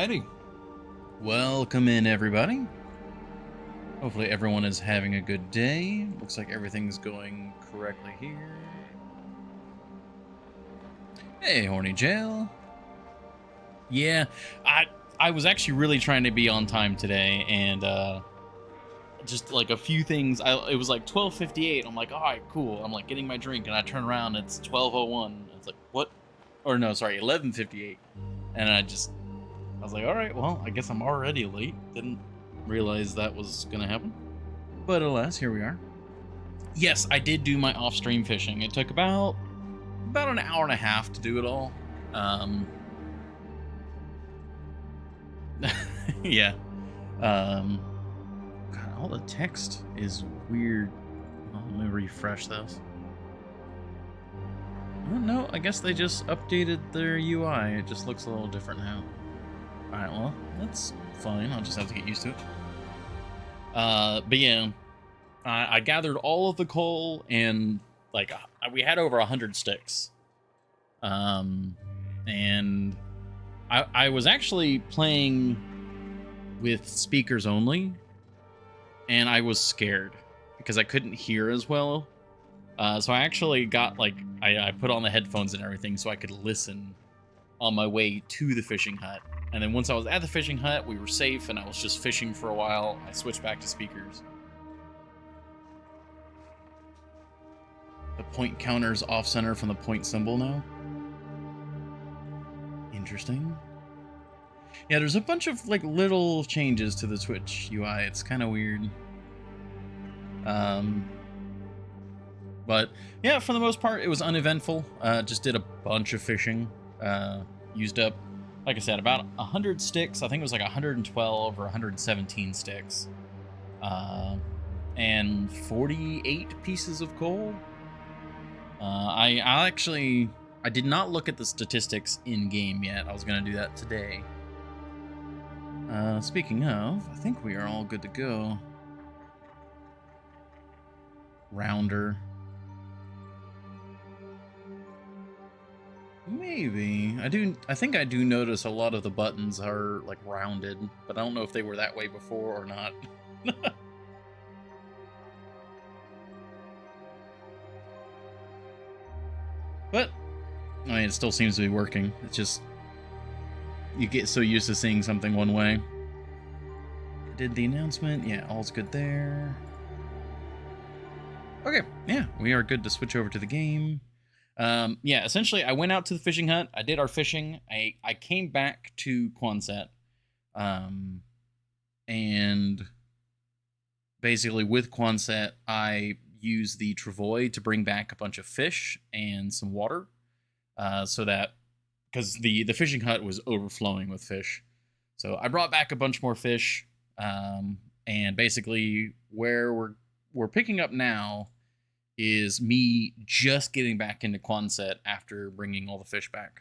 Alrighty. Welcome in, everybody. Hopefully everyone is having a good day. Looks like everything's going correctly here. Hey, Horny Jail. Yeah, I was actually really trying to be on time today, and just like a few things. It was like 12:58. I'm like, all right, cool. I'm like getting my drink, and I turn around, and it's 12:01. It's like, what? Or no, sorry, 11:58. And I was like, all right, well, I guess I'm already late. Didn't realize that was gonna happen. But alas, here we are. Yes, I did do my off-stream fishing. It took about an hour and a half to do it all. Yeah. God, all the text is weird. Oh, let me refresh this. Oh, no, I guess they just updated their UI. It just looks a little different now. Alright, well, that's fine. I'll just have to get used to it. But yeah, I gathered all of the coal, and like we had over 100 sticks. And I was actually playing with speakers only, and I was scared because I couldn't hear as well. So I actually got I put on the headphones and everything so I could listen on my way to the fishing hut. And then once I was at the fishing hut, we were safe, and I was just fishing for a while. I switched back to speakers. The point counter's off-center from the point symbol now. Interesting. Yeah, there's a bunch of like little changes to the Twitch UI. It's kind of weird. But yeah, for the most part, it was uneventful. Just did a bunch of fishing. Used up, like I said, about 100 sticks. I think it was like 112 or 117 sticks. And 48 pieces of coal. I did not look at the statistics in game yet. I was gonna do that today. Speaking of, I think we are all good to go. Rounder. Maybe. I think I do notice a lot of the buttons are like rounded, but I don't know if they were that way before or not. But I mean, it still seems to be working. It's just you get so used to seeing something one way. Did the announcement. Yeah, all's good there. Okay, yeah, we are good to switch over to the game. Yeah, essentially, I went out to the fishing hut. I did our fishing. I came back to Quonset. And basically with Quonset, I used the travois to bring back a bunch of fish and some water. So that, because the fishing hut was overflowing with fish. So I brought back a bunch more fish. And basically where we're picking up now is me just getting back into Quonset after bringing all the fish back.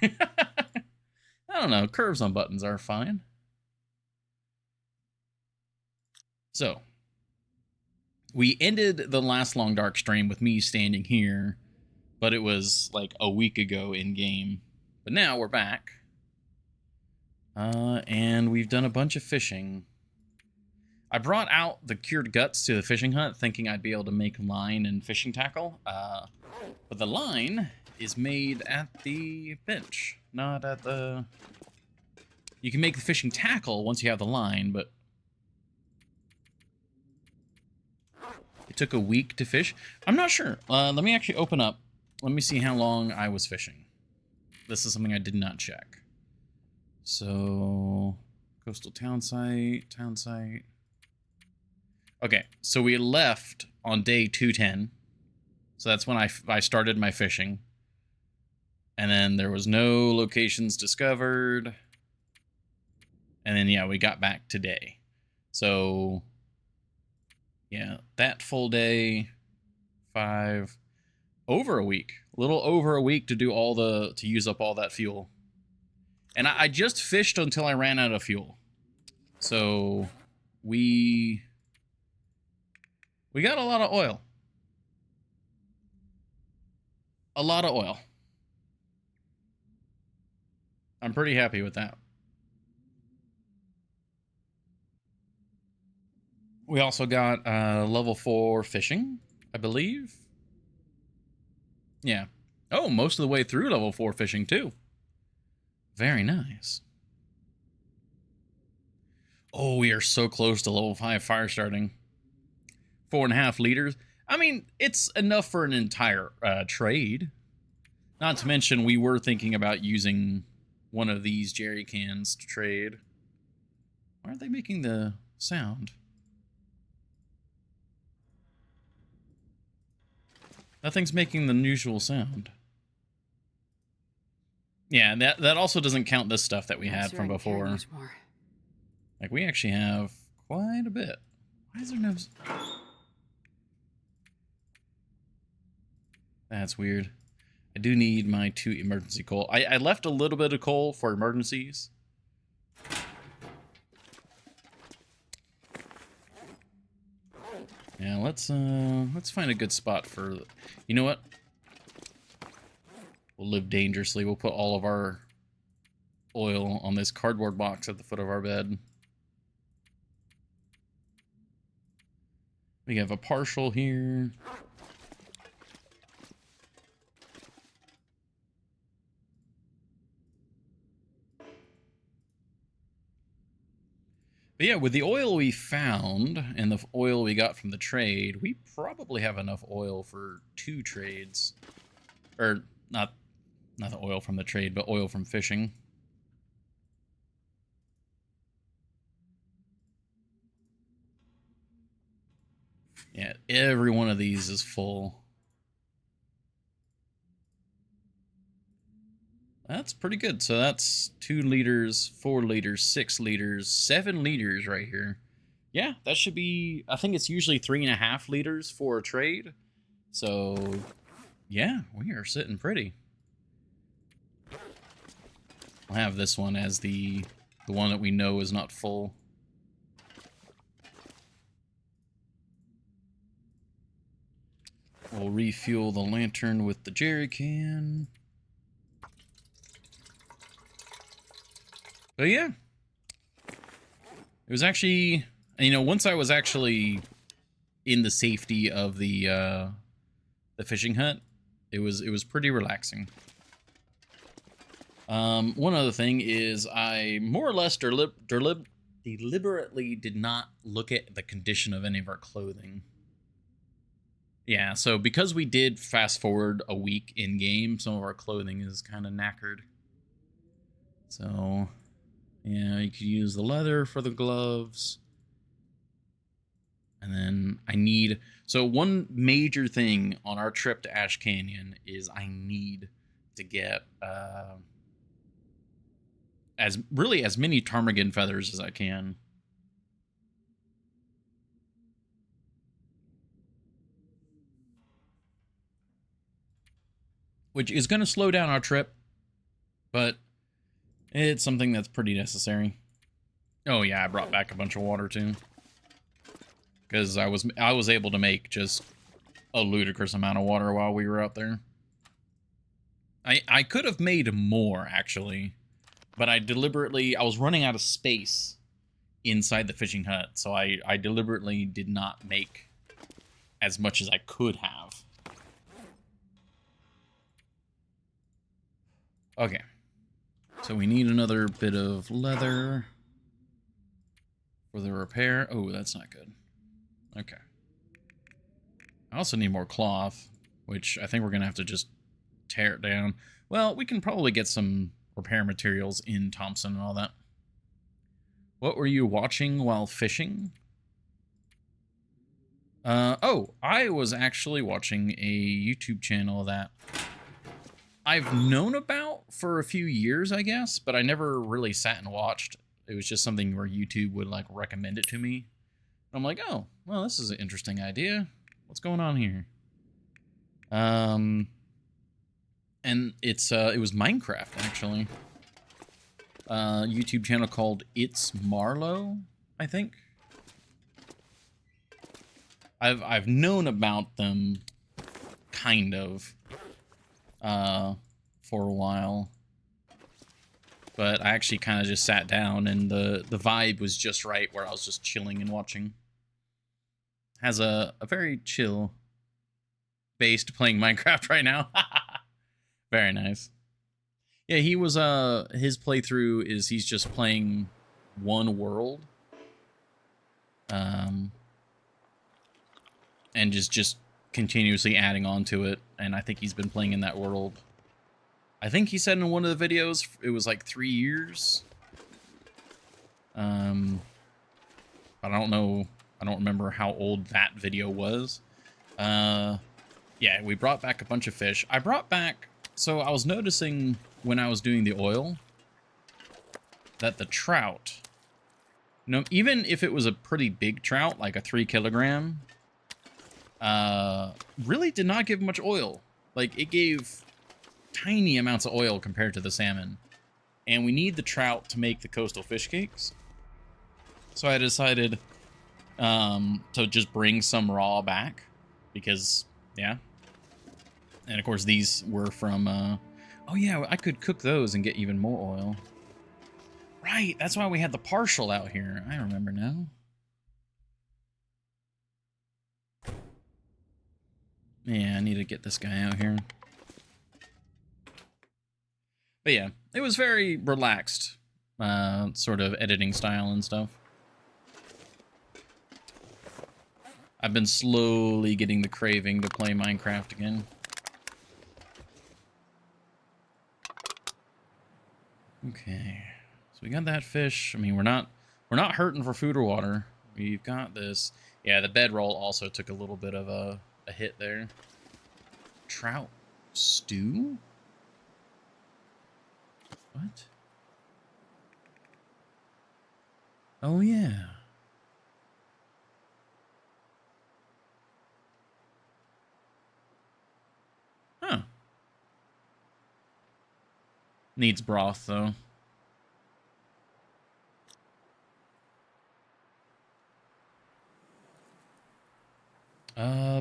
I don't know. Curves on buttons are fine. So, we ended the last Long Dark stream with me standing here, but it was like a week ago in game. But now we're back. And we've done a bunch of fishing. I brought out the cured guts to the fishing hut, thinking I'd be able to make line and fishing tackle. But the line is made at the bench, not at the... You can make the fishing tackle once you have the line, but... It took a week to fish. I'm not sure. Let me actually open up. Let me see how long I was fishing. This is something I did not check. So... Coastal town site. Okay, so we left on day 210. So that's when I started my fishing. And then there was no locations discovered. And then, yeah, we got back today. So, yeah, that full day, 5, over a week. A little over a week to do to use up all that fuel. And I just fished until I ran out of fuel. So, we got a lot of oil. A lot of oil. I'm pretty happy with that. We also got level 4 fishing, I believe. Yeah. Oh, most of the way through level 4 fishing, too. Very nice. Oh, we are so close to level 5 fire starting. 4.5 liters. I mean, it's enough for an entire trade. Not to mention, we were thinking about using one of these jerry cans to trade. Why aren't they making the sound? Nothing's making the usual sound. Yeah, that also doesn't count this stuff that we had from before. Like, we actually have quite a bit. Why is there no... That's weird. I do need my 2 emergency coal. I left a little bit of coal for emergencies. Yeah, let's find a good spot for... You know what? We'll live dangerously. We'll put all of our oil on this cardboard box at the foot of our bed. We have a partial here. But yeah, with the oil we found and the oil we got from the trade, we probably have enough oil for 2 trades. Or, not the oil from the trade, but oil from fishing. Yeah, every one of these is full. That's pretty good. So that's 2 liters, 4 liters, 6 liters, 7 liters right here. Yeah, that should be... I think it's usually 3.5 liters for a trade. So, yeah, we are sitting pretty. I'll have this one as the one that we know is not full. We'll refuel the lantern with the jerry can. But yeah. It was actually, you know, once I was actually in the safety of the fishing hut, it was pretty relaxing. One other thing is I more or less deliberately did not look at the condition of any of our clothing. Yeah, so because we did fast forward a week in game, some of our clothing is kind of knackered. So, yeah, you could use the leather for the gloves. And then I need... So one major thing on our trip to Ash Canyon is I need to get as many ptarmigan feathers as I can. Which is going to slow down our trip, but it's something that's pretty necessary. Oh yeah, I brought back a bunch of water too. Because I was able to make just a ludicrous amount of water while we were out there. I could have made more, actually. But I was running out of space inside the fishing hut. So I deliberately did not make as much as I could have. Okay. So we need another bit of leather for the repair. Oh, that's not good. Okay. I also need more cloth, which I think we're going to have to just tear it down. Well, we can probably get some repair materials in Thompson and all that. What were you watching while fishing? Oh, I was actually watching a YouTube channel that I've known about for a few years, I guess, but I never really sat and watched. It was just something where YouTube would, like, recommend it to me. I'm like, oh, well, this is an interesting idea. What's going on here? And it was Minecraft, actually. YouTube channel called It's Marlow, I think. I've known about them, kind of, for a while. But I actually kind of just sat down, and the vibe was just right where I was just chilling and watching. Has a very chill base to playing Minecraft right now. Very nice. Yeah, he was his playthrough is he's just playing one world. And just continuously adding on to it, and I think he's been playing in that world. I think he said in one of the videos it was like 3 years. But I don't know. I don't remember how old that video was. Yeah, we brought back a bunch of fish. I brought back... So I was noticing when I was doing the oil that the trout... You know, even if it was a pretty big trout, like a 3 kilogram, really did not give much oil. Like, it gave tiny amounts of oil compared to the salmon. And we need the trout to make the coastal fish cakes. So I decided to just bring some raw back. Because, yeah. And, of course, these were from... oh, yeah, I could cook those and get even more oil. Right, that's why we had the partial out here. I remember now. Yeah, I need to get this guy out here. But yeah, it was very relaxed, sort of editing style and stuff. I've been slowly getting the craving to play Minecraft again. Okay, so we got that fish. I mean, we're not hurting for food or water. We've got this. Yeah, the bedroll also took a little bit of a hit there. Trout stew? What? Oh, yeah. Huh. Needs broth, though.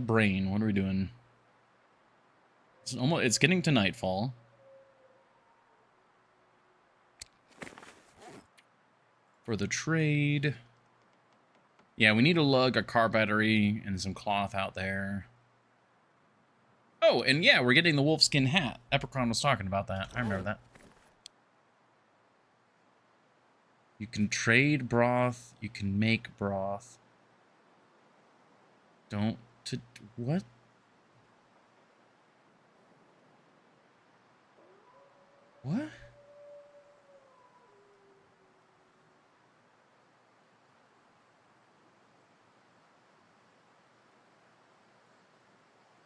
Brain. What are we doing? It's getting to nightfall. For the trade. Yeah, we need to lug a car battery and some cloth out there. Oh, and yeah, we're getting the wolfskin hat. Epicron was talking about that. I remember that. You can trade broth. You can make broth. Don't... What? What?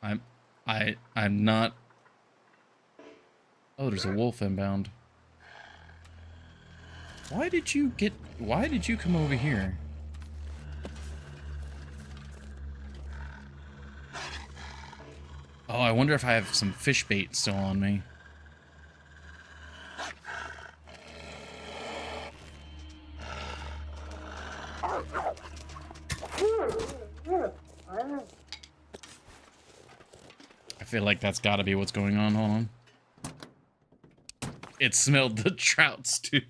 I'm not... Oh, there's a wolf inbound. Why did you come over here? Oh, I wonder if I have some fish bait still on me. I feel like that's gotta be what's going on. Hold on. It smelled the trout stew.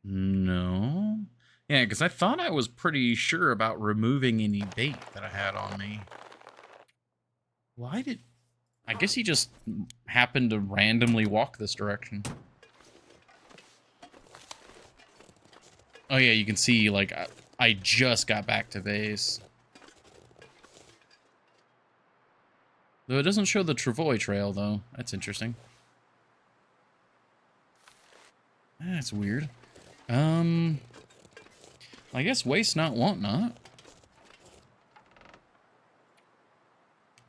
No. Yeah, because I thought I was pretty sure about removing any bait that I had on me. Why did... I guess he just happened to randomly walk this direction. Oh yeah, you can see, like, I just got back to base. Though it doesn't show the Travoy trail, though. That's interesting. That's weird. I guess waste not, want not.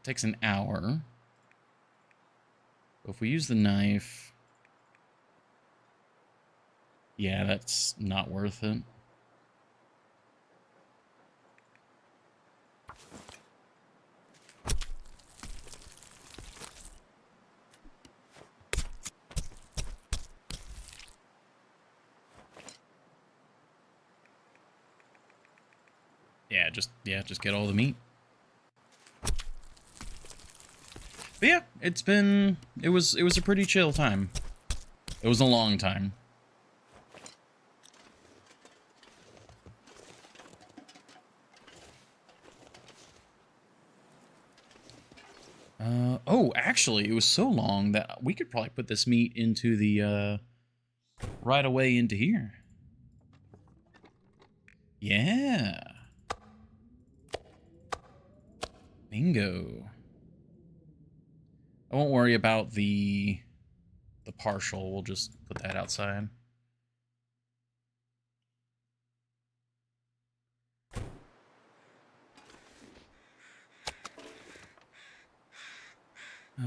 Takes an hour. If we use the knife... Yeah, that's not worth it. just get all the meat. But yeah, it was a pretty chill time. It was a long time. Oh, actually, it was so long that we could probably put this meat into the, right away into here. Yeah. Bingo. I won't worry about the partial. We'll just put that outside.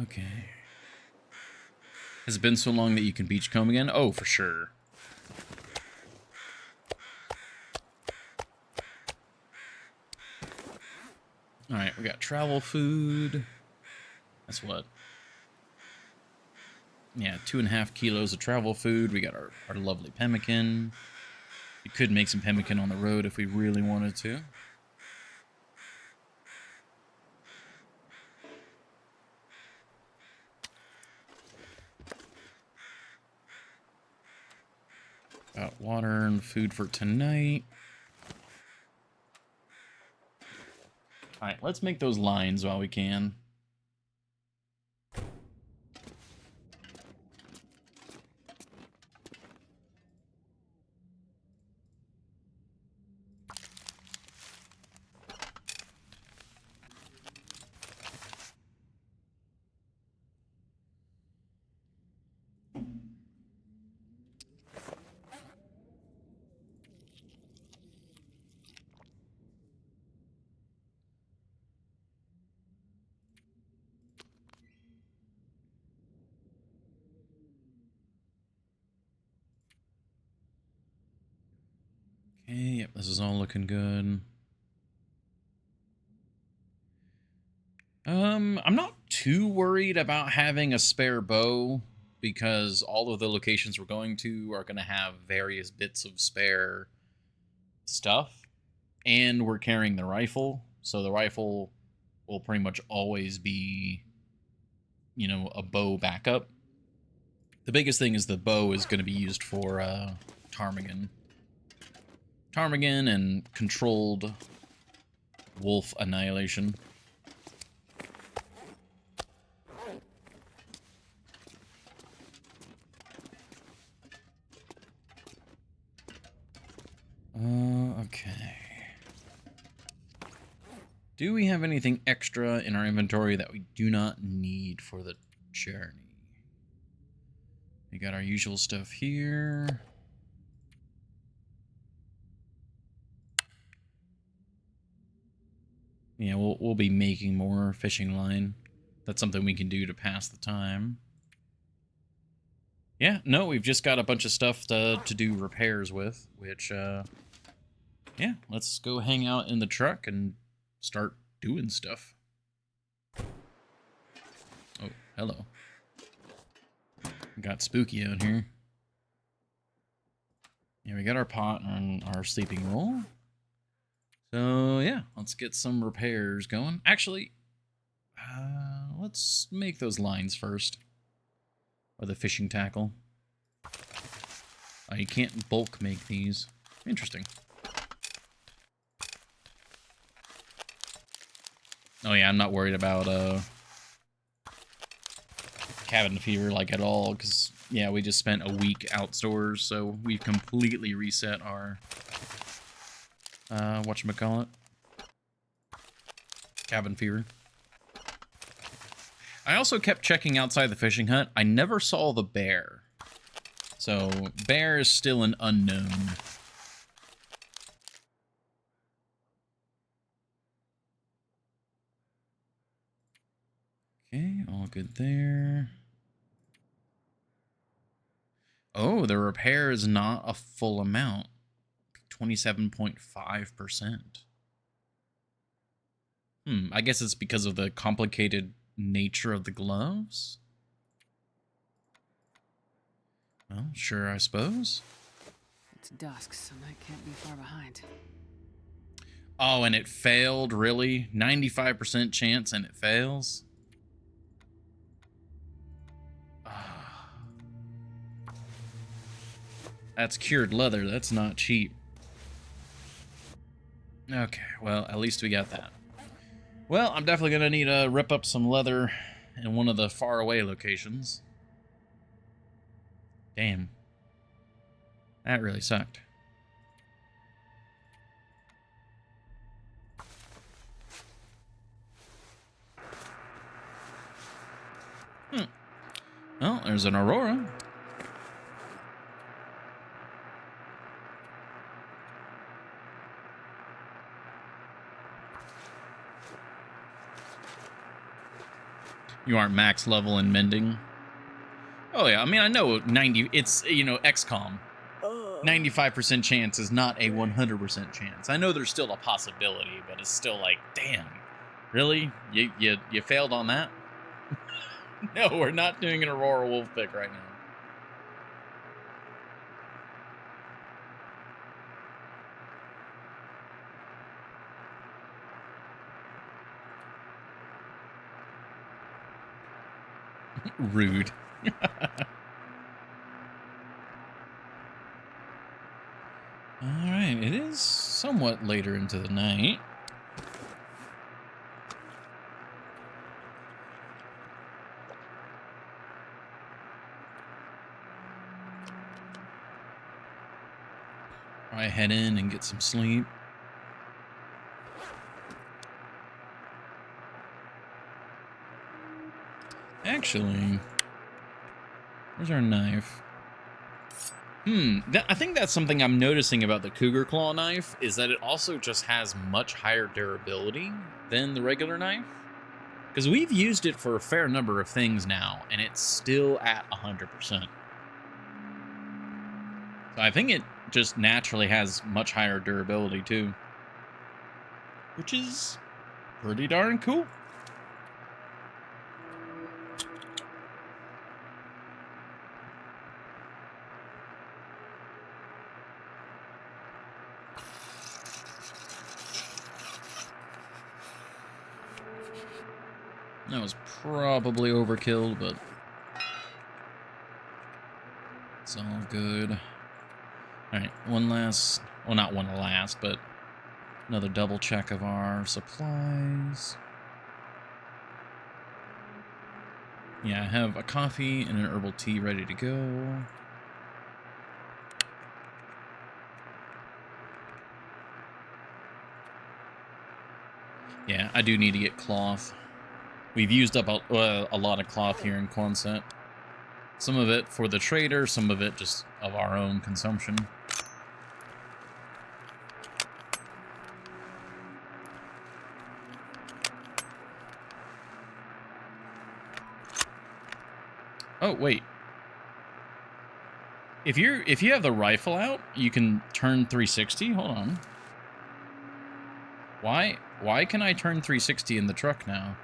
Okay. Has it been so long that you can beachcomb again? Oh, for sure. Alright, we got travel food. That's what? Yeah, 2.5 kilos of travel food. We got our lovely pemmican. We could make some pemmican on the road if we really wanted to. Got water and food for tonight. Alright, let's make those lines while we can. Okay, yep, this is all looking good. I'm not too worried about having a spare bow because all of the locations we're going to are going to have various bits of spare stuff, and we're carrying the rifle, so the rifle will pretty much always be, you know, a bow backup. The biggest thing is the bow is going to be used for ptarmigan. Ptarmigan and controlled wolf annihilation. Okay. Do we have anything extra in our inventory that we do not need for the journey? We got our usual stuff here. Yeah, we'll be making more fishing line. That's something we can do to pass the time. Yeah, no, we've just got a bunch of stuff to do repairs with, which, yeah, let's go hang out in the truck and start doing stuff. Oh, hello. Got spooky out here. Yeah, we got our pot and our sleeping roll. So, yeah, let's get some repairs going. Actually, let's make those lines first. Or the fishing tackle. You can't bulk make these. Interesting. Oh yeah, I'm not worried about cabin fever like at all, because yeah, we just spent a week outdoors, so we've completely reset our whatchamacallit? Cabin fever. I also kept checking outside the fishing hut. I never saw the bear. So, bear is still an unknown. Okay, all good there. Oh, the repair is not a full amount. 27.5%. I guess it's because of the complicated nature of the gloves? Well, sure, I suppose. It's dusk, so night can't be far behind. Oh, and it failed, really? 95% chance and it fails? That's cured leather. That's not cheap. Okay, well, at least we got that. Well, I'm definitely going to need to rip up some leather in one of the faraway locations. Damn. That really sucked. Well, there's an Aurora. You aren't max level in mending. Oh yeah, I mean, I know 90, it's, you know, XCOM. 95% chance is not a 100% chance. I know there's still a possibility, but it's still like, damn, really? You failed on that? No, we're not doing an Aurora Wolf pick right now. Rude. Alright, it is somewhat later into the night. I head in and get some sleep. Actually, where's our knife? I think that's something I'm noticing about the Cougar Claw knife, is that it also just has much higher durability than the regular knife. Because we've used it for a fair number of things now, and it's still at 100%. So I think it just naturally has much higher durability too. Which is pretty darn cool. That was probably overkill, but it's all good. Alright, one last, well, not one last, but another double check of our supplies. Yeah, I have a coffee and an herbal tea ready to go. Yeah, I do need to get cloth. We've used up a lot of cloth here in Quonset. Some of it for the trader, some of it just of our own consumption. Oh, wait. If you have the rifle out, you can turn 360. Hold on. Why can I turn 360 in the truck now?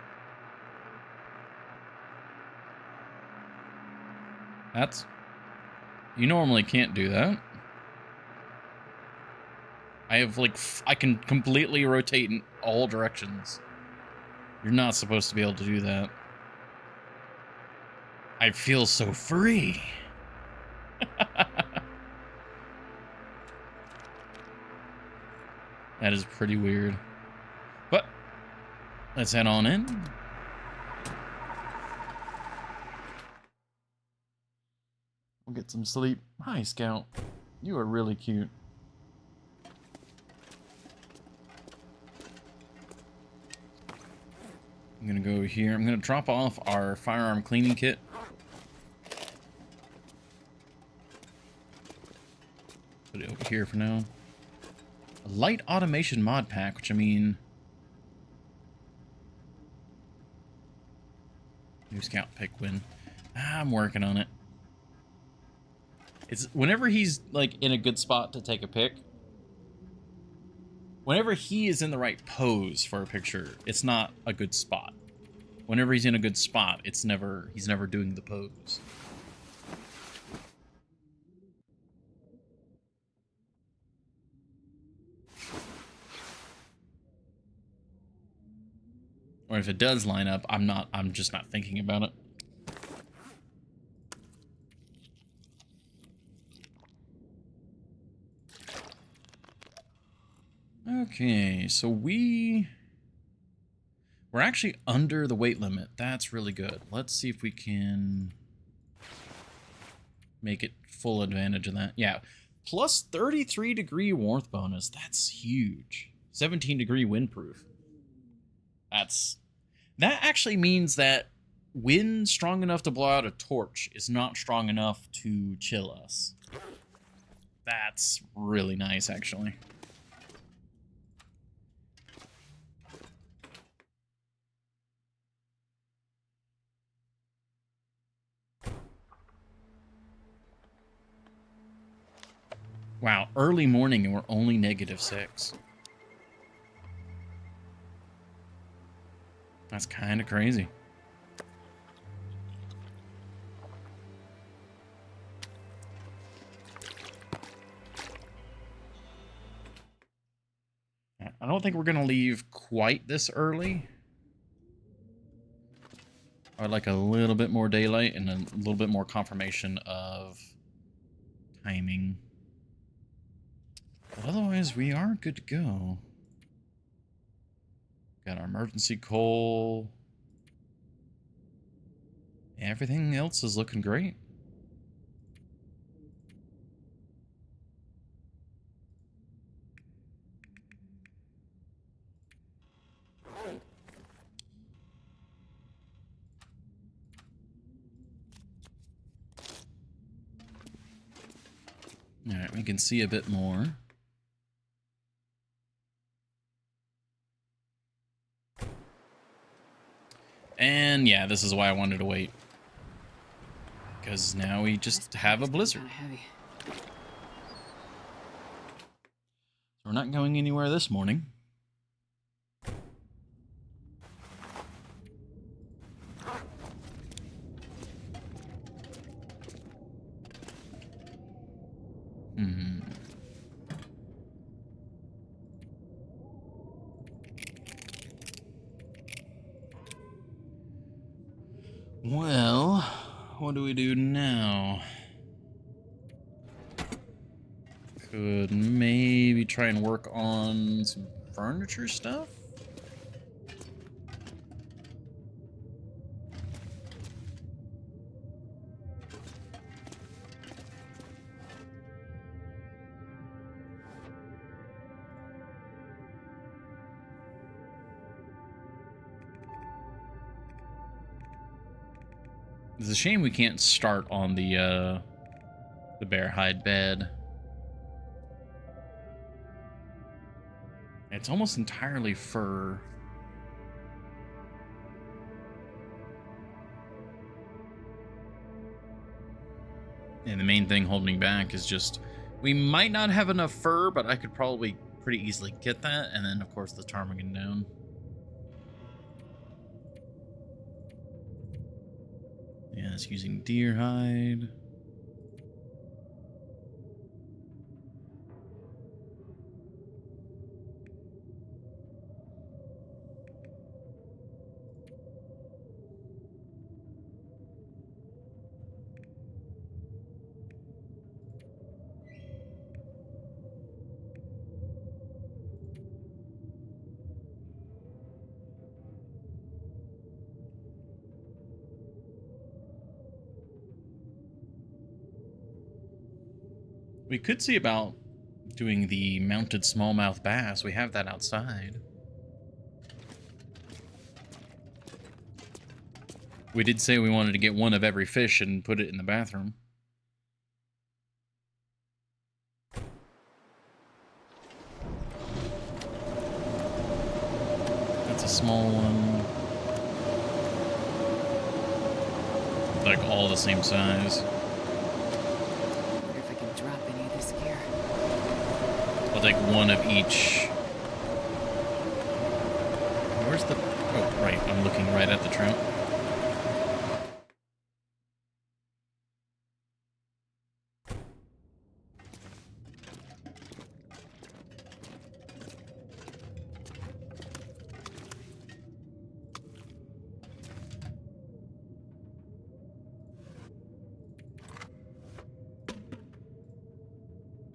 That's... You normally can't do that. I have, like, I can completely rotate in all directions. You're not supposed to be able to do that. I feel so free. That is pretty weird. But let's head on in. We'll get some sleep. Hi, Scout. You are really cute. I'm gonna go here. I'm gonna drop off our firearm cleaning kit. Put it over here for now. A light automation mod pack, which I mean... New scout pick win. I'm working on it. It's whenever he's like in a good spot to take a pick. Whenever he is in the right pose for a picture, it's not a good spot. Whenever he's in a good spot, he's never doing the pose. Or if it does line up, I'm just not thinking about it. Okay, so we're actually under the weight limit. That's really good. Let's see if we can make it full advantage of that. Yeah, plus 33 degree warmth bonus. That's huge. 17 degree windproof. That actually means that wind strong enough to blow out a torch is not strong enough to chill us. That's really nice, actually. Wow, early morning and we're only -6. That's kind of crazy. I don't think we're going to leave quite this early. I'd like a little bit more daylight and a little bit more confirmation of timing. But otherwise, we are good to go. Got our emergency coal. Everything else is looking great. Alright, we can see a bit more. And yeah, this is why I wanted to wait. Because now we just have a blizzard. We're not going anywhere this morning. Well, what do we do now? Could maybe try and work on some furniture stuff? It's a shame we can't start on the bear hide bed. It's almost entirely fur. And the main thing holding me back is just, we might not have enough fur, but I could probably pretty easily get that. And then, of course, the ptarmigan down. Yeah, it's using deer hide. We could see about doing the mounted smallmouth bass. We have that outside. We did say we wanted to get one of every fish and put it in the bathroom. That's a small one. Like all the same size. I'll take one of each. Where's the... Oh, right. I'm looking right at the trout.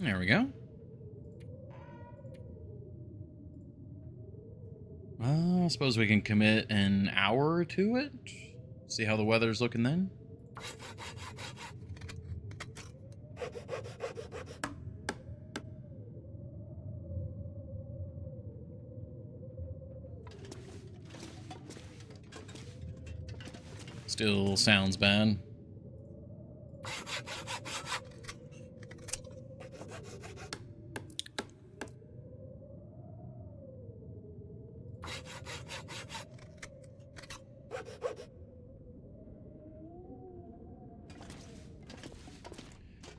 There we go. I suppose we can commit an hour to it. See how the weather's looking then. Still sounds bad.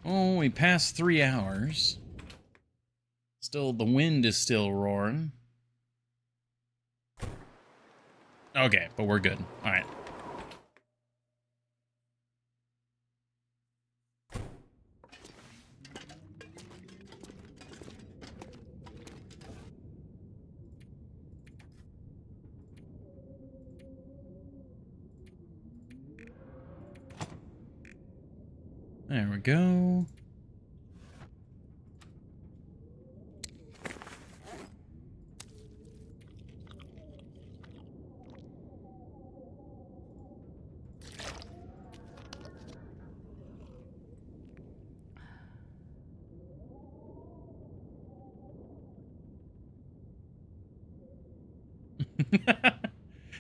Oh, we passed 3 hours. Still, the wind is still roaring. Okay, but we're good. All right. There we go.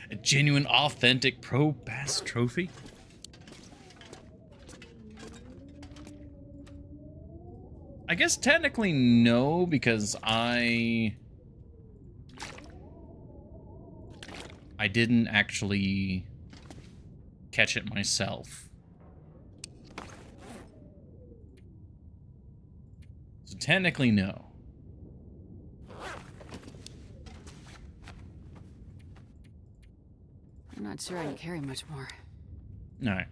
A genuine, authentic pro bass trophy? I guess technically no, because I didn't actually catch it myself. So technically no. I'm not sure I can carry much more. Alright.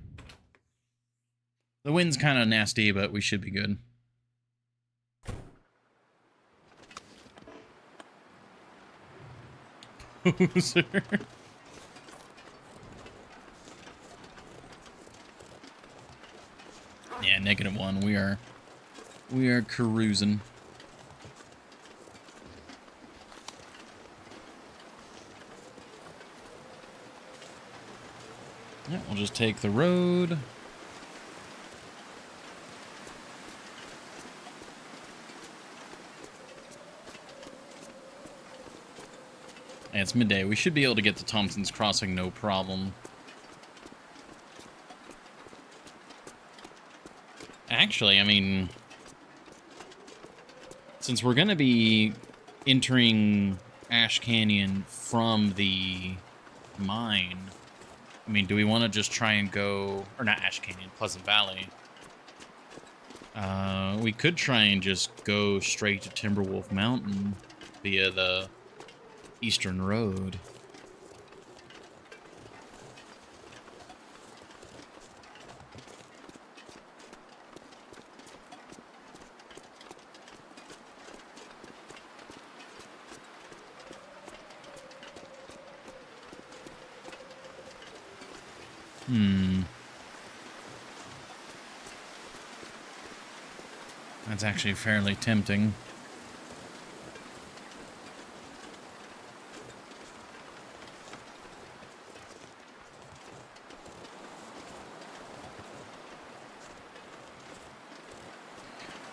The wind's kind of nasty, but we should be good. Poser. Yeah, -1. We are cruising. Yeah, we'll just take the road. Yeah, it's midday. We should be able to get to Thompson's Crossing no problem. Actually, I mean, since we're going to be entering Ash Canyon from the mine, I mean, do we want to just try and go, or not Ash Canyon, Pleasant Valley? We could try and just go straight to Timberwolf Mountain via the Eastern Road. That's actually fairly tempting.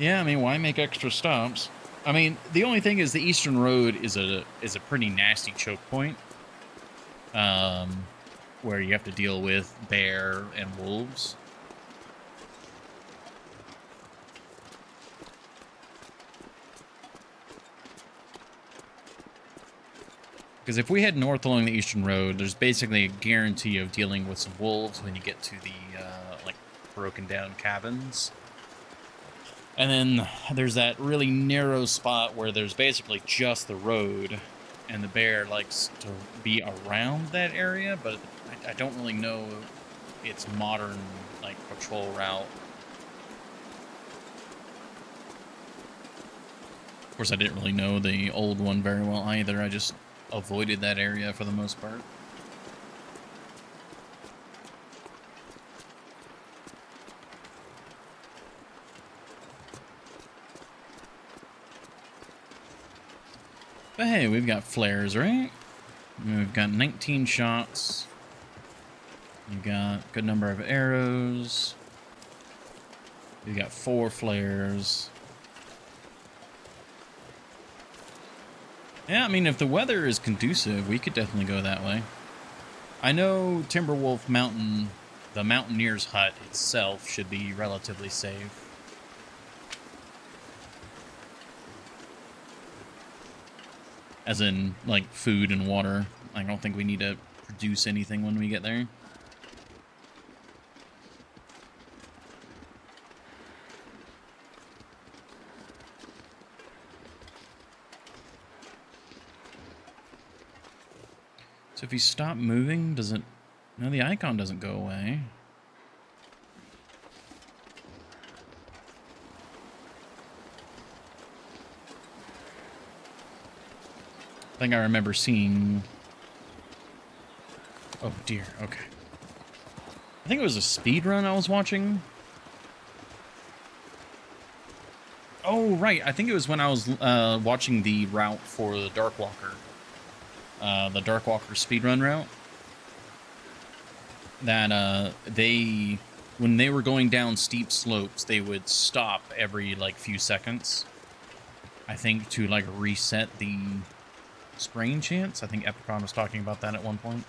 Yeah, I mean, why make extra stops? I mean, the only thing is the Eastern Road is a pretty nasty choke point, where you have to deal with bear and wolves. Because if we head north along the Eastern Road, there's basically a guarantee of dealing with some wolves when you get to the like broken down cabins. And then there's that really narrow spot where there's basically just the road, and the bear likes to be around that area, but I don't really know its modern like patrol route. Of course, I didn't really know the old one very well either. I just avoided that area for the most part. But hey, we've got flares, right? We've got 19 shots. You got a good number of arrows. We got 4 flares. Yeah, I mean, if the weather is conducive, we could definitely go that way. I know Timberwolf Mountain, the Mountaineer's Hut itself, should be relatively safe. As in, like, food and water. I don't think we need to produce anything when we get there. So if you stop moving, does it... No, the icon doesn't go away. I think I remember seeing... Oh dear, okay. I think it was a speed run I was watching. Oh, right. I think it was when I was watching the route for the Darkwalker. The Darkwalker speedrun route. That when they were going down steep slopes, they would stop every like few seconds. I think to like reset the sprain chance. I think Epicon was talking about that at one point.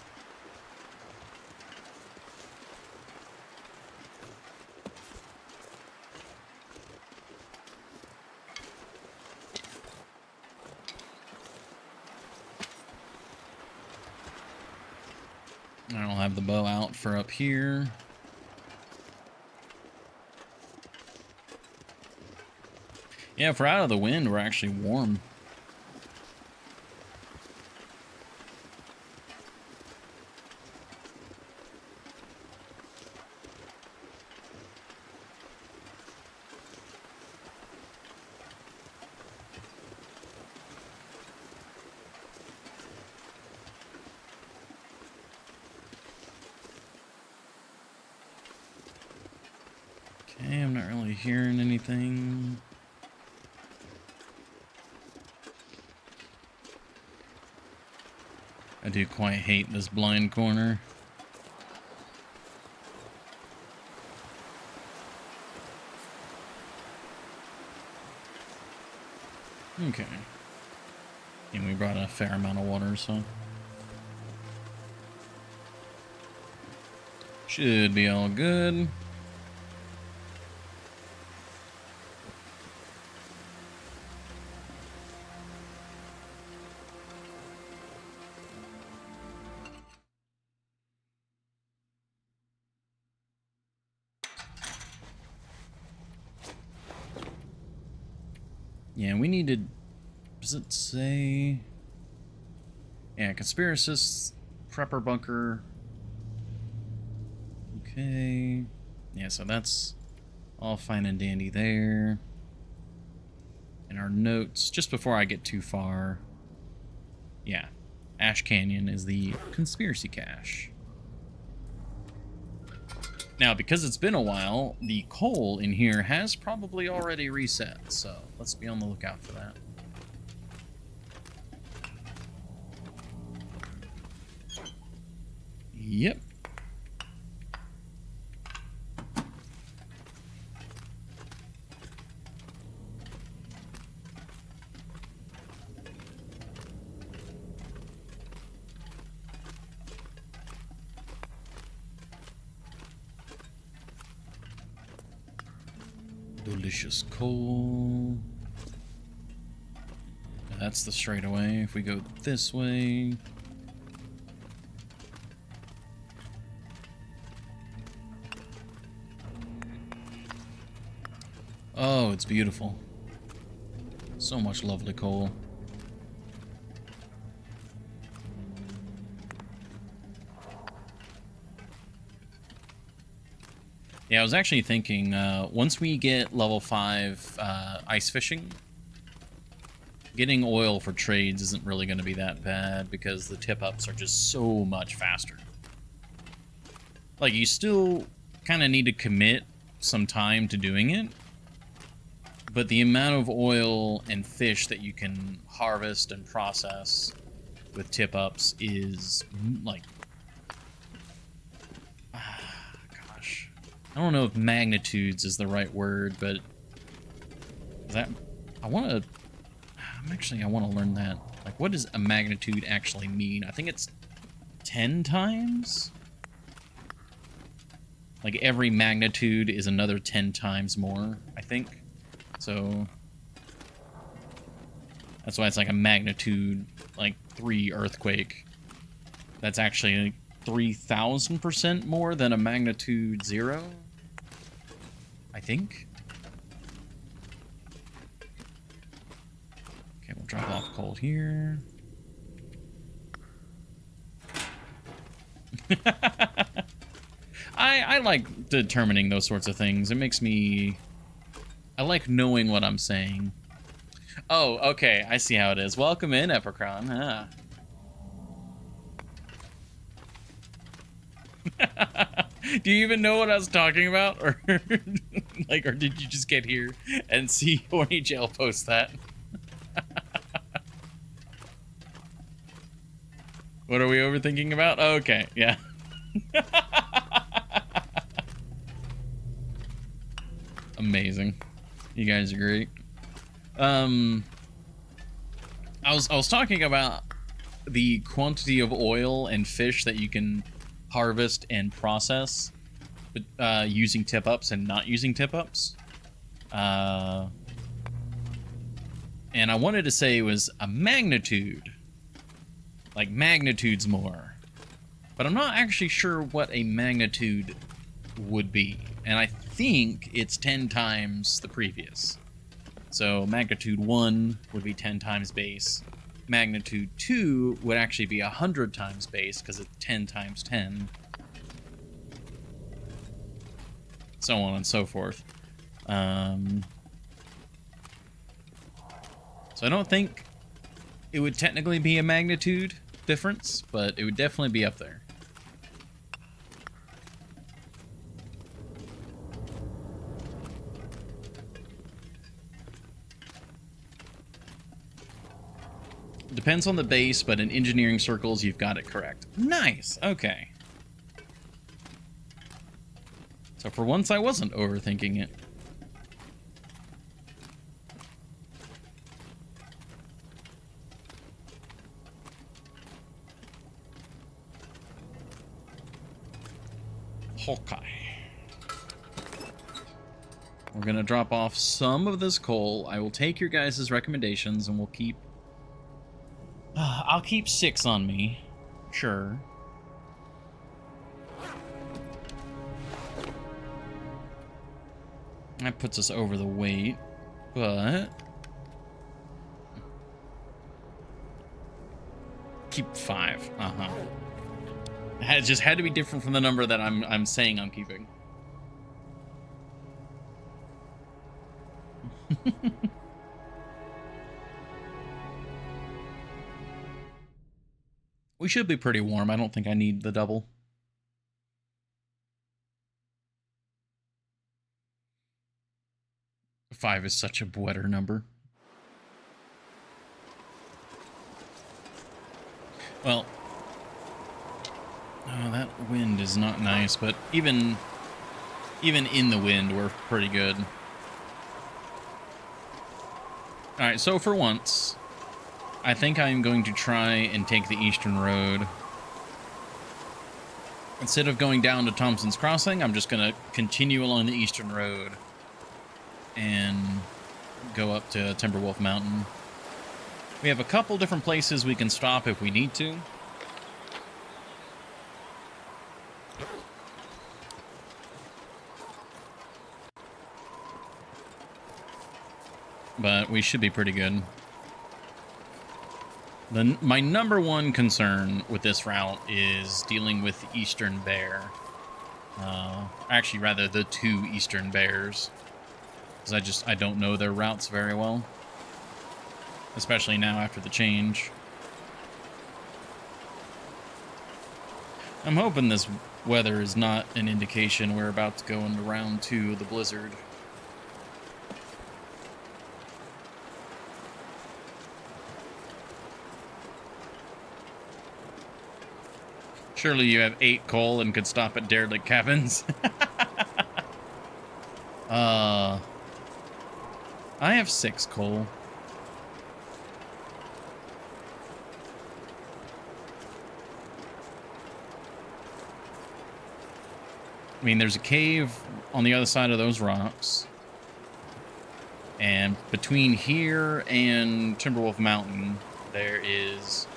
I'll have the bow out for up here. Yeah, if we're out of the wind, we're actually warm. Okay, I'm not really hearing anything. I do quite hate this blind corner. Okay. And we brought a fair amount of water, so... should be all good. Yeah, we needed... Does it say... Yeah, Conspiracies, Prepper Bunker. Okay. Yeah, so that's all fine and dandy there. And our notes, just before I get too far... Yeah, Ash Canyon is the Conspiracy Cache. Now, because it's been a while, the coal in here has probably already reset, so let's be on the lookout for that. Yep. Delicious coal. That's the straightaway. If we go this way... Oh, it's beautiful. So much lovely coal. Yeah, I was actually thinking, once we get level 5 ice fishing, getting oil for trades isn't really going to be that bad because the tip-ups are just so much faster. Like, you still kind of need to commit some time to doing it, but the amount of oil and fish that you can harvest and process with tip-ups is like, gosh, I don't know if magnitudes is the right word, but that I want to learn that. Like, what does a magnitude actually mean? I think it's 10 times. Like, every magnitude is another 10 times more, I think. So that's why it's like a magnitude, like 3 earthquake. That's actually 3,000% more than a magnitude 0, I think. Okay, we'll drop off coal here. I like determining those sorts of things. It makes me... I like knowing what I'm saying. Oh, okay. I see how it is. Welcome in, Epicron. Ah. Do you even know what I was talking about? Or like, or did you just get here and see Horny Jail post that? What are we overthinking about? Oh, okay, yeah. Amazing. You guys are great. I was talking about the quantity of oil and fish that you can harvest and process using tip-ups and not using tip-ups. And I wanted to say it was a magnitude. Like, magnitudes more. But I'm not actually sure what a magnitude would be. And I think it's 10 times the previous. So magnitude 1 would be 10 times base. Magnitude 2 would actually be 100 times base, because it's 10 times 10. So on and so forth. So I don't think it would technically be a magnitude difference, but it would definitely be up there. Depends on the base, but in engineering circles, you've got it correct. Nice! Okay. So for once, I wasn't overthinking it. Okay. We're gonna drop off some of this coal. I will take your guys' recommendations, and we'll keep... I'll keep 6 on me. Sure. That puts us over the weight, but... keep 5. Uh-huh. It just had to be different from the number that I'm saying I'm keeping. We should be pretty warm. I don't think I need the double. Five is such a better number. Well, that wind is not nice, but even in the wind, we're pretty good. All right, so for once, I think I'm going to try and take the Eastern Road. Instead of going down to Thompson's Crossing, I'm just going to continue along the Eastern Road and go up to Timberwolf Mountain. We have a couple different places we can stop if we need to. But we should be pretty good. My number one concern with this route is dealing with the Eastern Bear. Actually, rather, the 2 Eastern Bears. Because I don't know their routes very well. Especially now after the change. I'm hoping this weather is not an indication we're about to go into round 2 of the blizzard. Surely you have 8 coal and could stop at derelict cabins. I have 6 coal. I mean, there's a cave on the other side of those rocks. And between here and Timberwolf Mountain, there is...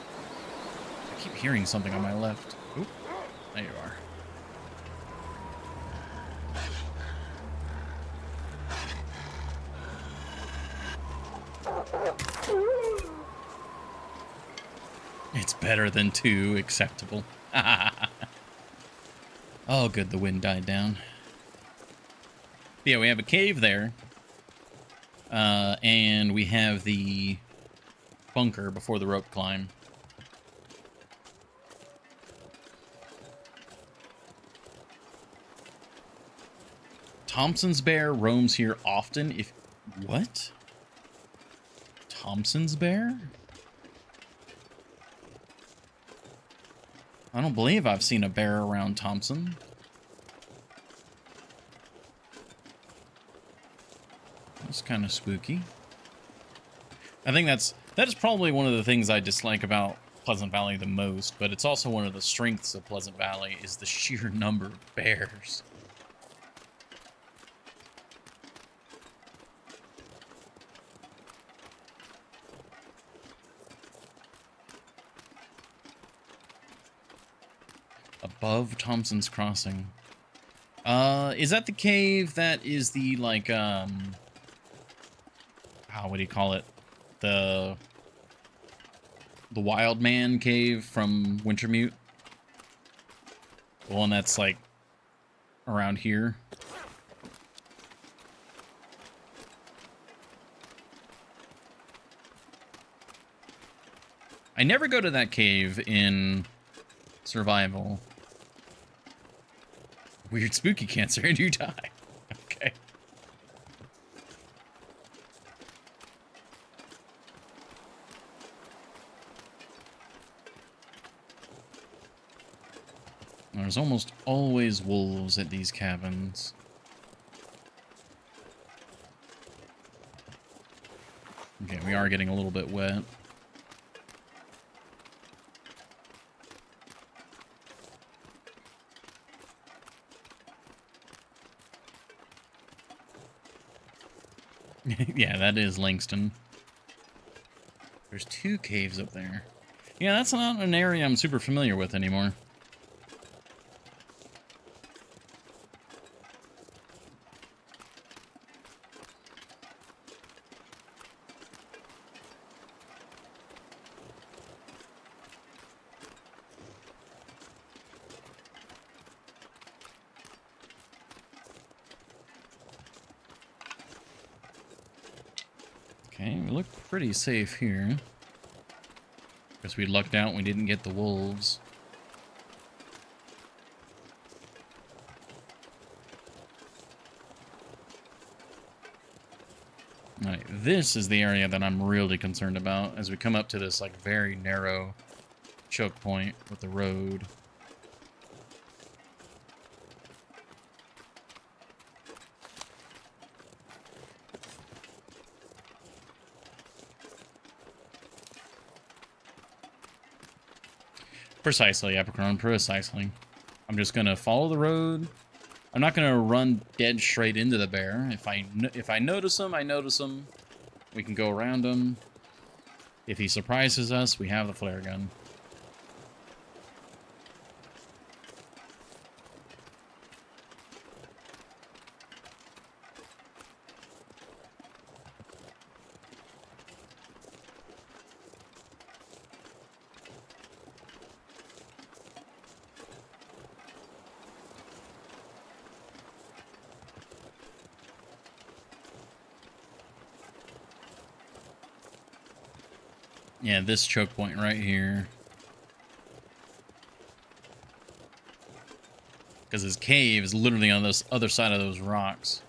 I keep hearing something on my left. Oop, there you are. It's better than 2, acceptable. Oh, good, the wind died down. Yeah, we have a cave there. And we have the bunker before the rope climb. Thompson's bear roams here often. If... What? Thompson's bear? I don't believe I've seen a bear around Thompson. That's kind of spooky. I think that is probably one of the things I dislike about Pleasant Valley the most, but it's also one of the strengths of Pleasant Valley is the sheer number of bears. Above Thompson's Crossing. Is that the cave that is the, like, what do you call it? The Wild Man cave from Wintermute? The one that's, like, around here? I never go to that cave in Survival. Weird spooky cancer and you die. Okay. There's almost always wolves at these cabins. Okay, we are getting a little bit wet. Yeah, that is Langston. There's 2 caves up there. Yeah, that's not an area I'm super familiar with anymore. Okay, we look pretty safe here. Guess we lucked out we didn't get the wolves. Alright, this is the area that I'm really concerned about as we come up to this, like, very narrow choke point with the road. Precisely, Epicron, precisely. I'm just gonna follow the road. I'm not gonna run dead straight into the bear. If I notice him, I notice him. We can go around him. If he surprises us, we have the flare gun. Yeah, this choke point right here. Because his cave is literally on this other side of those rocks.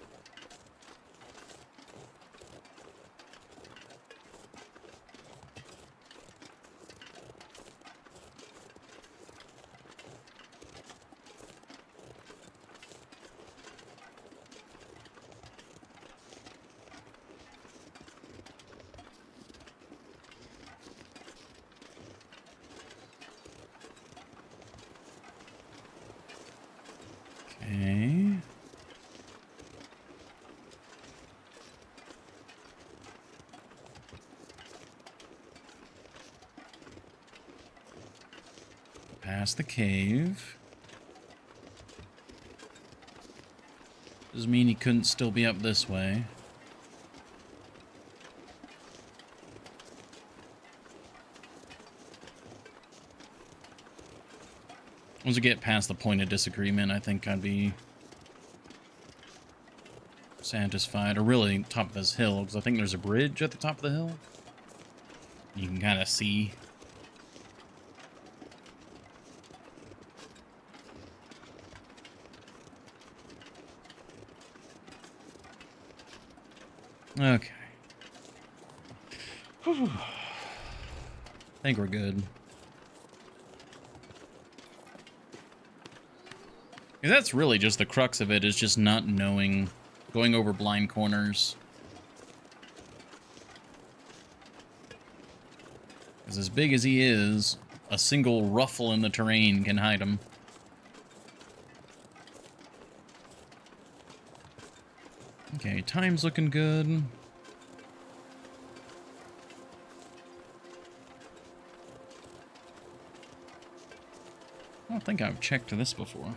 past the cave. Doesn't mean he couldn't still be up this way. Once we get past the point of disagreement, I think I'd be satisfied. Or really, top of this hill, because I think there's a bridge at the top of the hill. You can kind of see. Okay. Whew. I think we're good. And that's really just the crux of it, is just not knowing, going over blind corners. Because as big as he is, a single ruffle in the terrain can hide him. Okay, time's looking good. I don't think I've checked this before.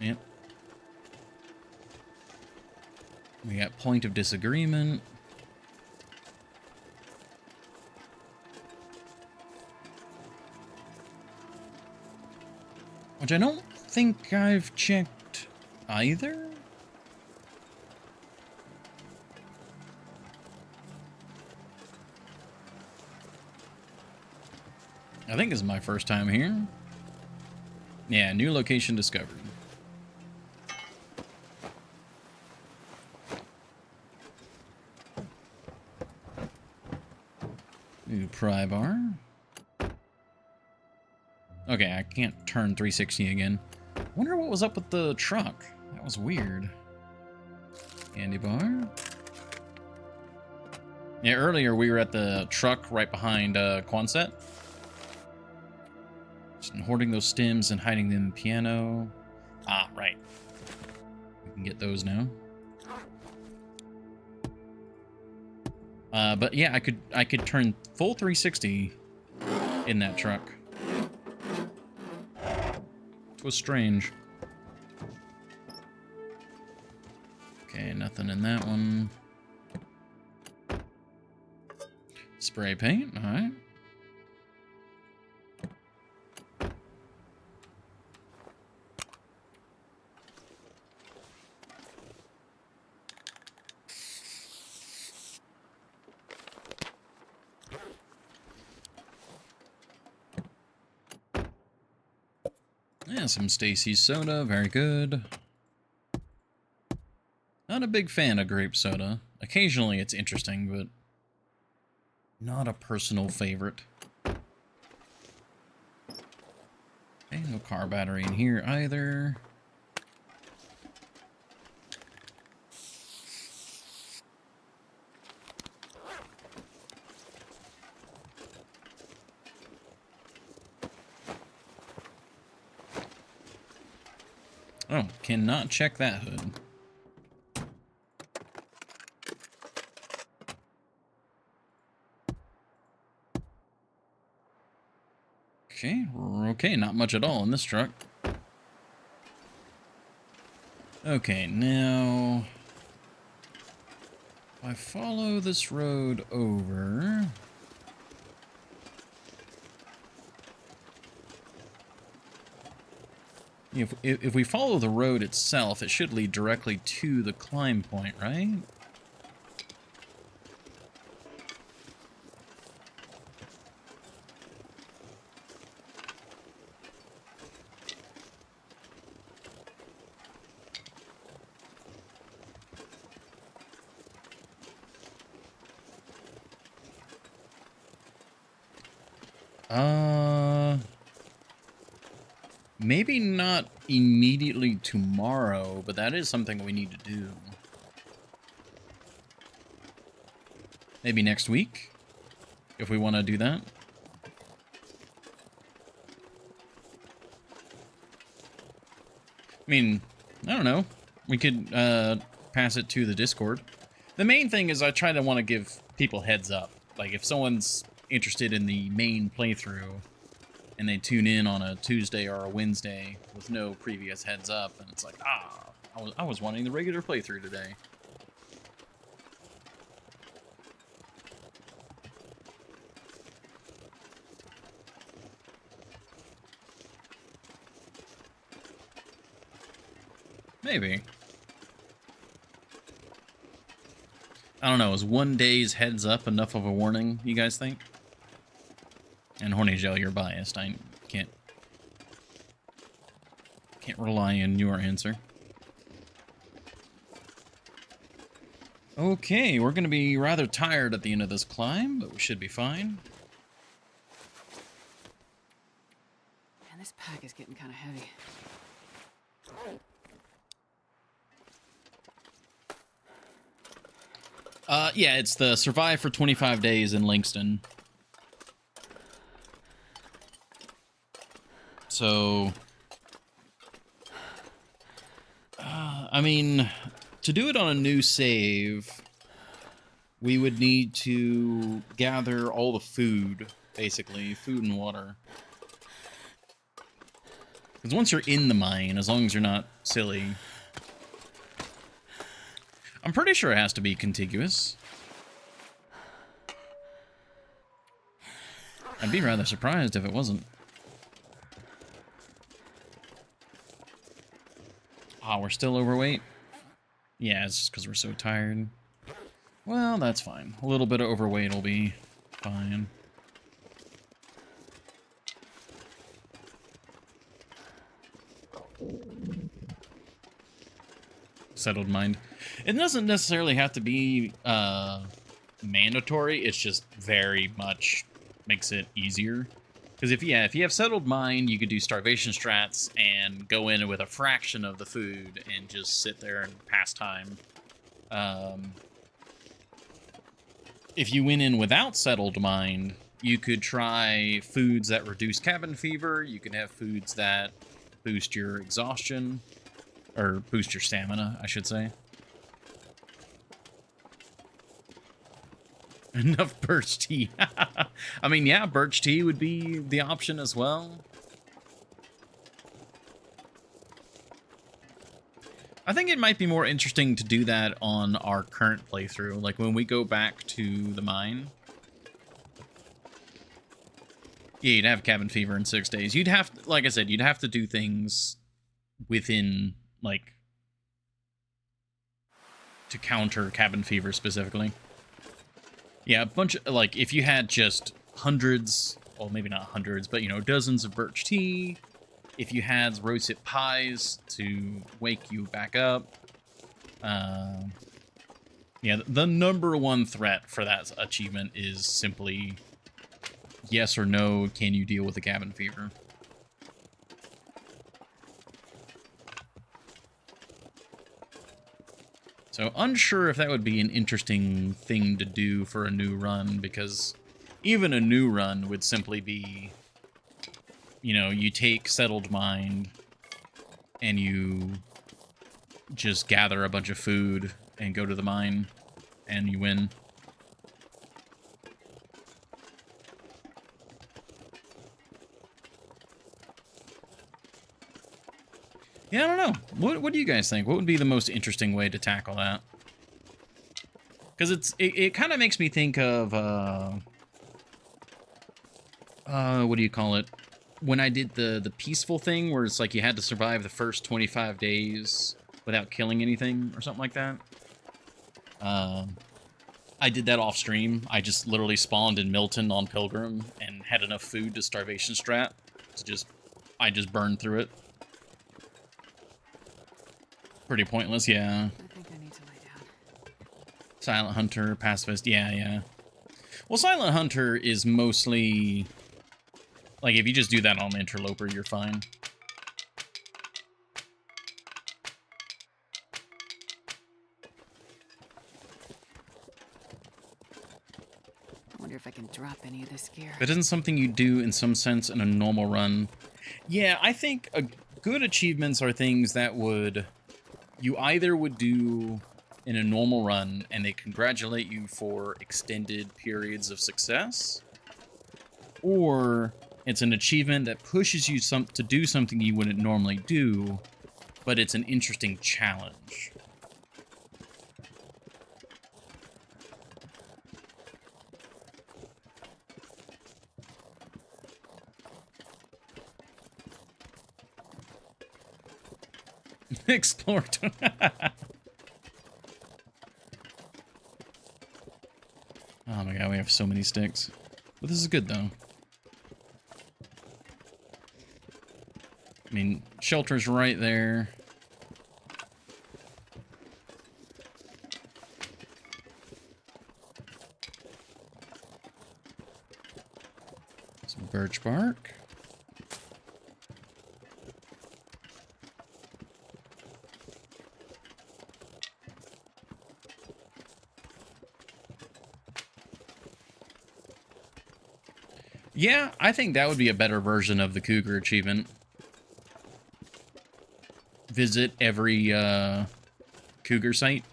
Yep. We got point of disagreement. Which I don't think I've checked either. I think this is my first time here. Yeah, new location discovered. New pry bar. Okay, I can't turn 360 again. Wonder what was up with the truck. That was weird. Candy bar. Yeah, earlier we were at the truck right behind Quonset. Just hoarding those stems and hiding them in the piano. Ah, right. We can get those now. But yeah, I could turn full 360 in that truck. It was strange. Okay, nothing in that one. Spray paint, alright. Yeah, some Stacy's soda, very good. Not a big fan of grape soda. Occasionally it's interesting, but not a personal favorite. Okay, no car battery in here either. Oh, cannot check that hood. Okay, not much at all in this truck. Okay, now if I follow this road over, if we follow the road itself, it should lead directly to the climb point, right? Maybe not immediately tomorrow, but that is something we need to do. Maybe next week, if we want to do that. I mean, I don't know. We could pass it to the Discord. The main thing is I try to want to give people heads up. Like, if someone's interested in the main playthrough and they tune in on a Tuesday or a Wednesday with no previous heads up, and it's like, I was wanting the regular playthrough today. Maybe. I don't know, is 1 day's heads up enough of a warning, you guys think? And Horny Gel, you're biased. I can't rely on your answer. Okay, we're gonna be rather tired at the end of this climb, but we should be fine. Man, this pack is getting kind of heavy. Yeah, it's the survive for 25 days in Langston. So, I mean, to do it on a new save, we would need to gather all the food, basically, food and water. Because once you're in the mine, as long as you're not silly, I'm pretty sure it has to be contiguous. I'd be rather surprised if it wasn't. Ah, we're still overweight? Yeah, it's just because we're so tired. Well, that's fine. A little bit of overweight will be fine. Settled mind. It doesn't necessarily have to be mandatory. It's just very much makes it easier. Because if you have settled mind, you could do starvation strats and go in with a fraction of the food and just sit there and pass time. If you went in without settled mind, you could try foods that reduce cabin fever. You can have foods that boost your exhaustion. Or boost your stamina, I should say. Enough birch tea. I mean, yeah, birch tea would be the option as well. I think it might be more interesting to do that on our current playthrough. Like, when we go back to the mine. Yeah, you'd have cabin fever in 6 days. You'd have to, like I said, you'd have to do things within, like, to counter cabin fever specifically. Yeah, a bunch of, like, if you had just hundreds, well, maybe not hundreds, but, you know, dozens of birch tea, if you had rosehip pies to wake you back up, yeah, the number one threat for that achievement is simply yes or no, can you deal with the cabin fever? So unsure if that would be an interesting thing to do for a new run, because even a new run would simply be, you know, you take settled mind and you just gather a bunch of food and go to the mine and you win. Yeah, I don't know. What do you guys think? What would be the most interesting way to tackle that? Because it kind of makes me think of what do you call it? When I did the peaceful thing, where it's like you had to survive the first 25 days without killing anything or something like that. I did that off stream. I just literally spawned in Milton on Pilgrim and had enough food to starvation strat to I just burned through it. Pretty pointless, yeah. I think I need to lay down. Silent Hunter, Pacifist, yeah. Well, Silent Hunter is mostly... like, if you just do that on Interloper, you're fine. I wonder if I can drop any of this gear. That isn't something you do, in some sense, in a normal run. Yeah, I think good achievements are things that would... you either would do in a normal run and they congratulate you for extended periods of success, or it's an achievement that pushes you to do something you wouldn't normally do, but it's an interesting challenge. Explore. Oh my god, we have so many sticks. But this is good, though. I mean, shelter's right there. Some birch bark. Yeah, I think that would be a better version of the cougar achievement. Visit every cougar site.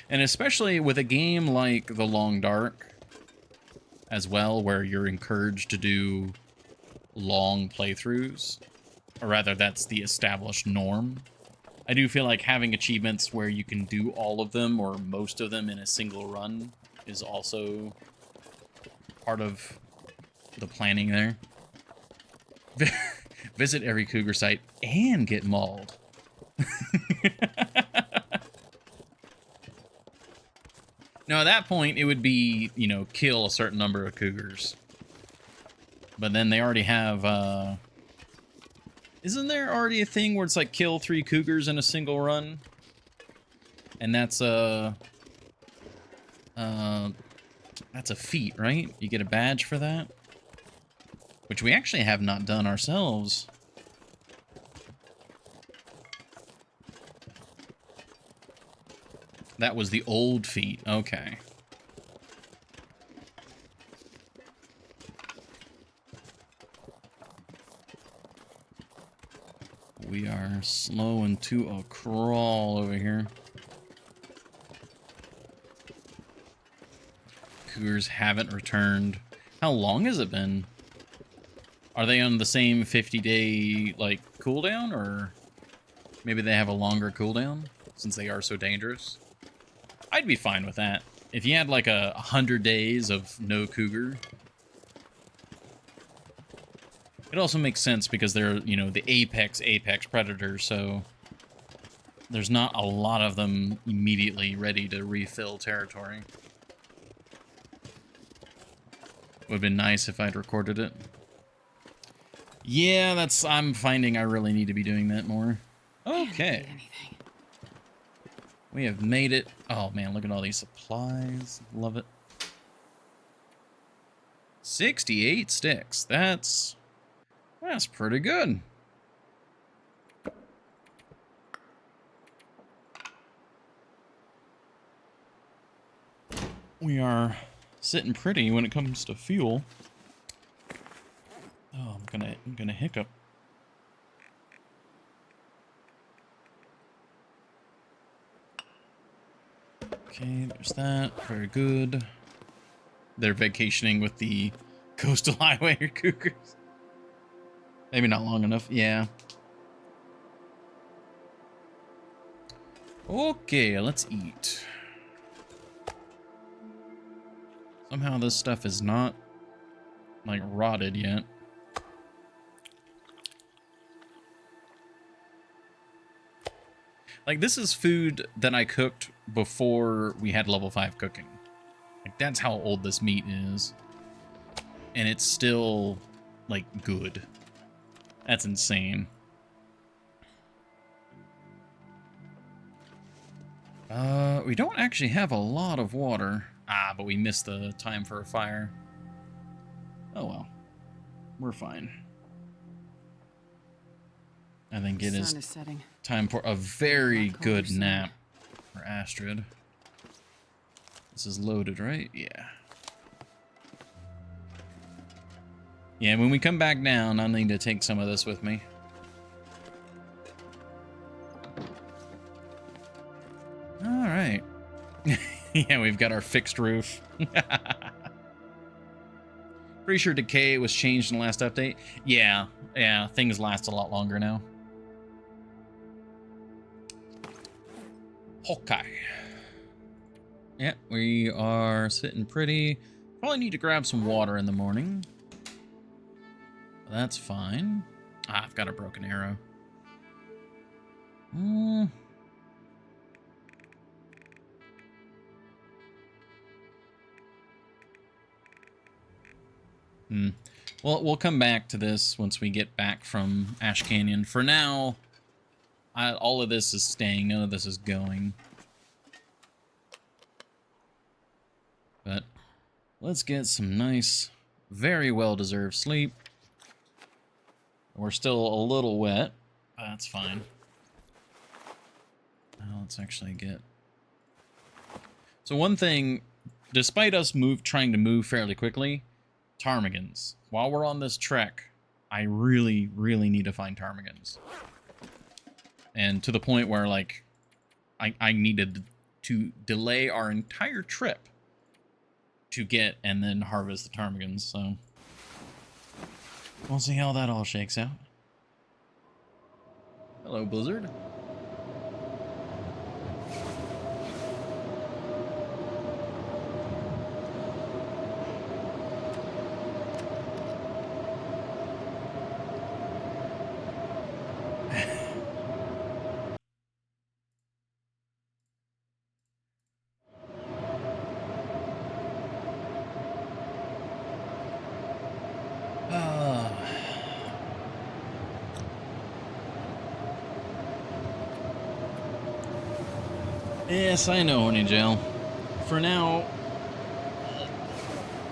And especially with a game like The Long Dark as well, where you're encouraged to do long playthroughs. Or rather, that's the established norm. I do feel like having achievements where you can do all of them or most of them in a single run is also part of the planning there. Visit every cougar site and get mauled. Now, at that point, it would be, you know, kill a certain number of cougars. But then they already have, isn't there already a thing where it's like kill 3 cougars in a single run? And that's a feat, right? You get a badge for that? Which we actually have not done ourselves. That was the old feat. Okay. We are slowing to a crawl over here. Cougars haven't returned. How long has it been? Are they on the same 50-day, like, cooldown? Or maybe they have a longer cooldown since they are so dangerous? I'd be fine with that. If you had, like, 100 days of no cougar. It also makes sense because they're, you know, the apex predators, so there's not a lot of them immediately ready to refill territory. Would have been nice if I'd recorded it. Yeah, I'm finding I really need to be doing that more. Okay. We have made it. Oh man, look at all these supplies. Love it. 68 sticks. That's pretty good. We are sitting pretty when it comes to fuel. Oh, I'm gonna hiccup. Okay, there's that. Very good. They're vacationing with the coastal highway cougars. Maybe not long enough. Yeah. Okay, let's eat. Somehow this stuff is not, like, rotted yet. Like, this is food that I cooked before we had level 5 cooking. Like, that's how old this meat is. And it's still, like, good. That's insane. We don't actually have a lot of water. Ah, but we missed the time for a fire. Oh well. We're fine. I think it is time for a very good nap for Astrid. This is loaded, right? Yeah. Yeah, when we come back down, I'll need to take some of this with me. All right. Yeah, we've got our fixed roof. Pretty sure decay was changed in the last update. Yeah, things last a lot longer now. Okay. Yeah, we are sitting pretty. Probably need to grab some water in the morning. That's fine. Ah, I've got a broken arrow. Well, we'll come back to this once we get back from Ash Canyon. For now, all of this is staying. None of this is going. But let's get some nice, very well-deserved sleep. We're still a little wet. But that's fine. Now let's actually get... So one thing, despite us trying to move fairly quickly, ptarmigans. While we're on this trek, I really, really need to find ptarmigans. And to the point where, like, I needed to delay our entire trip to get and then harvest the ptarmigans, so... We'll see how that all shakes out. Hello, Blizzard. Yes, I know, Honey Jail. For now,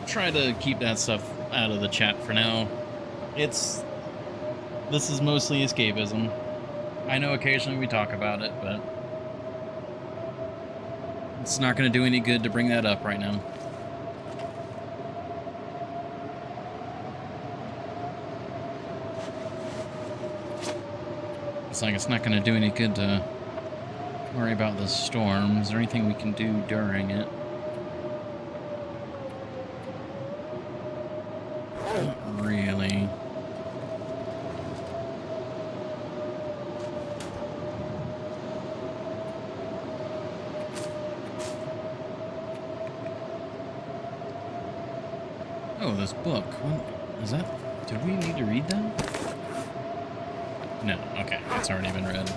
try to keep that stuff out of the chat for now. This is mostly escapism. I know occasionally we talk about it, but it's not going to do any good to bring that up right now. It's like it's not going to do any good to worry about the storm. Is there anything we can do during it? Not really. Oh, this book. What is that? Did we need to read that? No, okay. It's already been read.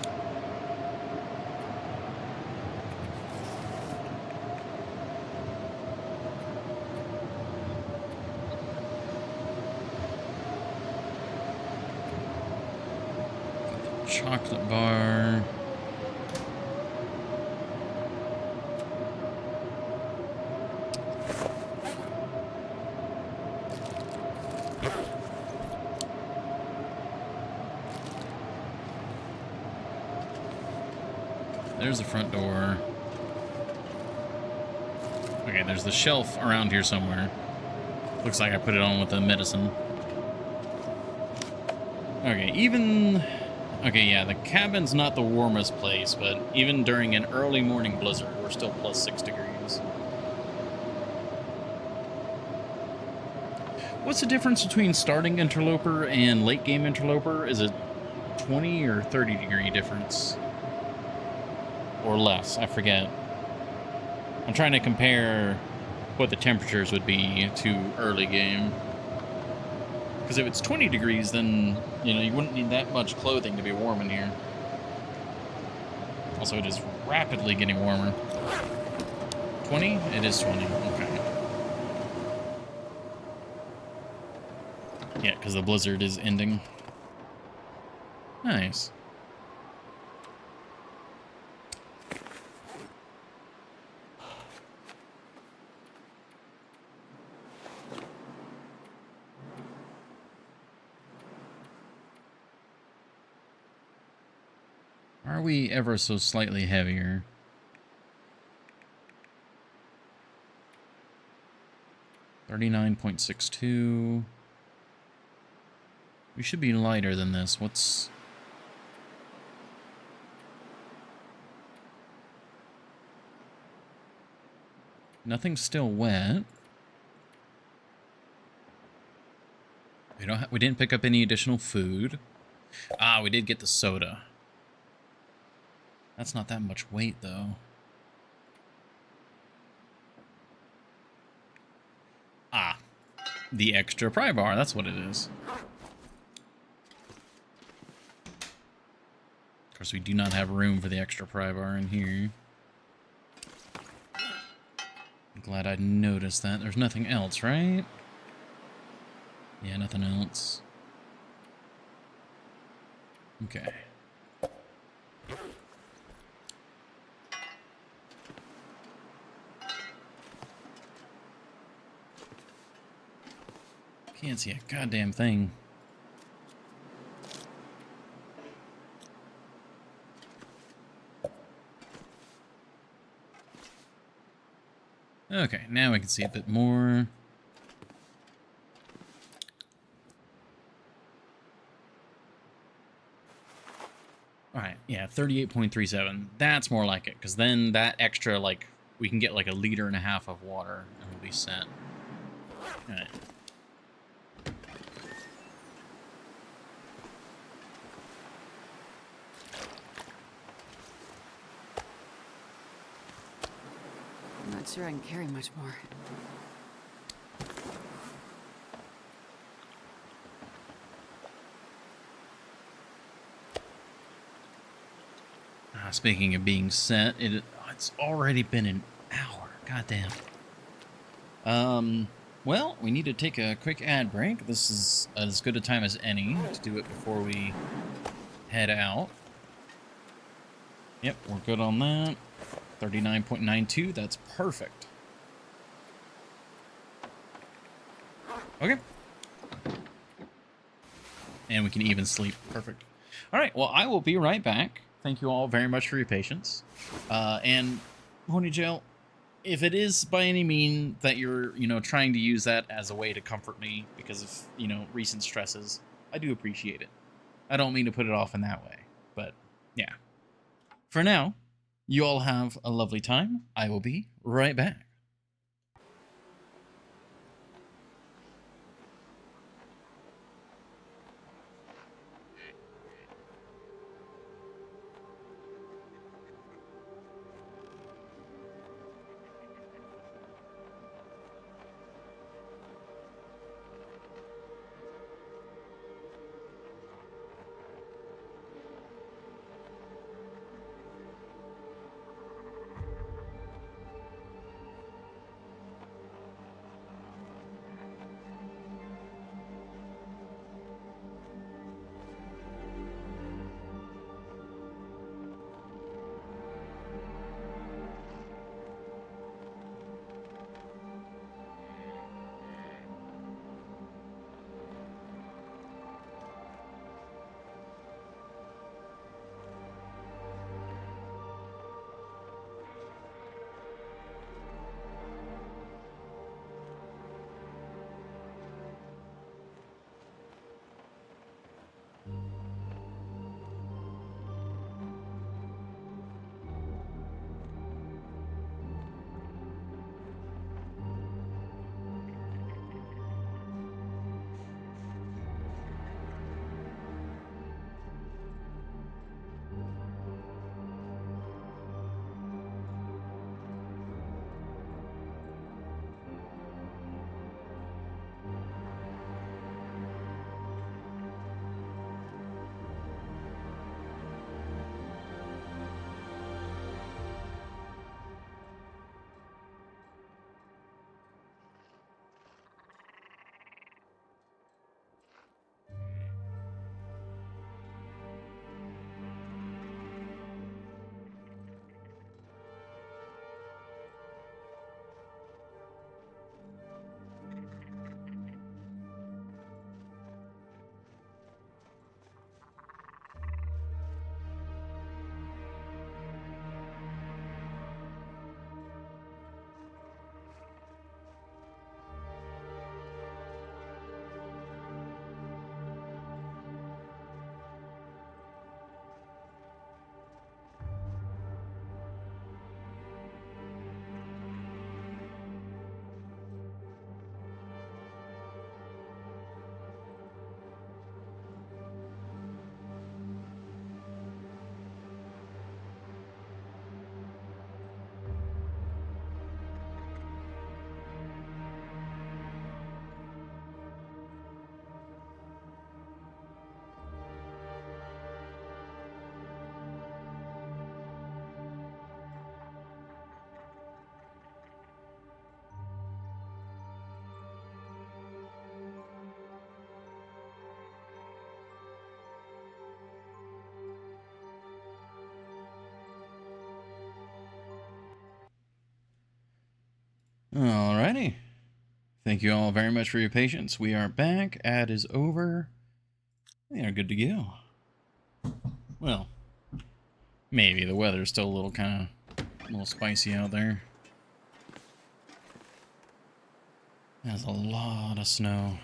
Chocolate bar. There's the front door. Okay, there's the shelf around here somewhere. Looks like I put it on with the medicine. Okay, okay, yeah, the cabin's not the warmest place, but even during an early morning blizzard, we're still plus 6 degrees. What's the difference between starting Interloper and late game Interloper? Is it 20 or 30 degree difference? Or less, I forget. I'm trying to compare what the temperatures would be to early game. Because if it's 20 degrees, then, you know, you wouldn't need that much clothing to be warm in here. Also, it is rapidly getting warmer. 20? It is 20, okay. Yeah, because the blizzard is ending. Nice. Are we ever so slightly heavier? $39.62. We should be lighter than this. What's... Nothing's still wet. We didn't pick up any additional food. Ah, we did get the soda. That's not that much weight, though. Ah, the extra pry bar. That's what it is. Of course, we do not have room for the extra pry bar in here. I'm glad I noticed that. There's nothing else, right? Yeah, nothing else. Okay. Can't see a goddamn thing. Okay, now we can see a bit more. Alright, yeah, 38.37. That's more like it, because then that extra, like, we can get like 1.5 liters of water and we'll be set. Alright. I'm not sure I can carry much more. Speaking of being set, it's already been an hour. Goddamn. Well, we need to take a quick ad break. This is as good a time as any to do it before we head out. Yep, we're good on that. 39.92, that's perfect. Okay. And we can even sleep. Perfect. All right, well, I will be right back. Thank you all very much for your patience. And Horny Jail, if it is by any mean that you're, trying to use that as a way to comfort me because of, recent stresses, I do appreciate it. I don't mean to put it off in that way, but yeah. For now, you all have a lovely time. I will be right back. Alrighty. Thank you all very much for your patience. We are back. Ad is over. We are good to go. Well, maybe. The weather's still a little spicy out there. There's a lot of snow.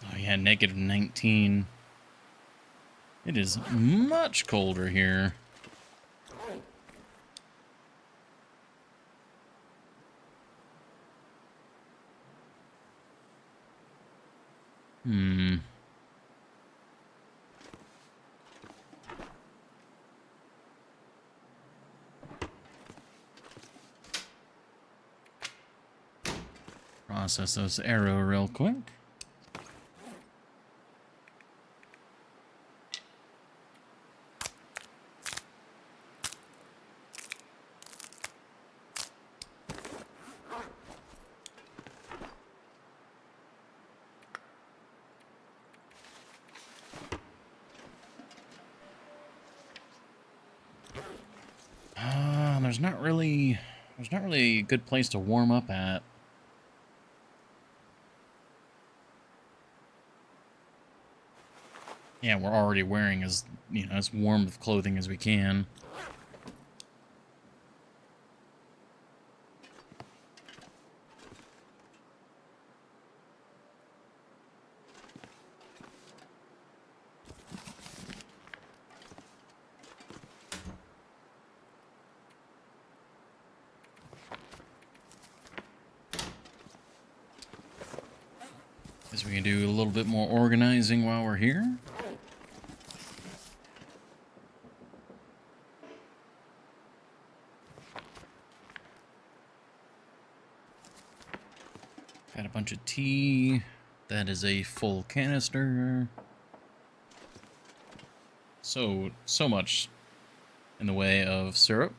Oh yeah, negative 19. It is much colder here. Process this arrow real quick. There's not really a good place to warm up at. Yeah, we're already wearing as warm of clothing as we can. Guess we can do a little bit more organizing while we're here. Got a bunch of tea. That is a full canister. So much in the way of syrup.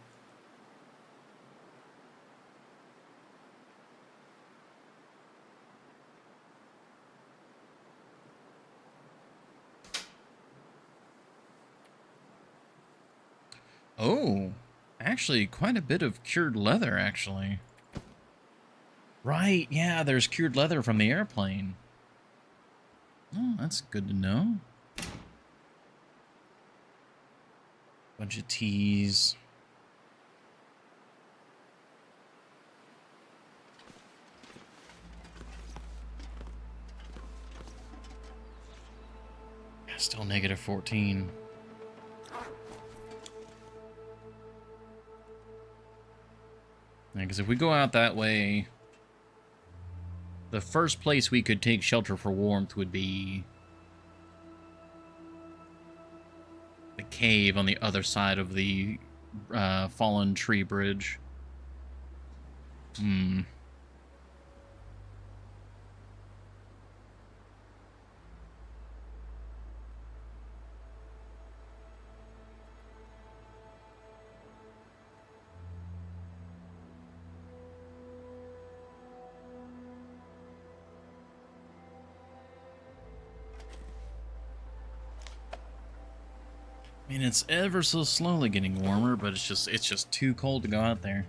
Oh, actually, quite a bit of cured leather, actually. Right, yeah, there's cured leather from the airplane. Oh, that's good to know. Bunch of teas. Still negative 14. Because if we go out that way, the first place we could take shelter for warmth would be the cave on the other side of the fallen tree bridge. I mean, it's ever so slowly getting warmer, but it's just too cold to go out there.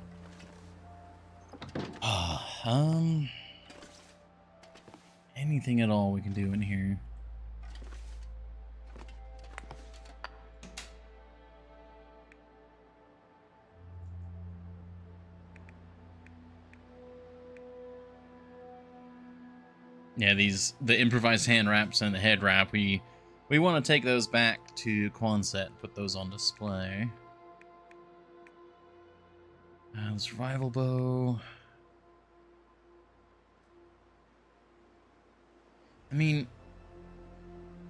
Anything at all we can do in here. Yeah, the improvised hand wraps and the head wrap, we want to take those back to Quonset, put those on display. The survival bow. I mean,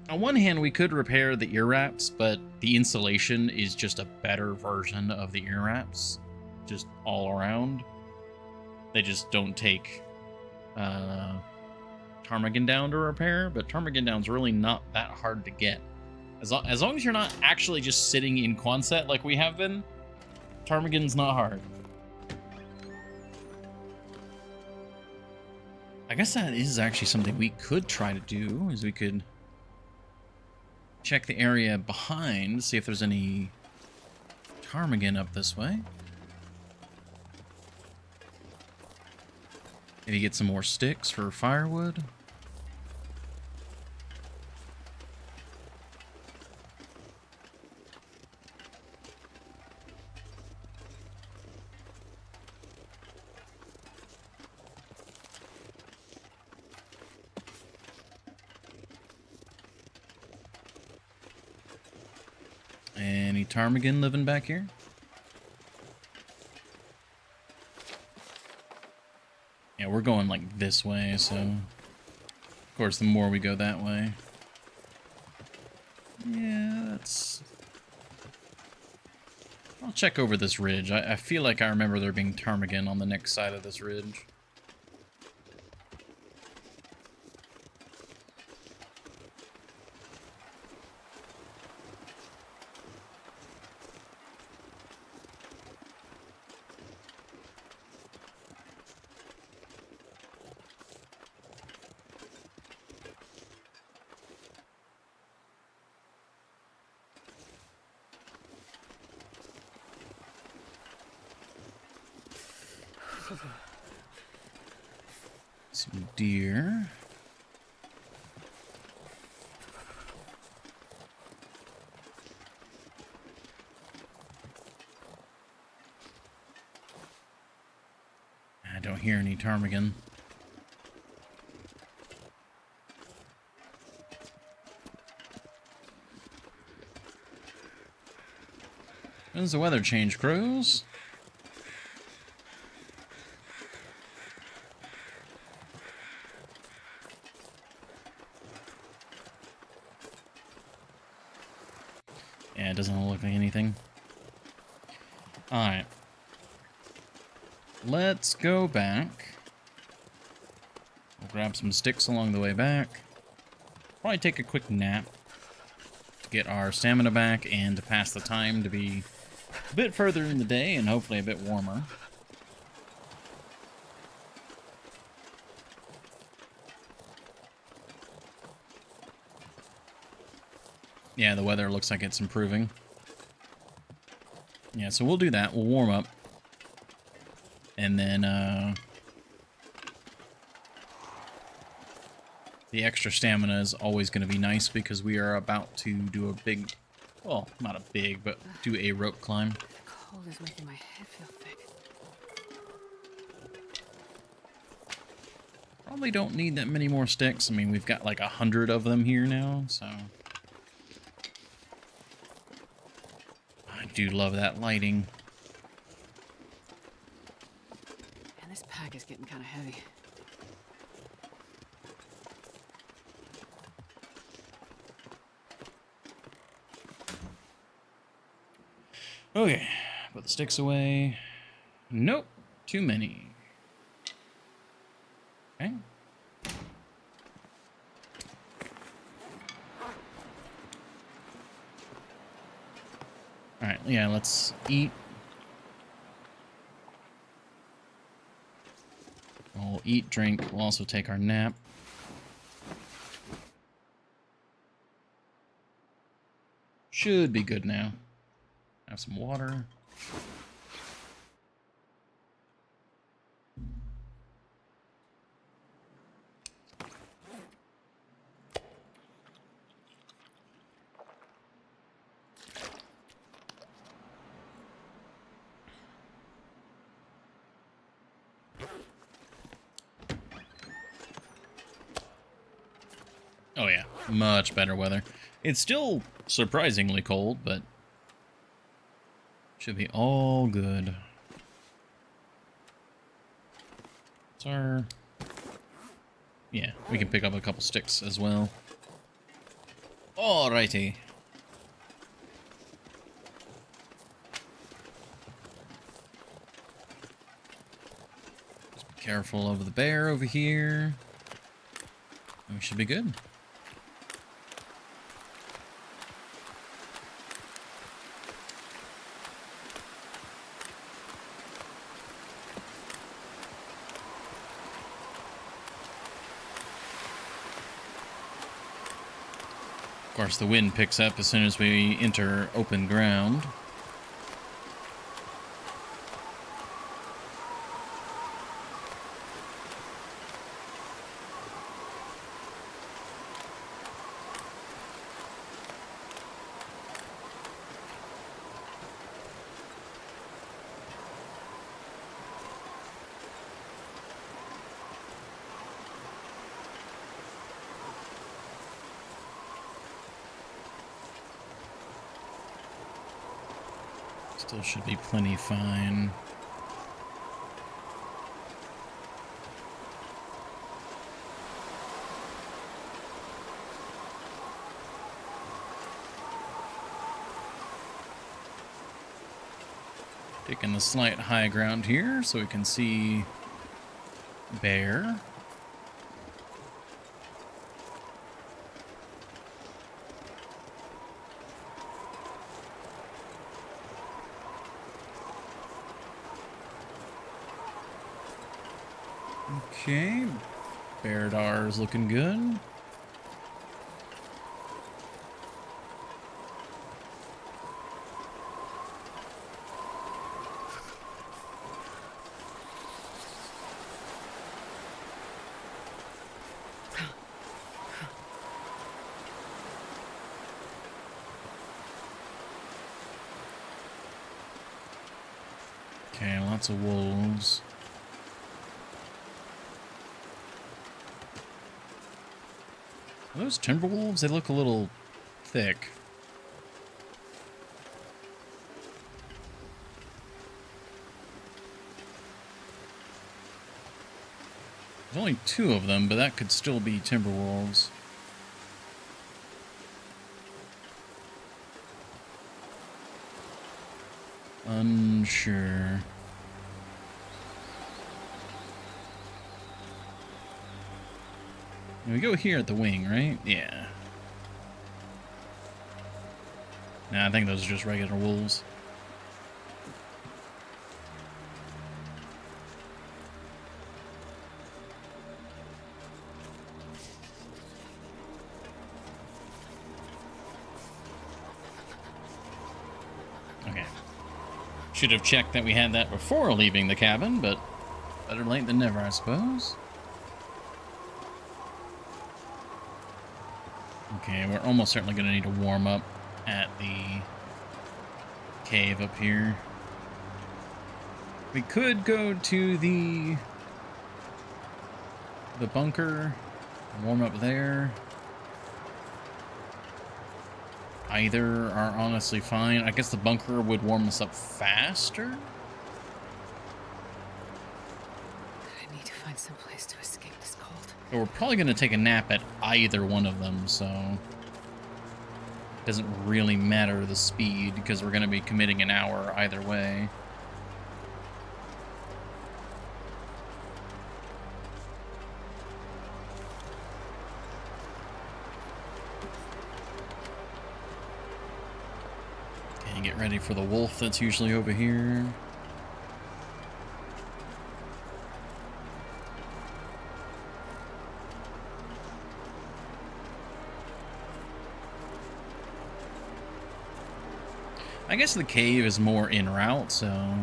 on one hand, we could repair the ear wraps, but the insulation is just a better version of the ear wraps, just all around. They just don't take ptarmigan down to repair, but ptarmigan down's really not that hard to get. As long as you're not actually just sitting in Quonset like we have been, ptarmigan's not hard. I guess that is actually something we could try to do, is we could check the area behind, see if there's any ptarmigan up this way. Maybe get some more sticks for firewood. Any ptarmigan living back here? Yeah, we're going like this way, so of course the more we go that way. Yeah, that's... I'll check over this ridge. I feel like I remember there being ptarmigan on the next side of this ridge. Some deer. I don't hear any ptarmigan. When does the weather change, crows? Yeah, it doesn't look like anything. Alright. Let's go back. We'll grab some sticks along the way back. Probably take a quick nap to get our stamina back and to pass the time to be a bit further in the day and hopefully a bit warmer. Yeah, the weather looks like it's improving. Yeah, so we'll do that. We'll warm up. And then, the extra stamina is always going to be nice because we are about to do a big, well, not a big, but do a rope climb. The cold is making my head feel thick. Probably don't need that many more sticks. I mean, we've got like 100 of them here now, so... I do love that lighting. And this pack is getting kind of heavy. Okay, put the sticks away. Nope, too many. Okay. Alright, yeah, let's eat. We'll eat, drink. We'll also take our nap. Should be good now. Have some water. Oh yeah, much better weather. It's still surprisingly cold, but should be all good. It's our... Yeah, we can pick up a couple sticks as well. Alrighty. Just be careful of the bear over here. We should be good. Of course, the wind picks up as soon as we enter open ground. Still should be plenty fine. Taking the slight high ground here so we can see bear. Okay, Beardar is looking good. Okay, lots of wolves. Are those timber wolves? They look a little thick. There's only 2 of them, but that could still be timber wolves. Unsure. We go here at the wing, right? Yeah. Nah, I think those are just regular wolves. Okay. Should have checked that we had that before leaving the cabin, but better late than never, I suppose. Okay, we're almost certainly going to need to warm up at the cave up here. We could go to the bunker, warm up there. Either are honestly fine. I guess the bunker would warm us up faster. I need to find some place to escape this cold. But we're probably going to take a nap at either one of them, so it doesn't really matter the speed because we're going to be committing an hour either way. Okay, get ready for the wolf that's usually over here. I guess the cave is more en route, so...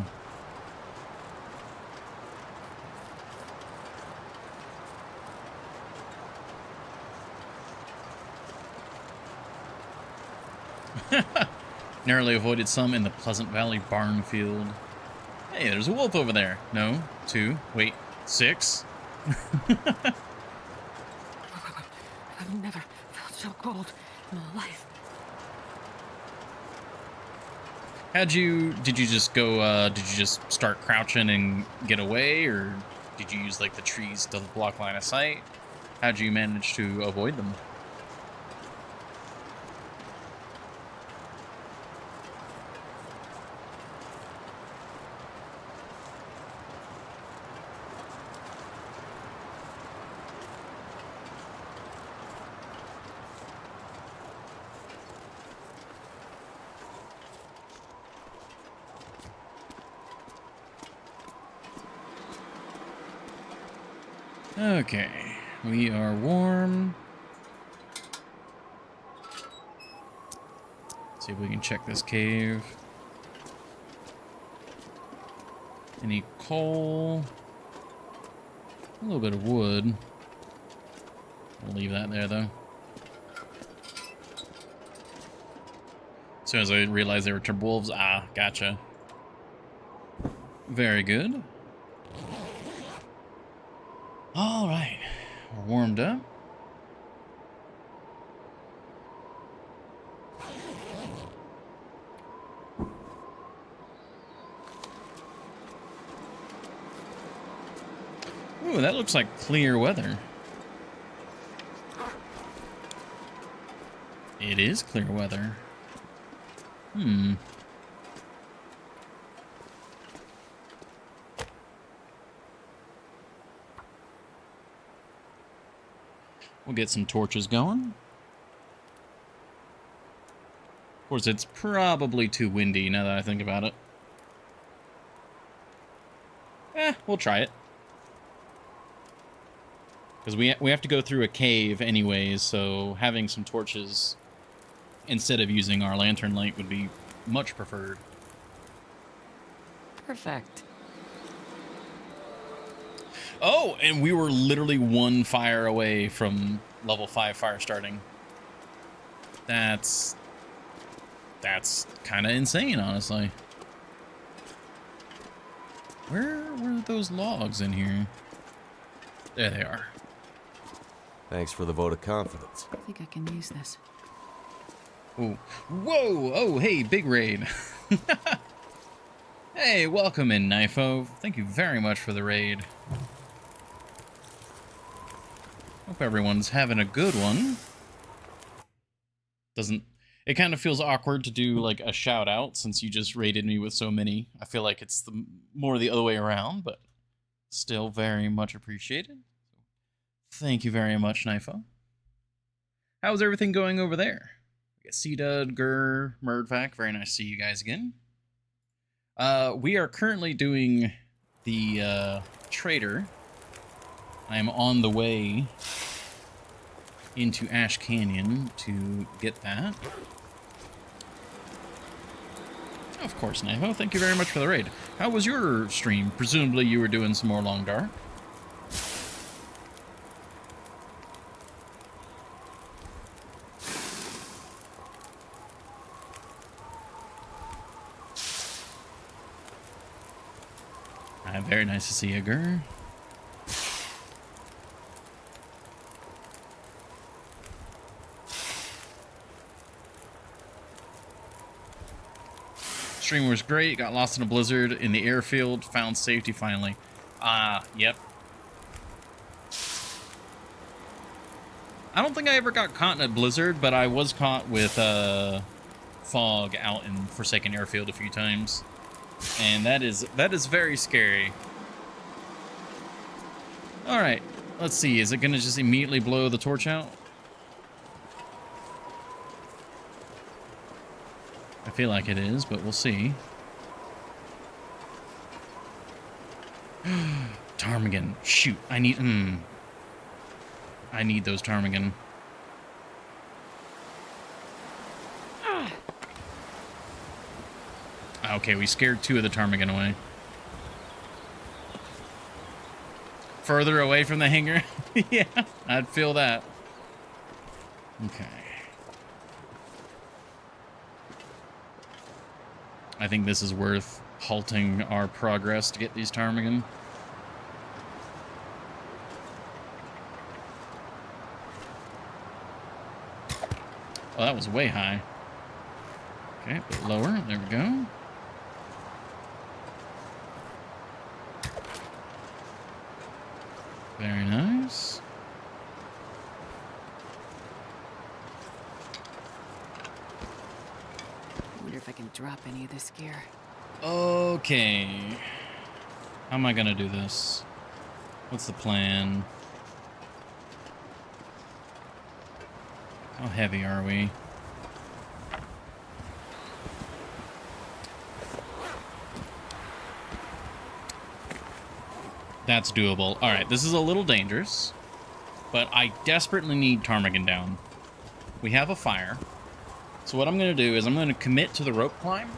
Narrowly avoided some in the Pleasant Valley barn field. Hey, there's a wolf over there. No, 2, wait, 6? I've never felt so cold in my life. Did you just go, did you just start crouching and get away, or did you use, like, the trees to block line of sight? How'd you manage to avoid them? Okay, we are warm. See if we can check this cave. Any coal? A little bit of wood. We'll leave that there, though. As soon as I realized they were wolves, gotcha. Very good. All right, we're warmed up. Ooh, that looks like clear weather. It is clear weather. Hmm. We'll get some torches going. Of course, it's probably too windy now that I think about it. We'll try it. Because we have to go through a cave anyways, so having some torches instead of using our lantern light would be much preferred. Perfect. Oh, and we were literally one fire away from level 5 fire starting. That's kind of insane, honestly. Where were those logs in here? There they are. Thanks for the vote of confidence. I think I can use this. Ooh. Whoa! Oh, hey, big raid. Hey, welcome in, Knifo. Thank you very much for the raid. Hope everyone's having a good one. It kind of feels awkward to do like a shout out since you just raided me with so many. I feel like it's more the other way around, but still very much appreciated. Thank you very much, Knifo. How's everything going over there? We got C-Dud, Gur, Murdvac. Very nice to see you guys again. We are currently doing the trader. I am on the way into Ash Canyon to get that. Of course, Knifo. Thank you very much for the raid. How was your stream? Presumably you were doing some more Long Dark. Very nice to see you, Gur. Stream was great. Got lost in a blizzard in the airfield. Found safety finally. Yep. I don't think I ever got caught in a blizzard, but I was caught with fog out in Forsaken Airfield a few times. And that is very scary. Alright, let's see. Is it going to just immediately blow the torch out? I feel like it is, but we'll see. Ptarmigan. Shoot, I need those ptarmigan. Okay, we scared 2 of the ptarmigan away. Further away from the hangar? Yeah, I'd feel that. Okay. I think this is worth halting our progress to get these ptarmigan. Oh, that was way high. Okay, a bit lower. There we go. Very nice. I wonder if I can drop any of this gear. Okay. How am I gonna do this? What's the plan? How heavy are we? That's doable. All right, this is a little dangerous, but I desperately need ptarmigan down. We have a fire. So what I'm going to do is I'm going to commit to the rope climb,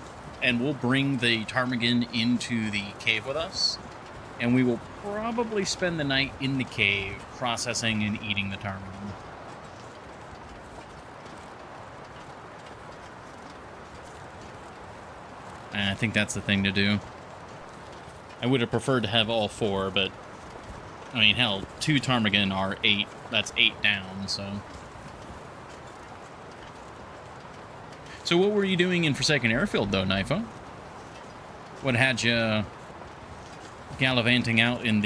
and we'll bring the ptarmigan into the cave with us. And we will probably spend the night in the cave processing and eating the ptarmigan. And I think that's the thing to do. I would have preferred to have all 4, but I mean, hell, 2 ptarmigan are 8. That's 8 down, so. So what were you doing in Forsaken Airfield, though, Knifo? What had you gallivanting out in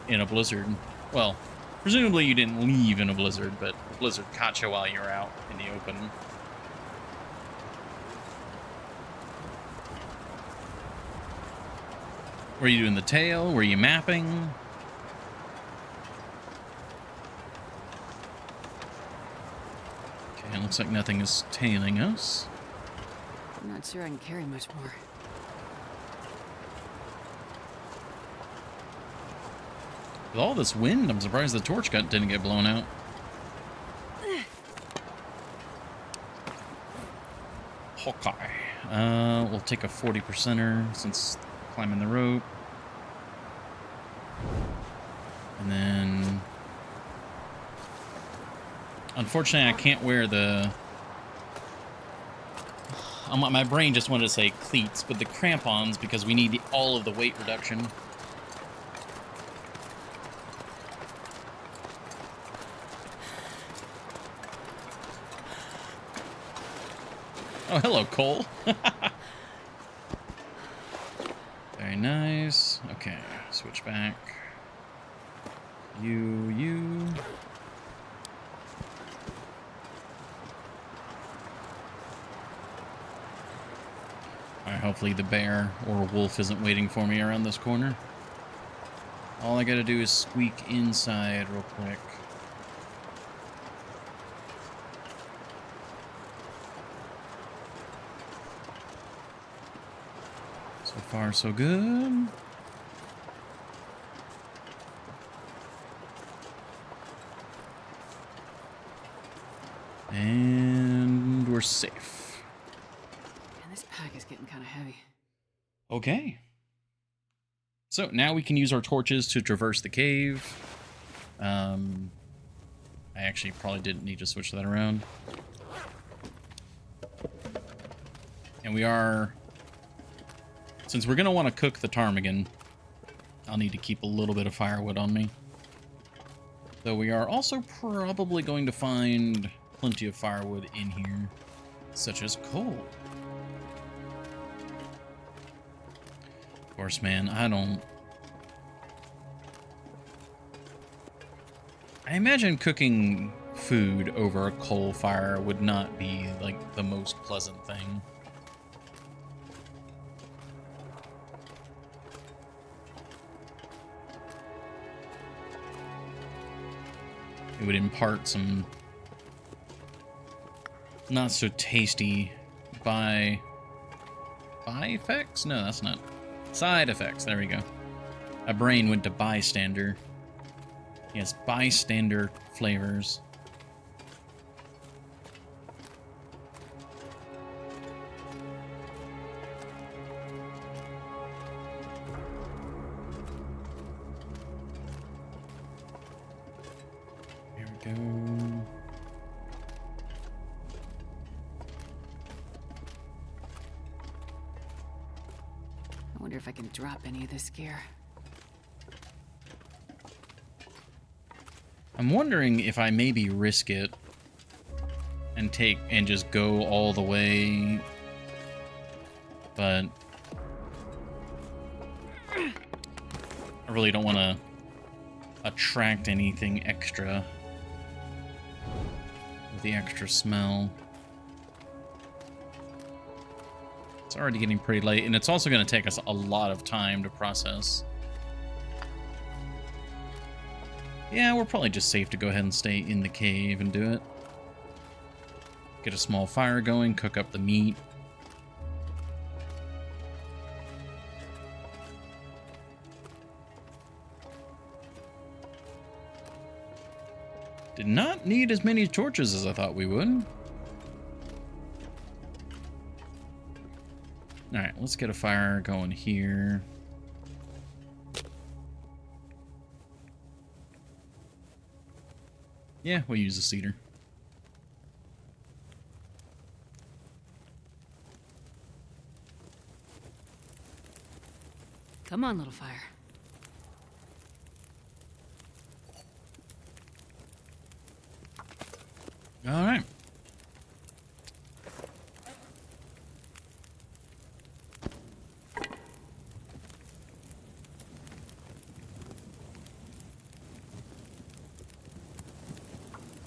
a blizzard? Well, presumably you didn't leave in a blizzard, but the blizzard caught you while you were out in the open. Were you doing the tail? Were you mapping? Okay, looks like nothing is tailing us. I'm not sure I can carry much more. With all this wind, I'm surprised the torch didn't get blown out. Hawkeye. We'll take a 40%er since climbing the rope. And then... Unfortunately, I can't wear the... My brain just wanted to say cleats, but the crampons, because we need all of the weight reduction. Oh, hello, Cole. Very nice. Okay, switch back. You. Alright, hopefully the bear or wolf isn't waiting for me around this corner. All I gotta do is squeak inside real quick. So far, so good. And we're safe. Man, this pack is getting kind of heavy. Okay. So now we can use our torches to traverse the cave. I actually probably didn't need to switch that around. And we are... Since we're going to want to cook the ptarmigan, I'll need to keep a little bit of firewood on me. Though we are also probably going to find plenty of firewood in here, such as coal. Of course, man, I imagine cooking food over a coal fire would not be, like, the most pleasant thing. It would impart some not so tasty by effects? No, that's not. Side effects. There we go. My brain went to bystander. Yes, bystander flavors. Here we go. I wonder if I can drop any of this gear. I'm wondering if I maybe risk it and just go all the way, but I really don't want to attract anything extra with the extra smell. It's already getting pretty late, and it's also going to take us a lot of time to process. Yeah, we're probably just safe to go ahead and stay in the cave and do it. Get a small fire going, cook up the meat. Did not need as many torches as I thought we would. Alright, let's get a fire going here. Yeah, we'll use the cedar. Come on, little fire. All right.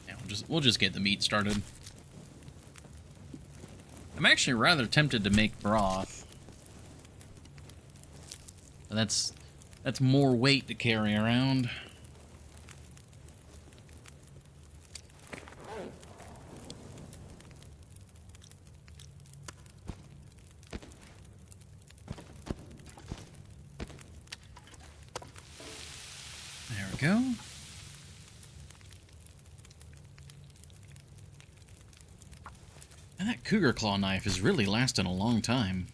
Yeah, we'll just get the meat started. I'm actually rather tempted to make broth. But that's more weight to carry around. There we go. And that cougar claw knife is really lasting a long time.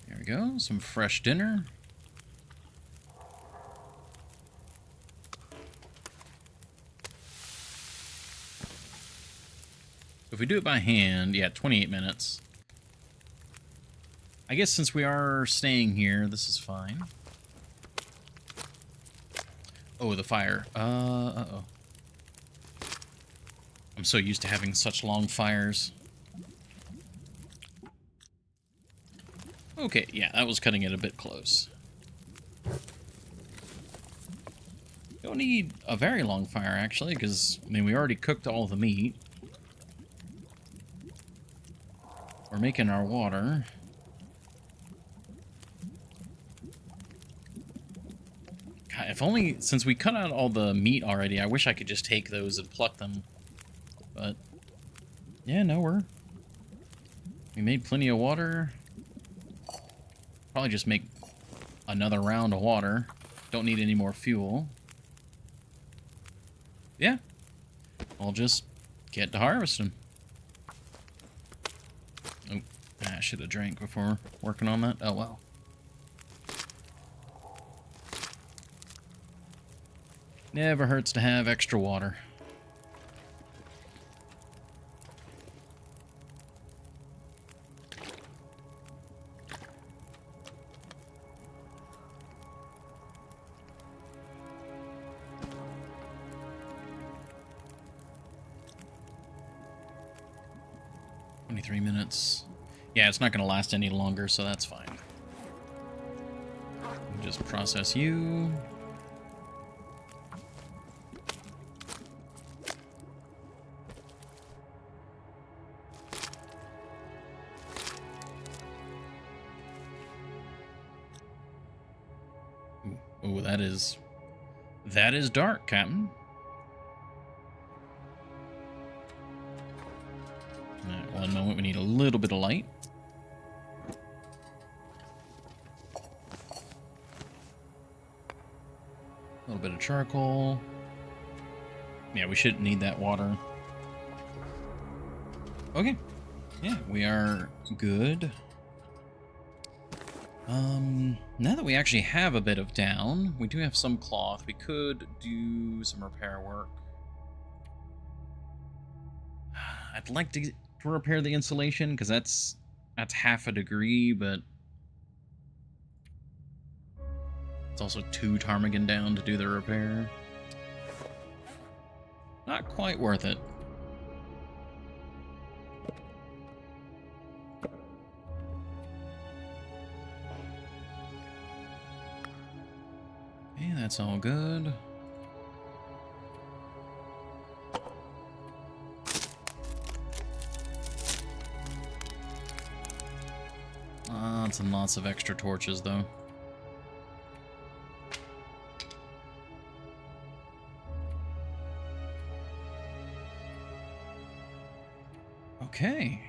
There we go, some fresh dinner. If we do it by hand, yeah, 28 minutes. I guess since we are staying here, this is fine. Oh, the fire. Uh-oh. I'm so used to having such long fires. Okay, yeah, that was cutting it a bit close. Don't need a very long fire, actually, because, I mean, we already cooked all the meat. We're making our water. God, if only, since we cut out all the meat already, I wish I could just take those and pluck them. But, yeah, no, we made plenty of water. Probably just make another round of water. Don't need any more fuel. Yeah. I'll just get to harvesting. Oh, I should have drank before working on that. Oh, well. Never hurts to have extra water. Minutes. Yeah, it's not going to last any longer, so that's fine. We'll just process you. Oh, that is dark, Captain. Alright, one moment, we need a little bit of light. A little bit of charcoal. Yeah, we shouldn't need that water. Okay. Yeah, we are good. Now that we actually have a bit of down, we do have some cloth. We could do some repair work. I'd like to repair the insulation, because that's half a degree, but it's also 2 ptarmigan down to do the repair. Not quite worth it. Okay, that's all good. Lots and lots of extra torches, though. Okay.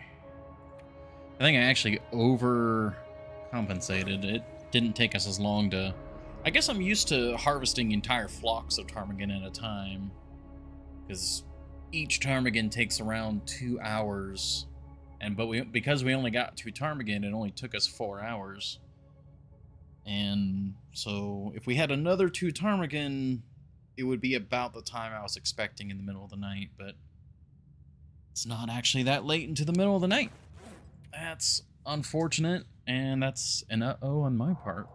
I think I actually overcompensated. It didn't take us as long to... I guess I'm used to harvesting entire flocks of ptarmigan at a time, because each ptarmigan takes around 2 hours, because we only got 2 ptarmigan, it only took us 4 hours. And so if we had another 2 ptarmigan, it would be about the time I was expecting in the middle of the night, but it's not actually that late into the middle of the night. That's unfortunate, and that's an uh-oh on my part.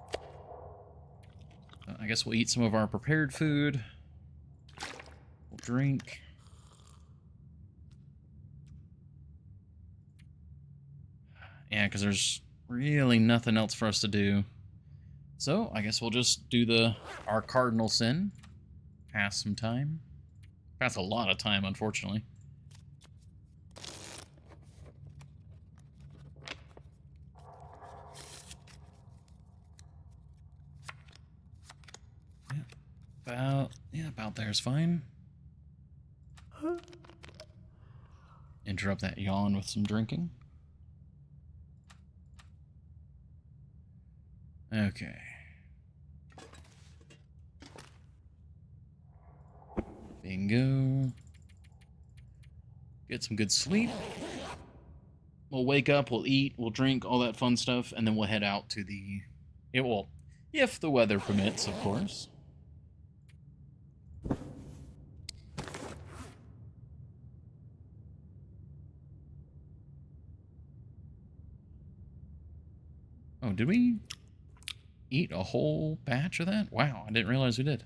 I guess we'll eat some of our prepared food. We'll drink. Yeah, because there's really nothing else for us to do. So, I guess we'll just do our cardinal sin. Pass some time. Pass a lot of time, unfortunately. About there's fine. Interrupt that yawn with some drinking. Okay. Bingo. Get some good sleep. We'll wake up, we'll eat, we'll drink, all that fun stuff, and then we'll head out to the... if the weather permits, of course. Oh, did we eat a whole batch of that? Wow, I didn't realize we did.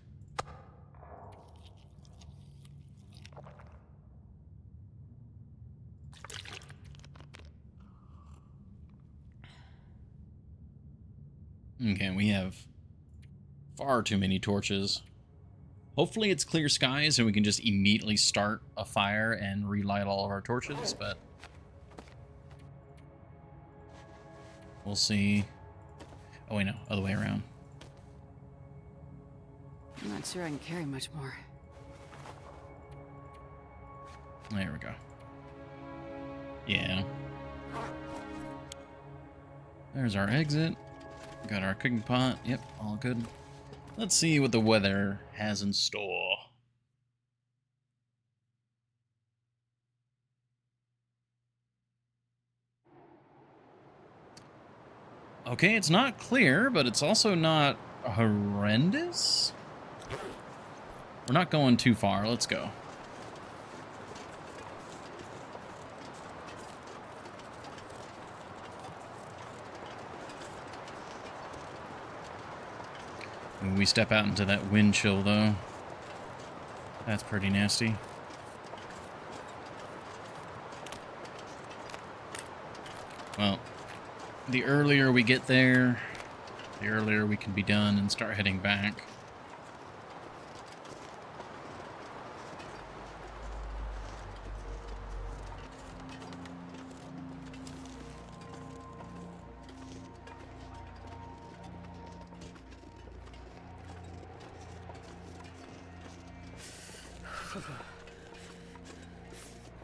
Okay, we have far too many torches. Hopefully it's clear skies and we can just immediately start a fire and relight all of our torches, but we'll see. Oh wait, no, other way around. I'm not sure I can carry much more. There we go. Yeah. There's our exit. Got our cooking pot. Yep, all good. Let's see what the weather has in store. Okay, it's not clear, but it's also not horrendous. We're not going too far. Let's go. When we step out into that wind chill, though, that's pretty nasty. Well, the earlier we get there, the earlier we can be done and start heading back.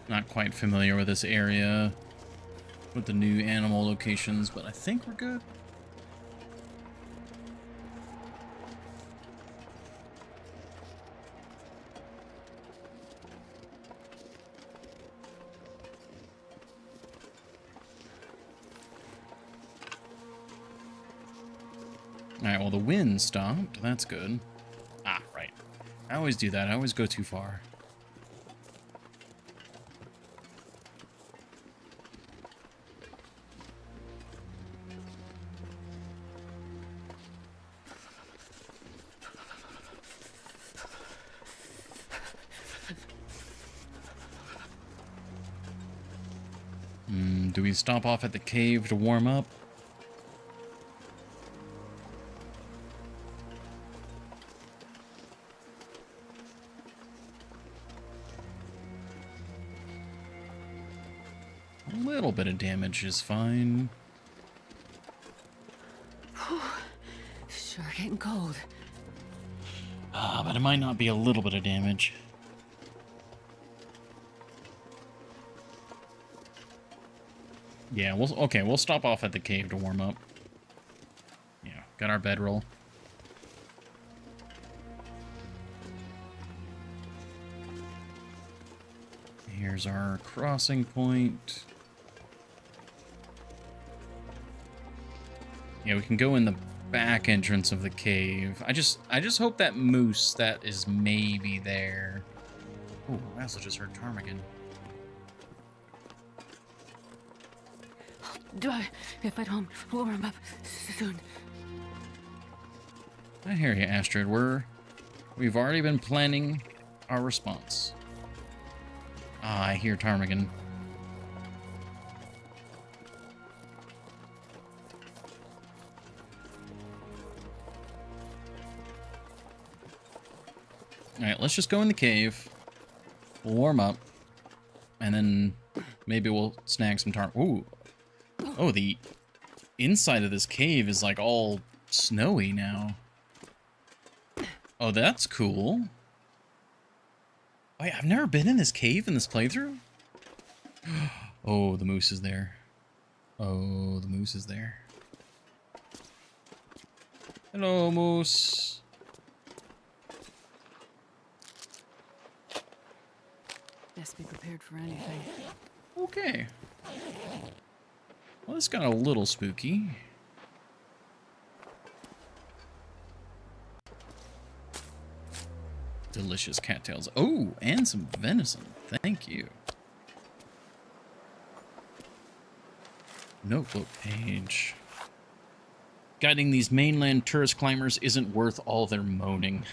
Not quite familiar with this area with the new animal locations, but I think we're good. Alright, well the wind stopped. That's good. Ah, right. I always do that. I always go too far. Do we stop off at the cave to warm up? A little bit of damage is fine. Sure getting cold. But it might not be a little bit of damage. Yeah, we'll stop off at the cave to warm up. Yeah, got our bedroll. Here's our crossing point. Yeah, we can go in the back entrance of the cave. I just hope that moose that is maybe there. Oh, I also just heard ptarmigan. If at home, warm up soon. I hear you, Astrid. We've already been planning our response. Ah, I hear ptarmigan. Alright, let's just go in the cave. We'll warm up. And then maybe we'll snag some Ooh. Oh, the inside of this cave is like all snowy now. Oh, that's cool. Wait, I've never been in this cave in this playthrough? Oh, the moose is there. Oh, the moose is there. Hello, moose. Best be prepared for anything. Okay. Well, this got a little spooky. Delicious cattails. Oh, and some venison. Thank you. Notebook page. Guiding these mainland tourist climbers isn't worth all their moaning.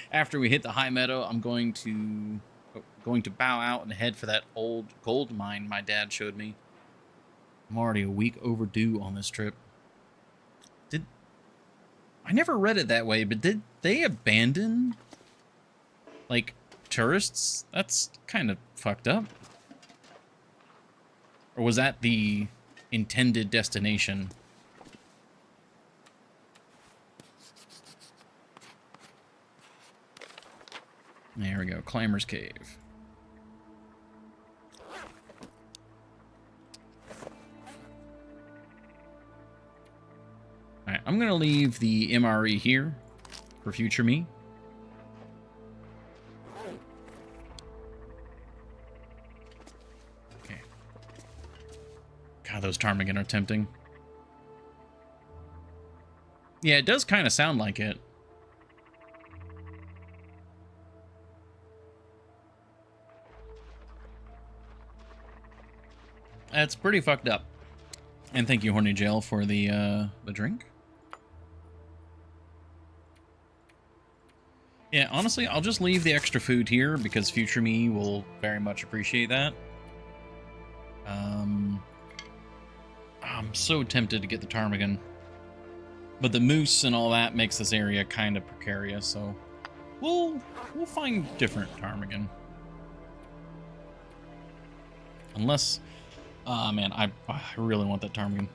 After we hit the high meadow, I'm going to bow out and head for that old gold mine my dad showed me. I'm already a week overdue on this trip. I never read it that way, but did they abandon, like, tourists? That's kind of fucked up. Or was that the intended destination? There we go, Climber's Cave. Alright, I'm gonna leave the MRE here for future me. Okay. God, those ptarmigan are tempting. Yeah, it does kind of sound like it. That's pretty fucked up. And thank you, Horny Jail, for the drink. Yeah, honestly, I'll just leave the extra food here because future me will very much appreciate that. I'm so tempted to get the ptarmigan. But the moose and all that makes this area kind of precarious, so we'll find different ptarmigan. Unless, man, I really want that ptarmigan.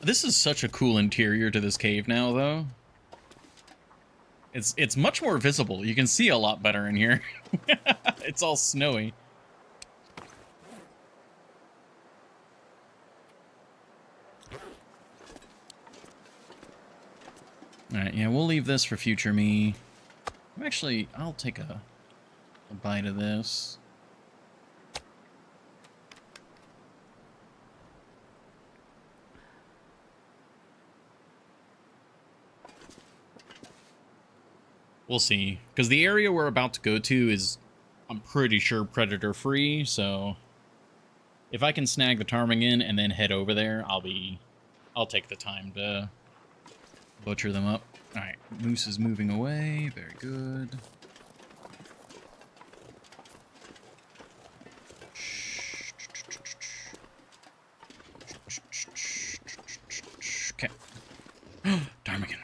This is such a cool interior to this cave now, though. It's much more visible. You can see a lot better in here. It's all snowy. Alright, yeah, we'll leave this for future me. Actually, I'll take a bite of this. We'll see. Because the area we're about to go to is, I'm pretty sure, predator-free, so if I can snag the ptarmigan and then head over there, I'll take the time to butcher them up. Alright, moose is moving away. Very good. Okay. Ptarmigan.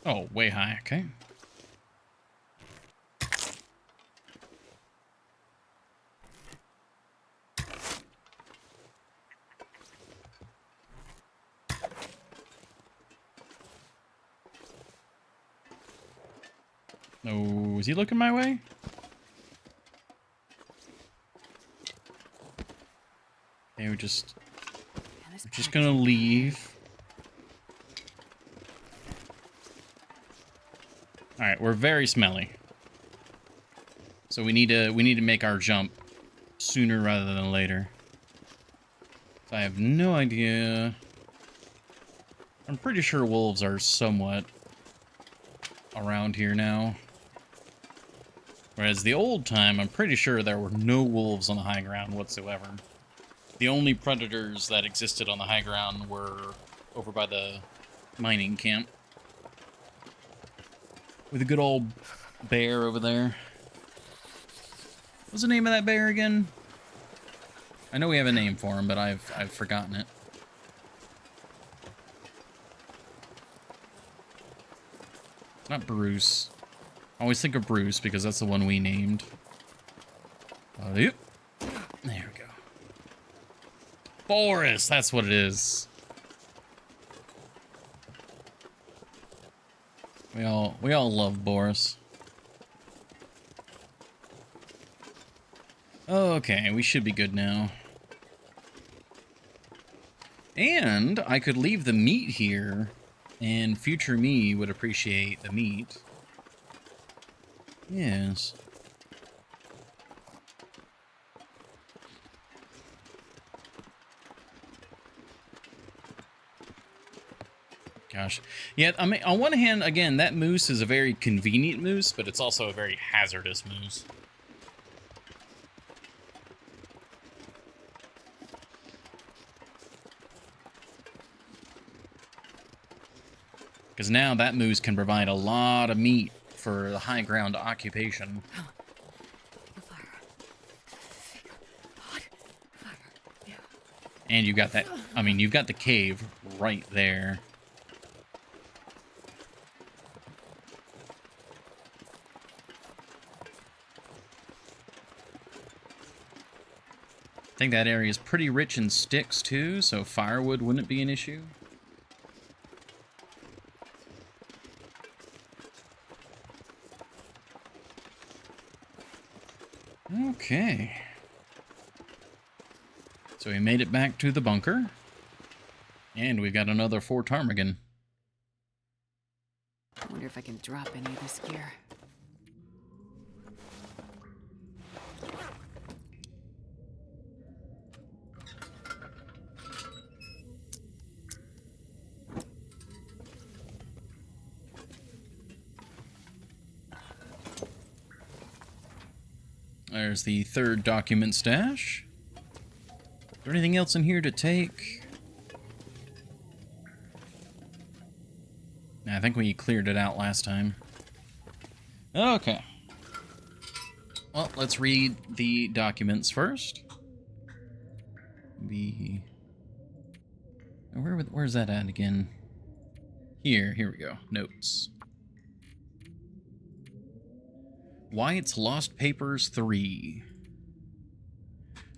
Oh, way high, okay. Oh, is he looking my way? Okay, we're just gonna leave. All right, we're very smelly, so we need to make our jump sooner rather than later. So I have no idea. I'm pretty sure wolves are somewhat around here now. Whereas the old time, I'm pretty sure there were no wolves on the high ground whatsoever. The only predators that existed on the high ground were over by the mining camp. With a good old bear over there. What's the name of that bear again? I know we have a name for him, but I've forgotten it. Not Bruce. I always think of Bruce because that's the one we named. Yep. There we go. Boris, that's what it is. We all love Boris. Okay, we should be good now. And I could leave the meat here, and future me would appreciate the meat. Yes. Gosh. Yeah, I mean, on one hand, again, that moose is a very convenient moose, but it's also a very hazardous moose. Because now that moose can provide a lot of meat for the high ground occupation. And you've got that, I mean, you've got the cave right there. I think that area is pretty rich in sticks too, so firewood wouldn't be an issue. Okay. So we made it back to the bunker. And we've got another Fort Ptarmigan. I wonder if I can drop any of this gear. There's the third document stash. Is there anything else in here to take? Nah, I think we cleared it out last time. Okay. Well, let's read the documents first. Where's that at again? Here we go. Notes. Wyatt's Lost Papers 3.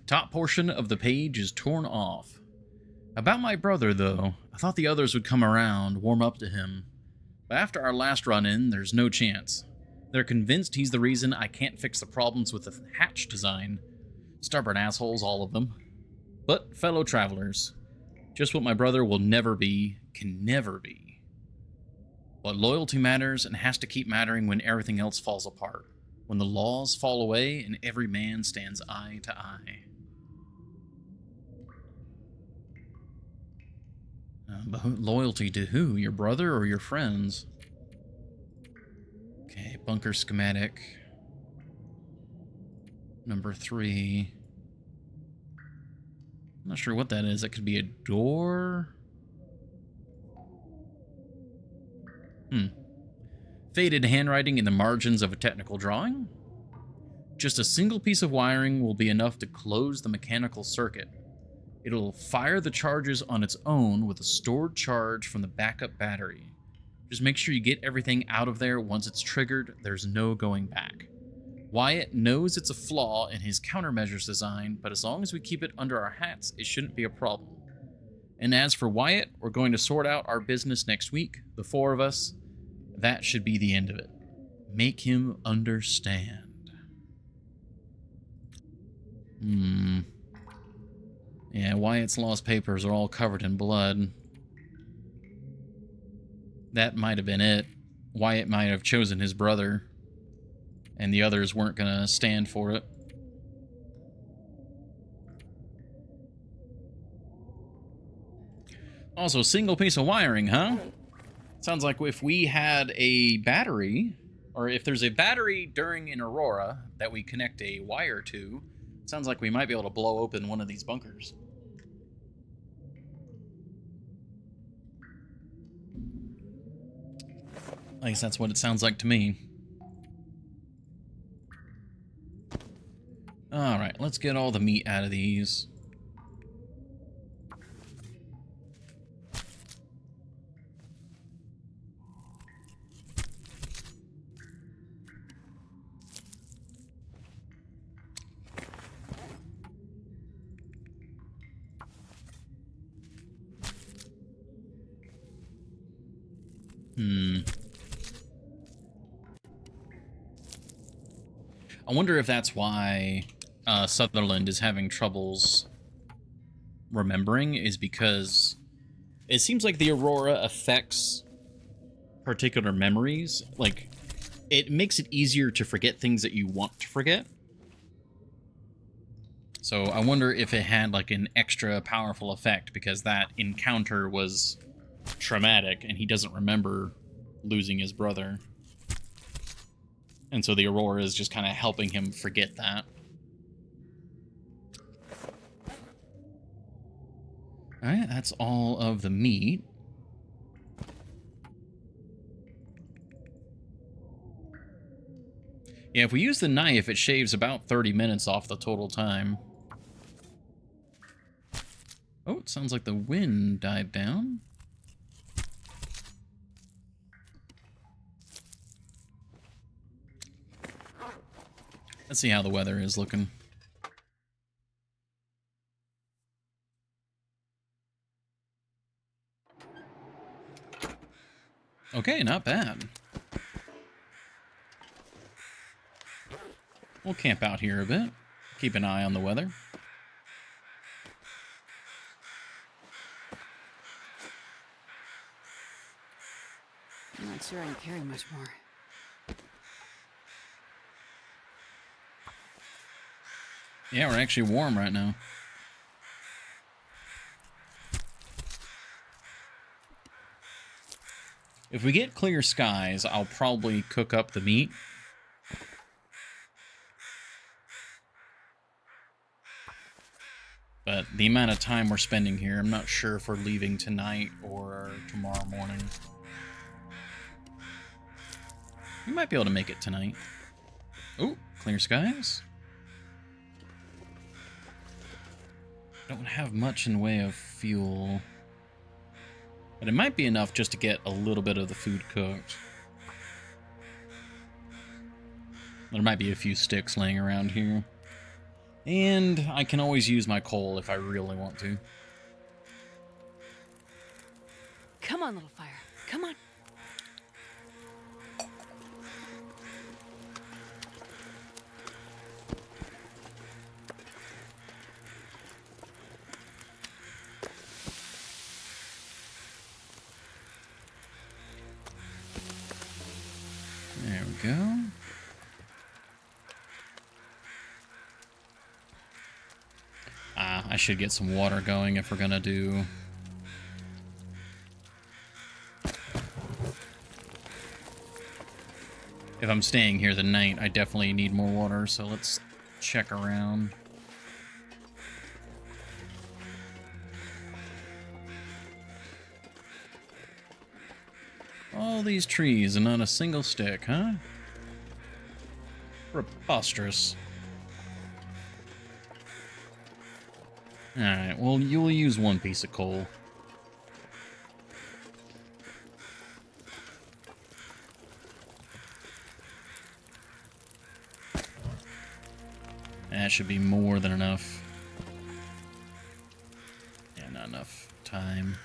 Top portion of the page is torn off. About my brother, though, I thought the others would come around, warm up to him. But after our last run-in, there's no chance. They're convinced he's the reason I can't fix the problems with the hatch design. Stubborn assholes, all of them. But fellow travelers. Just what my brother will never be, can never be. But loyalty matters and has to keep mattering when everything else falls apart. When the laws fall away and every man stands eye to eye. But loyalty to who? Your brother or your friends? Okay, bunker schematic. Number 3. I'm not sure what that is. That could be a door. Faded handwriting in the margins of a technical drawing. Just a single piece of wiring will be enough to close the mechanical circuit. It'll fire the charges on its own with a stored charge from the backup battery. Just make sure you get everything out of there once it's triggered. There's no going back. Wyatt knows it's a flaw in his countermeasures design, but as long as we keep it under our hats, it shouldn't be a problem. And as for Wyatt, we're going to sort out our business next week, the 4 of us. That should be the end of it. Make him understand. Yeah, Wyatt's lost papers are all covered in blood. That might have been it. Wyatt might have chosen his brother, and the others weren't going to stand for it. Also, single piece of wiring, huh? Sounds like if we had a battery, or if there's a battery during an aurora that we connect a wire to, sounds like we might be able to blow open one of these bunkers. At least that's what it sounds like to me. Alright, let's get all the meat out of these. I wonder if that's why Sutherland is having troubles remembering, is because it seems like the aurora affects particular memories. Like, it makes it easier to forget things that you want to forget. So I wonder if it had like an extra powerful effect because that encounter was traumatic and he doesn't remember losing his brother. And so the aurora is just kind of helping him forget that. Alright, that's all of the meat. Yeah, if we use the knife, it shaves about 30 minutes off the total time. Oh, it sounds like the wind died down. Let's see how the weather is looking. Okay, not bad. We'll camp out here a bit. Keep an eye on the weather. I'm not sure I can carry much more. Yeah, we're actually warm right now. If we get clear skies, I'll probably cook up the meat. But the amount of time we're spending here, I'm not sure if we're leaving tonight or tomorrow morning. We might be able to make it tonight. Oh, clear skies. Don't have much in way of fuel. But it might be enough just to get a little bit of the food cooked. There might be a few sticks laying around here. And I can always use my coal if I really want to. Come on, little fire. Come on. There we go. I should get some water going if we're gonna do... If I'm staying here the night, I definitely need more water, so let's check around. All these trees and not a single stick, huh? Preposterous. Alright, well, you'll use one piece of coal. That should be more than enough. Yeah, not enough time.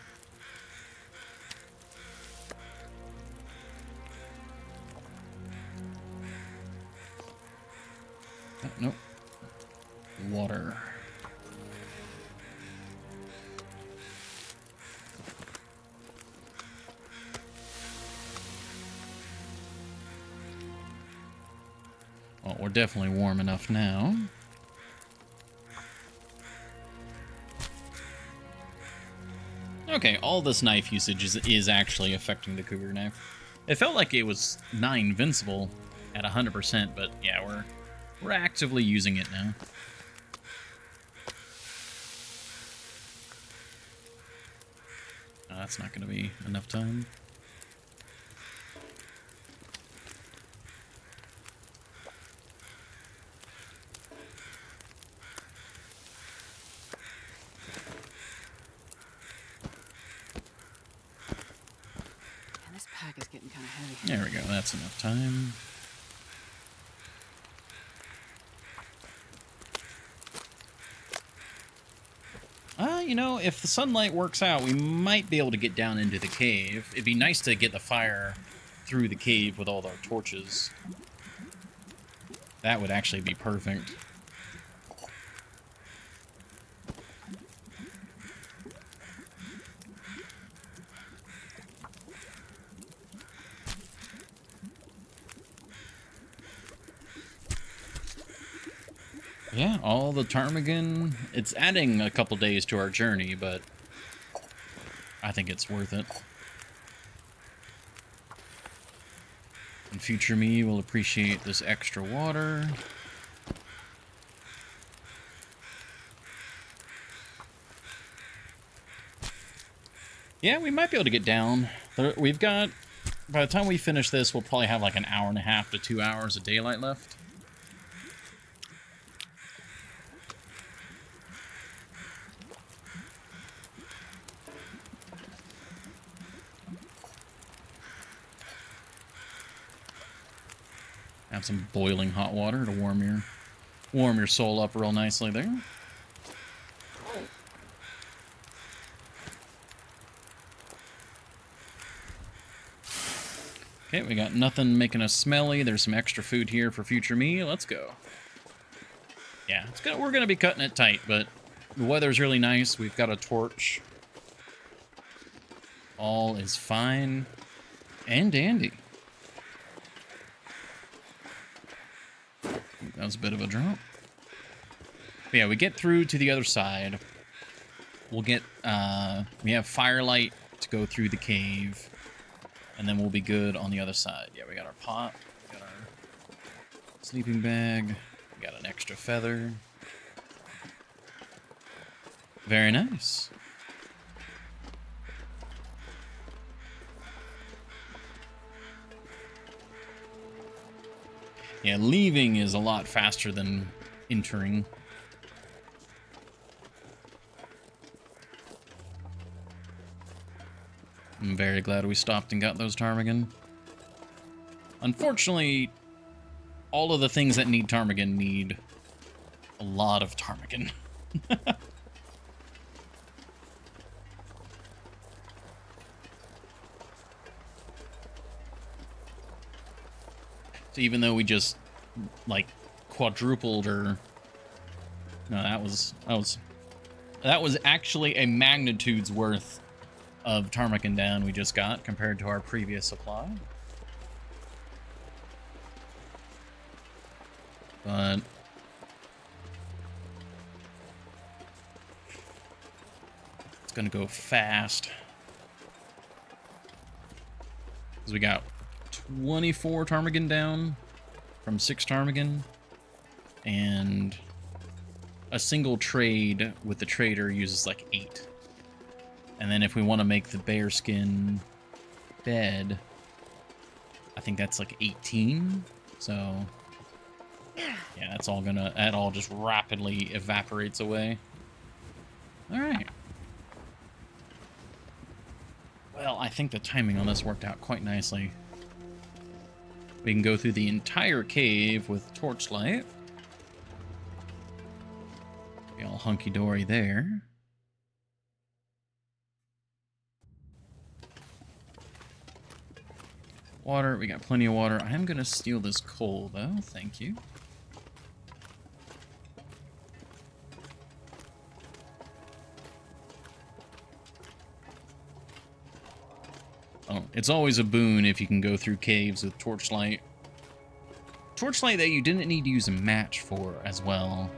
water. Well, we're definitely warm enough now. Okay, all this knife usage is actually affecting the cougar knife. It felt like it was not invincible at 100%, but yeah, we're actively using it now. That's not going to be enough time. This pack is getting kind of heavy. There we go. That's enough time. You know, if the sunlight works out, we might be able to get down into the cave. It'd be nice to get the fire through the cave with all our torches. That would actually be perfect. Yeah, all the ptarmigan. It's adding a couple days to our journey, but I think it's worth it. And future me will appreciate this extra water. Yeah, we might be able to get down. We've got, by the time we finish this, we'll probably have like an hour and a half to 2 hours of daylight left. Have some boiling hot water to warm your soul up real nicely there. Okay, we got nothing making us smelly. There's some extra food here for future me. Let's go. Yeah, we're gonna be cutting it tight, but the weather's really nice. We've got a torch. All is fine and dandy. That was a bit of a drop. But yeah, we get through to the other side. We'll get, we have firelight to go through the cave. And then we'll be good on the other side. Yeah, we got our pot. We got our sleeping bag. We got an extra feather. Very nice. Yeah, leaving is a lot faster than entering. I'm very glad we stopped and got those ptarmigan. Unfortunately, all of the things that need ptarmigan need a lot of ptarmigan. So even though we just like quadrupled or no, that was actually a magnitude's worth of ptarmigan down we just got compared to our previous supply. But it's gonna go fast because we got 24 ptarmigan down from 6 ptarmigan, and a single trade with the trader uses like 8. And then if we want to make the bearskin bed, I think that's like 18. So yeah, that all just rapidly evaporates away. All right. Well, I think the timing on this worked out quite nicely. We can go through the entire cave with torchlight. Be all hunky-dory there. Water, we got plenty of water. I am going to steal this coal, though. Thank you. It's always a boon if you can go through caves with torchlight. Torchlight that you didn't need to use a match for as well.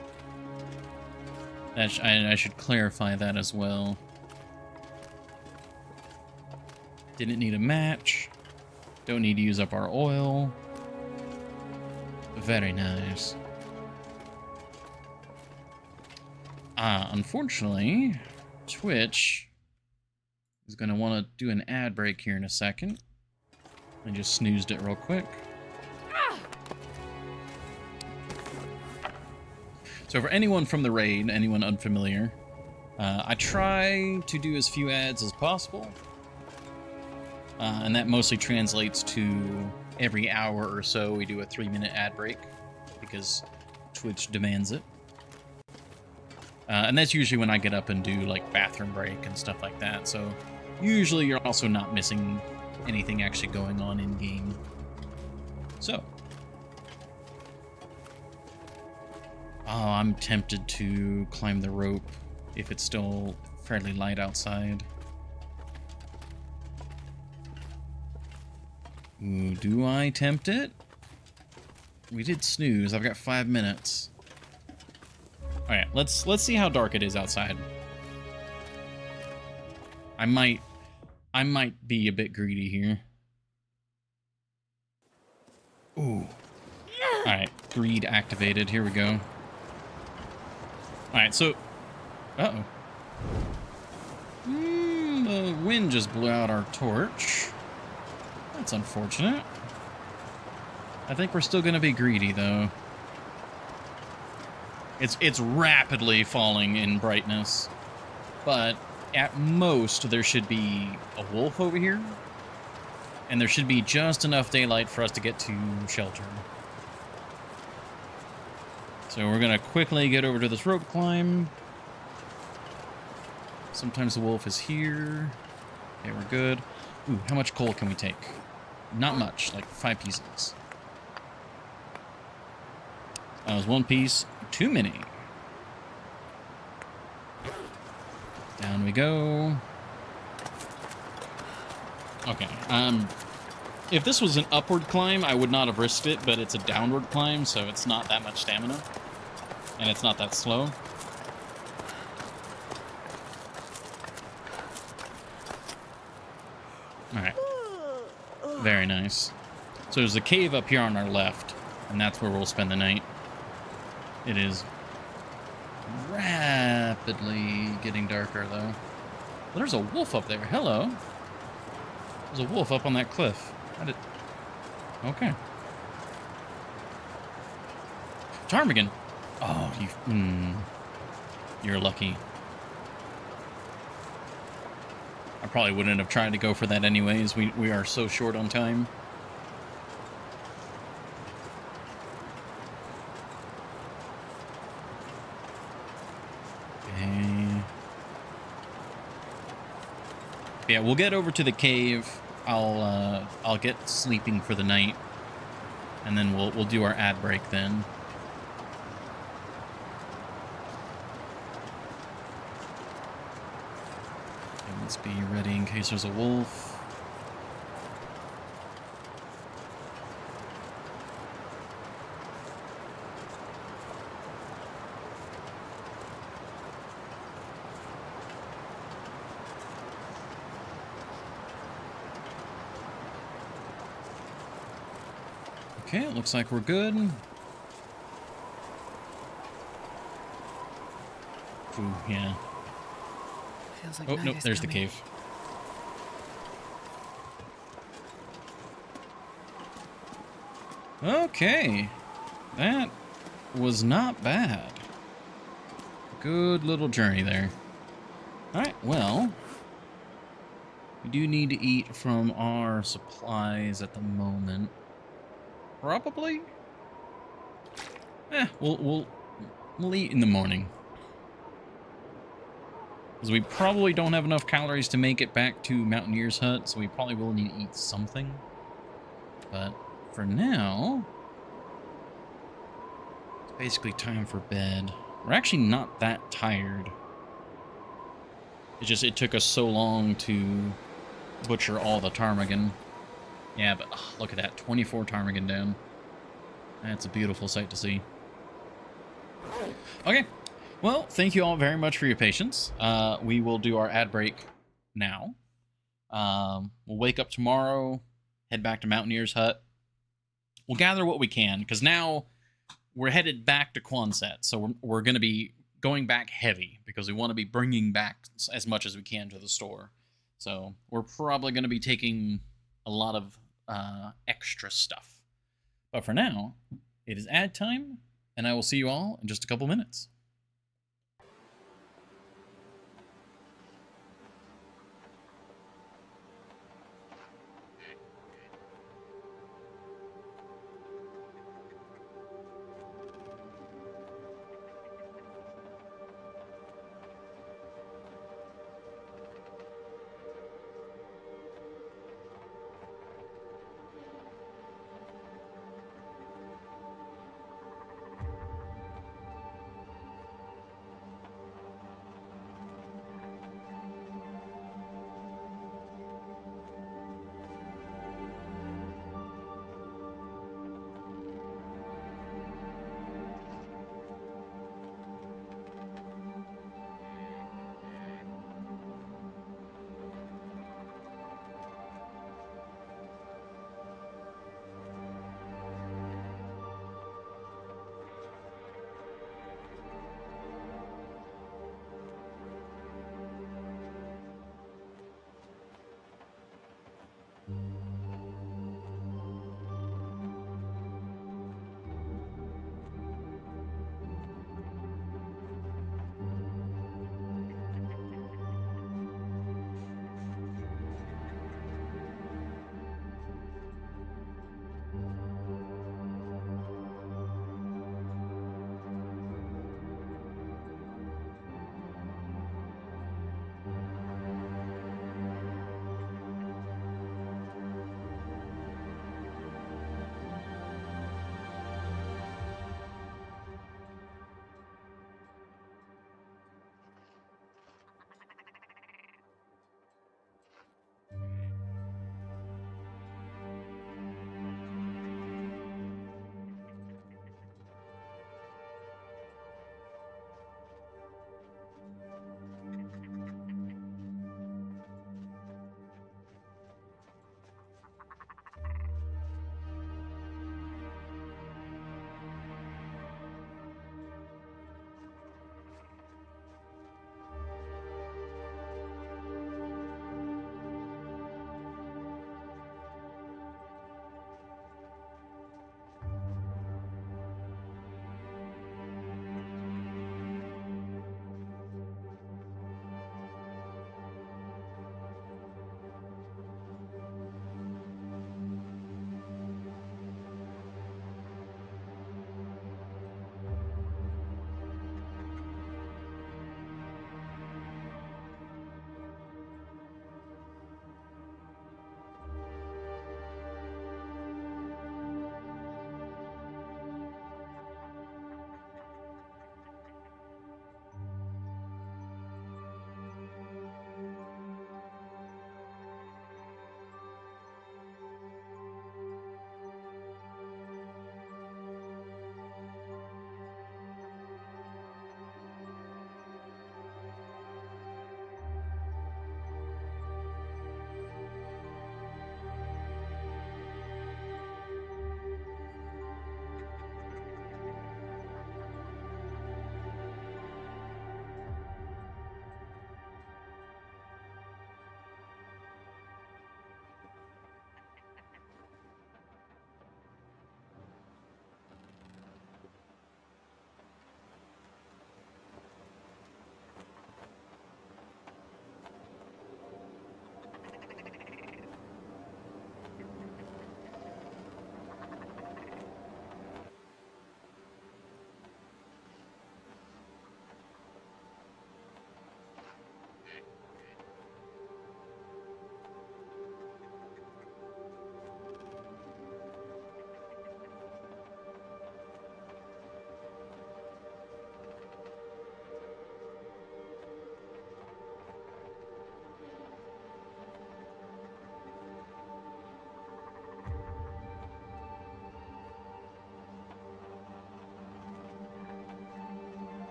I should clarify that as well. Didn't need a match. Don't need to use up our oil. Very nice. Unfortunately, Twitch is going to want to do an ad break here in a second. I just snoozed it real quick. So for anyone from the raid, anyone unfamiliar, I try to do as few ads as possible. And that mostly translates to every hour or so we do a 3-minute ad break because Twitch demands it. And that's usually when I get up and do like bathroom break and stuff like that. So usually you're also not missing anything actually going on in game. So. Oh, I'm tempted to climb the rope if it's still fairly light outside. Ooh, do I tempt it? We did snooze. I've got 5 minutes. Alright, let's see how dark it is outside. I might be a bit greedy here. Ooh. Alright, greed activated. Here we go. Alright, so... Uh-oh. The wind just blew out our torch. That's unfortunate. I think we're still gonna be greedy, though. It's rapidly falling in brightness. But at most, there should be a wolf over here. And there should be just enough daylight for us to get to shelter. So we're gonna quickly get over to this rope climb. Sometimes the wolf is here. Okay, we're good. Ooh, how much coal can we take? Not much, like 5 pieces. That was 1 piece, too many. Down we go. Okay, if this was an upward climb, I would not have risked it, but it's a downward climb, so it's not that much stamina. And it's not that slow. Alright. Very nice. So there's a cave up here on our left, and that's where we'll spend the night. It is rapidly getting darker, though. Well, there's a wolf up there. Hello. There's a wolf up on that cliff. Okay. Ptarmigan. Oh, you're lucky. I probably wouldn't have tried to go for that anyways. We are so short on time. Okay. Yeah, we'll get over to the cave. I'll get sleeping for the night, and then we'll do our ad break then. Let's be ready in case there's a wolf. Okay, it looks like we're good. Ooh, yeah. Feels like Oh, night nope, is there's the coming. cave. Okay. That was not bad. Good little journey there. Alright, well. We do need to eat from our supplies at the moment. Probably? We'll eat in the morning. Because we probably don't have enough calories to make it back to Mountaineer's Hut, so we probably will need to eat something. But for now, it's basically time for bed. We're actually not that tired. It took us so long to butcher all the ptarmigan. Yeah, but look at that, 24 ptarmigan down. That's a beautiful sight to see. Okay, well, thank you all very much for your patience. We will do our ad break now. We'll wake up tomorrow, head back to Mountaineer's Hut. We'll gather what we can, because now we're headed back to Quonset, so we're going to be going back heavy, because we want to be bringing back as much as we can to the store. So we're probably going to be taking a lot of extra stuff. But for now, it is ad time, and I will see you all in just a couple minutes.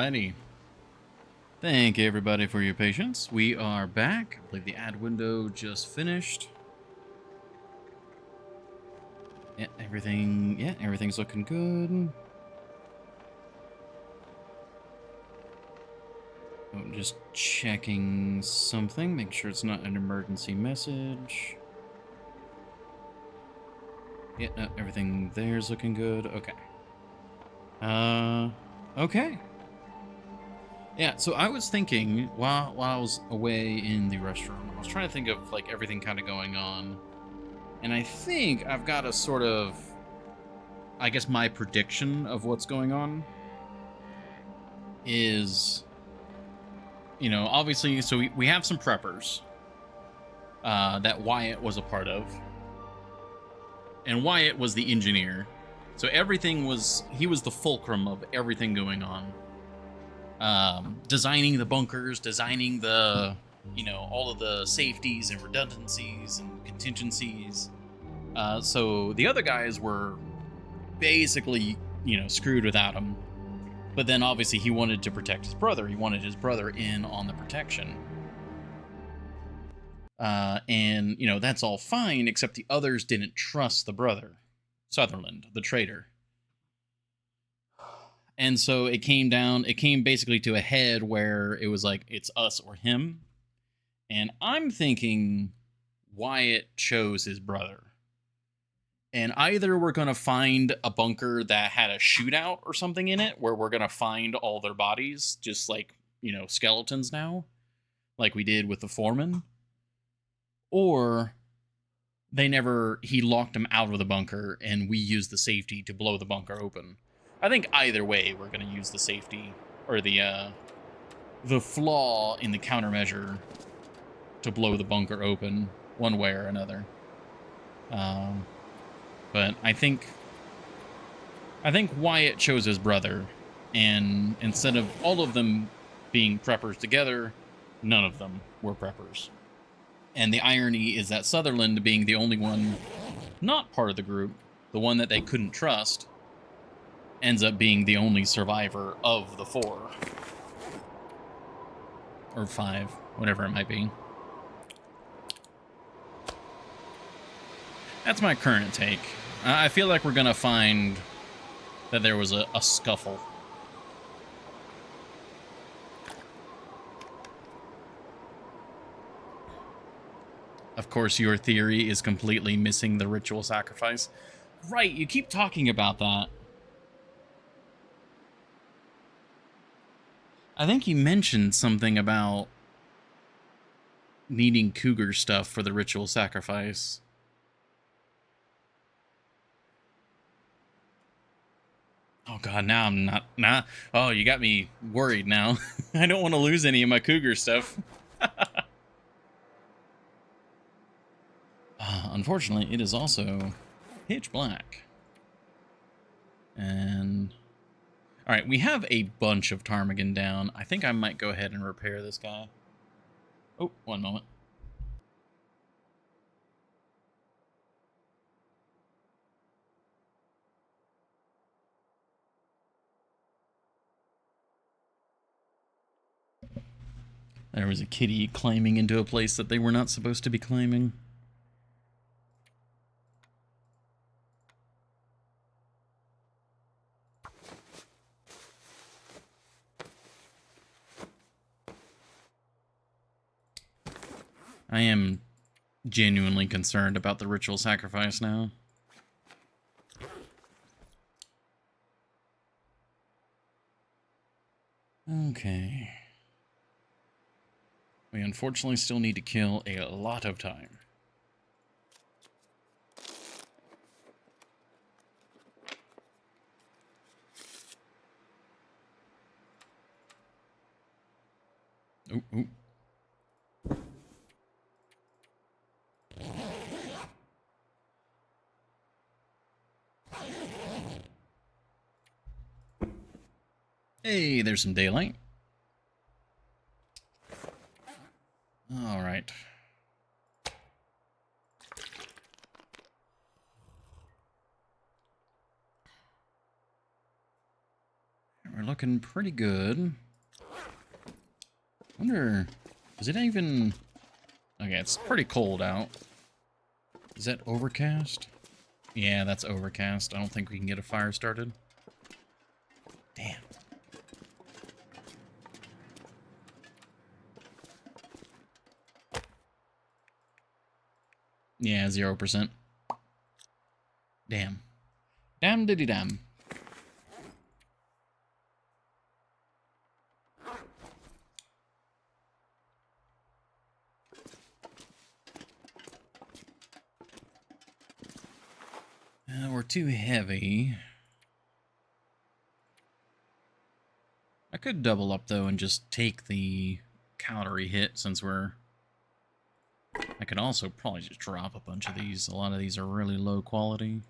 Alrighty. Thank you, everybody, for your patience. We are back. I believe the ad window just finished. Yeah, everything's looking good. I'm just checking something, make sure it's not an emergency message. Yeah, no, everything there's looking good. Okay. Okay. Yeah, so I was thinking while I was away in the restroom, I was trying to think of like everything kind of going on. And I think I've got a sort of, I guess my prediction of what's going on is, you know, obviously, so we have some preppers that Wyatt was a part of. And Wyatt was the engineer. So he was the fulcrum of everything going on. Designing the bunkers, designing the, you know, all of the safeties and redundancies and contingencies. So the other guys were basically, you know, screwed without him. But then obviously he wanted to protect his brother. He wanted his brother in on the protection. And, you know, that's all fine, except the others didn't trust the brother, Sutherland, the traitor. And so it came basically to a head where it was like, it's us or him. And I'm thinking Wyatt chose his brother. And either we're going to find a bunker that had a shootout or something in it, where we're going to find all their bodies, just like, you know, skeletons now, like we did with the foreman. Or he locked them out of the bunker and we used the safety to blow the bunker open. I think either way, we're going to use the safety or the flaw in the countermeasure to blow the bunker open one way or another. But I think Wyatt chose his brother, and instead of all of them being preppers together, none of them were preppers. And the irony is that Sutherland, being the only one not part of the group, the one that they couldn't trust, ends up being the only survivor of the 4. Or 5, whatever it might be. That's my current take. I feel like we're going to find that there was a scuffle. Of course, your theory is completely missing the ritual sacrifice. Right, you keep talking about that. I think you mentioned something about needing cougar stuff for the ritual sacrifice. Oh god, now I'm not... Nah. Oh, you got me worried now. I don't want to lose any of my cougar stuff. Unfortunately, it is also pitch black. And... Alright, we have a bunch of ptarmigan down. I think I might go ahead and repair this guy. Oh, one moment. There was a kitty climbing into a place that they were not supposed to be climbing. I am genuinely concerned about the ritual sacrifice now. Okay. We unfortunately still need to kill a lot of time. Ooh, ooh. Hey, there's some daylight. All right. We're looking pretty good. Wonder, is it even... Okay, it's pretty cold out. Is that overcast? Yeah, that's overcast. I don't think we can get a fire started. Damn. Yeah, 0%. Damn. Damn diddy damn. We're too heavy. I could double up, though, and just take the calorie hit, since we're... I could also probably just drop a bunch of these. A lot of these are really low quality.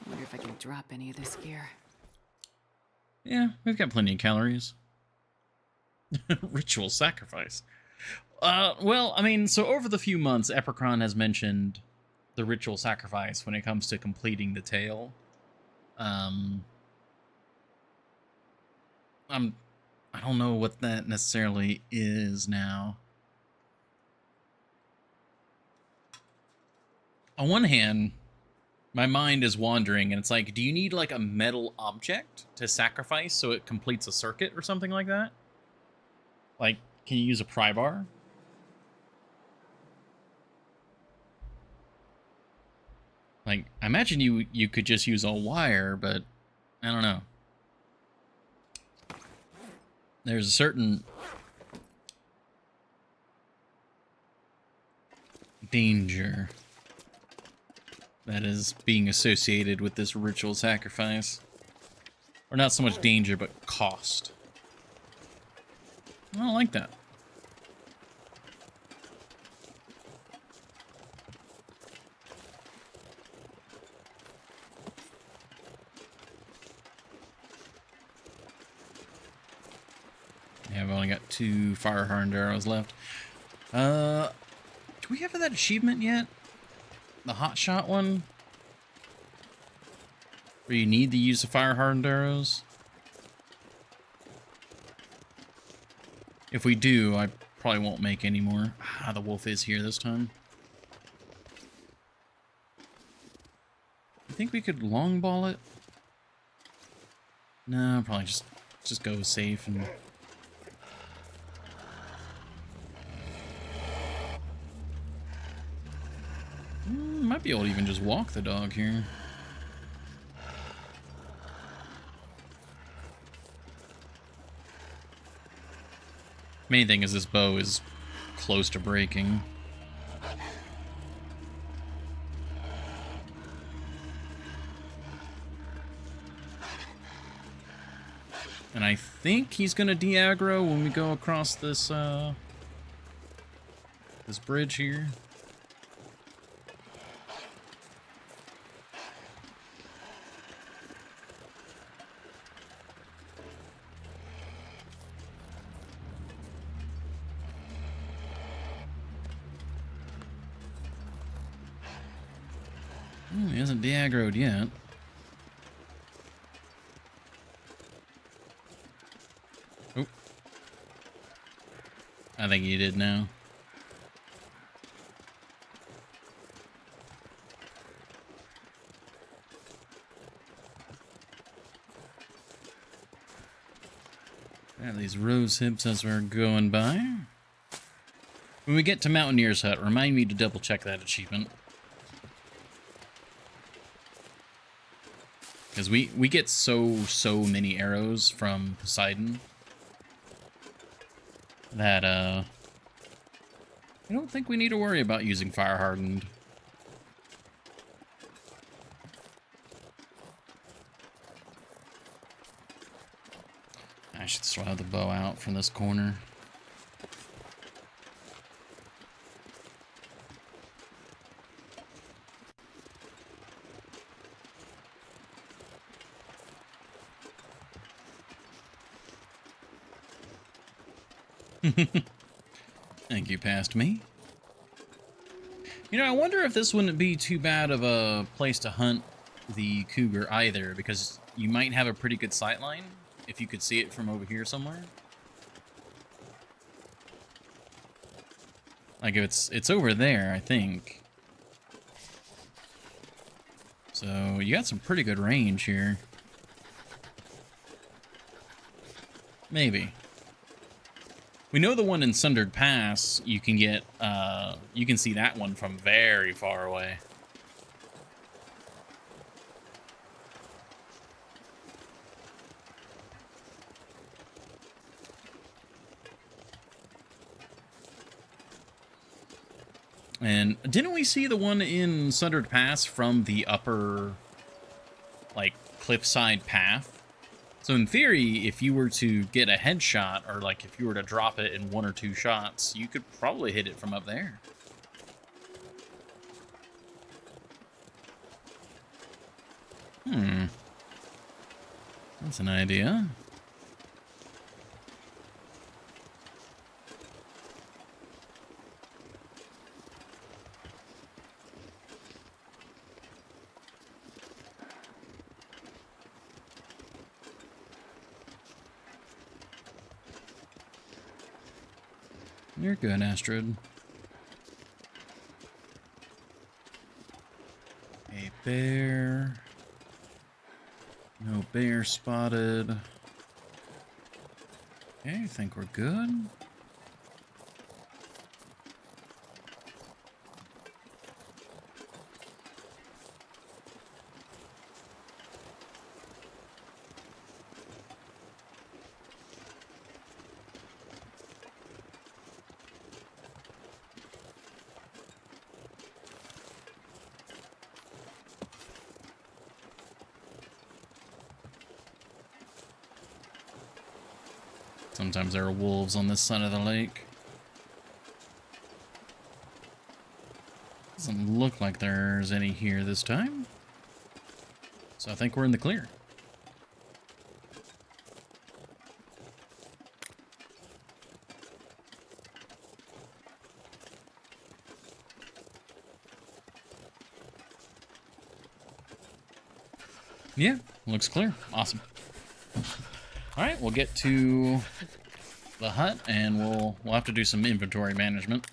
I wonder if I can drop any of this gear. Yeah, we've got plenty of calories. Ritual sacrifice. Well, I mean, so over the few months, Epicron has mentioned the ritual sacrifice when it comes to completing the tale. I don't know what that necessarily is now. On one hand, my mind is wandering, and it's like, do you need like a metal object to sacrifice so it completes a circuit or something like that? Like, can you use a pry bar? Like, I imagine you could just use a wire, but I don't know. There's a certain danger that is being associated with this ritual sacrifice. Or not so much danger, but cost. I don't like that. Yeah, I've only got 2 fire-hardened arrows left. Do we have that achievement yet? The hot shot one? Where you need to use the fire-hardened arrows? If we do, I probably won't make any more. Ah, the wolf is here this time. You think we could longball it? No, probably just go safe and... Might be able to even just walk the dog here. Main thing is this bow is close to breaking. And I think he's gonna de-aggro when we go across this this bridge here. He hasn't de-aggroed yet. Oh. I think he did now. Got these rose hips as we're going by. When we get to Mountaineer's Hut, remind me to double check that achievement. Because we get so many arrows from Poseidon that I don't think we need to worry about using fire hardened. I should still have the bow out from this corner. Thank you, past me. You know, I wonder if this wouldn't be too bad of a place to hunt the cougar either, because you might have a pretty good sight line if you could see it from over here somewhere. Like if it's over there, I think. So you got some pretty good range here. Maybe. We know the one in Sundered Pass, you can get, you can see that one from very far away. And didn't we see the one in Sundered Pass from the upper, like, cliffside path? So in theory, if you were to get a headshot, or like if you were to drop it in 1 or 2 shots, you could probably hit it from up there. That's an idea. You're good, Astrid. A bear. No bear spotted. Okay, I think we're good. Sometimes there are wolves on this side of the lake. Doesn't look like there's any here this time. So I think we're in the clear. Yeah, looks clear. Awesome. All right, we'll get to the hut, and we'll have to do some inventory management.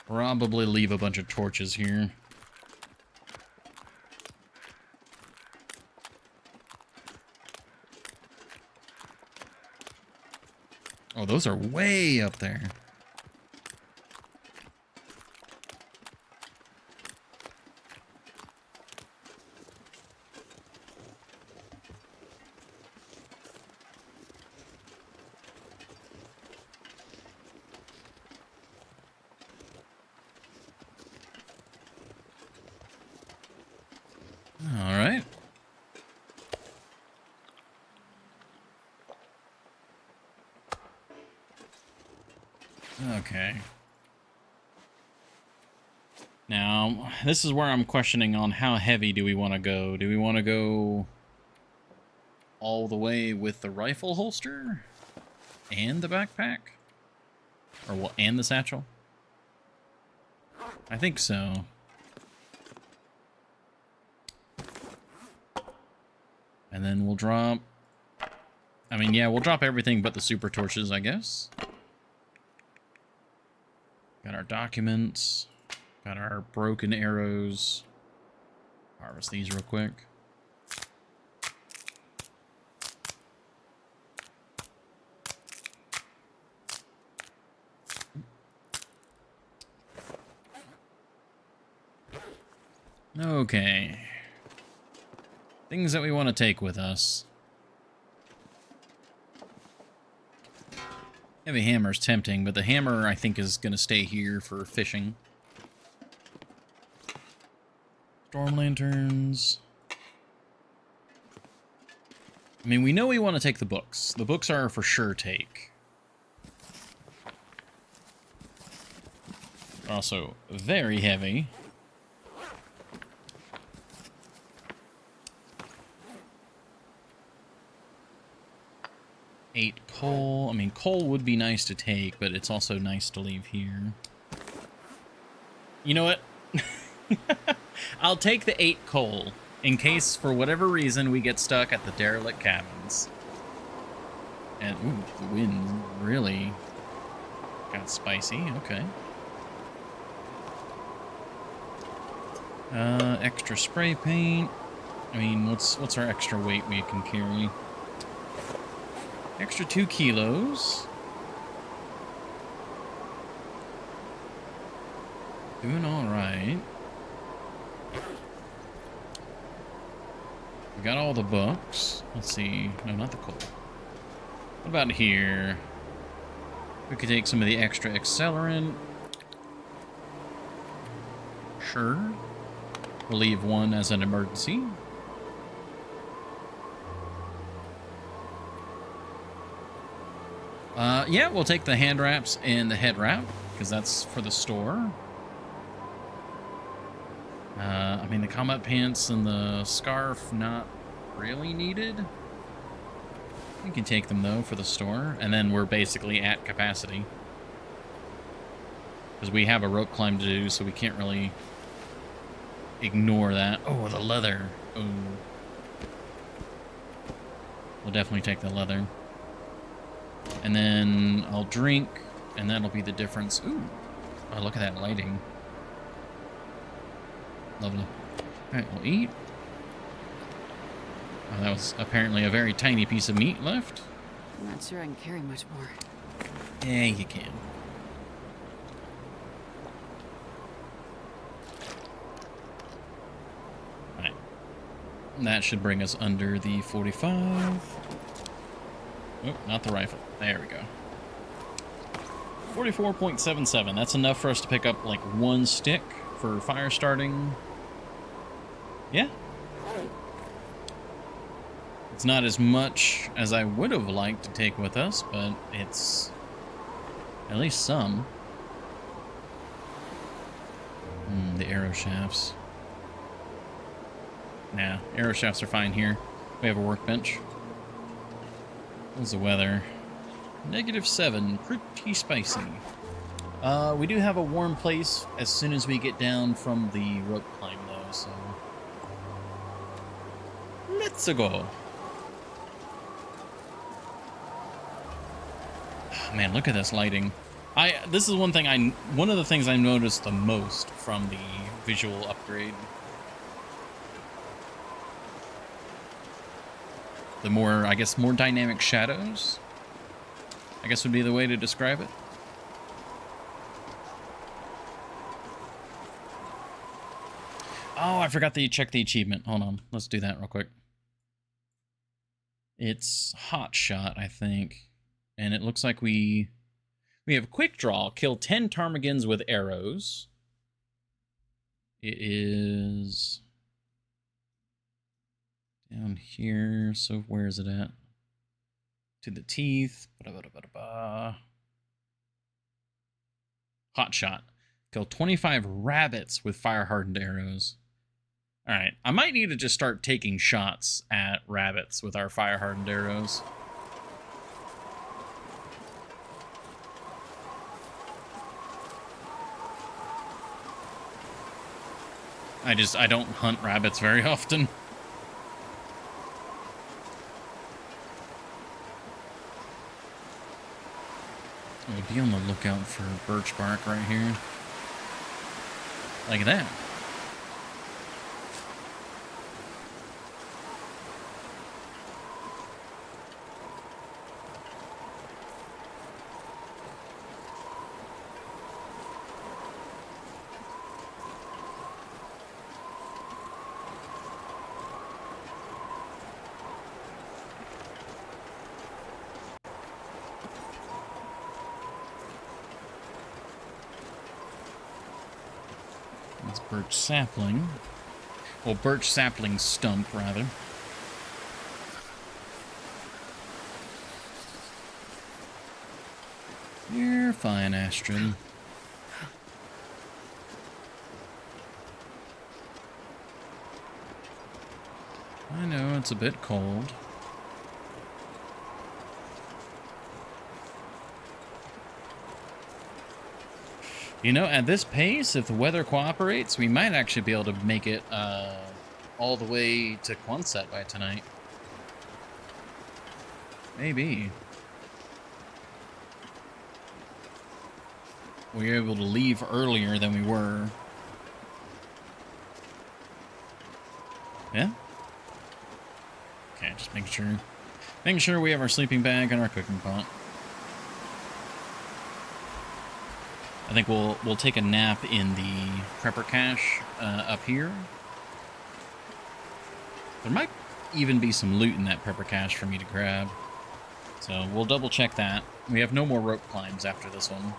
Probably leave a bunch of torches here. Oh, those are way up there. All right. Okay. Now, this is where I'm questioning on how heavy do we want to go. Do we want to go all the way with the rifle holster and the backpack? Or well, and the satchel? I think so. And then we'll drop... I mean, yeah, we'll drop everything but the super torches, I guess. Got our documents. Got our broken arrows. Harvest these real quick. Okay. Things that we want to take with us. Heavy hammer's tempting, but the hammer, I think, is going to stay here for fishing. Storm lanterns. I mean, we know we want to take the books. The books are for sure take. They're also very heavy. Eight coal. I mean, coal would be nice to take, but it's also nice to leave here. You know what? I'll take the 8 coal in case, for whatever reason, we get stuck at the derelict cabins. And, ooh, the wind really got spicy. Okay. Extra spray paint. I mean, what's our extra weight we can carry? Extra 2 kilos. Doing all right. We got all the books. Let's see. No, not the coal. What about here? We could take some of the extra accelerant. Sure. We'll leave 1 as an emergency. Yeah, we'll take the hand wraps and the head wrap, because that's for the store. I mean, the combat pants and the scarf, not really needed. We can take them, though, for the store, and then we're basically at capacity. Because we have a rope climb to do, so we can't really ignore that. Oh, the leather. Oh. We'll definitely take the leather. And then I'll drink, and that'll be the difference. Ooh. Oh, look at that lighting. Lovely. Alright, we'll eat. Oh, that was apparently a very tiny piece of meat left. I'm not sure I can carry much more. Yeah, you can. Alright. That should bring us under the 45. Oh, not the rifle. There we go. 44.77. That's enough for us to pick up like 1 stick for fire starting. Yeah. It's not as much as I would have liked to take with us, but it's at least some. The arrow shafts. Nah, arrow shafts are fine here. We have a workbench. How's the weather? -7, pretty spicy. We do have a warm place as soon as we get down from the rope climb, though, so let's go. Oh, man, look at this lighting. This is one of the things I noticed the most from the visual upgrade. The more, I guess, more dynamic shadows, I guess would be the way to describe it. Oh, I forgot to check the achievement. Hold on. Let's do that real quick. It's Hot Shot, I think. And it looks like we have Quick Draw. Kill 10 ptarmigans with arrows. It is down here. So where is it at? To the teeth. Hot Shot. Kill 25 rabbits with fire-hardened arrows. Alright, I might need to just start taking shots at rabbits with our fire-hardened arrows. I don't hunt rabbits very often. We'll be on the lookout for birch bark right here. Like that. It's birch sapling. Well, birch sapling stump, rather. You're fine, Astrid. I know, it's a bit cold. You know, at this pace, if the weather cooperates, we might actually be able to make it all the way to Quonset by tonight. Maybe. We were able to leave earlier than we were. Yeah? Okay, just making sure. Making sure we have our sleeping bag and our cooking pot. I think we'll take a nap in the prepper cache up here. There might even be some loot in that prepper cache for me to grab. So we'll double check that. We have no more rope climbs after this one.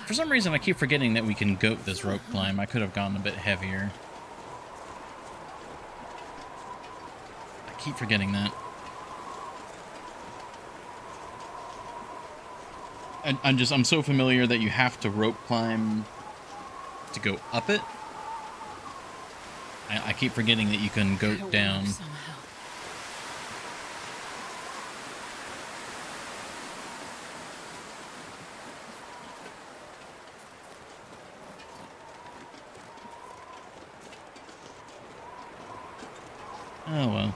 For some reason I keep forgetting that we can goat this rope climb. I could have gone a bit heavier. I keep forgetting that. I'm so familiar that you have to rope climb to go up it. I keep forgetting that you can goat down. Oh well.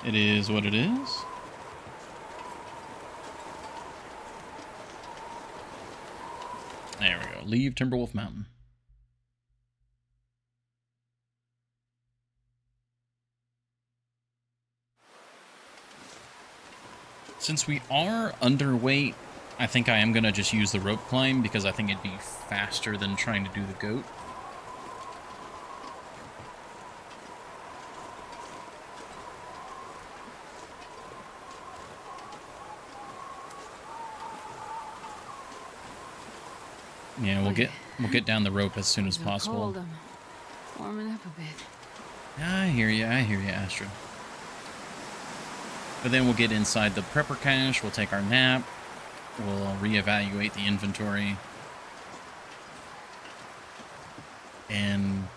It is what it is. There we go. Leave Timberwolf Mountain. Since we are underweight, I think I am going to just use the rope climb because I think it'd be faster than trying to do the goat. Yeah, we'll get down the rope as soon as possible. Cold. I'm warming up a bit. I hear you, Astro. But then we'll get inside the prepper cache, we'll take our nap, we'll reevaluate the inventory. And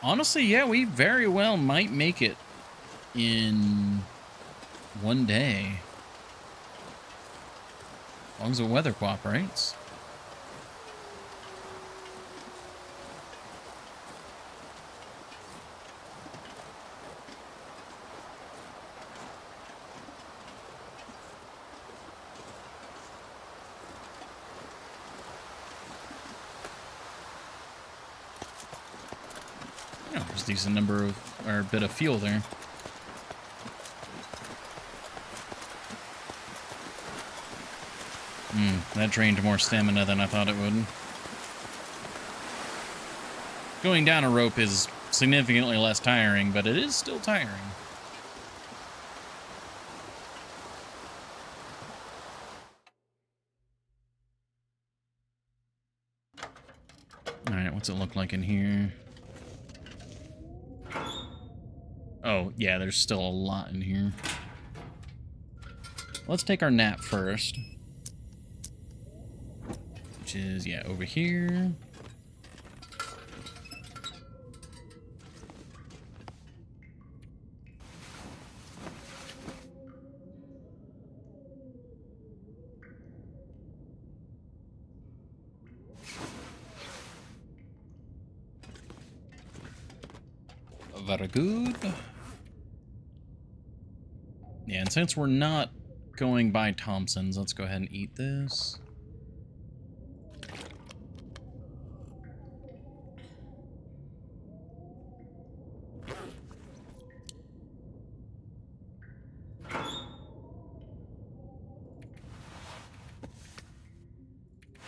honestly, yeah, we very well might make it in one day. As long as the weather cooperates. There's a decent number of, or a bit of fuel there. That drained more stamina than I thought it would. Going down a rope is significantly less tiring, but it is still tiring. Alright, what's it look like in here? Oh, yeah, there's still a lot in here. Let's take our nap first. Which is, yeah, over here. Very good. Yeah, and since we're not going by Thompson's, let's go ahead and eat this.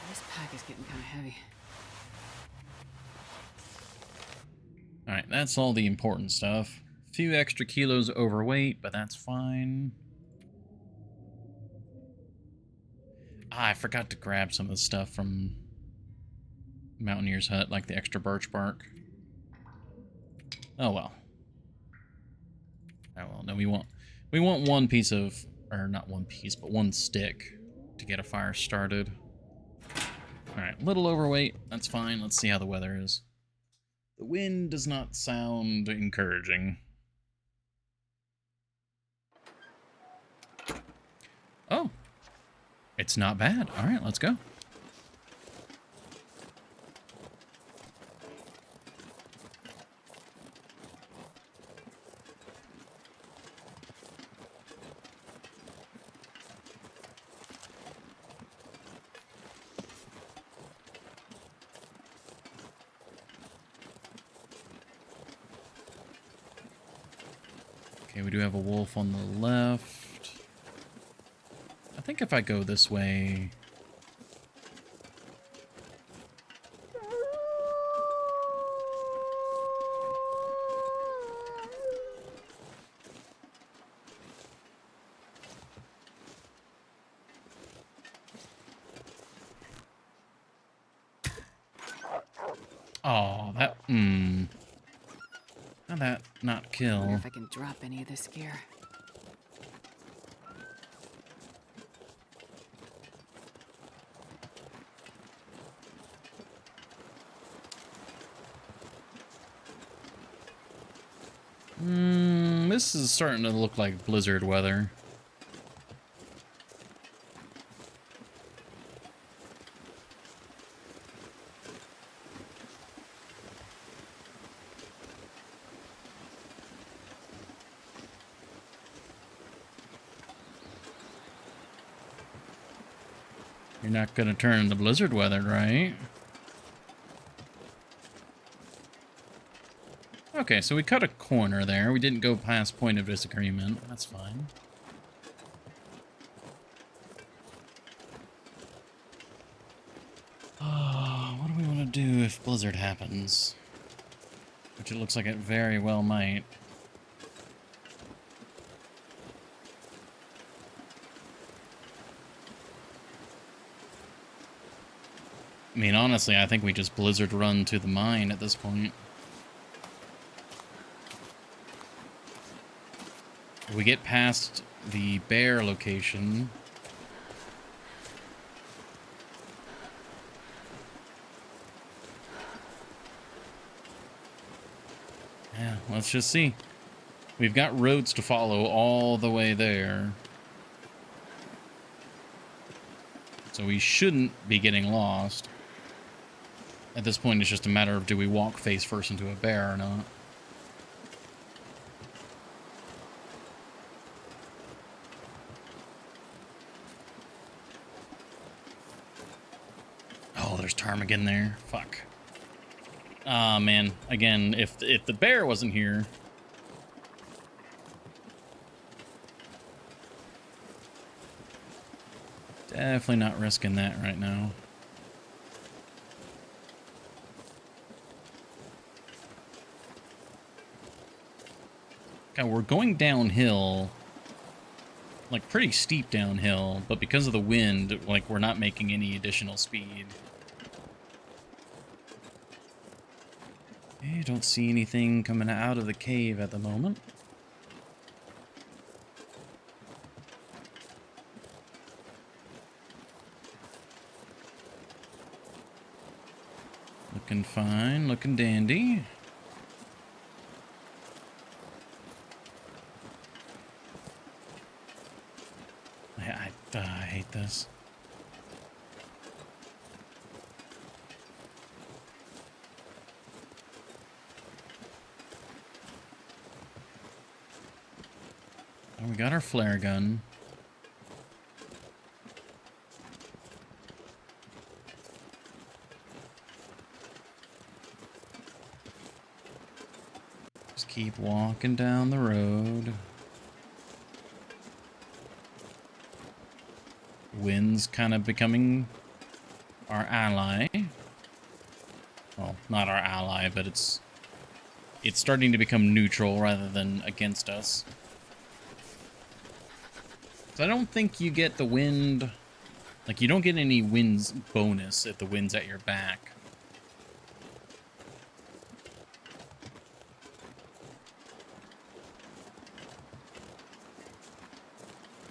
This pack is getting kind of heavy. Alright, that's all the important stuff. A few extra kilos overweight, but that's fine. Ah, I forgot to grab some of the stuff from Mountaineer's Hut, like the extra birch bark. Oh well. Oh well, no, we want one piece of, or not one piece, but one stick to get a fire started. Alright, a little overweight. That's fine. Let's see how the weather is. The wind does not sound encouraging. Oh. It's not bad. Alright, let's go. Okay, we do have a wolf on the left. I think if I go this way... Oh, that... How'd that not Wonder kill? if I can drop any of this gear. This is starting to look like blizzard weather. You're not gonna turn into blizzard weather, right? Okay, so we cut a corner there. We didn't go past point of disagreement. That's fine. What do we want to do if blizzard happens? Which it looks like it very well might. I mean, honestly, I think we just blizzard run to the mine at this point. If we get past the bear location... Yeah, let's just see. We've got roads to follow all the way there. So we shouldn't be getting lost. At this point, it's just a matter of do we walk face first into a bear or not. Oh, there's ptarmigan there. Fuck. Ah, man. Again, if the bear wasn't here... Definitely not risking that right now. God, we're going downhill, like pretty steep downhill, but because of the wind, like we're not making any additional speed. Okay, don't see anything coming out of the cave at the moment. Looking fine, looking dandy. I hate this. Oh, we got our flare gun. Just keep walking down the road. Wind's kind of becoming our ally. Well, not our ally, but it's starting to become neutral rather than against us. So I don't think you get the wind... Like, you don't get any wind's bonus if the wind's at your back.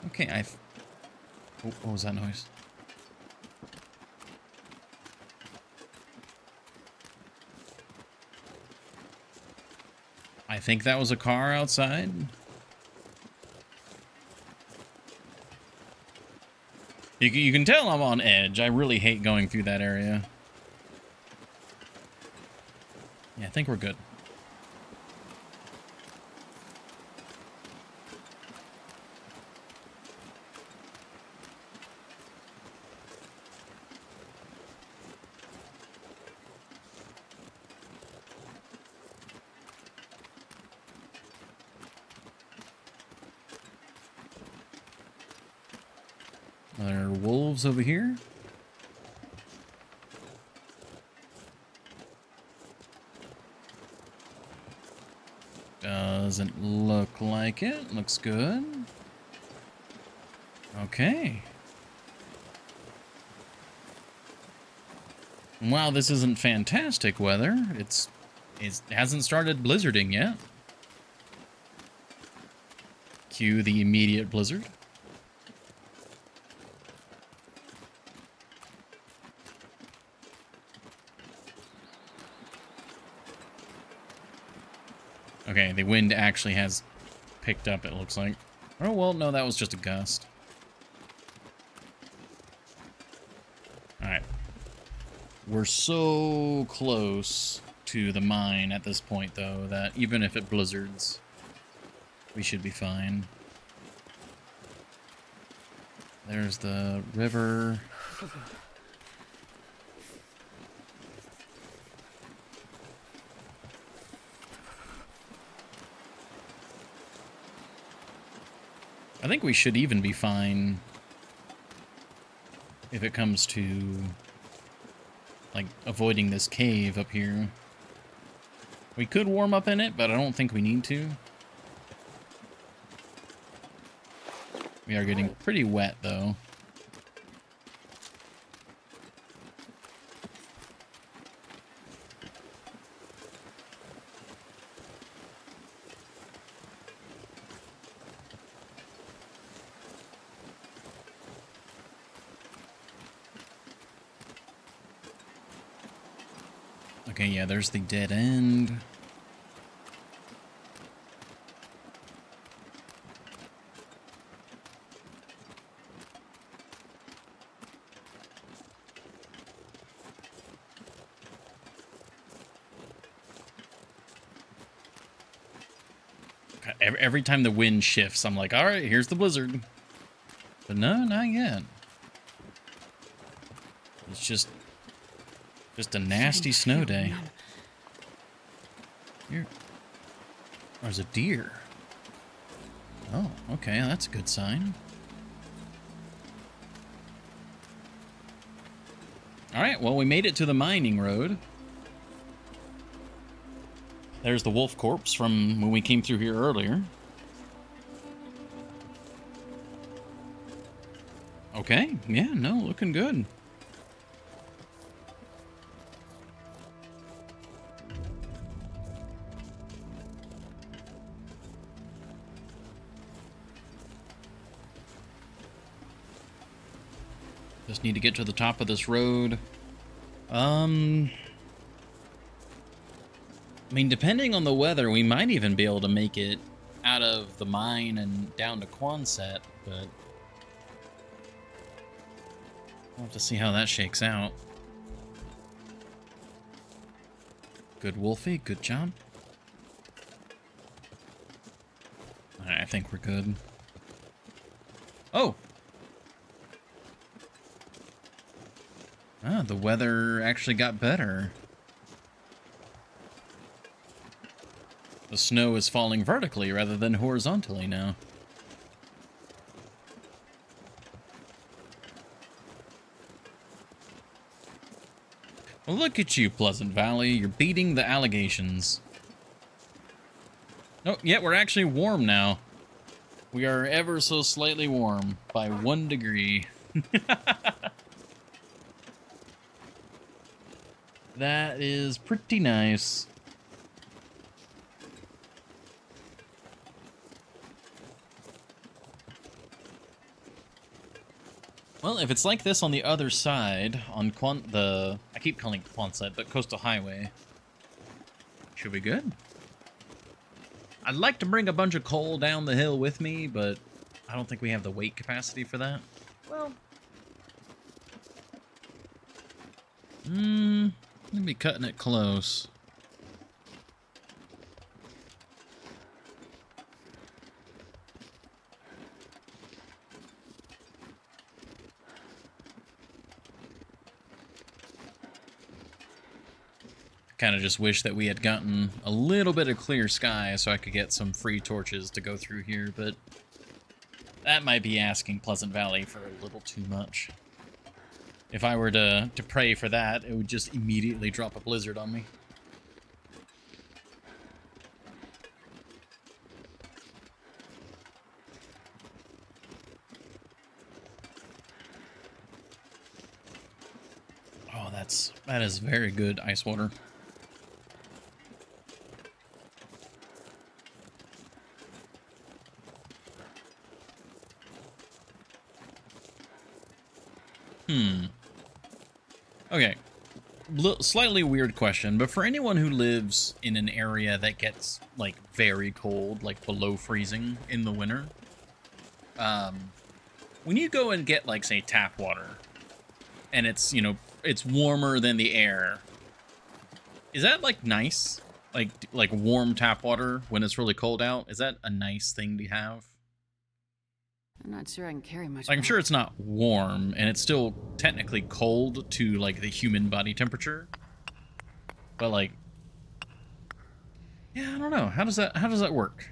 Okay, what was that noise? I think that was a car outside. You can tell I'm on edge. I really hate going through that area. Yeah, I think we're good. There are wolves over here. Doesn't look like it. Looks good. Okay. Wow, this isn't fantastic weather. It hasn't started blizzarding yet. Cue the immediate blizzard. Okay, the wind actually has picked up, it looks like. Oh, well, no, that was just a gust. Alright. We're so close to the mine at this point, though, that even if it blizzards, we should be fine. There's the river. I think we should even be fine if it comes to, like, avoiding this cave up here. We could warm up in it, but I don't think we need to. We are getting pretty wet, though. Okay, yeah, there's the dead end. God, every time the wind shifts, I'm like, all right, here's the blizzard. But no, not yet. It's just a nasty snow day. Here. There's a deer. Oh, okay, that's a good sign. Alright, well, we made it to the mining road. There's the wolf corpse from when we came through here earlier. Okay, yeah, no, looking good. Just need to get to the top of this road. I mean, depending on the weather, we might even be able to make it out of the mine and down to Quonset, but we'll have to see how that shakes out. Good, Wolfie. Good job. Alright, I think we're good. Oh! Ah, the weather actually got better. The snow is falling vertically rather than horizontally now. Well, look at you, Pleasant Valley. You're beating the allegations. Oh, yeah, we're actually warm now. We are ever so slightly warm by 1 degree. That is pretty nice. Well, if it's like this on the other side, on I keep calling it Quonset, but Coastal Highway, should be good. I'd like to bring a bunch of coal down the hill with me, but I don't think we have the weight capacity for that. Well, gonna be cutting it close. Kind of just wish that we had gotten a little bit of clear sky so I could get some free torches to go through here, but that might be asking Pleasant Valley for a little too much. If I were to pray for that, it would just immediately drop a blizzard on me. Oh, that is very good ice water. Okay, slightly weird question, but for anyone who lives in an area that gets, like, very cold, like below freezing in the winter, when you go and get, like, say, tap water, and it's, you know, it's warmer than the air, is that, like, nice? Like warm tap water when it's really cold out? Is that a nice thing to have? I'm not sure I can carry much Like, I'm more. sure it's not warm, and it's still technically cold to, like, the human body temperature. But, like, yeah, I don't know. How does that work?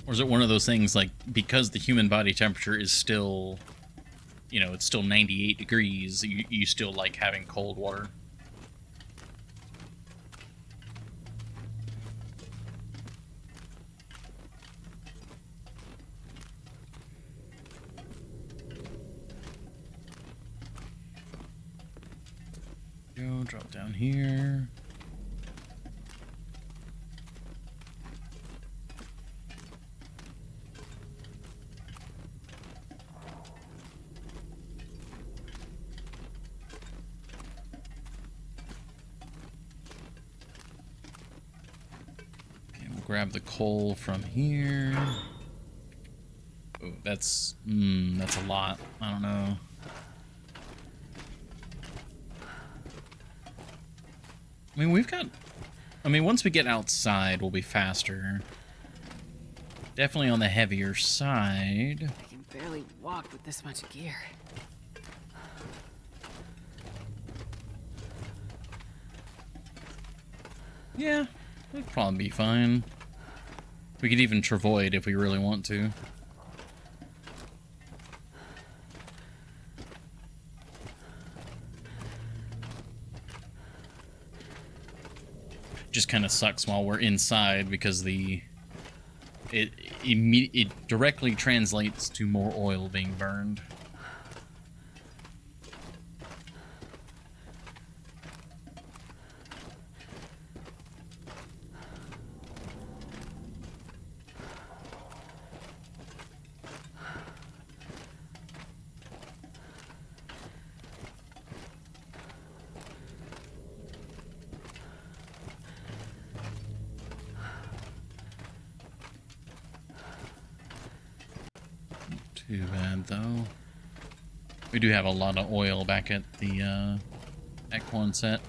Or is it one of those things, like, because the human body temperature is still, you know, it's still 98 degrees, you still like having cold water? Go, drop down here. Grab the coal from here. Oh, that's a lot. I don't know. I mean, once we get outside, we'll be faster. Definitely on the heavier side. I can barely walk with this much gear. Yeah, it'd probably be fine. We could even travoid if we really want to. Just kind of sucks while we're inside because it directly translates to more oil being burned. Too bad, though. We do have a lot of oil back at the Equine set.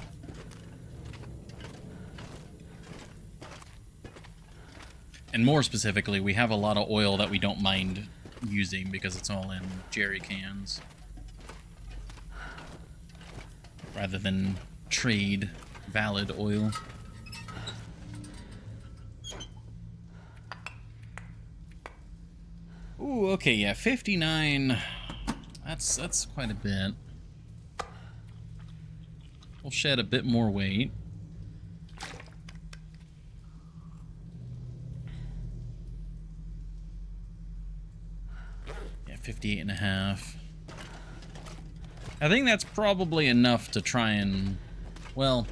And more specifically, we have a lot of oil that we don't mind using because it's all in jerry cans. Rather than trade valid oil. Ooh, okay, yeah, 59. That's quite a bit. We'll shed a bit more weight. Yeah, 58 and a half. I think that's probably enough to try and, well,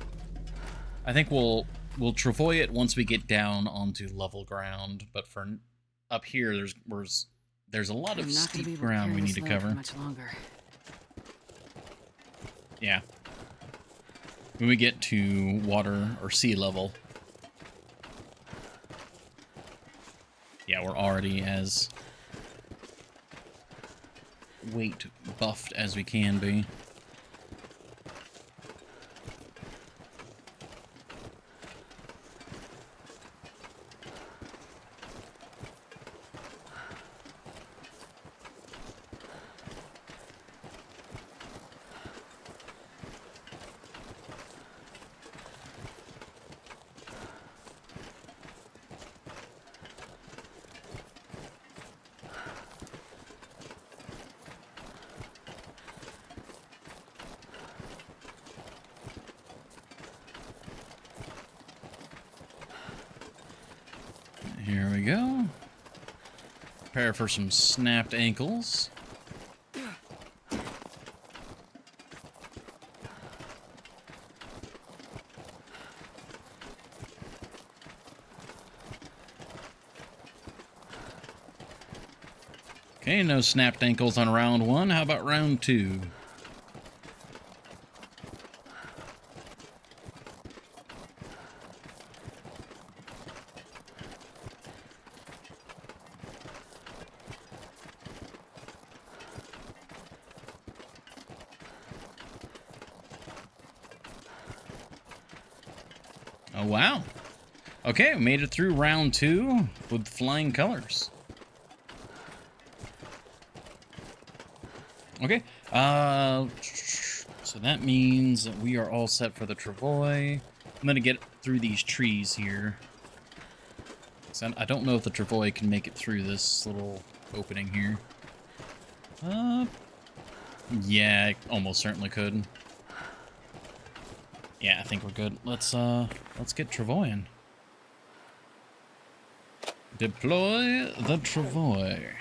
I think we'll we'll travoy it once we get down onto level ground. But for up here, there's a lot of I'm not gonna be steep able to ground carry we need this to load cover. for much longer. Yeah. When we get to water or sea level. Yeah, we're already as weight buffed as we can be. Here we go. Prepare for some snapped ankles. Okay, no snapped ankles on round 1. How about round 2? Oh, wow. Okay, we made it through round 2 with flying colors. Okay, so that means that we are all set for the travoy. I'm gonna get through these trees here. So I don't know if the travoy can make it through this little opening here. Yeah, it almost certainly could. Yeah, I think we're good. Let's get travoying. Deploy the travoy.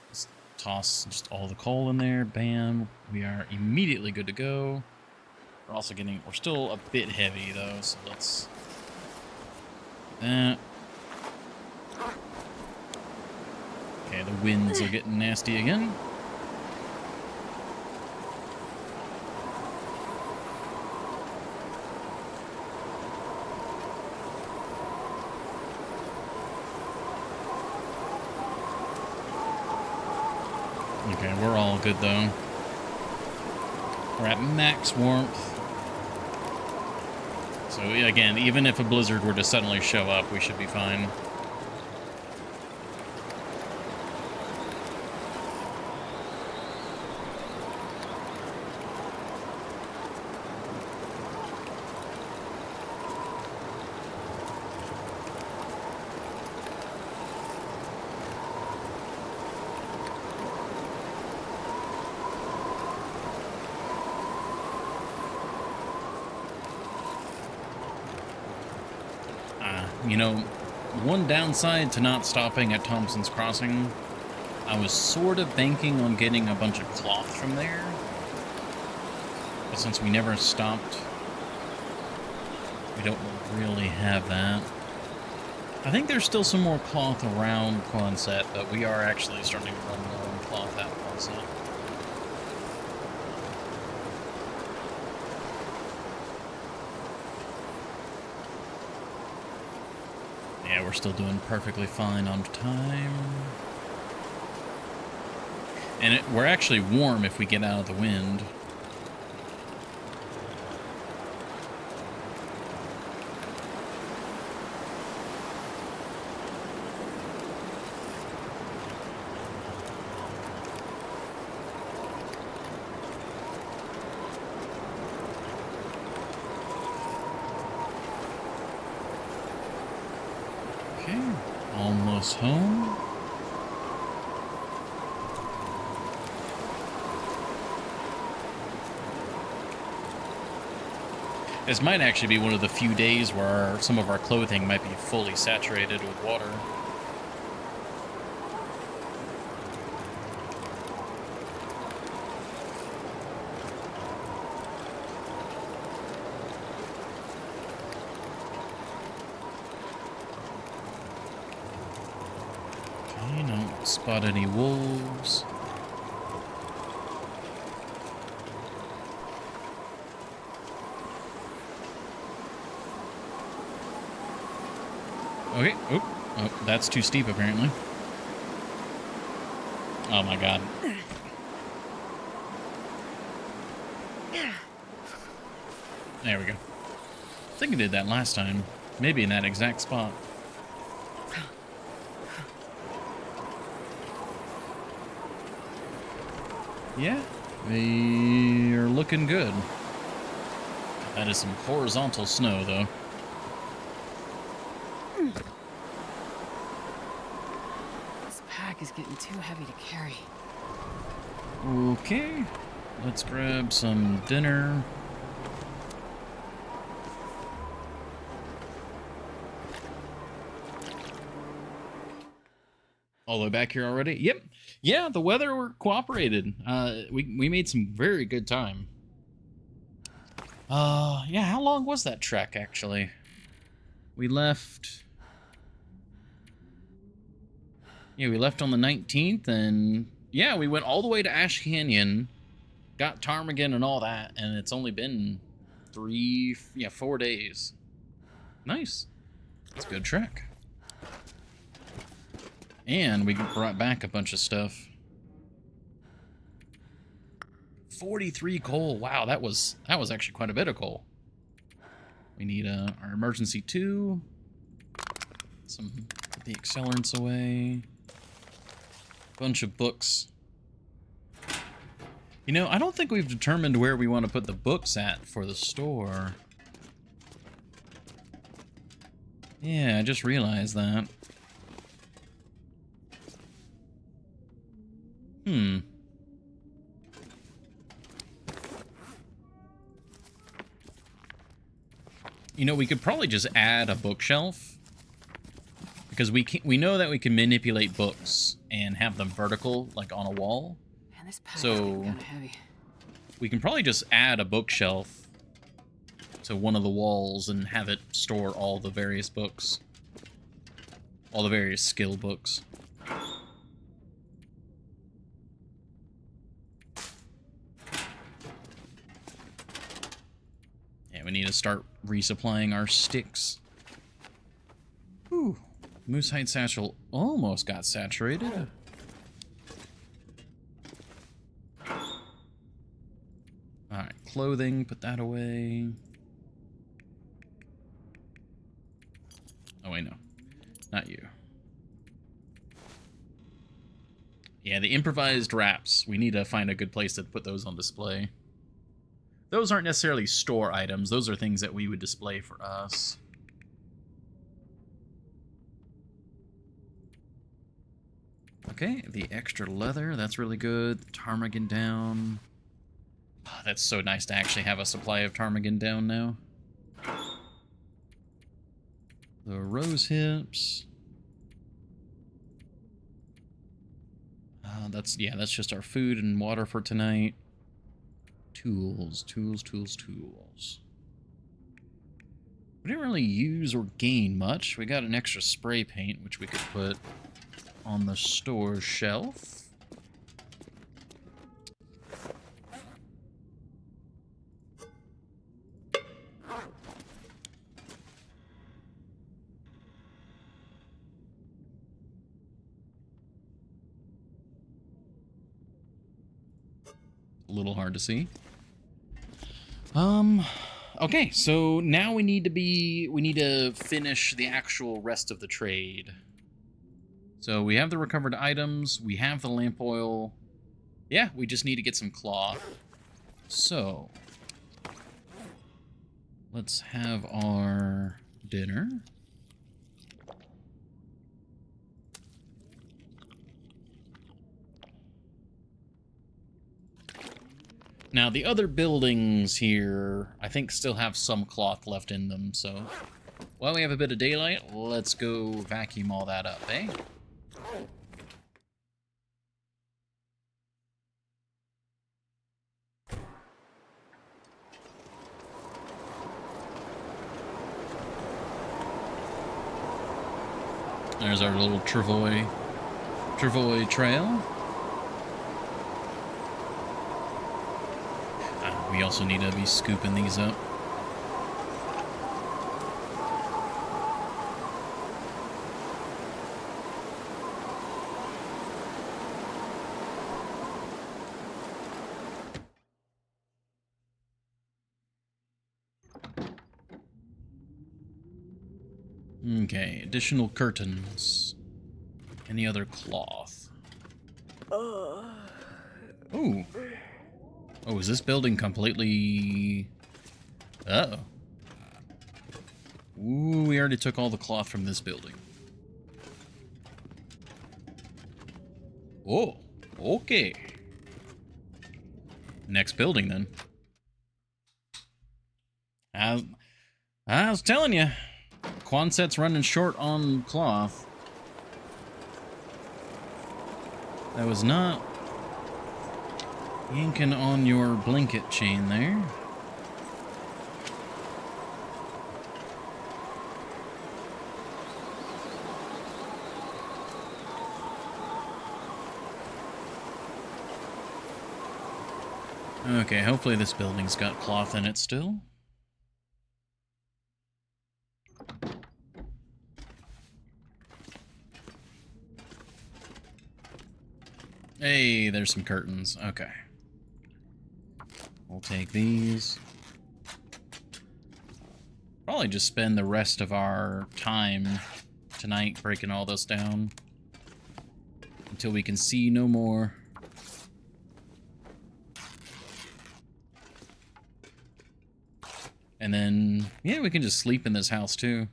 Let's toss just all the coal in there. Bam. We are immediately good to go. We're still a bit heavy though, so let's do that. Okay, the winds are getting nasty again. Okay, we're all good though. We're at max warmth. So again, even if a blizzard were to suddenly show up, we should be fine. You know, one downside to not stopping at Thompson's Crossing, I was sort of banking on getting a bunch of cloth from there. But since we never stopped, we don't really have that. I think there's still some more cloth around Quonset, but we are actually starting to run low on cloth at Quonset. Yeah, we're still doing perfectly fine on time. And we're actually warm if we get out of the wind. Okay, almost home. This might actually be one of the few days where some of our clothing might be fully saturated with water. spot any wolves. Okay. Oh, that's too steep, apparently. Oh, my God. There we go. I think I did that last time. Maybe in that exact spot. Yeah, they are looking good. That is some horizontal snow, though. This pack is getting too heavy to carry. Okay, let's grab some dinner. All the way back here already? Yep. Yeah, the weather cooperated. We made some very good time. Yeah, how long was that trek, actually? We left... Yeah, we left on the 19th, and... Yeah, we went all the way to Ash Canyon, got ptarmigan and all that, and it's only been 4 days. Nice. It's a good trek. And we brought back a bunch of stuff. 43 coal. Wow, that was actually quite a bit of coal. We need our emergency 2. Put the accelerants away. Bunch of books. You know, I don't think we've determined where we want to put the books at for the store. Yeah, I just realized that. You know, we could probably just add a bookshelf, because we know that we can manipulate books and have them vertical, like on a wall. Man, this pack is getting So kind of heavy. we can probably just add a bookshelf to one of the walls and have it store all the various books, all the various skill books. We need to start resupplying our sticks. Whew. Moose hide satchel almost got saturated. Alright, clothing, put that away. Oh, wait, no. Not you. Yeah, the improvised wraps. We need to find a good place to put those on display. Those aren't necessarily store items. Those are things that we would display for us. Okay, the extra leather. That's really good. The ptarmigan down. Oh, that's so nice to actually have a supply of ptarmigan down now. The rose hips. That's just our food and water for tonight. Tools. We didn't really use or gain much. We got an extra spray paint, which we could put on the store shelf. A little hard to see. Okay, so now we need to finish the actual rest of the trade. So we have the recovered items, we have the lamp oil. Yeah, we just need to get some cloth. So let's have our dinner. Now, the other buildings here, I think, still have some cloth left in them, so while we have a bit of daylight, let's go vacuum all that up, eh? There's our little travois. Travoy Trail. We also need to be scooping these up. Okay, additional curtains. Any other cloth? Ooh. Oh, is this building completely... Uh-oh. Ooh, we already took all the cloth from this building. Oh, okay. Next building, then. I was telling you, Quonset's running short on cloth. That was not yanking on your blanket chain there. Okay, hopefully this building's got cloth in it still. Hey, there's some curtains. Okay. We'll take these. Probably just spend the rest of our time tonight breaking all this down until we can see no more. And then, yeah, we can just sleep in this house too.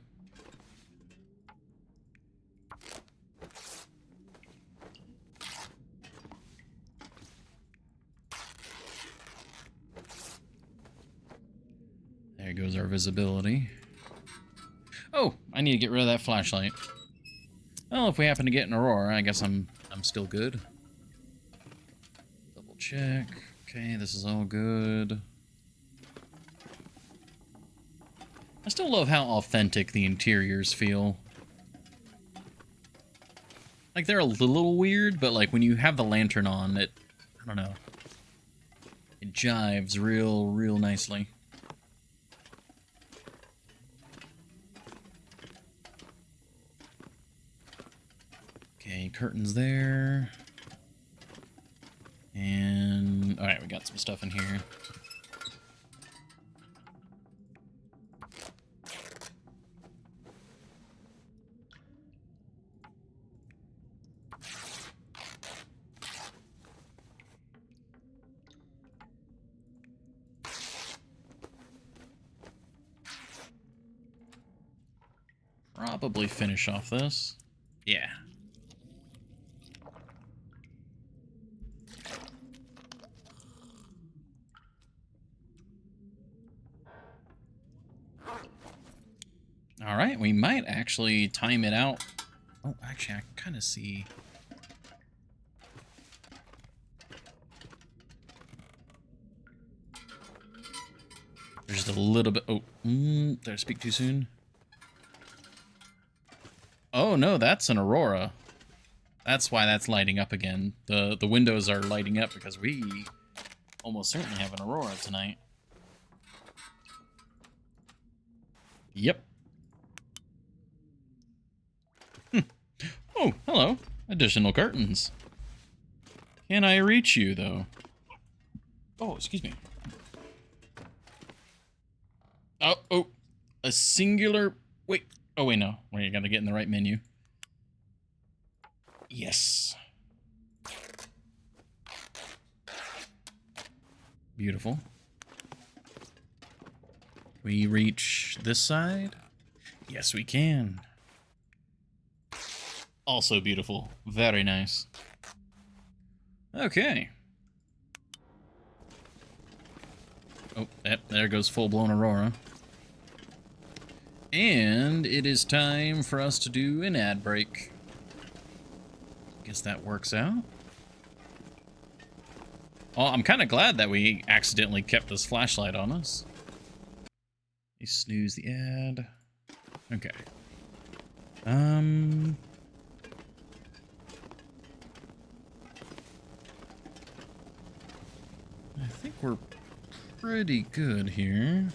There goes our visibility. Oh, I need to get rid of that flashlight. Well, if we happen to get an aurora, I guess I'm still good. Double check. Okay, this is all good. I still love how authentic the interiors feel. Like, they're a little weird, but like when you have the lantern on, I don't know. It jives real nicely. Okay, curtains there. And, alright, we got some stuff in here. Probably finish off this. Yeah. All right, we might actually time it out. Oh, actually, I can kind of see. There's just a little bit. Oh, did I speak too soon? Oh no, that's an aurora. That's why that's lighting up again. The windows are lighting up because we almost certainly have an aurora tonight. Yep. Oh, hello. Additional curtains. Can I reach you, though? Oh, excuse me. Oh. A singular... Wait. Oh, wait, no. Wait, you gotta get in the right menu. Yes. Beautiful. We reach this side? Yes, we can. Also beautiful. Very nice. Okay. Oh, yep, there goes full-blown aurora. And it is time for us to do an ad break. Guess that works out. Oh, I'm kind of glad that we accidentally kept this flashlight on us. You snooze the ad. Okay. we're pretty good here.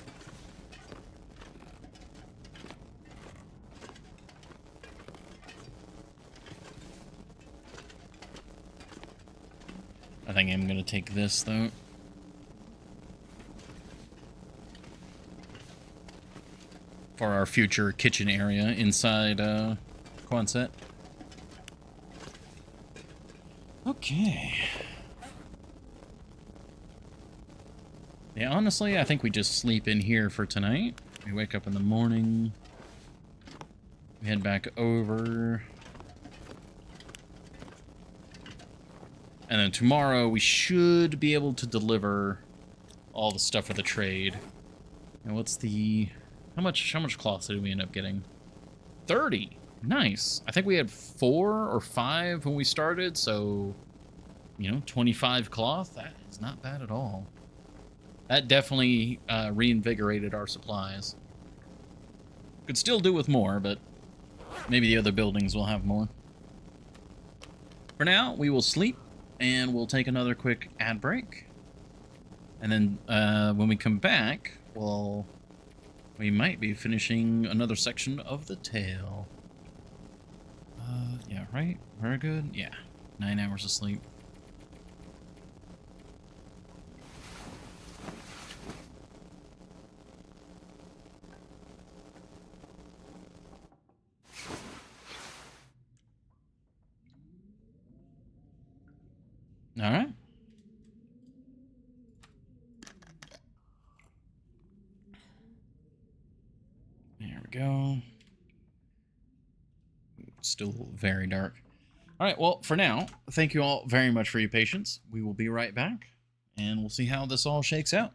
I think I'm gonna take this though. For our future kitchen area inside Quonset. Okay. Yeah, honestly, I think we just sleep in here for tonight. We wake up in the morning. We head back over. And then tomorrow we should be able to deliver all the stuff for the trade. And what's the... How much cloth did we end up getting? 30. Nice. I think we had 4 or 5 when we started, so, you know, 25 cloth. That is not bad at all. That definitely reinvigorated our supplies. Could still do with more, but maybe the other buildings will have more. For now, we will sleep, and we'll take another quick ad break. And then when we come back, we might be finishing another section of the tale. Yeah, right? Very good? Yeah. 9 hours of sleep. Alright. There we go. Still very dark. All right, well, for now, thank you all very much for your patience. We will be right back, and we'll see how this all shakes out.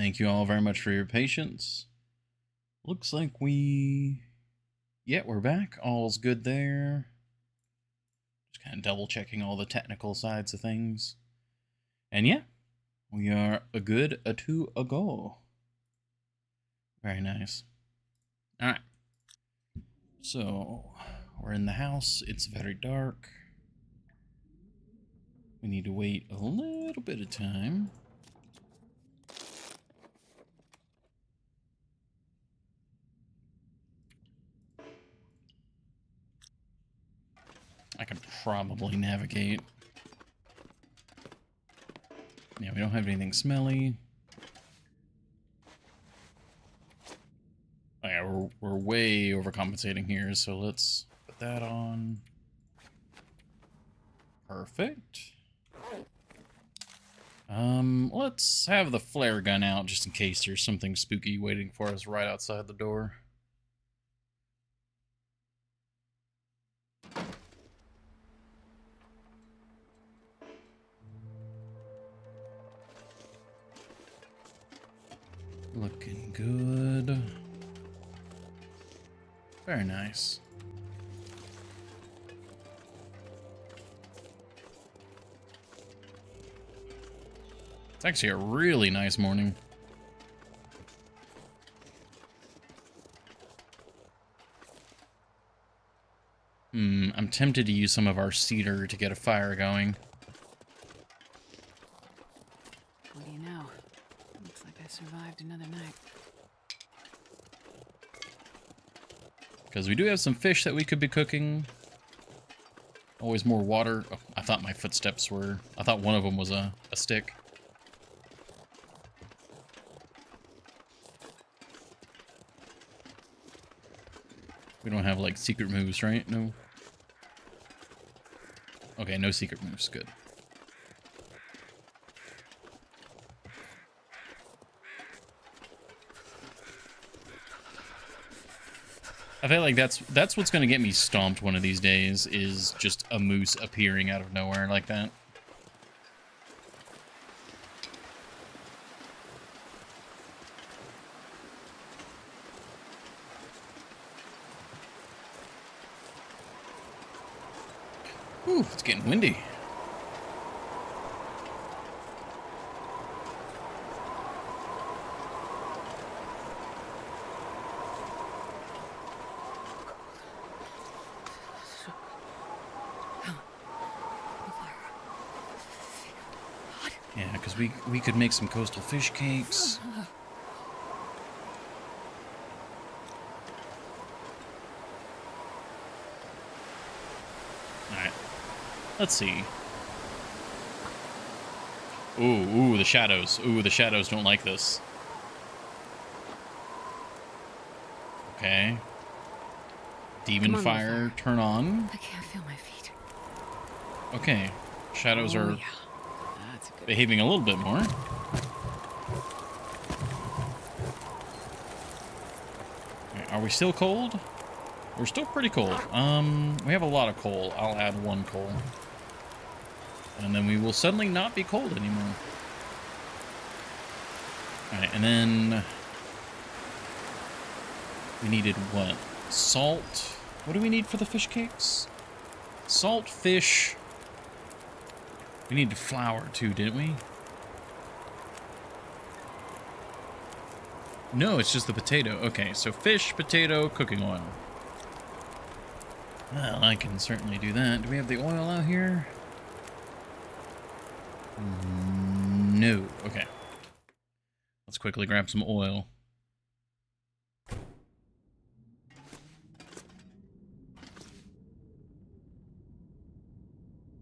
Thank you all very much for your patience. Looks like yeah, we're back. All's good there. Just kind of double checking all the technical sides of things. And yeah, we are a good to go. Very nice. All right. So, we're in the house. It's very dark. We need to wait a little bit of time. I can probably navigate. Yeah, we don't have anything smelly. Oh yeah, we're way overcompensating here, so let's put that on. Perfect. Let's have the flare gun out just in case there's something spooky waiting for us right outside the door. Looking good. Very nice. It's actually a really nice morning. I'm tempted to use some of our cedar to get a fire going. What do you know? Looks like I survived another night. Because we do have some fish that we could be cooking. Always more water. Oh, I thought my footsteps were... I thought one of them was a stick. We don't have, like, secret moves, right? No? Okay, no secret moves. Good. I feel like that's what's going to get me stomped one of these days, is just a moose appearing out of nowhere like that. Ooh, it's getting windy. Yeah, because we could make some coastal fish cakes. Alright. Let's see. Ooh, the shadows. Ooh, the shadows don't like this. Okay. Demon fire, turn on. I can't feel my feet. Okay. Shadows are Yeah. That's a good behaving a little bit more. Okay, are we still cold? We're still pretty cold. We have a lot of coal. I'll add 1 coal. And then we will suddenly not be cold anymore. Alright, and then... we needed what? Salt? What do we need for the fish cakes? Salt, fish... we needed flour too, didn't we? No, it's just the potato. Okay, so fish, potato, cooking oil. Well, I can certainly do that. Do we have the oil out here? No. Okay. Let's quickly grab some oil.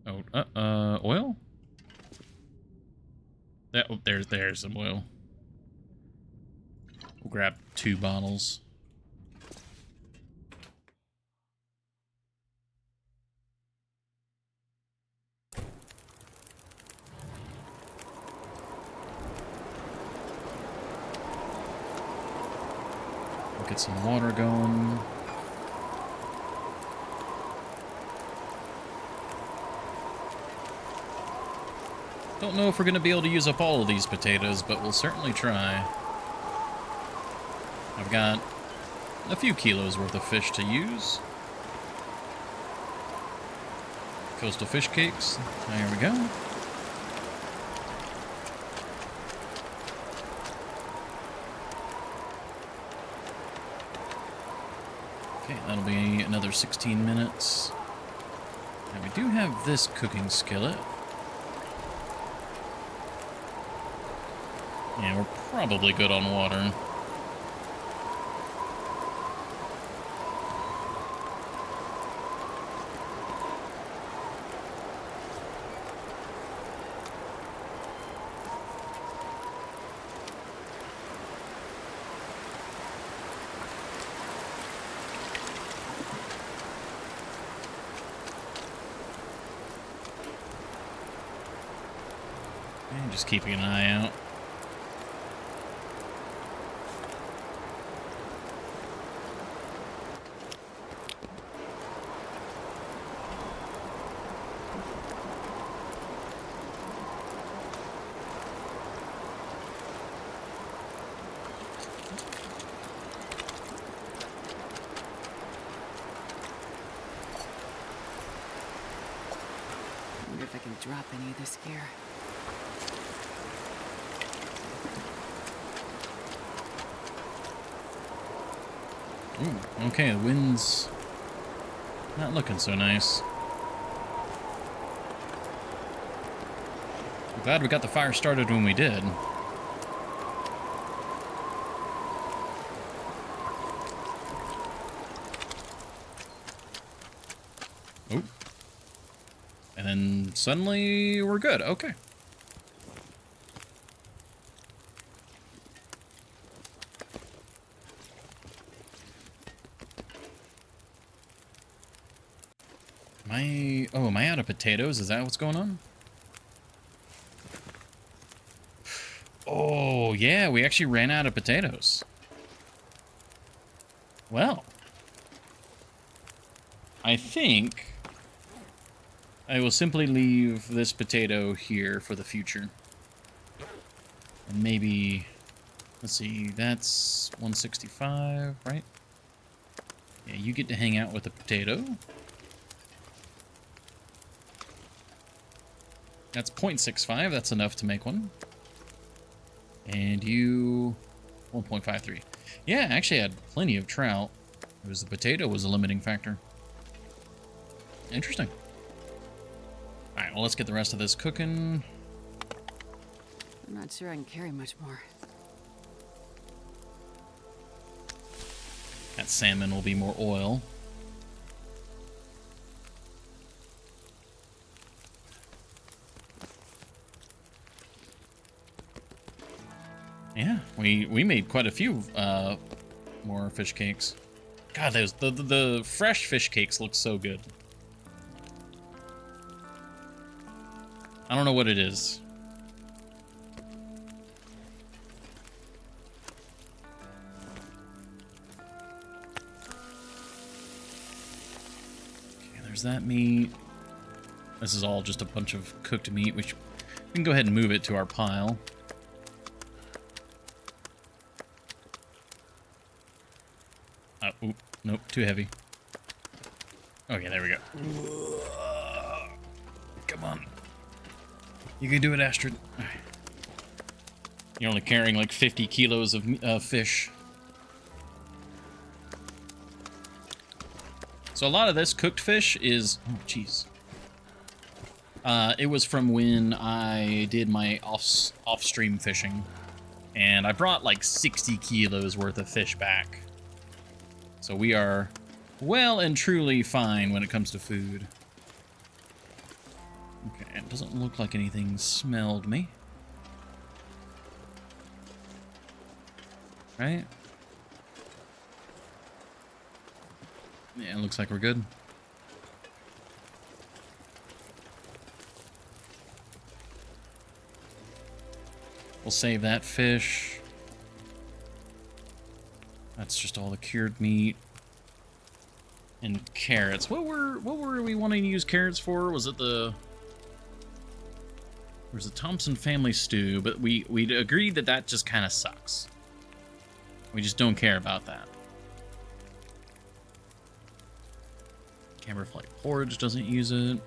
Oh, oil? That, oh, there's some oil. We'll grab 2 bottles. We'll get some water going. Don't know if we're going to be able to use up all of these potatoes, but we'll certainly try. I've got a few kilos worth of fish to use. Coastal fish cakes. There we go. Okay, that'll be another 16 minutes. Now we do have this cooking skillet. Yeah, we're probably good on water. And just keeping an eye out. I wonder if I can drop any of this gear. Ooh, okay, the wind's not looking so nice. I'm glad we got the fire started when we did. Oh. And then suddenly we're good. Okay. Am I out of potatoes? Is that what's going on? Oh, yeah, we actually ran out of potatoes. Well, I think I will simply leave this potato here for the future. And maybe, let's see, that's 165, right? Yeah, you get to hang out with the potato. That's 0.65. That's enough to make one. And you, 1.53. Yeah, actually I had plenty of trout. It was the potato was a limiting factor. Interesting. All right, well, let's get the rest of this cooking. I'm not sure I can carry much more. That salmon will be more oil. Yeah, we made quite a few more fish cakes. God, those the fresh fish cakes look so good. I don't know what it is. Okay, there's that meat. This is all just a bunch of cooked meat, which we can go ahead and move it to our pile. Oop, nope, too heavy. Okay, there we go. Come on. You can do it, Astrid. You're only carrying like 50 kilos of fish. So a lot of this cooked fish is... Oh, jeez. It was from when I did my off-stream fishing. And I brought like 60 kilos worth of fish back. So we are well and truly fine when it comes to food. Okay, it doesn't look like anything smelled me. Right? Yeah, it looks like we're good. We'll save that fish. That's just all the cured meat and carrots. What were we wanting to use carrots for? Was it There's a Thompson family stew, but we agreed that that just kind of sucks. We just don't care about that. Camberflight porridge doesn't use it.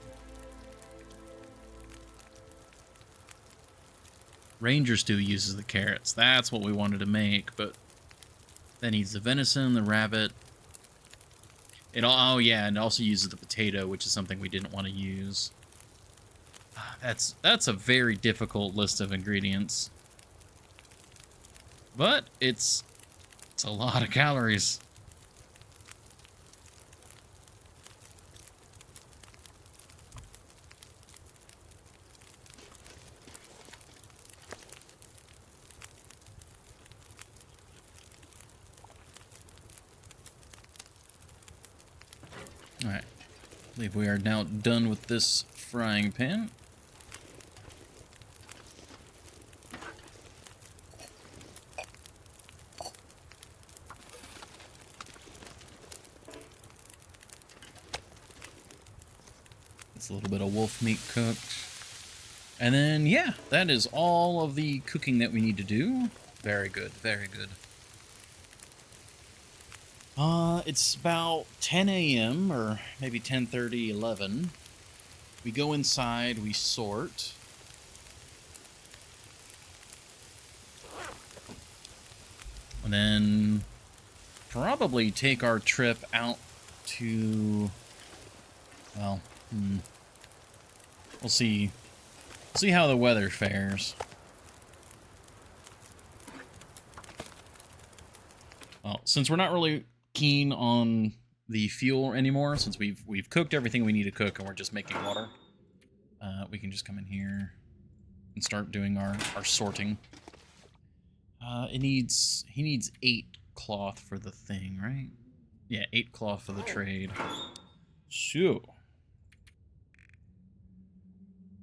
Ranger stew uses the carrots. That's what we wanted to make, but that needs the venison, the rabbit. Oh yeah, and it also uses the potato, which is something we didn't want to use. That's a very difficult list of ingredients. But it's a lot of calories. Alright. I believe we are now done with this frying pan. It's a little bit of wolf meat cooked. And then, yeah, that is all of the cooking that we need to do. Very good, very good. It's about 10 a.m. or maybe 10:30, 11. We go inside, we sort. And then probably take our trip out to, well, we'll see. We'll see how the weather fares. Well, since we're not really keen on the fuel anymore, since we've cooked everything we need to cook and we're just making water, we can just come in here and start doing our sorting. He needs 8 cloth for the thing, right? Yeah, 8 cloth for the trade. So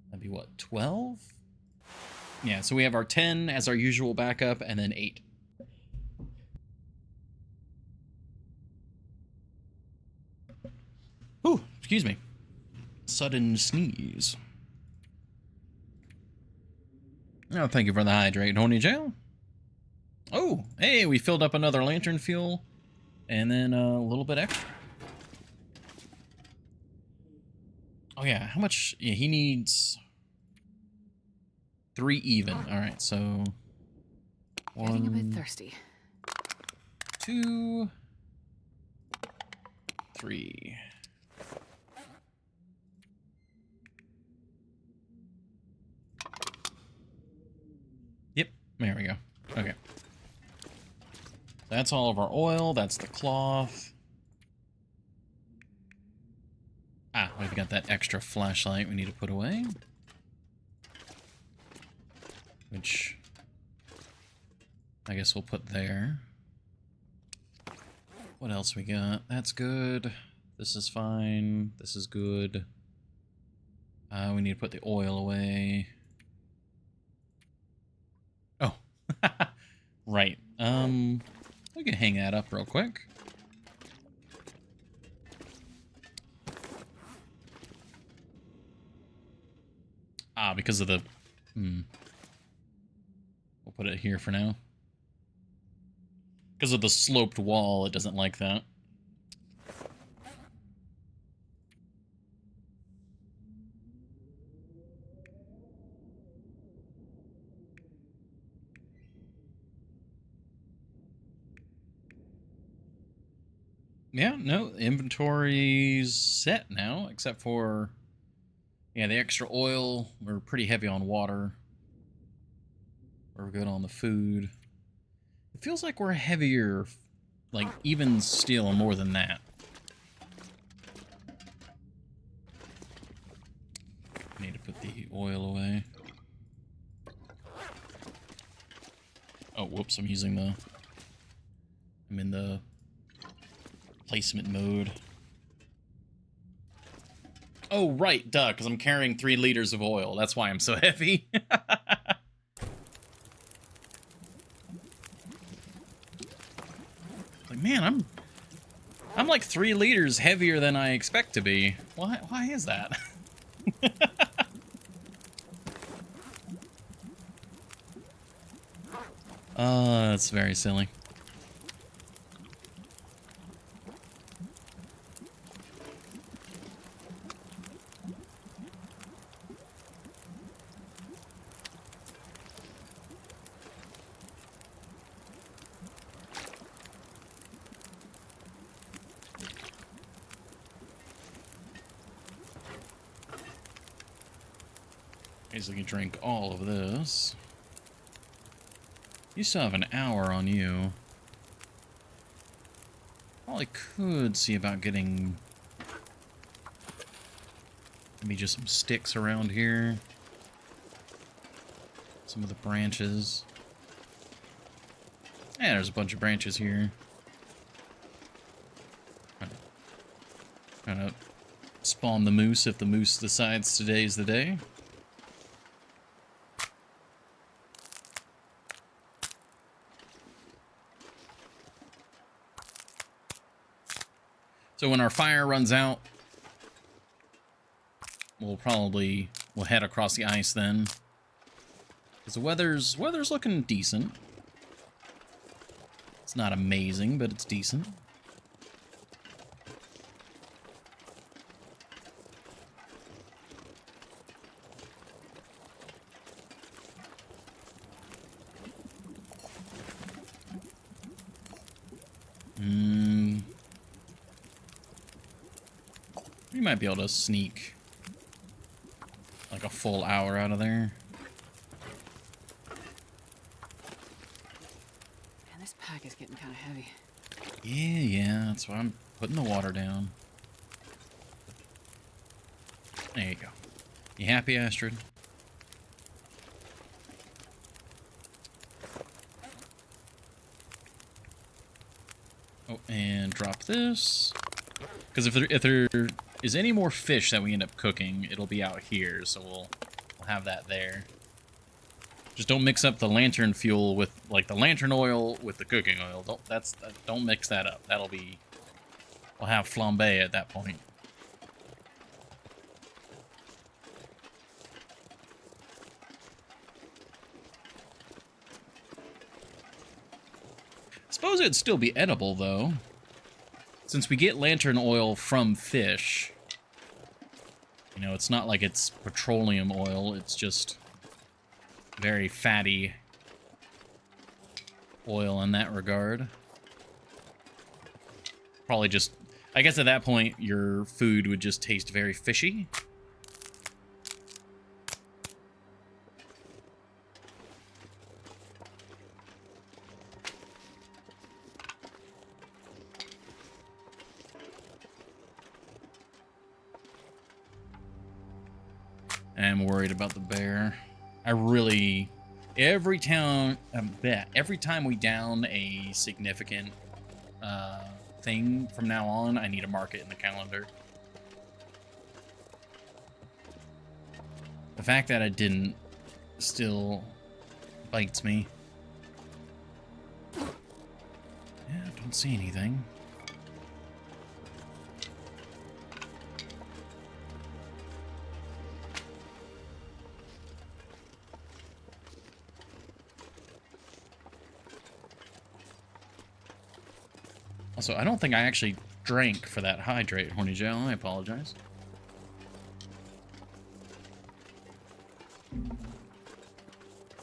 that'd be what, 12? Yeah, so we have our 10 as our usual backup, and then 8. Ooh, excuse me. Sudden sneeze. Oh, thank you for the hydrate, Horny Jail. Oh, hey, we filled up another lantern fuel, and then a little bit extra. Oh yeah, how much? Yeah, he needs 3 even. All right, so Getting a bit thirsty. 2, 3. Yep, there we go. Okay. That's all of our oil. That's the cloth. Ah, we've got that extra flashlight we need to put away. Which I guess we'll put there. What else we got? That's good. This is fine. This is good. We need to put the oil away. Oh. Right. We can hang that up real quick. Ah, because of the... We'll put it here for now. Because of the sloped wall, it doesn't like that. Yeah, no, inventory's set now, except for... Yeah, the extra oil. We're pretty heavy on water. We're good on the food. It feels like we're heavier, like, even still more than that. Need to put the oil away. Oh, whoops, I'm in the placement mode. Oh, right, duh, because I'm carrying 3 liters of oil. That's why I'm so heavy. Like, man, I'm like 3 liters heavier than I expect to be. Why is that? That's very silly. Basically drink all of this. You still have an hour on you. Probably could see about getting maybe just some sticks around here. Some of the branches. Yeah, there's a bunch of branches here. Trying to spawn the moose if the moose decides today's the day. So when our fire runs out, we'll head across the ice then. Because the weather's looking decent. It's not amazing, but it's decent. We might be able to sneak like a full hour out of there. Man, this pack is getting kind of heavy. Yeah, that's why I'm putting the water down. There you go. You happy, Astrid? Oh, and drop this. Because if there is any more fish that we end up cooking, it'll be out here, so we'll have that there. Just don't mix up the lantern fuel with, like, the lantern oil with the cooking oil. Don't mix that up. We'll have flambe at that point. Suppose it'd still be edible, though. Since we get lantern oil from fish, you know, it's not like it's petroleum oil, it's just very fatty oil in that regard. Probably just, I guess at that point, your food would just taste very fishy. I'm worried about the bear. Every time we down a significant thing from now on, I need to mark it in the calendar. The fact that I didn't still bites me. Yeah, don't see anything. Also, I don't think I actually drank for that hydrate, Horny Gel. I apologize.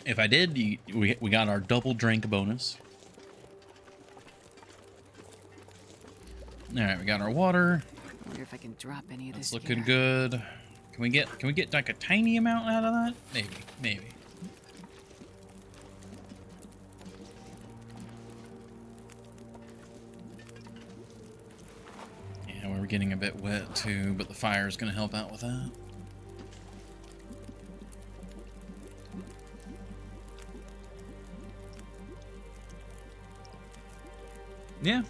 If I did, we got our double drink bonus. All right, we got our water. I wonder if I can drop any of this. It's looking good. Can we get like a tiny amount out of that? Maybe. Yeah, we're getting a bit wet too, but the fire is going to help out with that. Yeah.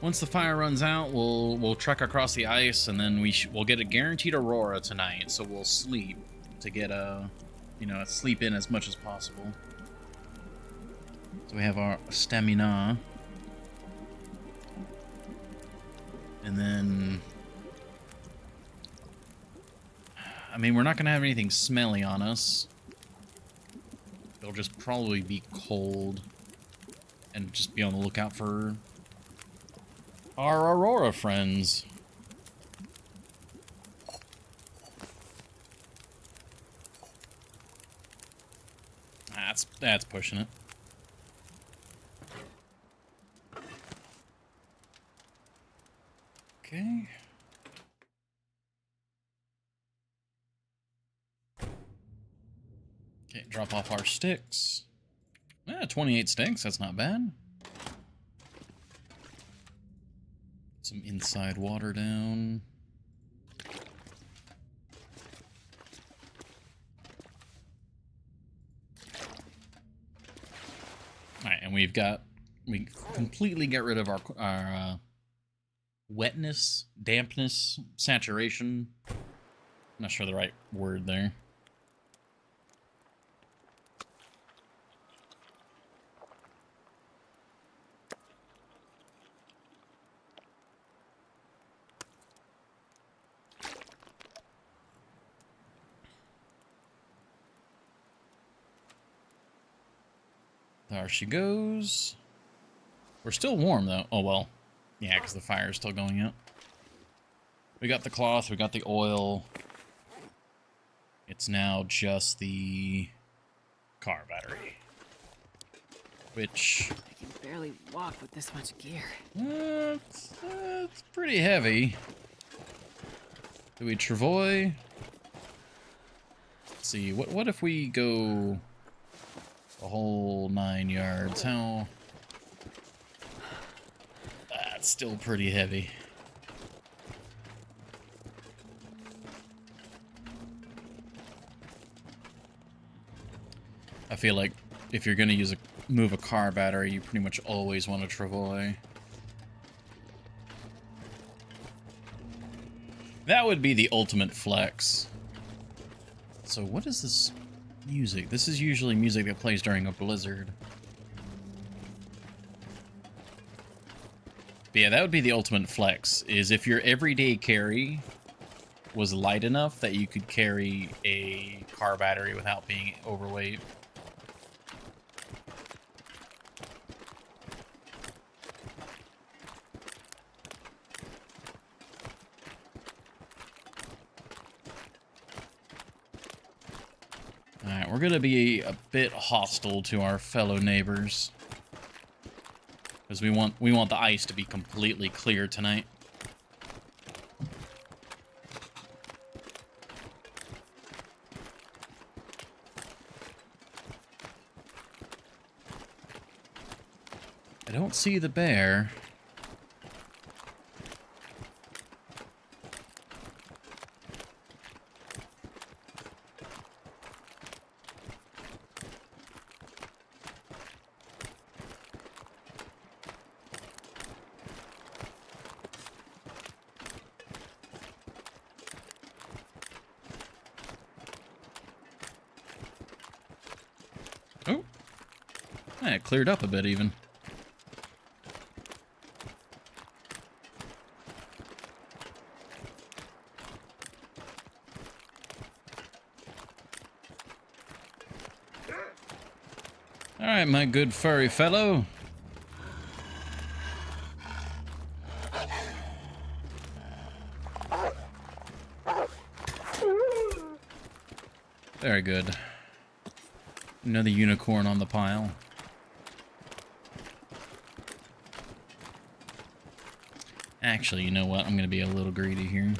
Once the fire runs out, we'll trek across the ice, and then we'll get a guaranteed aurora tonight. So we'll sleep to get a sleep in as much as possible. So we have our stamina, and then I mean we're not gonna have anything smelly on us. It'll just probably be cold and just be on the lookout for our Aurora friends. That's pushing it. Okay. Okay, drop off our sticks. 28 sticks, that's not bad. Some inside water down. Alright, and we completely get rid of our wetness, dampness, saturation. I'm not sure the right word there. There she goes. We're still warm, though. Oh, well. Yeah, because the fire is still going out. We got the cloth. We got the oil. It's now just the car battery. Which... I can barely walk with this much gear. It's pretty heavy. Do we travoy? Let's see. What if we go... a whole 9 yards? How... That's still pretty heavy. I feel like if you're gonna move a car battery, you pretty much always want to travoy. That would be the ultimate flex. So what is this music? This is usually music that plays during a blizzard. But yeah, that would be the ultimate flex, is if your everyday carry was light enough that you could carry a car battery without being overweight. Alright, we're gonna be a bit hostile to our fellow neighbors. Because we want the ice to be completely clear tonight. I don't see the bear. Oh, yeah, it cleared up a bit even. All right, my good furry fellow. Very good. Another unicorn on the pile. Actually, you know what? I'm gonna be a little greedy here.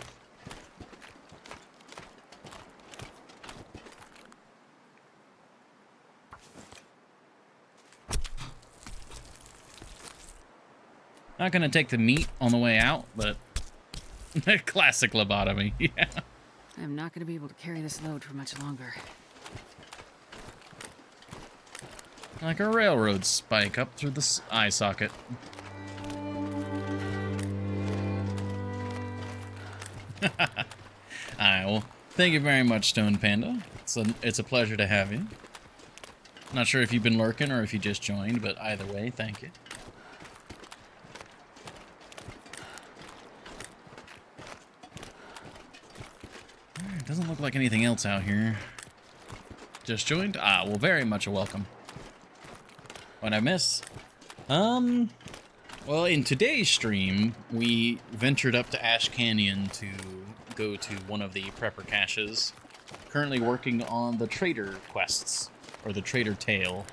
Not gonna take the meat on the way out, but classic lobotomy. Yeah. I'm not going to be able to carry this load for much longer. Like a railroad spike up through the eye socket. Alright, well, thank you very much, Stone Panda. It's a pleasure to have you. Not sure if you've been lurking or if you just joined, but either way, thank you. Alright, doesn't look like anything else out here. Just joined? Ah, well, very much a welcome. What'd I miss? Well, in today's stream, we ventured up to Ash Canyon to go to one of the prepper caches. Currently working on the trader quests, or the trader tale.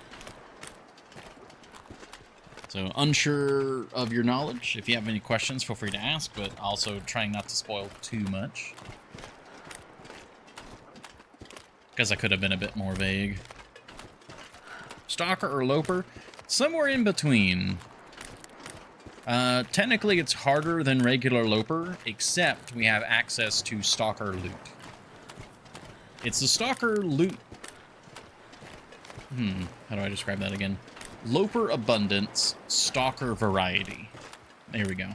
So, unsure of your knowledge. If you have any questions, feel free to ask, but also trying not to spoil too much. Because I could have been a bit more vague. Stalker or Loper? Somewhere in between. Technically, it's harder than regular Loper, except we have access to Stalker loot. It's the Stalker loot... how do I describe that again? Loper abundance, Stalker variety. There we go.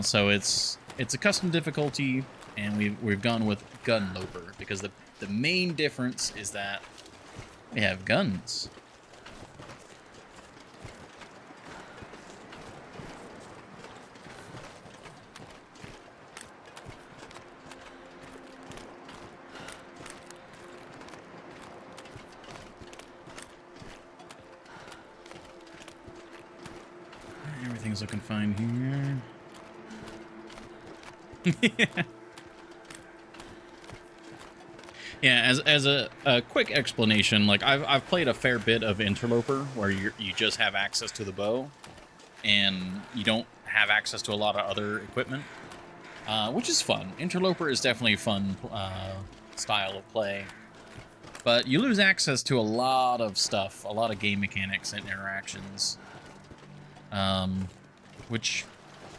So it's a custom difficulty, and we've gone with Gunloper, because the main difference is that we have guns. Everything's looking fine here. Yeah, as a quick explanation, like I've played a fair bit of Interloper, where you just have access to the bow, and you don't have access to a lot of other equipment, which is fun. Interloper is definitely a fun style of play, but you lose access to a lot of stuff, a lot of game mechanics and interactions, which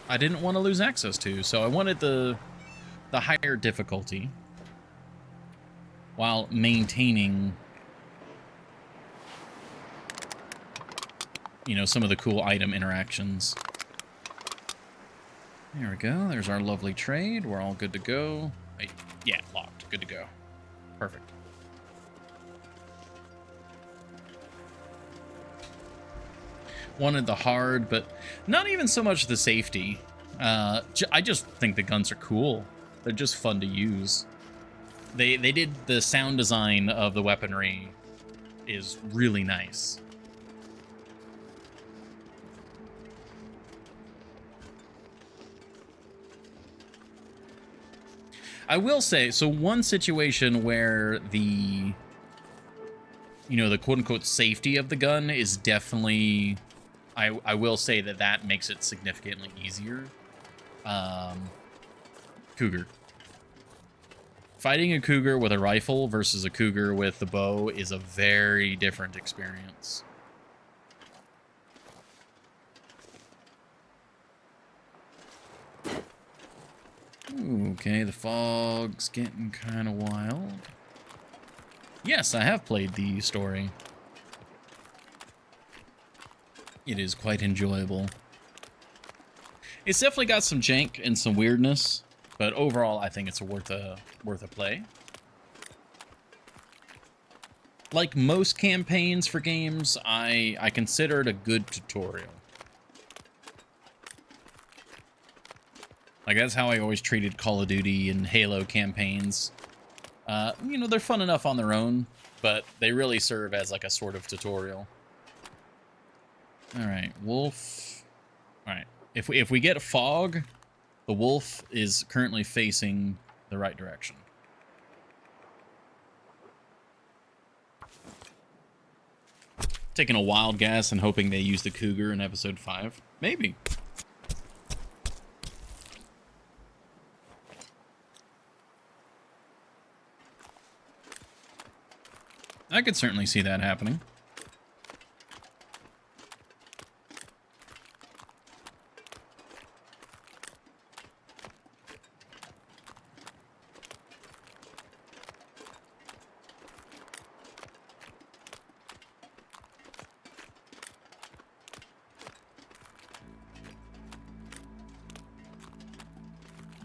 I didn't want to lose access to, so I wanted the higher difficulty, while maintaining, you know, some of the cool item interactions. There we go. There's our lovely trade. We're all good to go. Yeah, locked. Good to go. Perfect. Wanted the hard, but not even so much the safety. I just think the guns are cool. They're just fun to use. They did the sound design of the weaponry is really nice. I will say, so one situation where the, you know, the quote-unquote safety of the gun is definitely, I will say that makes it significantly easier. Cougar. Fighting a cougar with a rifle versus a cougar with the bow is a very different experience. Okay, the fog's getting kind of wild. Yes, I have played the story. It is quite enjoyable. It's definitely got some jank and some weirdness, but overall, I think it's worth a play. Like most campaigns for games, I consider it a good tutorial. Like, that's how I always treated Call of Duty and Halo campaigns. You know, they're fun enough on their own, but they really serve as like a sort of tutorial. All right, wolf. All right, if we get fog, the wolf is currently facing the right direction. Taking a wild guess and hoping they use the cougar in episode 5. Maybe. I could certainly see that happening.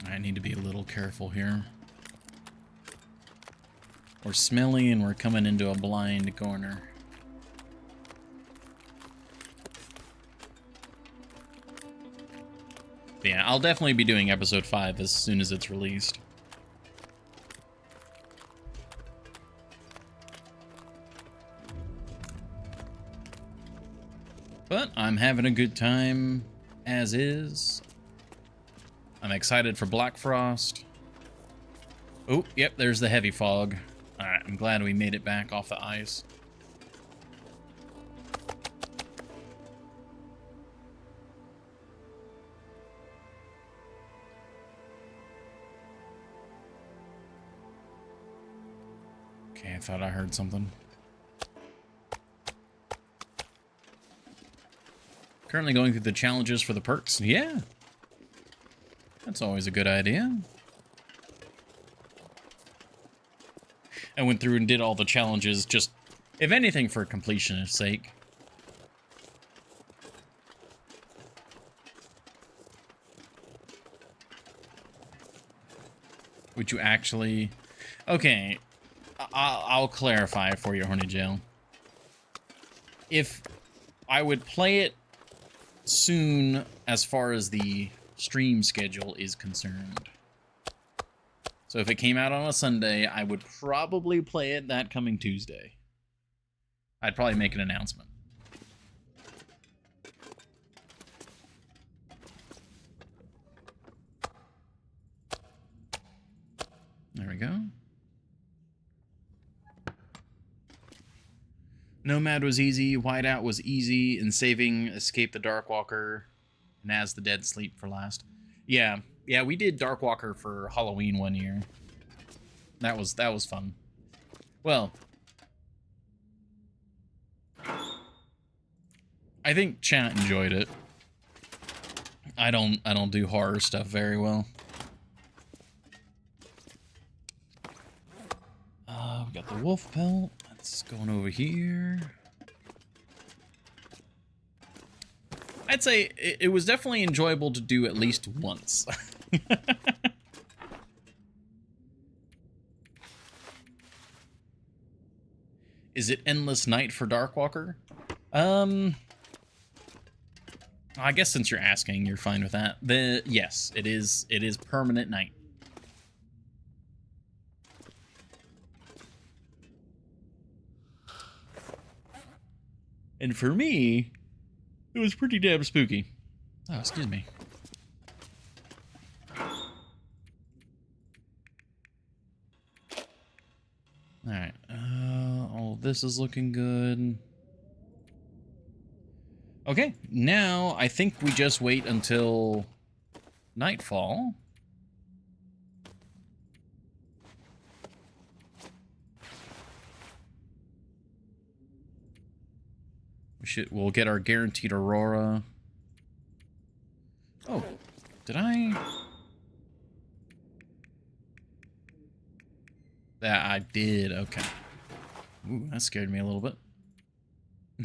I need to be a little careful here. We're smelly and we're coming into a blind corner. But yeah, I'll definitely be doing episode 5 as soon as it's released. But I'm having a good time as is. I'm excited for Black Frost. Oh, yep, there's the heavy fog. Alright, I'm glad we made it back off the ice. Okay, I thought I heard something. Currently going through the challenges for the perks. Yeah. That's always a good idea. I went through and did all the challenges just, if anything, for completionist sake. Would you actually... Okay, I'll clarify for you, Horny Jail. If I would play it soon as far as the stream schedule is concerned. So if it came out on a Sunday, I would probably play it that coming Tuesday. I'd probably make an announcement. There we go. Nomad was easy, Whiteout was easy, and saving Escape the Darkwalker, and As the Dead Sleep for last. Yeah, we did Darkwalker for Halloween one year. That was fun. Well, I think chat enjoyed it. I don't do horror stuff very well. We got the wolf pelt. Let's go on over here. I'd say it was definitely enjoyable to do at least once. Is it endless night for Darkwalker? I guess since you're asking, you're fine with that. Yes, it is permanent night. And for me, it was pretty damn spooky. Oh, excuse me. Alright, all this is looking good. Okay, now I think we just wait until nightfall. We'll get our guaranteed Aurora. Oh, did I? That I did, okay. Ooh, that scared me a little bit.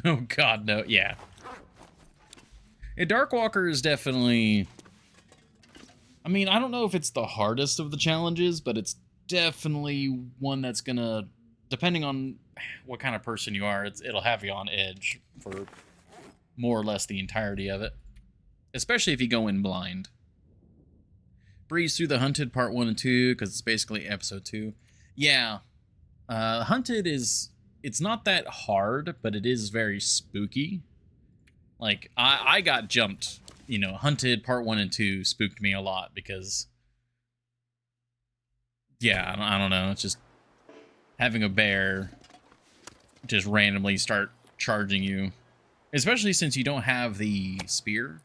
Oh god, no, yeah. A Darkwalker is definitely... I mean, I don't know if it's the hardest of the challenges, but it's definitely one that's gonna, depending on what kind of person you are, it'll have you on edge for more or less the entirety of it. Especially if you go in blind. Breeze through the Hunted Part 1 and 2, because it's basically Episode 2. Yeah. Hunted is... It's not that hard, but it is very spooky. Like, I got jumped. You know, Hunted Part 1 and 2 spooked me a lot because... Yeah, I don't know. It's just... Having a bear just randomly start charging you. Especially since you don't have the spear.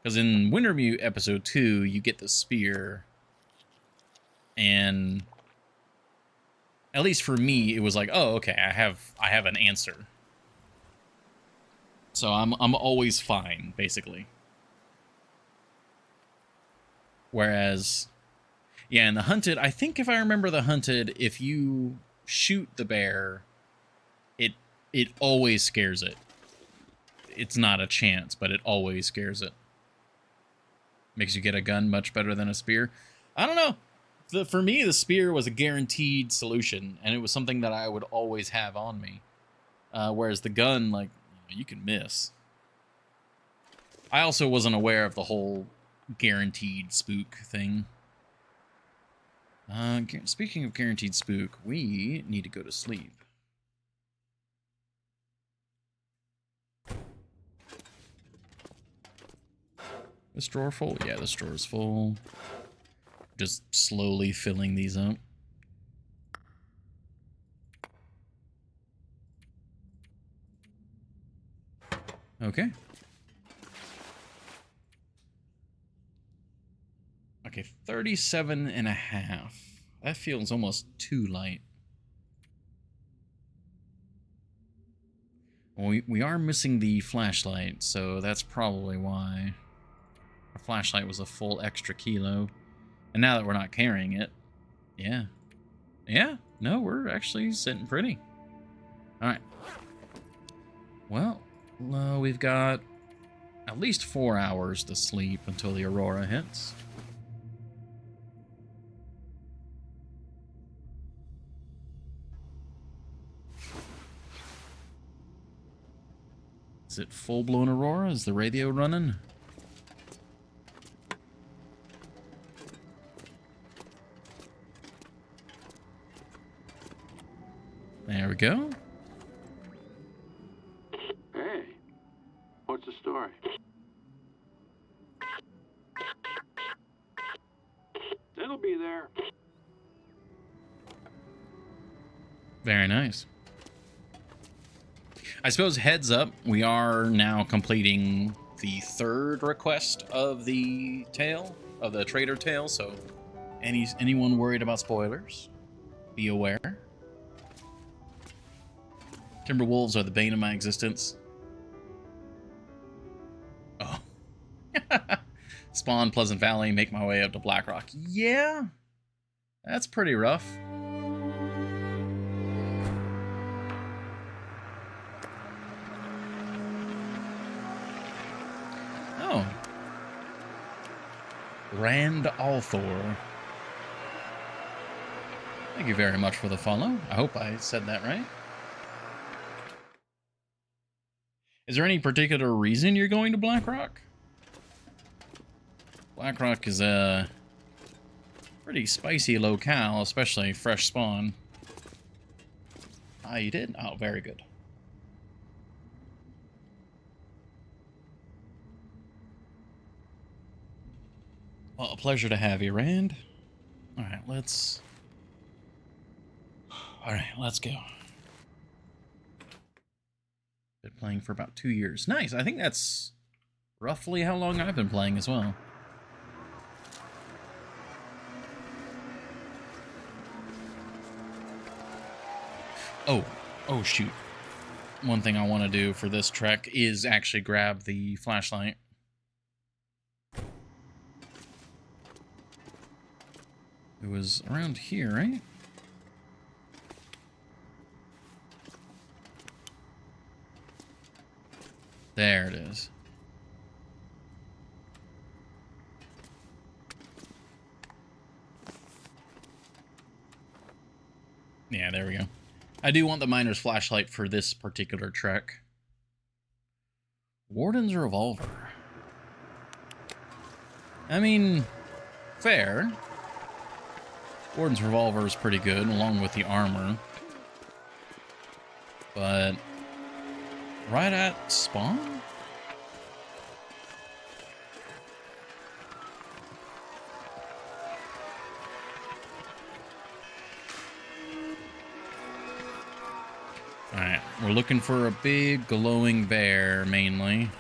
Because in Wintermute Episode 2, you get the spear. And... At least for me, it was like, oh, okay, I have an answer. So I'm always fine, basically. Whereas, yeah, in the Hunted, I think if I remember the Hunted, if you shoot the bear, it always scares it. It's not a chance, but it always scares it. Makes you get a gun much better than a spear. I don't know. For me, the spear was a guaranteed solution, and it was something that I would always have on me. Whereas the gun, like, you can miss. I also wasn't aware of the whole guaranteed spook thing. Speaking of guaranteed spook, we need to go to sleep. This drawer full? Yeah, this drawer is full. Just slowly filling these up. Okay. Okay, 37 and a half. That feels almost too light. Well, we are missing the flashlight, so that's probably why. Our flashlight was a full extra kilo. And now that we're not carrying it, yeah. Yeah, no, we're actually sitting pretty. Alright. Well, we've got at least 4 hours to sleep until the aurora hits. Is it full-blown aurora? Is the radio running? There we go. Hey, what's the story? It'll be there. Very nice. I suppose heads up, we are now completing the third request of the tale, of the trader tale, so anyone worried about spoilers, be aware. Timberwolves are the bane of my existence. Oh. Spawn Pleasant Valley, make my way up to Blackrock. Yeah, that's pretty rough. Oh. Rand Althor. Thank you very much for the follow. I hope I said that right. Is there any particular reason you're going to Blackrock? Blackrock is a pretty spicy locale, especially fresh spawn. Ah, you did? Oh, very good. Well, a pleasure to have you, Rand. Alright, let's go. Been playing for about 2 years. Nice, I think that's roughly how long I've been playing as well. Oh shoot. One thing I want to do for this trek is actually grab the flashlight. It was around here, right? There it is. Yeah, there we go. I do want the miner's flashlight for this particular trek. Warden's revolver. I mean, fair. Warden's revolver is pretty good, along with the armor. But right at spawn? Alright, we're looking for a big glowing bear, mainly.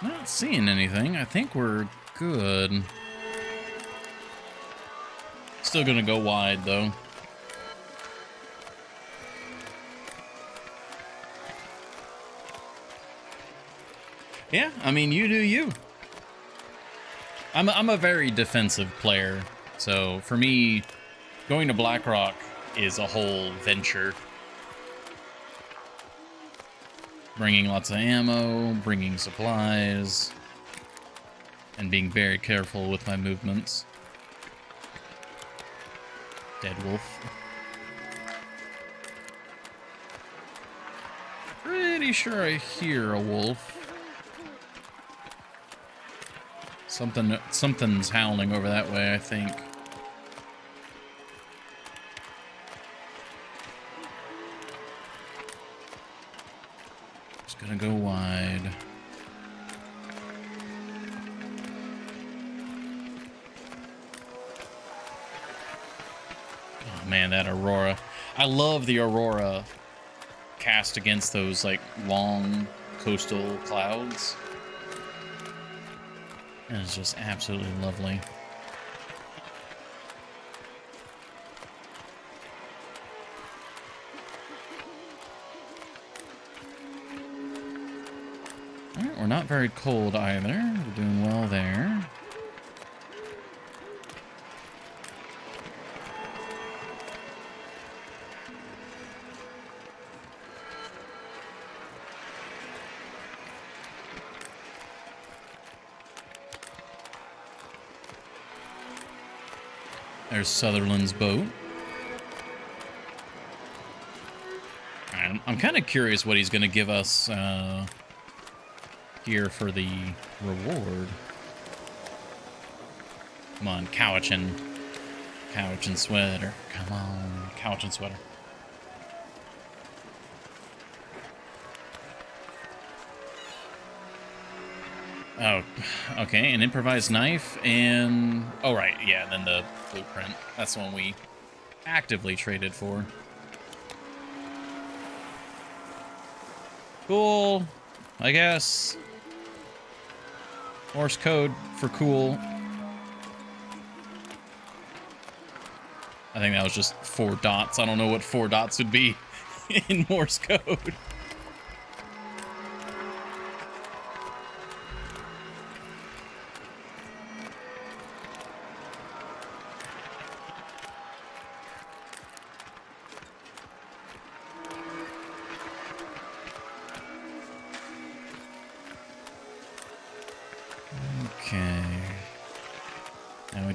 Not seeing anything. I think we're good. Still gonna go wide, though. Yeah, I mean, you do you. I'm a very defensive player, so for me, going to Blackrock is a whole venture. Bringing lots of ammo, bringing supplies, and being very careful with my movements. Dead wolf. Pretty sure I hear a wolf. Something's howling over that way, I think. Just gonna go wide. Oh man, that aurora. I love the aurora cast against those like long coastal clouds. And it's just absolutely lovely. Alright, we're not very cold either. We're doing well there. There's Sutherland's boat. I'm kind of curious what he's going to give us here for the reward. Come on, Cowichan. Cowichan sweater. Come on, Cowichan sweater. Oh, okay, an improvised knife and... Oh, right, yeah, then the blueprint. That's the one we actively traded for. Cool, I guess. Morse code for cool. I think that was just 4 dots. I don't know what 4 dots would be in Morse code.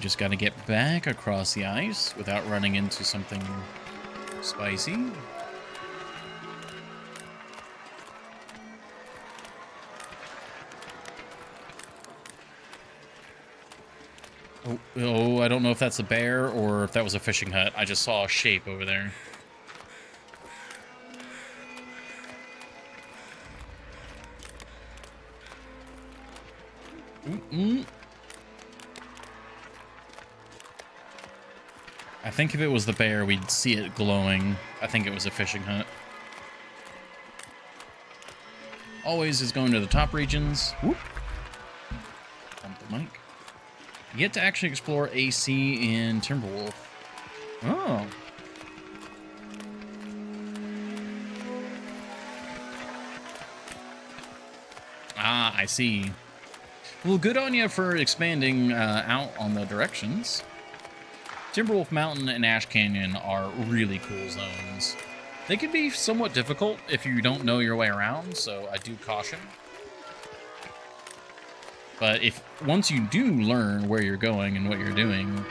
Just got to get back across the ice without running into something spicy. Oh, I don't know if that's a bear or if that was a fishing hut. I just saw a shape over there. I think if it was the bear, we'd see it glowing. I think it was a fishing hut. Always is going to the top regions. Whoop. Bump the mic. You get to actually explore AC in Timberwolf. Oh. Ah, I see. Well, good on you for expanding out on the directions. Timberwolf Mountain and Ash Canyon are really cool zones. They can be somewhat difficult if you don't know your way around, so I do caution. But once you do learn where you're going and what you're doing,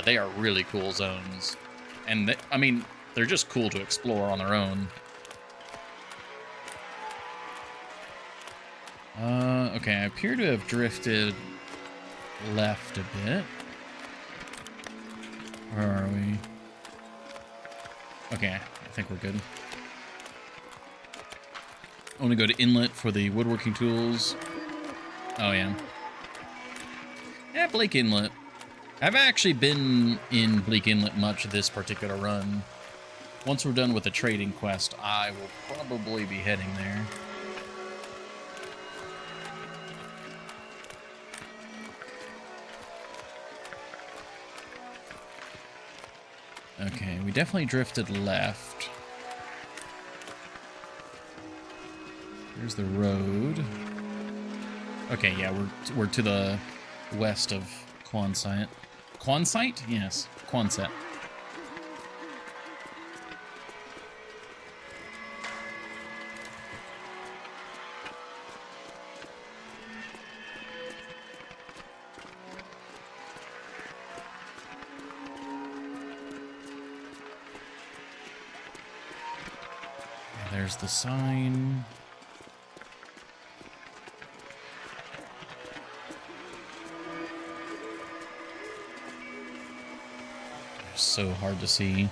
they are really cool zones. And I mean, they're just cool to explore on their own. Okay, I appear to have drifted left a bit. Where are we? Okay, I think we're good. I want to go to Inlet for the woodworking tools. Oh, yeah. Yeah, Blake Inlet. I've actually been in Blake Inlet much this particular run. Once we're done with the trading quest, I will probably be heading there. Okay, we definitely drifted left. Here's the road. Okay, yeah, we're to the west of Quonsite. Quonsite? Yes, Quonset. There's the sign. It's so hard to see.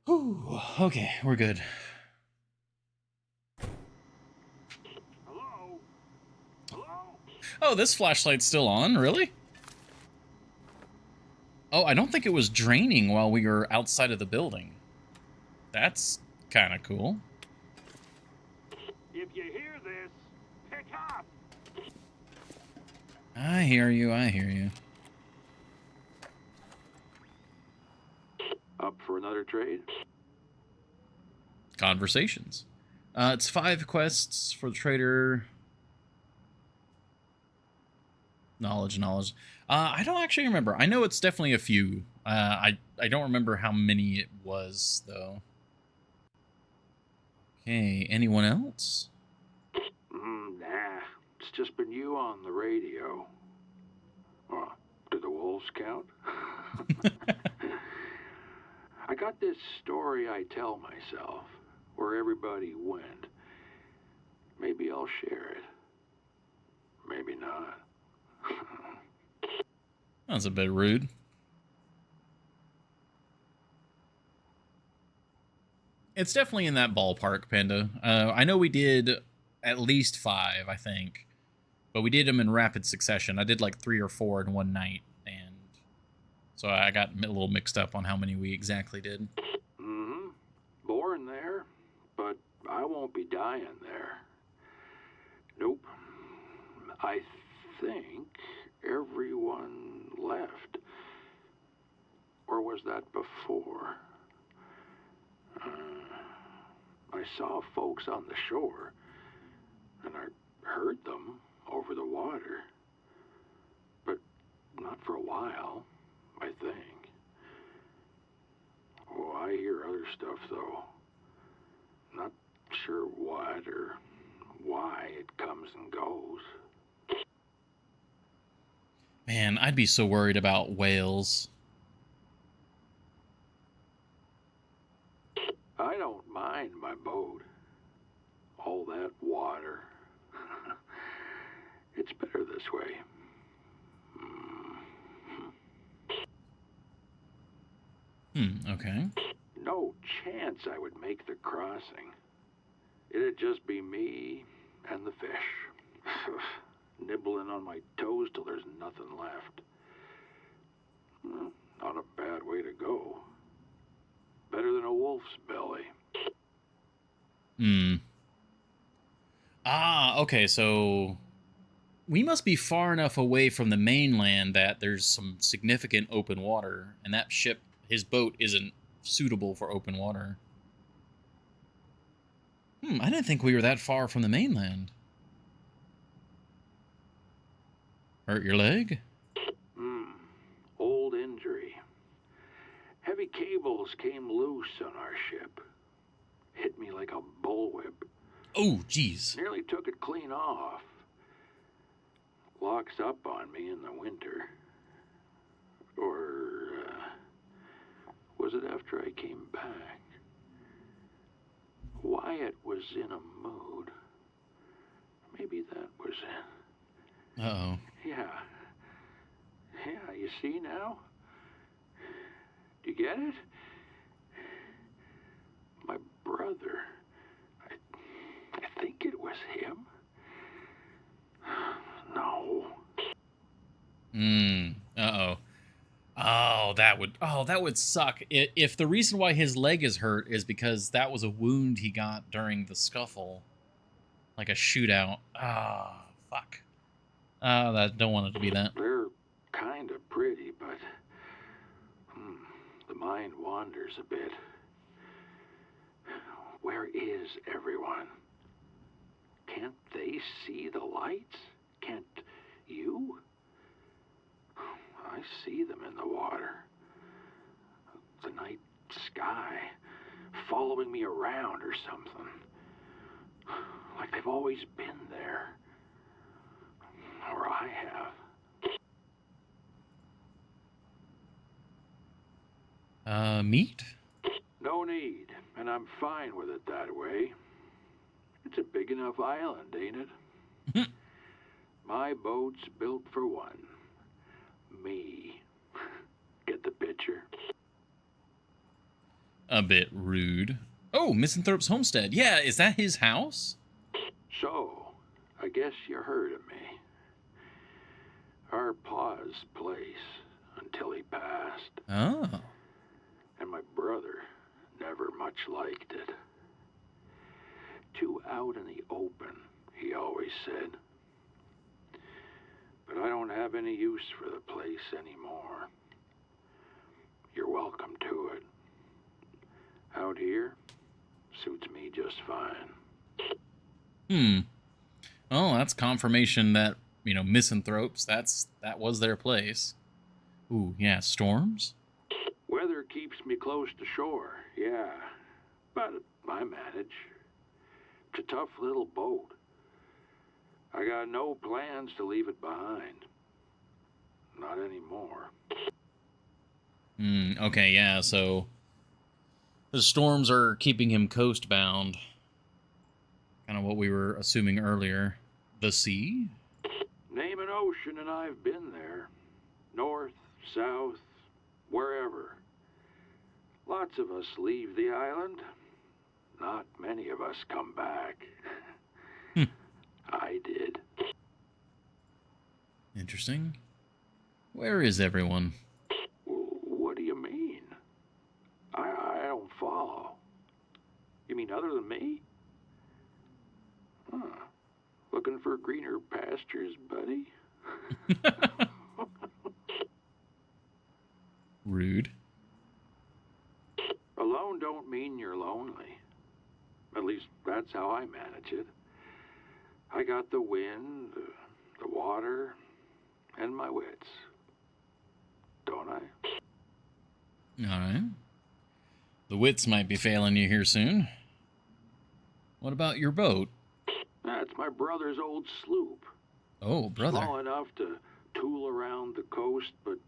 Whew. Okay, we're good. Hello? Hello? Oh, this flashlight's still on, really? Oh, I don't think it was draining while we were outside of the building. That's kind of cool. If you hear this, pick up. I hear you, I hear you. Up for another trade? Conversations. It's 5 quests for the trader. Knowledge. I don't actually remember. I know it's definitely a few. I don't remember how many it was, though. Okay, anyone else? Nah. It's just been you on the radio. Well, do the wolves count? I got this story I tell myself, where everybody went. Maybe I'll share it. Maybe not. That's a bit rude. It's definitely in that ballpark, Panda. I know we did at least 5, I think. But we did them in rapid succession. I did like 3 or 4 in one night. And so I got a little mixed up on how many we exactly did. Mm-hmm. Born there, but I won't be dying there. Nope. I think everyone left. Or was that before? I saw folks on the shore, and I heard them over the water. But not for a while, I think. Oh, I hear other stuff, though. Not sure what or why it comes and goes. Man, I'd be so worried about whales. I don't mind my boat. All that water. It's better this way. Okay. No chance I would make the crossing. It'd just be me and the fish. Nibbling on my toes till there's nothing left. Not a bad way to go. Better than a wolf's belly. Ah, okay, so we must be far enough away from the mainland that there's some significant open water, and that ship, his boat, isn't suitable for open water. I didn't think we were that far from the mainland. Hurt your leg? Old injury. Heavy cables came loose on our ship. Hit me like a bullwhip. Oh, jeez. Nearly took it clean off. Locks up on me in the winter. Or was it after I came back? Wyatt was in a mood. Maybe that was it. Uh-oh. Yeah. Yeah, you see now? Do you get it? My brother. I think it was him. No. Uh-oh. That would suck. If the reason why his leg is hurt is because that was a wound he got during the scuffle, like a shootout. Ah, fuck. I don't want it to be that. They're kind of pretty, but the mind wanders a bit. Where is everyone? Can't they see the lights? Can't you? I see them in the water. The night sky, following me around or something. Like they've always been there. Or I have. Meat? No need, and I'm fine with it that way. It's a big enough island, ain't it? My boat's built for one. Me. Get the picture? A bit rude. Oh, Misanthrope's homestead. Yeah, is that his house? So, I guess you heard of me. Our pa's place until he passed. Oh. And my brother never much liked it. Too out in the open, he always said. But I don't have any use for the place anymore. You're welcome to it. Out here, suits me just fine. Oh, that's confirmation that, you know, Misanthropes, that was their place. Ooh, yeah, storms? Weather keeps me close to shore, yeah. But I manage. It's a tough little boat. I got no plans to leave it behind. Not anymore. Okay, yeah, so the storms are keeping him coastbound. Kind of what we were assuming earlier. The sea? Name an ocean and I've been there. North, south, wherever. Lots of us leave the island. Not many of us come back. I did. Interesting. Where is everyone? What do you mean? I don't follow. You mean other than me? Huh. Looking for greener pastures, buddy? Rude. Alone don't mean you're lonely. At least that's how I manage it. I got the wind, the water, and my wits. Don't I? Alright. The wits might be failing you here soon. What about your boat? That's my brother's old sloop. Oh, brother. Small enough to tool around the coast, but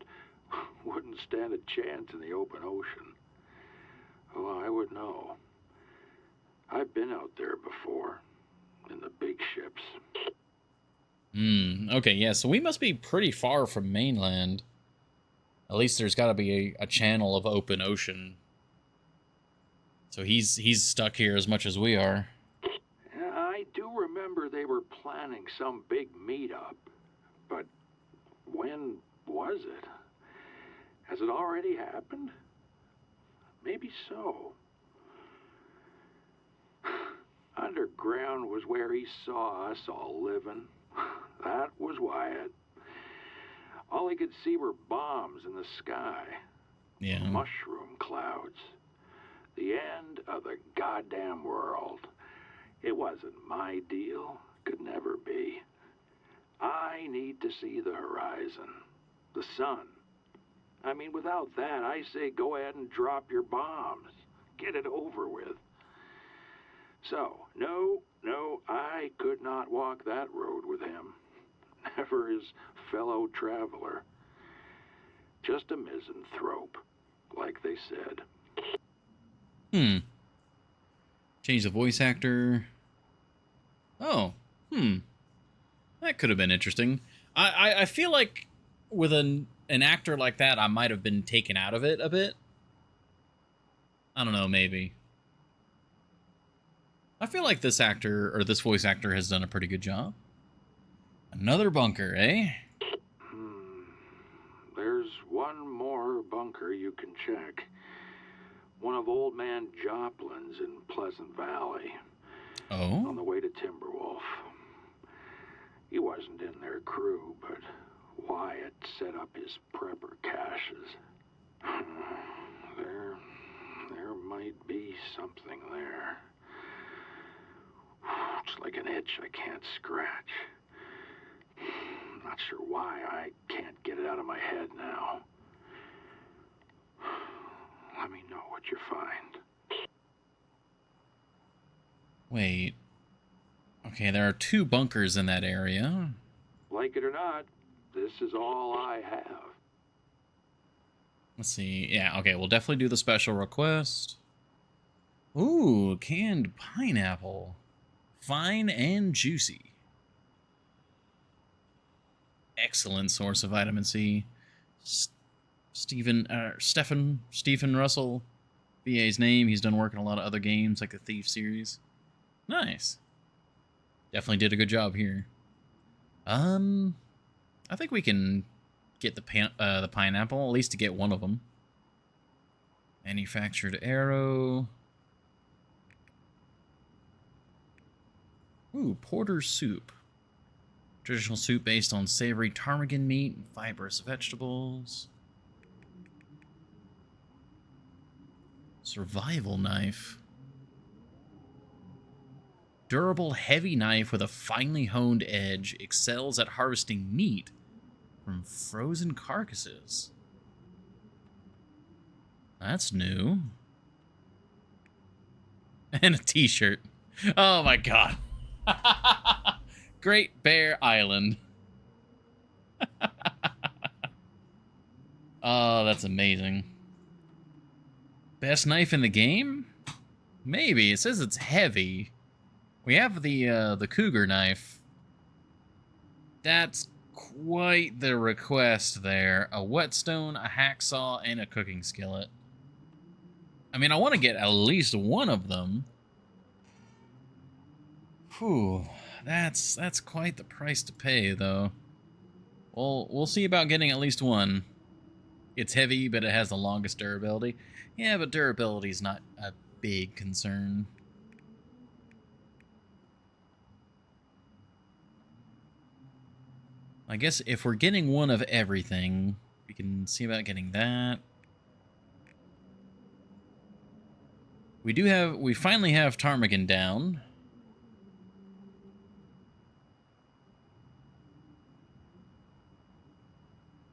wouldn't stand a chance in the open ocean. Oh, I would know. I've been out there before, in the big ships. Okay, yeah, so we must be pretty far from mainland. At least there's got to be a channel of open ocean. So he's stuck here as much as we are. Yeah, I do remember they were planning some big meetup, but when was it? Has it already happened? Maybe so. Underground was where he saw us all living. That was Wyatt. All he could see were bombs in the sky. Yeah. Mushroom clouds. The end of the goddamn world. It wasn't my deal. Could never be. I need to see the horizon. The sun. I mean, without that, I say go ahead and drop your bombs. Get it over with. So, no, I could not walk that road with him. Never his fellow traveler. Just a misanthrope, like they said. Change the voice actor. Oh, that could have been interesting. I feel like with an actor like that, I might have been taken out of it a bit. I don't know, maybe. I feel like this actor, or this voice actor, has done a pretty good job. Another bunker, eh? There's one more bunker you can check. One of Old Man Joplin's in Pleasant Valley. Oh? On the way to Timberwolf. He wasn't in their crew, but Wyatt set up his prepper caches. There might be something there. It's like an itch I can't scratch. Not sure why I can't get it out of my head now. Let me know what you find. Wait. Okay, there are 2 bunkers in that area. Like it or not, this is all I have. Let's see. Yeah, okay, we'll definitely do the special request. Ooh, canned pineapple. Fine and juicy. Excellent source of vitamin C. Stephen Russell, VA's name. He's done work in a lot of other games, like the Thief series. Nice. Definitely did a good job here. I think we can get the pineapple, at least to get one of them. Manufactured arrow. Ooh, porter's soup. Traditional soup based on savory ptarmigan meat and fibrous vegetables. Survival knife. Durable, heavy knife with a finely honed edge, excels at harvesting meat from frozen carcasses. That's new. And a t-shirt. Oh my god. Great Bear Island. Oh, that's amazing. Best knife in the game? Maybe. It says it's heavy. We have the cougar knife. That's quite the request there. A whetstone, a hacksaw, and a cooking skillet. I mean, I want to get at least one of them. Whew, that's quite the price to pay, though. Well, we'll see about getting at least one. It's heavy, but it has the longest durability. Yeah, but durability is not a big concern. I guess if we're getting one of everything, we can see about getting that. We finally have ptarmigan down.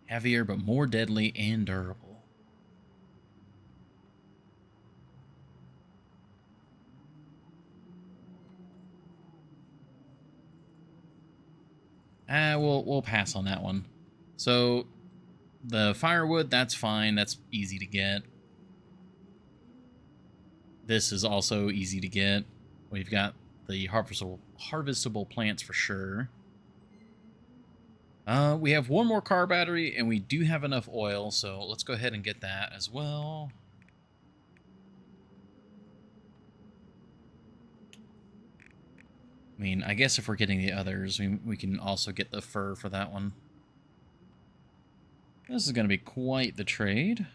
Heavier, but more deadly and durable. We'll pass on that one. So, the firewood, that's fine. That's easy to get. This is also easy to get. We've got the harvestable plants for sure. We have one more car battery, and we do have enough oil, so let's go ahead and get that as well. I mean, I guess if we're getting the others, we can also get the fur for that one. This is going to be quite the trade.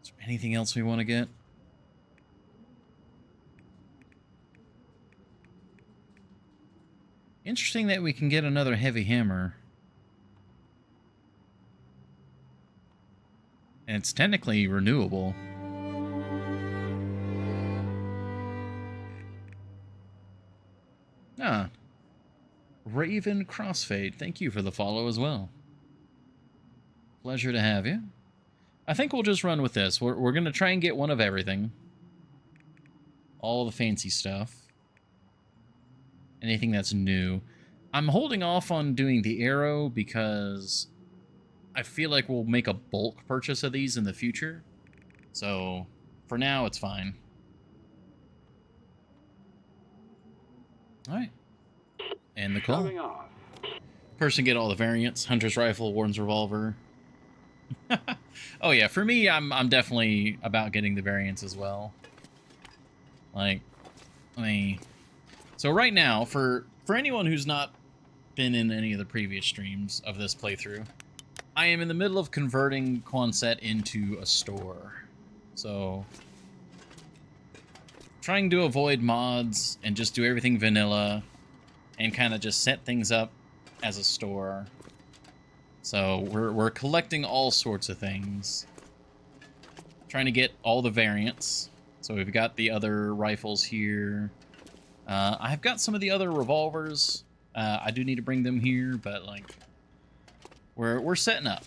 Is there anything else we want to get? Interesting that we can get another heavy hammer. And it's technically renewable. Ah. Raven Crossfade, thank you for the follow as well. Pleasure to have you. I think we'll just run with this. We're going to try and get one of everything. All the fancy stuff. Anything that's new. I'm holding off on doing the arrow because I feel like we'll make a bulk purchase of these in the future. So, for now, it's fine. Alright. And the call. Person get all the variants. Hunter's Rifle, Warden's Revolver. Oh yeah, for me, I'm definitely about getting the variants as well. Like, so right now, for anyone who's not been in any of the previous streams of this playthrough, I am in the middle of converting Quonset into a store. So, trying to avoid mods and just do everything vanilla and kind of just set things up as a store. So we're collecting all sorts of things. Trying to get all the variants. So we've got the other rifles here. I've got some of the other revolvers. I do need to bring them here, but like we're setting up.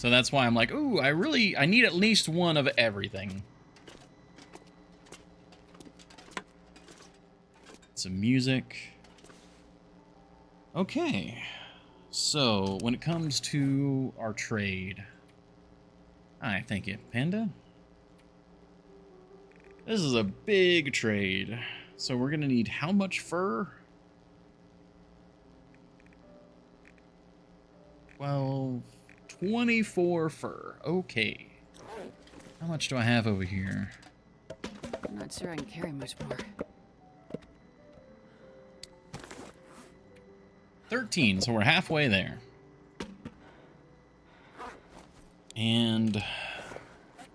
So that's why I'm like, ooh, I need at least one of everything. Some music. Okay. So, when it comes to our trade... Hi, thank you. Panda? This is a big trade. So we're going to need how much fur? 12... 24 fur. Okay. How much do I have over here? I'm not sure I can carry much more. 13, so we're halfway there. And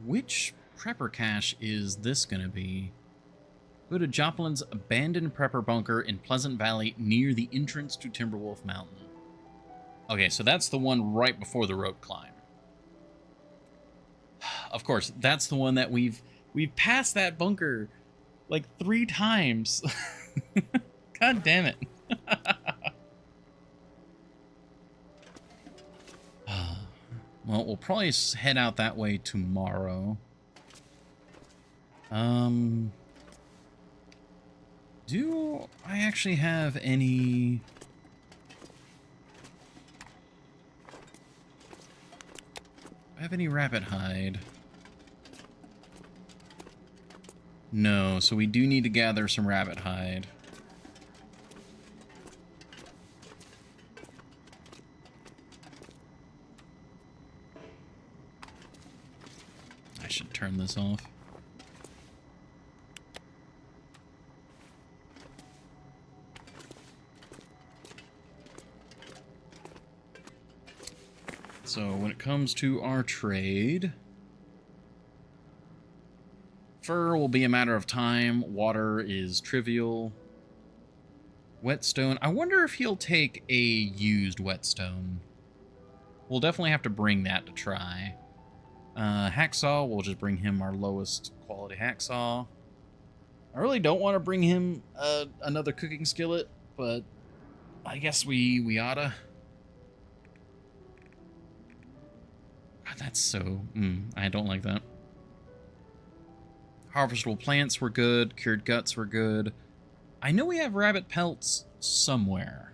which prepper cache is this going to be? Go to Joplin's abandoned prepper bunker in Pleasant Valley near the entrance to Timberwolf Mountain. Okay, so that's the one right before the rope climb. Of course, that's the one that we've passed that bunker like 3 times. God damn it. Well, we'll probably head out that way tomorrow. Do I actually have any... Do I have any rabbit hide? No, so we do need to gather some rabbit hide. I should turn this off. So when it comes to our trade, fur will be a matter of time. Water is trivial. Whetstone. I wonder if he'll take a used whetstone. We'll definitely have to bring that to try. Hacksaw, we'll just bring him our lowest quality hacksaw. I really don't want to bring him another cooking skillet, but I guess we oughta. God, that's so... I don't like that. Harvestable plants were good. Cured guts were good. I know we have rabbit pelts somewhere.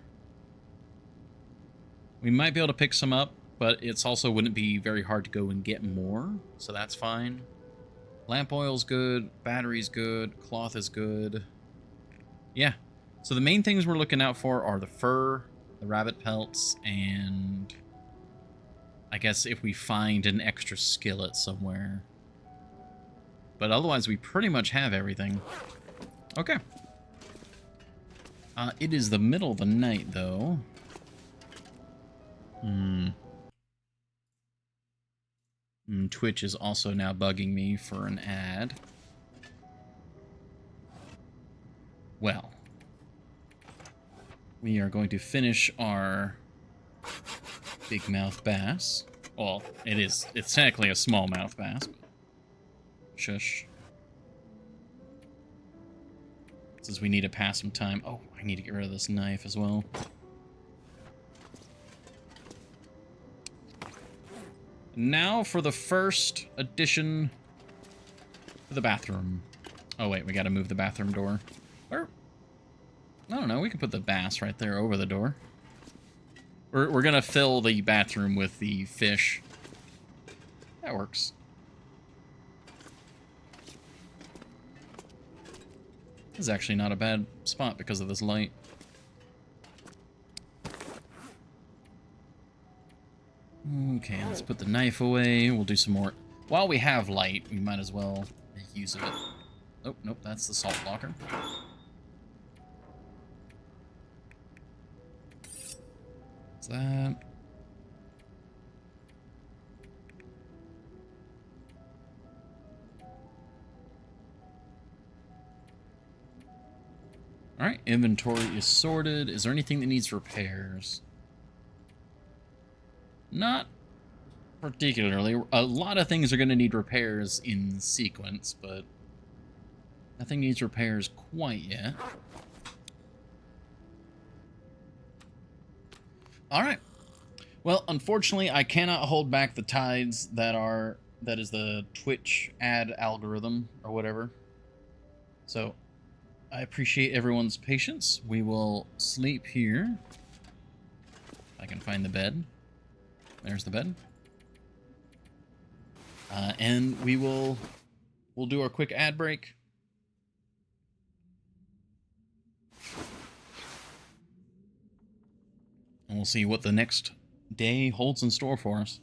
We might be able to pick some up, but it's also wouldn't be very hard to go and get more, so that's fine. Lamp oil's good. Battery's good. Cloth is good. Yeah. So the main things we're looking out for are the fur, the rabbit pelts, and... I guess if we find an extra skillet somewhere. But otherwise, we pretty much have everything. Okay. It is the middle of the night, though. Twitch is also now bugging me for an ad. Well. We are going to finish our... big mouth bass. Well, it's technically a smallmouth bass. But shush. Since we need to pass some time. Oh, I need to get rid of this knife as well. Now for the first addition to the bathroom. Oh wait, we gotta move the bathroom door. Or, I don't know, we can put the bass right there over the door. We're gonna fill the bathroom with the fish. That works. This is actually not a bad spot because of this light. Okay, let's put the knife away. We'll do some more. While we have light, we might as well make use of it. Oh, nope, that's the salt blocker. What's that? Alright, inventory is sorted. Is there anything that needs repairs? Not particularly. A lot of things are going to need repairs in sequence, but nothing needs repairs quite yet. Alright. Well, unfortunately, I cannot hold back the tides that is the Twitch ad algorithm or whatever. So, I appreciate everyone's patience. We will sleep here. If I can find the bed. There's the bed. And we'll do our quick ad break. And we'll see what the next day holds in store for us.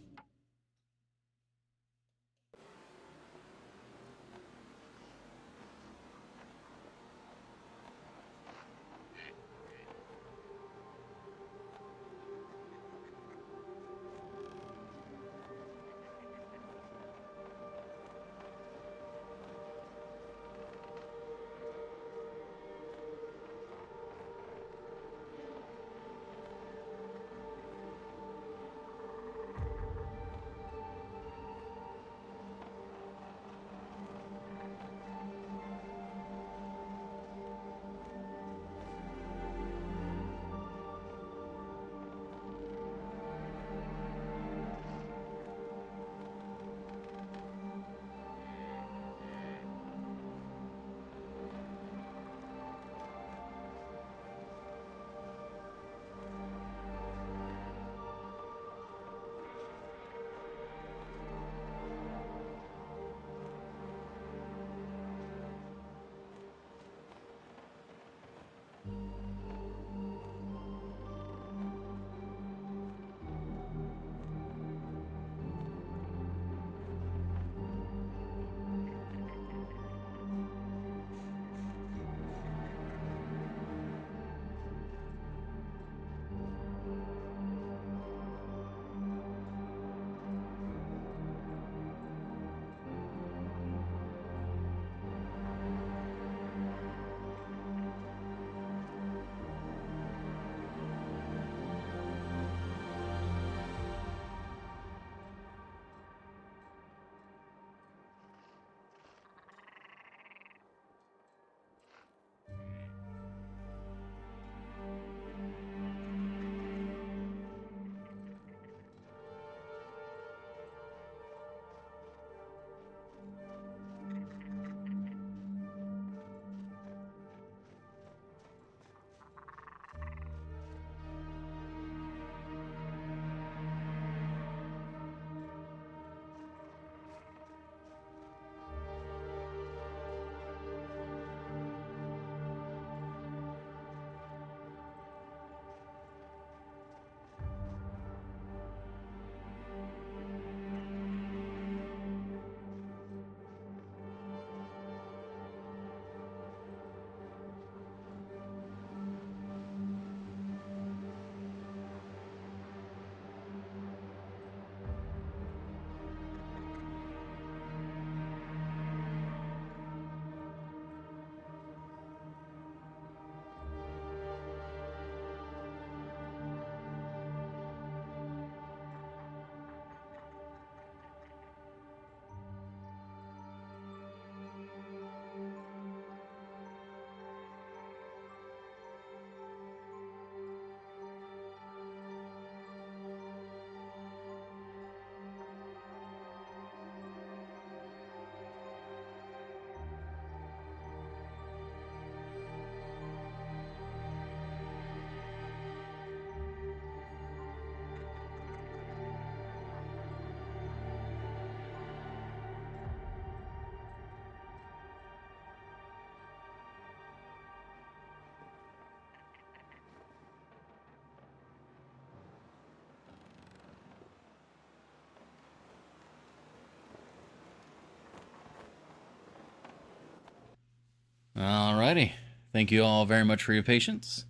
Alrighty. Thank you all very much for your patience.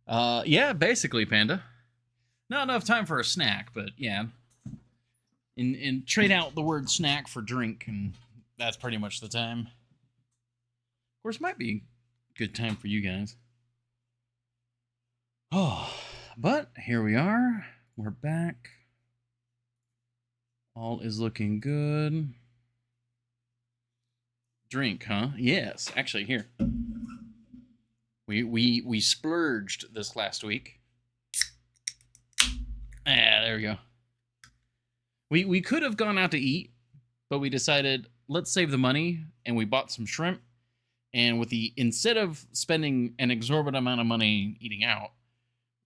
Yeah, basically, Panda. Not enough time for a snack, but yeah. And trade out the word snack for drink, and that's pretty much the time. Of course, might be a good time for you guys. Oh, but here we are. We're back. All is looking good. Drink, huh? Yes, actually, here. We splurged this last week. Ah, There we go. We could have gone out to eat, but we decided let's save the money, and we bought some shrimp. And with instead of spending an exorbitant amount of money eating out,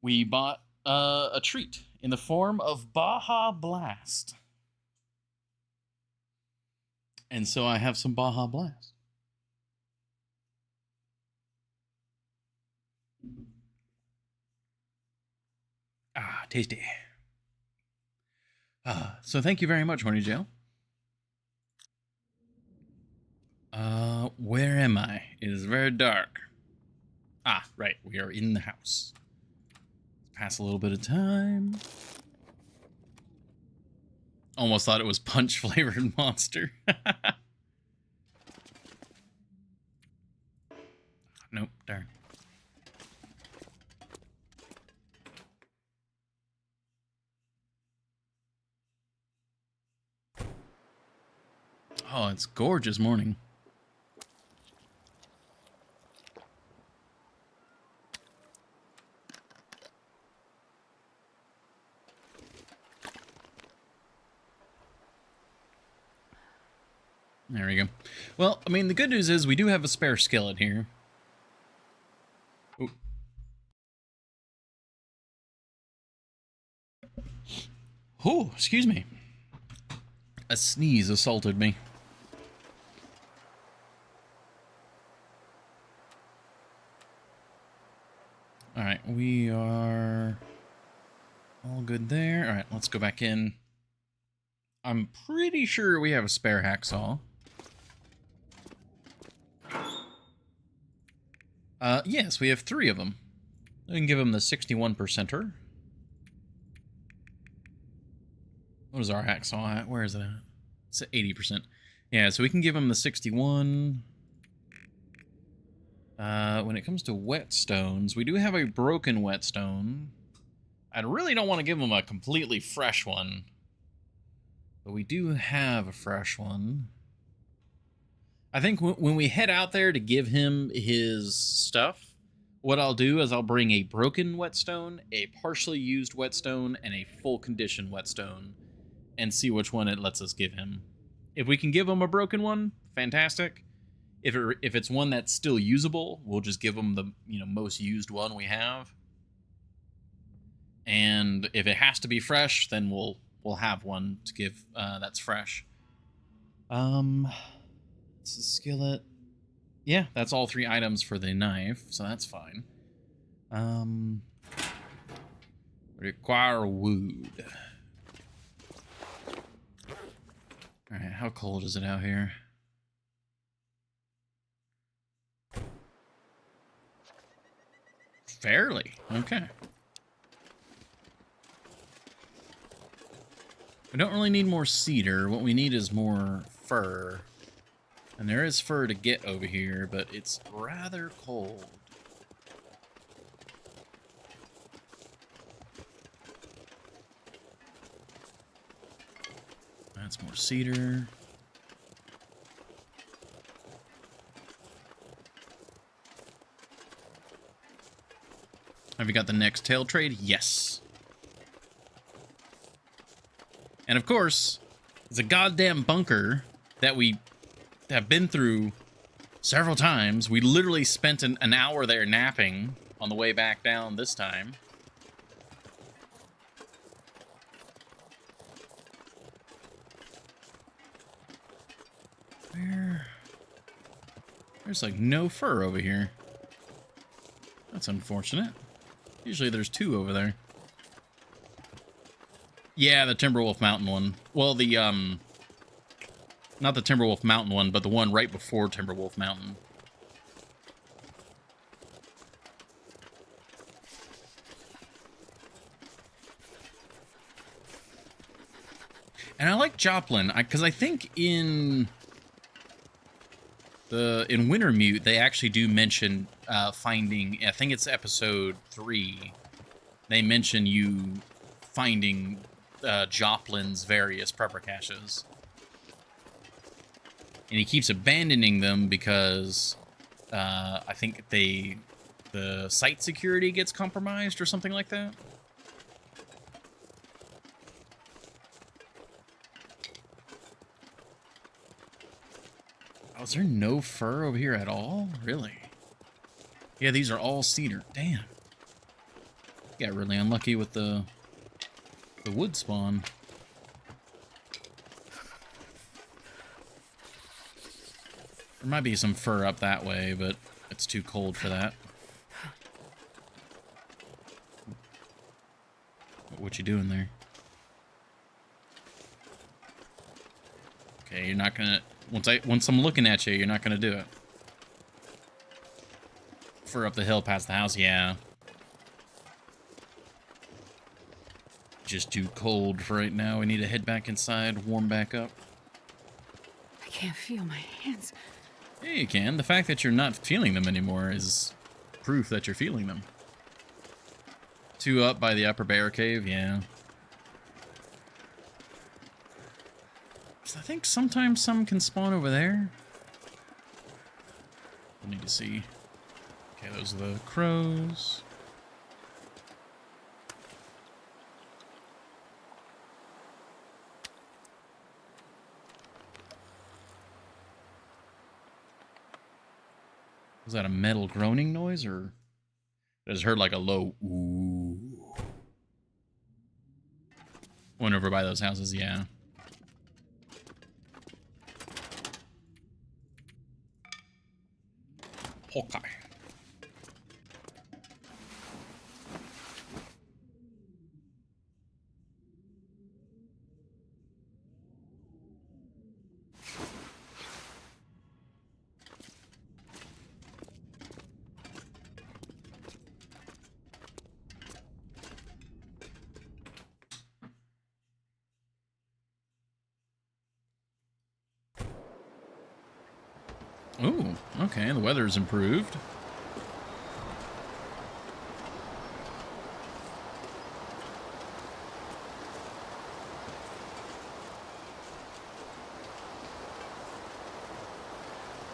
we bought a treat in the form of Baja Blast. And so I have some Baja Blast. Ah, tasty. So thank you very much, Horny Jail. Where am I? It is very dark. Ah, right. We are in the house. Let's pass a little bit of time. Almost thought it was punch-flavored Monster. Nope, darn. Oh, it's gorgeous morning. There we go. Well, I mean, the good news is we do have a spare skillet here. Ooh. Oh, excuse me. A sneeze assaulted me. Alright, we are all good there. Alright, let's go back in. I'm pretty sure we have a spare hacksaw. Yes, we have 3 of them. We can give them the 61%er. What is our hacksaw at? Where is it at? It's at 80%. Yeah, so we can give them the 61. When it comes to whetstones, we do have a broken whetstone. I really don't want to give him a completely fresh one. But we do have a fresh one. I think when we head out there to give him his stuff, what I'll do is I'll bring a broken whetstone, a partially used whetstone, and a full condition whetstone, and see which one it lets us give him. If we can give him a broken one, fantastic. If it's one that's still usable, we'll just give him the most used one we have. And if it has to be fresh, then we'll have one to give that's fresh. It's a skillet. Yeah, that's all 3 items for the knife, so that's fine. Require wood. Alright, how cold is it out here? Fairly. Okay. We don't really need more cedar. What we need is more fir. And there is fur to get over here, but it's rather cold. That's more cedar. Have you got the next tail trade? Yes. And of course, it's a goddamn bunker that we have been through several times. We literally spent an hour there napping on the way back down this time. There's like no fur over here. That's unfortunate. Usually there's 2 over there. Yeah, the Timberwolf Mountain one. Well, the not the Timberwolf Mountain one, but the one right before Timberwolf Mountain. And I like Joplin, because I think in Wintermute they actually do mention finding. I think it's episode 3. They mention you finding Joplin's various prepper caches. And he keeps abandoning them because I think the site security gets compromised or something like that. is there no fur over here at all? Really? Yeah, these are all cedar. Damn. Got really unlucky with the wood spawn. There might be some fur up that way, but it's too cold for that. What you doing there? Okay, you're not gonna... Once I'm looking at you, you're not gonna do it. Fur up the hill past the house, yeah. Just too cold for right now. We need to head back inside, warm back up. I can't feel my hands. Yeah, you can. The fact that you're not feeling them anymore is proof that you're feeling them. 2 up by the upper bear cave, yeah. So I think sometimes some can spawn over there. I need to see. Okay, those are the crows. Was that a metal groaning noise, or I just heard like a low ooh? Went over by those houses, yeah. Okay. Ooh, okay, the weather's improved.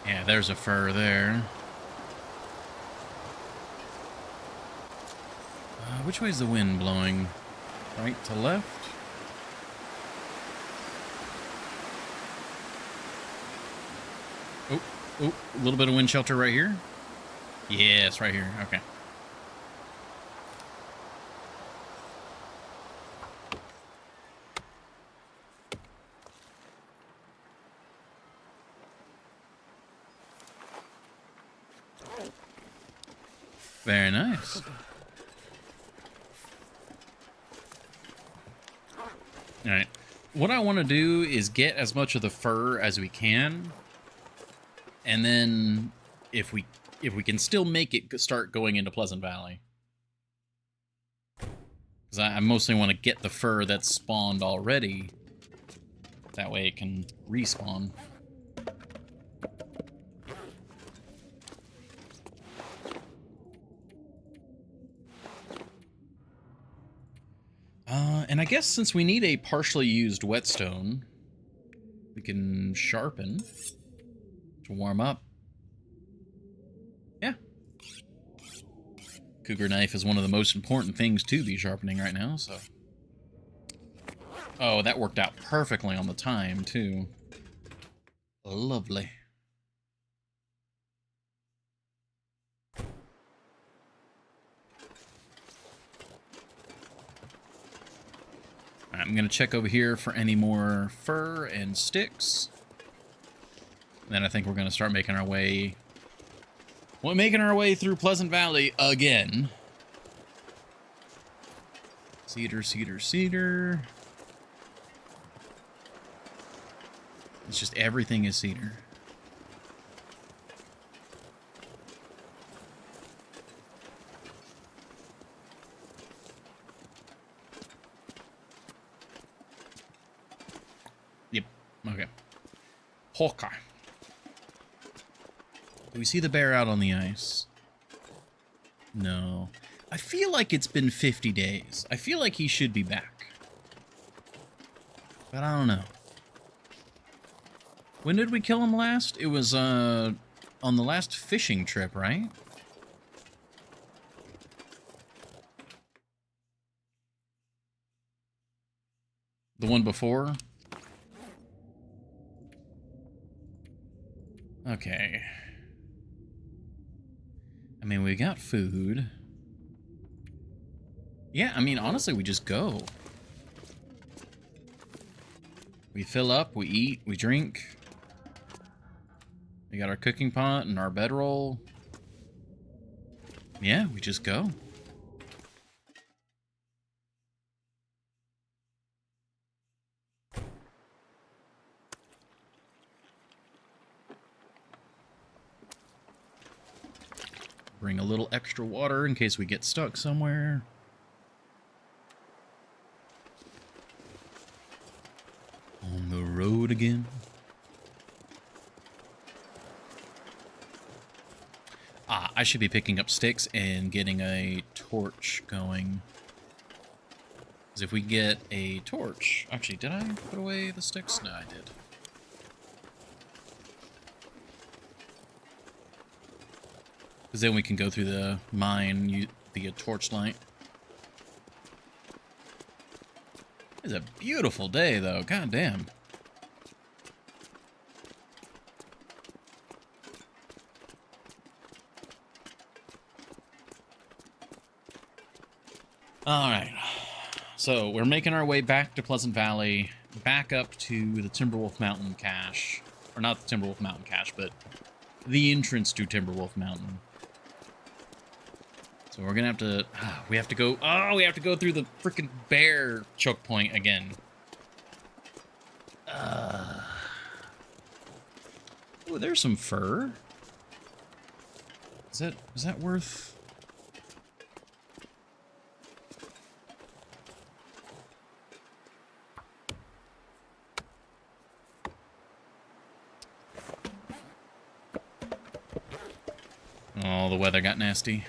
Yeah, there's a fur there. Which way is the wind blowing? Right to left? Oh, a little bit of wind shelter right here. Yes, right here. Okay. Very nice. All right. What I want to do is get as much of the fur as we can. And then if we can still make it start going into Pleasant Valley. Because I mostly want to get the fur that's spawned already. That way it can respawn. And I guess since we need a partially used whetstone, we can sharpen to warm up. Yeah. Cougar knife is one of the most important things to be sharpening right now, so. Oh, that worked out perfectly on the time, too. Lovely. I'm going to check over here for any more fur and sticks. And then I think we're going to start making our way... Well, making our way through Pleasant Valley again. Cedar, cedar, cedar. It's just everything is cedar. Yep. Okay. Hawkeye. Do we see the bear out on the ice? No. I feel like it's been 50 days. I feel like he should be back. But I don't know. When did we kill him last? It was, on the last fishing trip, right? The one before? Okay. I mean, we got food. Yeah, I mean, honestly, we just go. We fill up, we eat, we drink. We got our cooking pot and our bedroll. Yeah, we just go. Bring a little extra water in case we get stuck somewhere. On the road again. Ah, I should be picking up sticks and getting a torch going. Because if we get a torch... Actually, did I put away the sticks? No, I did. Because then we can go through the mine via torchlight. It's a beautiful day, though. God damn. Alright. So, we're making our way back to Pleasant Valley, back up to the Timberwolf Mountain cache. Or not the Timberwolf Mountain cache, but the entrance to Timberwolf Mountain. So we're gonna have to... we have to go... Oh, we have to go through the freaking bear choke point again. Oh, there's some fur. Is that worth... Oh, the weather got nasty.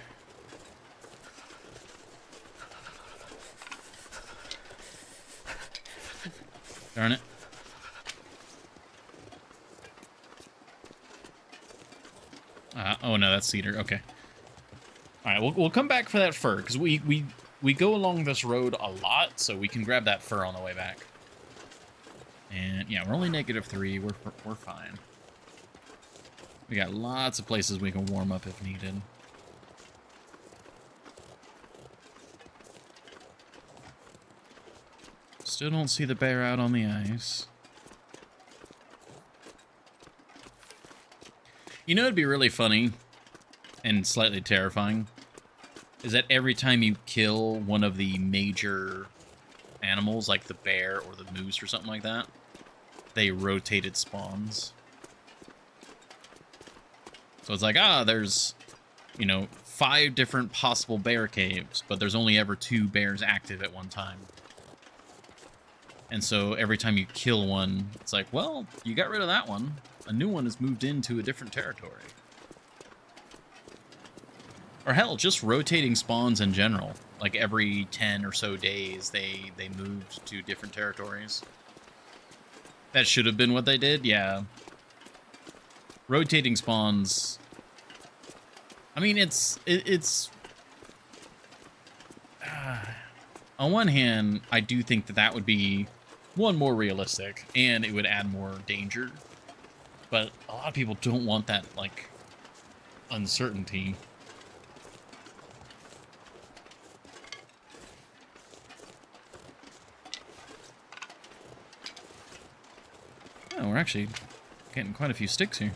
Darn it. Oh no, that's cedar. Okay. All right, we'll come back for that fur because we go along this road a lot, so we can grab that fur on the way back. And yeah, we're only -3. We're fine. We got lots of places we can warm up if needed. Still don't see the bear out on the ice. You know, it'd be really funny and slightly terrifying is that every time you kill one of the major animals, like the bear or the moose or something like that, they rotated spawns. So it's like, there's, 5 different possible bear caves, but there's only ever 2 bears active at one time. And so every time you kill one, it's like, well, you got rid of that one. A new one has moved into a different territory. Or hell, just rotating spawns in general. Like every 10 or so days, they moved to different territories. That should have been what they did, yeah. Rotating spawns... I mean, it's on one hand, I do think that would be, one, more realistic, and it would add more danger. But a lot of people don't want that, like, uncertainty. Oh, we're actually getting quite a few sticks here.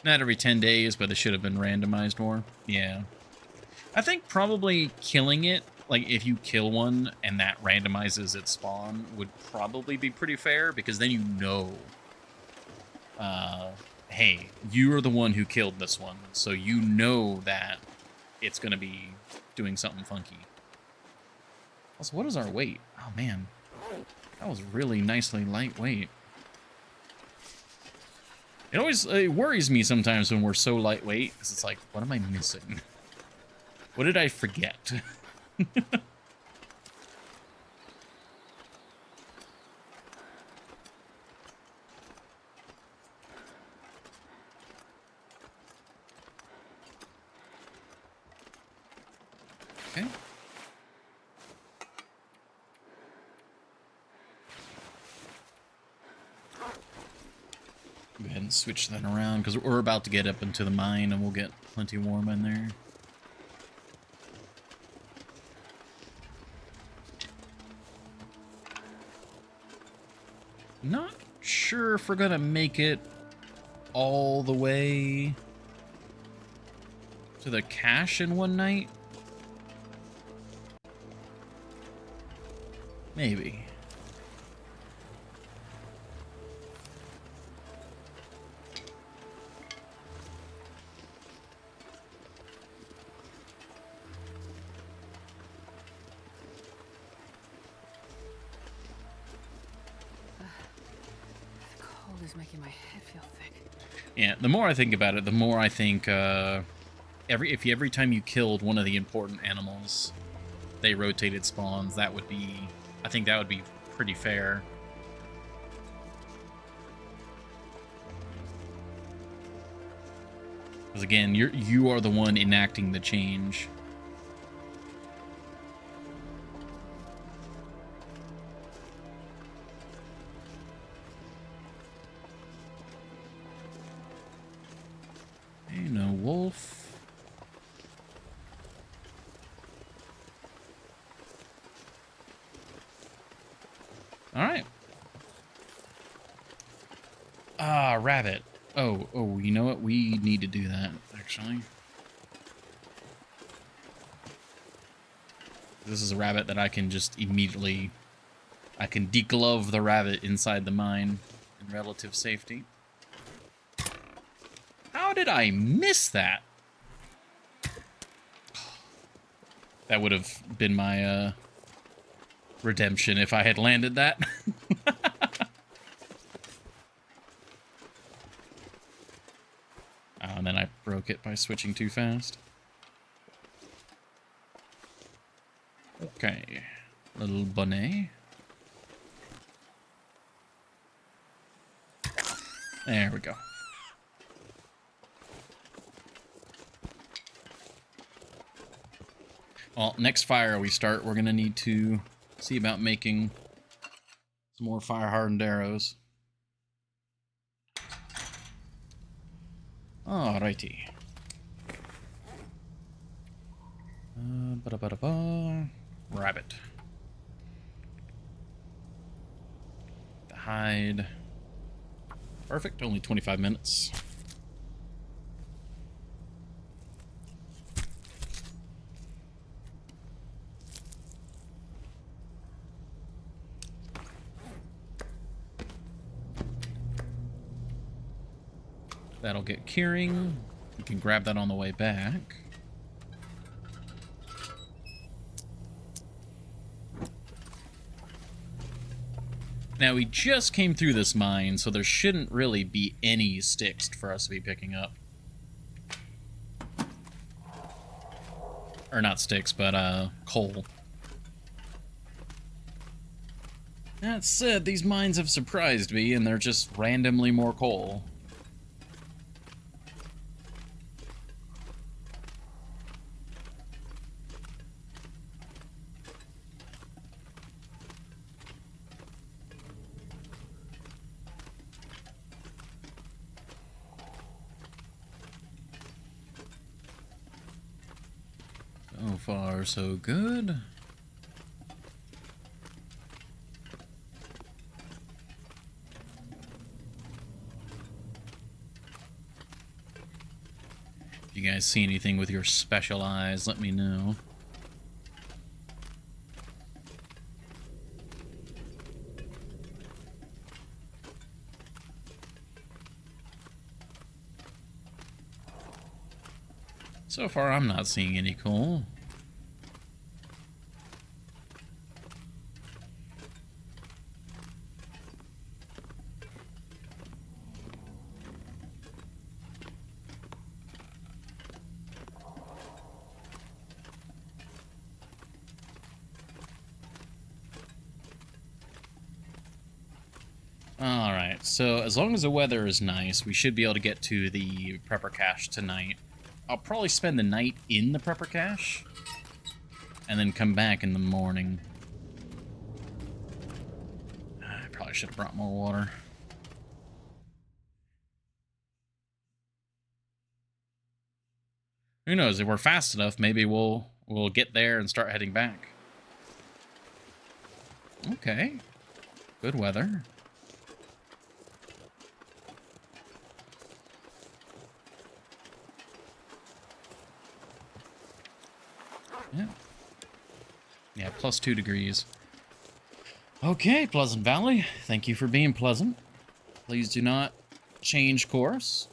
Not every 10 days, but it should have been randomized more. Yeah. I think probably killing it, like if you kill one and that randomizes its spawn, would probably be pretty fair, because then you know, hey, you are the one who killed this one, so you know that it's going to be doing something funky. Also, what is our weight? Oh, man. That was really nicely lightweight. It always worries me sometimes when we're so lightweight, because it's like, what am I missing? What did I forget? Okay. Go ahead and switch that around, because we're about to get up into the mine, and we'll get plenty warm in there. Not sure if we're gonna make it all the way to the cache in one night. Maybe. The cold is making my head feel thick. Yeah, the more I think about it, the more I think every time you killed one of the important animals, they rotated spawns. That would be, I think that would be pretty fair. Because again, you are the one enacting the change. Hey, no wolf. All right. Ah, rabbit. Oh, you know what? We need to do that, actually. This is a rabbit that I can just immediately... I can deglove the rabbit inside the mine in relative safety. How did I miss that? That would have been my redemption if I had landed that. Oh, and then I broke it by switching too fast. Okay, little bonnet. There we go. Well, next fire we start, we're gonna need to see about making some more fire-hardened arrows. Alrighty. Rabbit. The hide. Perfect, only 25 minutes. That'll get curing. You can grab that on the way back. Now, we just came through this mine, so there shouldn't really be any sticks for us to be picking up. Or not sticks, but coal. That said, these mines have surprised me, and they're just randomly more coal. So far, so good. If you guys see anything with your special eyes, let me know. So far, I'm not seeing any coal. Alright, so as long as the weather is nice, we should be able to get to the prepper cache tonight. I'll probably spend the night in the prepper cache, and then come back in the morning. I probably should have brought more water. Who knows? If we're fast enough, maybe we'll get there and start heading back. Okay. Good weather. Yeah. Yeah, plus 2 degrees. Okay, Pleasant Valley. Thank you for being pleasant. Please do not change course.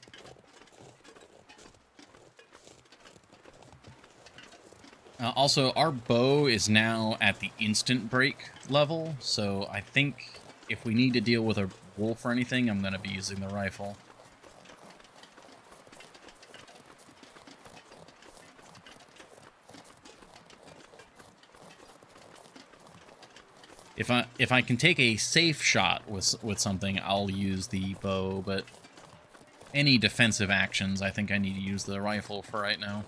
Also, our bow is now at the instant break level, so I think if we need to deal with a wolf or anything, I'm going to be using the rifle. If I can take a safe shot with something, I'll use the bow, but any defensive actions, I think I need to use the rifle for right now.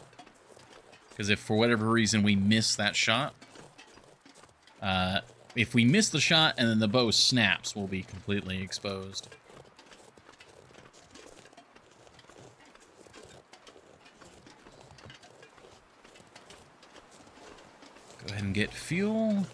Because if for whatever reason we miss that shot, if we miss the shot and then the bow snaps, we'll be completely exposed. Go ahead and get fuel.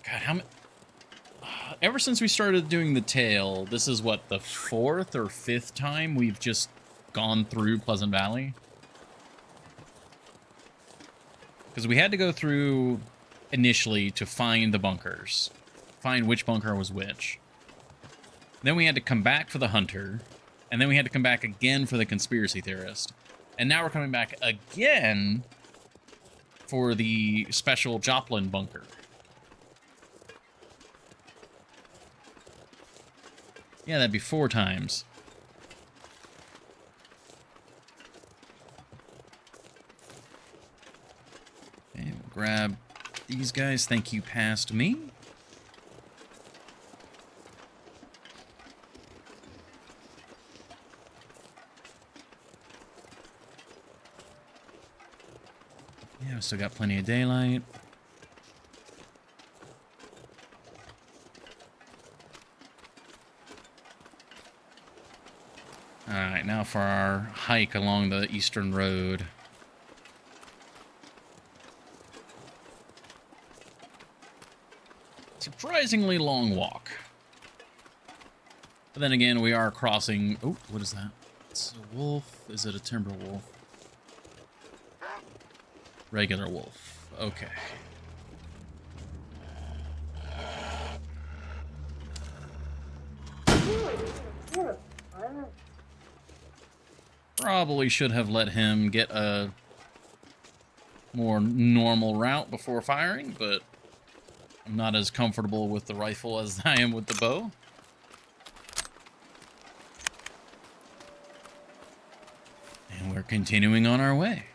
God, how many... ever since we started doing the tail, this is what, the 4th or 5th time we've just gone through Pleasant Valley? Because we had to go through initially to find the bunkers. Find which bunker was which. Then we had to come back for the hunter. And then we had to come back again for the conspiracy theorist. And now we're coming back again for the special Joplin bunker. Yeah, that'd be 4 times. Okay, we'll grab these guys. Thank you, past me. Yeah, we still got plenty of daylight. Alright, now for our hike along the eastern road. Surprisingly long walk. But then again, we are crossing... Oh, what is that? It's a wolf. Is it a timber wolf? Regular wolf. Okay. Probably should have let him get a more normal route before firing, but I'm not as comfortable with the rifle as I am with the bow. And we're continuing on our way.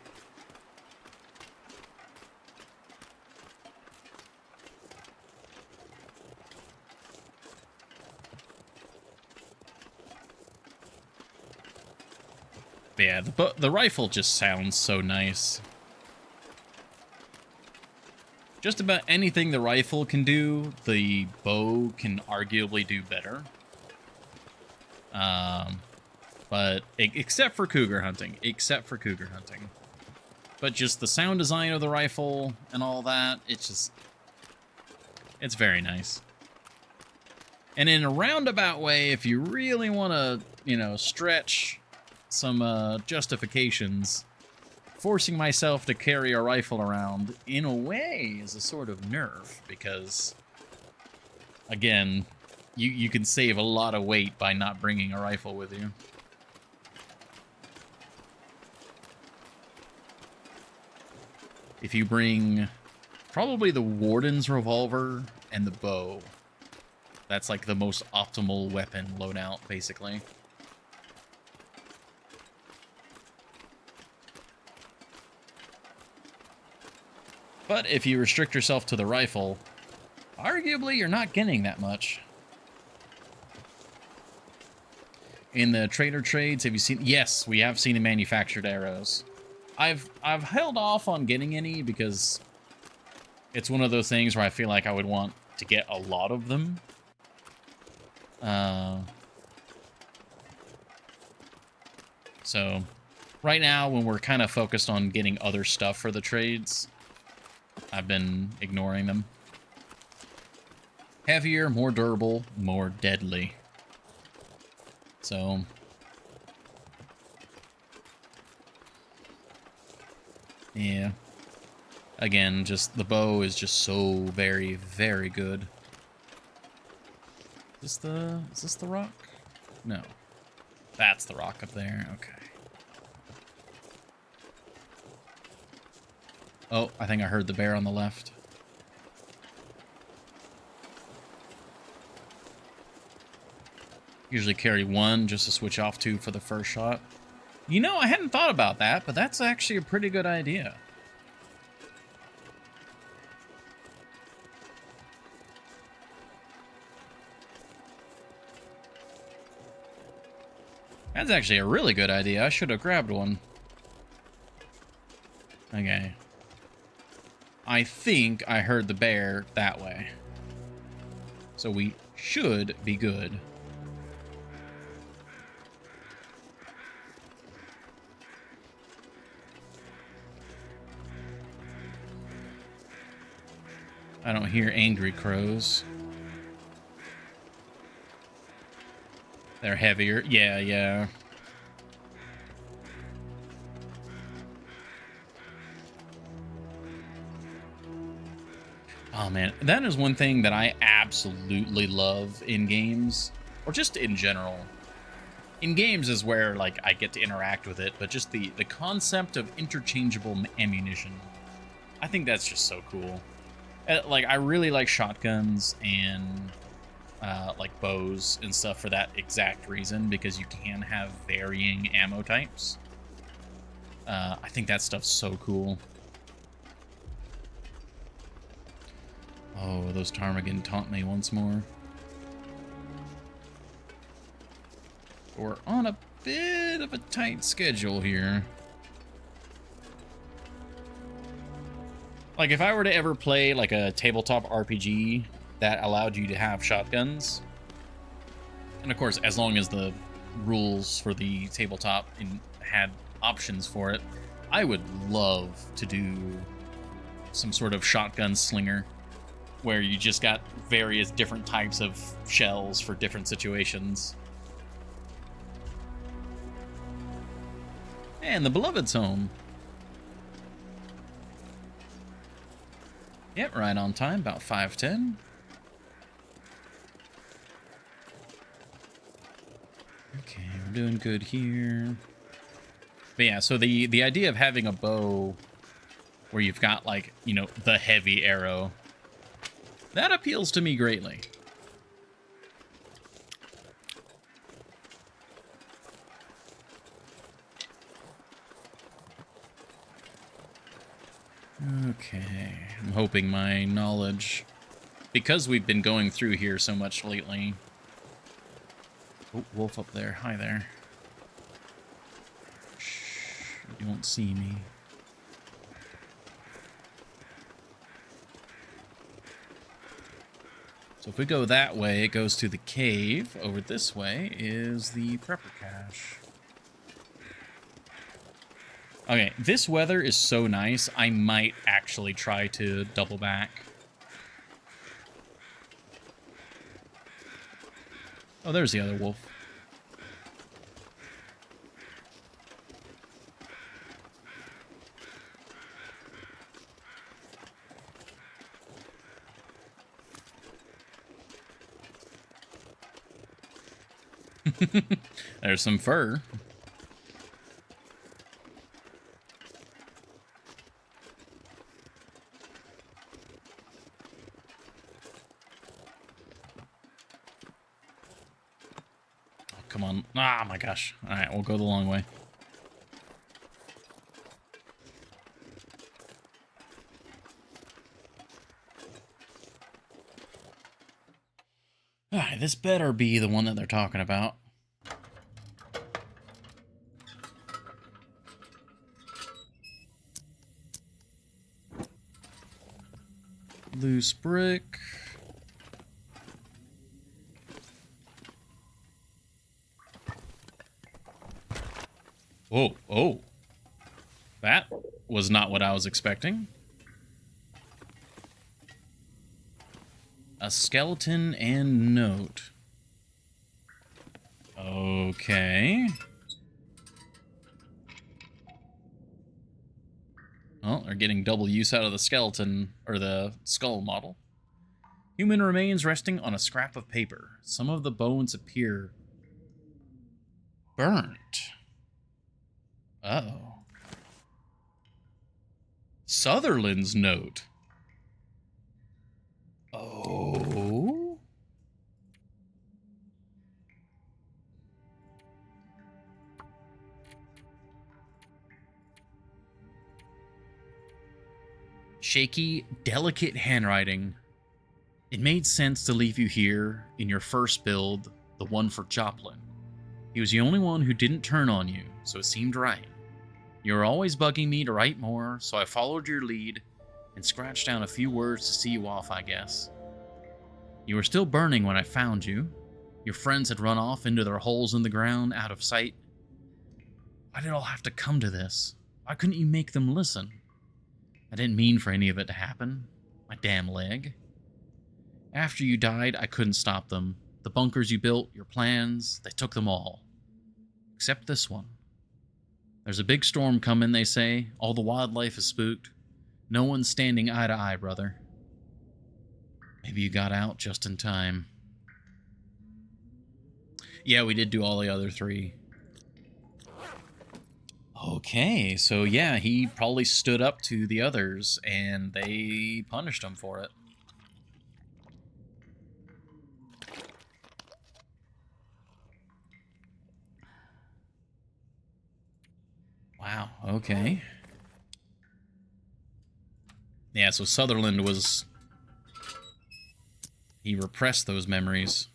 But yeah, the rifle just sounds so nice. Just about anything the rifle can do, the bow can arguably do better. But except for cougar hunting. But just the sound design of the rifle and all that, it's very nice. And in a roundabout way, if you really want to, you know, stretch some justifications, forcing myself to carry a rifle around, in a way, is a sort of nerf, because, again, you can save a lot of weight by not bringing a rifle with you. If you bring probably the Warden's revolver and the bow, that's like the most optimal weapon loadout, basically. But if you restrict yourself to the rifle, arguably you're not getting that much. In the trader trades, have you seen... Yes, we have seen the manufactured arrows. I've held off on getting any because it's one of those things where I feel like I would want to get a lot of them. So right now, when we're kind of focused on getting other stuff for the trades, I've been ignoring them. Heavier, more durable, more deadly. So yeah. Again, just the bow is just so very, very good. Is this the rock? No. That's the rock up there. Okay. Oh, I think I heard the bear on the left. Usually carry one just to switch off to for the first shot. You know, I hadn't thought about that, but that's actually a pretty good idea. That's actually a really good idea. I should have grabbed one. Okay. I think I heard the bear that way. So we should be good. I don't hear angry crows. They're heavier. Yeah, yeah. Oh, man. That is one thing that I absolutely love in games. Or just in general. In games is where, like, I get to interact with it. But just the concept of interchangeable ammunition. I think that's just so cool. Like, I really like shotguns and... like bows and stuff for that exact reason, because you can have varying ammo types. I think that stuff's so cool. Oh, those ptarmigan taunt me once more. We're on a bit of a tight schedule here. Like, if I were to ever play like a tabletop RPG that allowed you to have shotguns, and of course, as long as the rules for the tabletop had options for it, I would love to do some sort of shotgun slinger where you just got various different types of shells for different situations. And the Beloved's home. Yep, right on time, about 5:10. Okay, we're doing good here. But yeah, so the idea of having a bow where you've got, like, you know, the heavy arrow, that appeals to me greatly. Okay, I'm hoping my knowledge, because we've been going through here so much lately. Oh, wolf up there. Hi there. Shh, you won't see me. So if we go that way, it goes to the cave. Over this way is the prepper cache. Okay, this weather is so nice, I might actually try to double back. Oh, there's the other wolf. There's some fur. Come on. Ah, my gosh. All right, we'll go the long way. All right, this better be the one that they're talking about. Loose brick. Oh, oh. That was not what I was expecting. A skeleton and note. Okay. Well, they're getting double use out of the skeleton, or the skull model. Human remains resting on a scrap of paper. Some of the bones appear burnt. Uh-oh. Sutherland's note. Oh? Shaky, delicate handwriting. It made sense to leave you here in your first build, the one for Joplin. He was the only one who didn't turn on you, so it seemed right. You were always bugging me to write more, so I followed your lead and scratched down a few words to see you off, I guess. You were still burning when I found you. Your friends had run off into their holes in the ground, out of sight. Why did it all have to come to this? Why couldn't you make them listen? I didn't mean for any of it to happen. My damn leg. After you died, I couldn't stop them. The bunkers you built, your plans, they took them all. Except this one. There's a big storm coming, they say. All the wildlife is spooked. No one's standing eye to eye, brother. Maybe you got out just in time. Yeah, we did do all the other three. Okay, so yeah, he probably stood up to the others, and they punished him for it. Wow, okay. Yeah, so Sutherland was... he repressed those memories.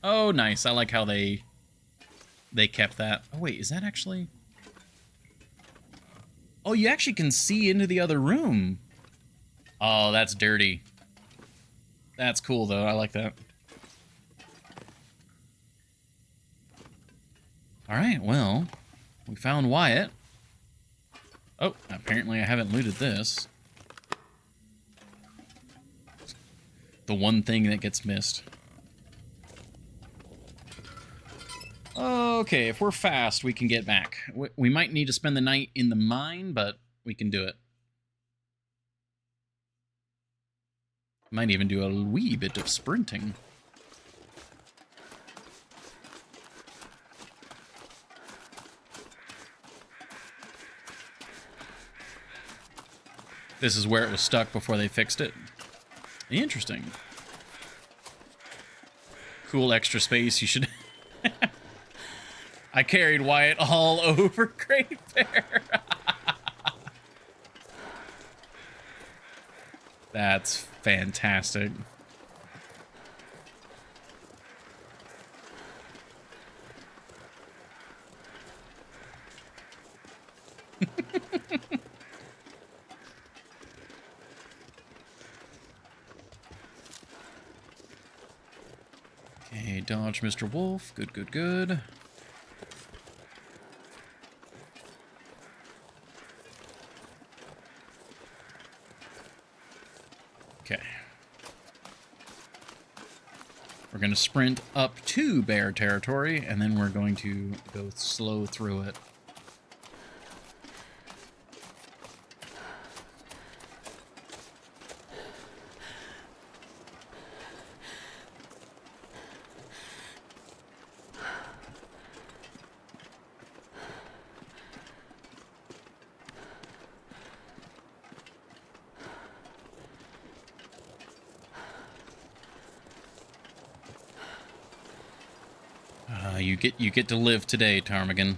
Oh, nice. I like how they kept that. Oh, wait, is that actually... oh, you actually can see into the other room. Oh, that's dirty. That's cool, though. I like that. Alright, well, we found Wyatt. Oh, apparently I haven't looted this. The one thing that gets missed. Okay, if we're fast, we can get back. We might need to spend the night in the mine, but we can do it. Might even do a wee bit of sprinting. This is where it was stuck before they fixed it. Interesting. Cool extra space. You should... I carried Wyatt all over Great Bear. That's fantastic. Okay, dodge Mr. Wolf. Good, good, good. Okay. We're going to sprint up to bear territory, and then we're going to go slow through it. You get to live today, Ptarmigan.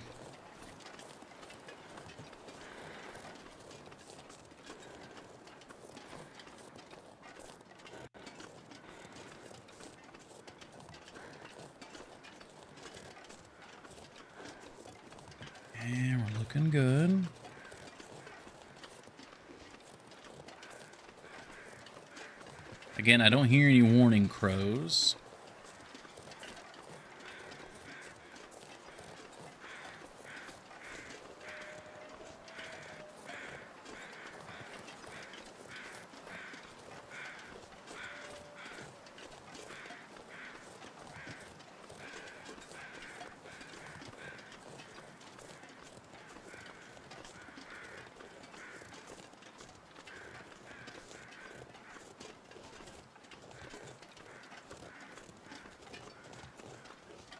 And we're looking good. Again, I don't hear any warning crows.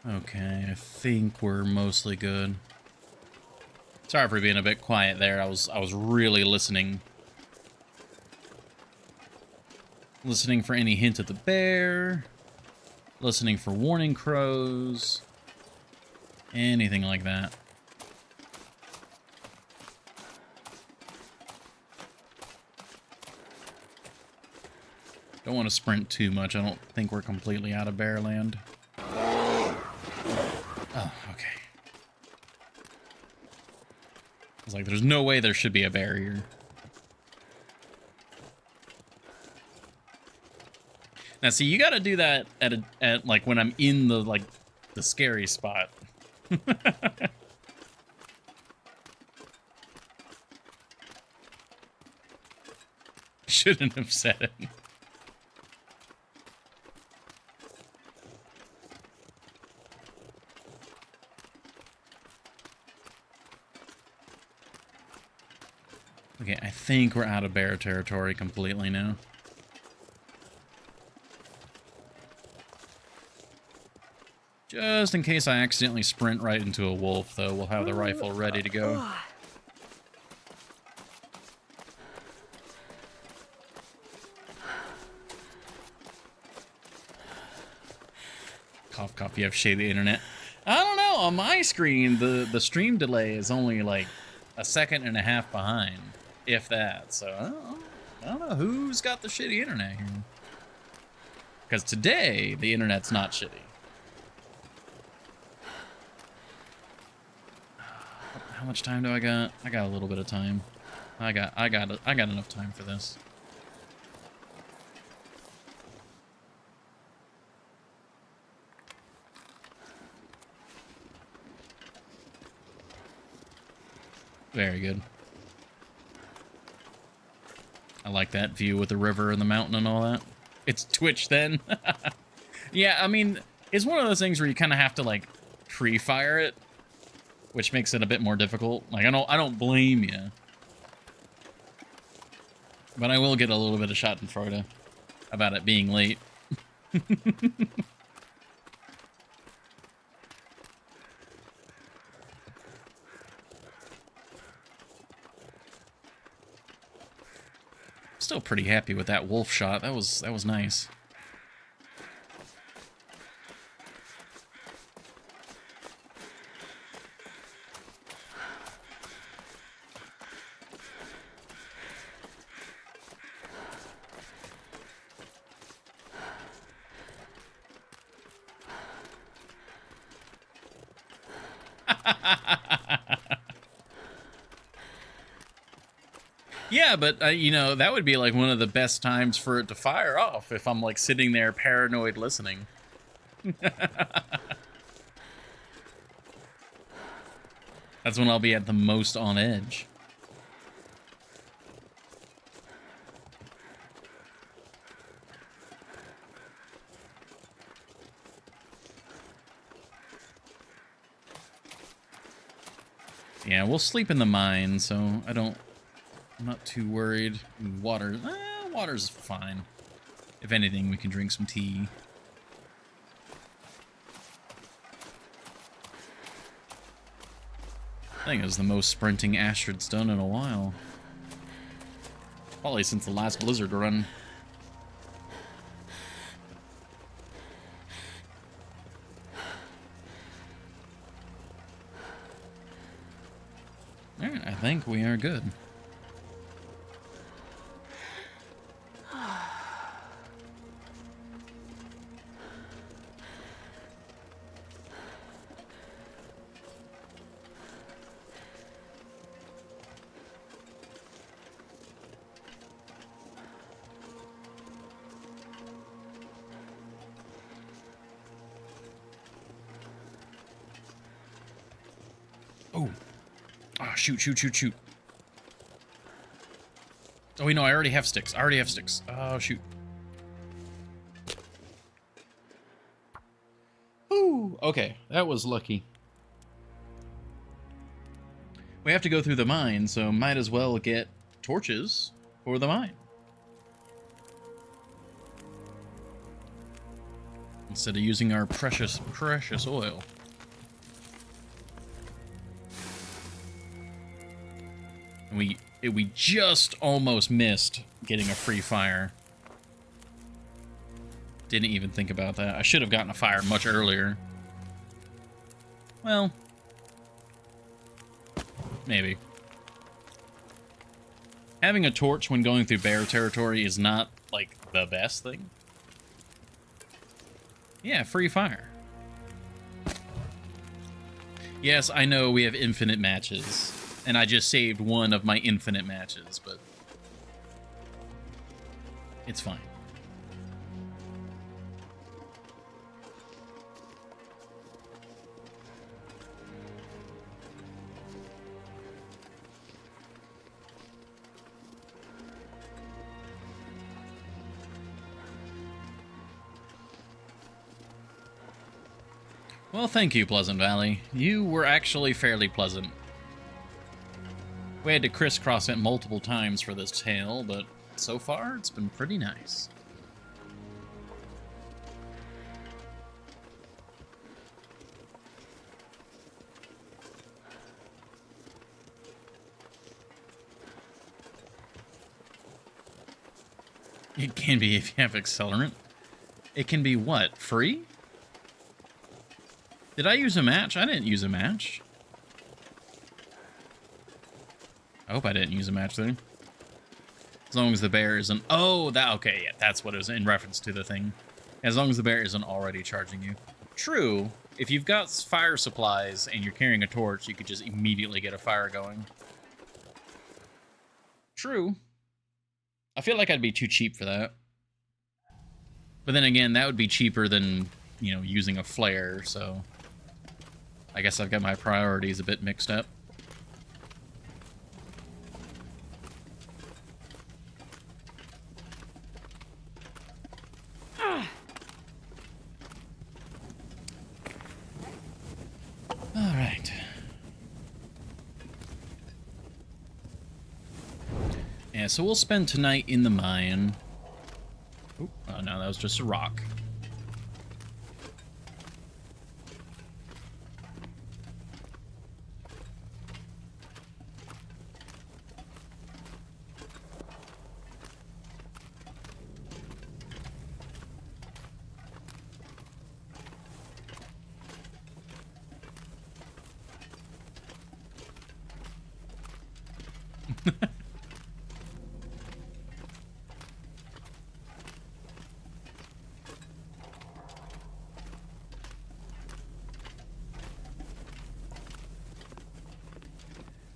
Okay, I think we're mostly good. Sorry for being a bit quiet there. I was really listening. Listening for any hint of the bear. Listening for warning crows. Anything like that. Don't want to sprint too much. I don't think we're completely out of bear land. Oh, okay. I was like, there's no way there should be a bear here. Now, see, you gotta do that at like when I'm in the the scary spot. Shouldn't have said it. Okay, I think we're out of bear territory completely now. Just in case I accidentally sprint right into a wolf, though, we'll have the rifle ready to go. Cough, cough, you have shady internet. I don't know, on my screen, the stream delay is only like a second and a half behind, if that, so I don't know who's got the shitty internet here. Because today, the internet's not shitty. How much time do I got? I got a little bit of time. I got enough time for this. Very good. I like that view with the river and the mountain and all that. It's Twitch then. Yeah, I mean, it's one of those things where you kind of have to like pre-fire it, which makes it a bit more difficult. Like I don't blame you, but I will get a little bit of schadenfreude about it being late. Still pretty happy with that wolf shot. That was nice. Yeah, but, you know, that would be, like, one of the best times for it to fire off if I'm, like, sitting there paranoid listening. That's when I'll be at the most on edge. Yeah, we'll sleep in the mine, so I'm not too worried. Water's fine. If anything, we can drink some tea. I think it was the most sprinting Astrid's done in a while. Probably since the last blizzard run. Alright, I think we are good. shoot, shoot, shoot, shoot. Oh, wait, no, I already have sticks. Oh, shoot. Ooh, okay, that was lucky. We have to go through the mine, so might as well get torches for the mine. Instead of using our precious oil. And we just almost missed getting a free fire. Didn't even think about that. I should have gotten a fire much earlier. Well, maybe. Having a torch when going through bear territory is not, like, the best thing. Yeah, free fire. Yes, I know we have infinite matches, and I just saved one of my infinite matches, but it's fine. Well, thank you, Pleasant Valley. You were actually fairly pleasant. We had to crisscross it multiple times for this tale, but so far it's been pretty nice. It can be if you have accelerant. It can be what? Free? Did I use a match? I didn't use a match. I hope I didn't use a match there. As long as the bear isn't... Oh, that... Okay, yeah, that's what it was in reference to the thing. As long as the bear isn't already charging you. True, if you've got fire supplies and you're carrying a torch, you could just immediately get a fire going. True. I feel like I'd be too cheap for that. But then again, that would be cheaper than, you know, using a flare, so... I guess I've got my priorities a bit mixed up. All right. Yeah, so we'll spend tonight in the mine. Oh, no, that was just a rock.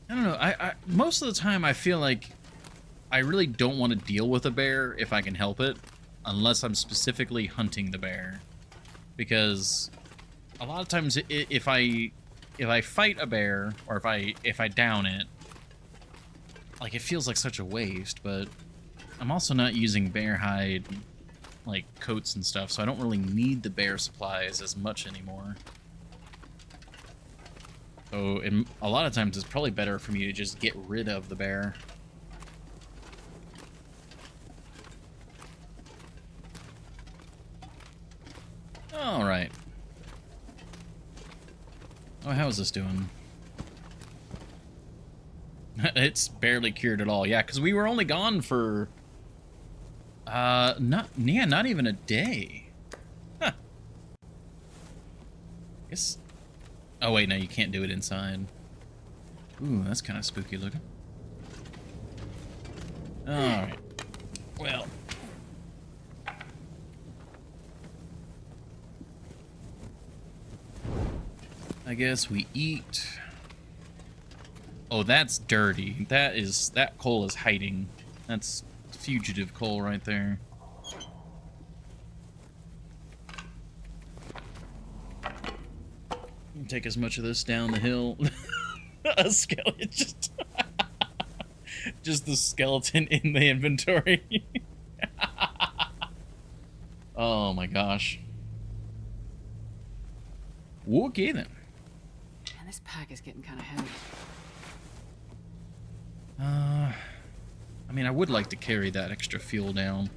I don't know. Most of the time I feel like I really don't want to deal with a bear if I can help it, unless I'm specifically hunting the bear, because a lot of times if I fight a bear or if I down it, like, it feels like such a waste. But I'm also not using bear hide like coats and stuff, so I don't really need the bear supplies as much anymore. So a lot of times it's probably better for me to just get rid of the bear. All right. Oh, how is this doing? It's barely cured at all. Yeah, because we were only gone for not even a day. Huh. Guess. Oh wait, no, you can't do it inside. Ooh, that's kind of spooky looking. All right. Well. I guess we eat. Oh, that's dirty. That coal is hiding. That's fugitive coal right there. Take as much of this down the hill. A skeleton, just the skeleton in the inventory. Oh my gosh. Okay then. Man, this pack is getting kind of heavy. I mean, I would like to carry that extra fuel down.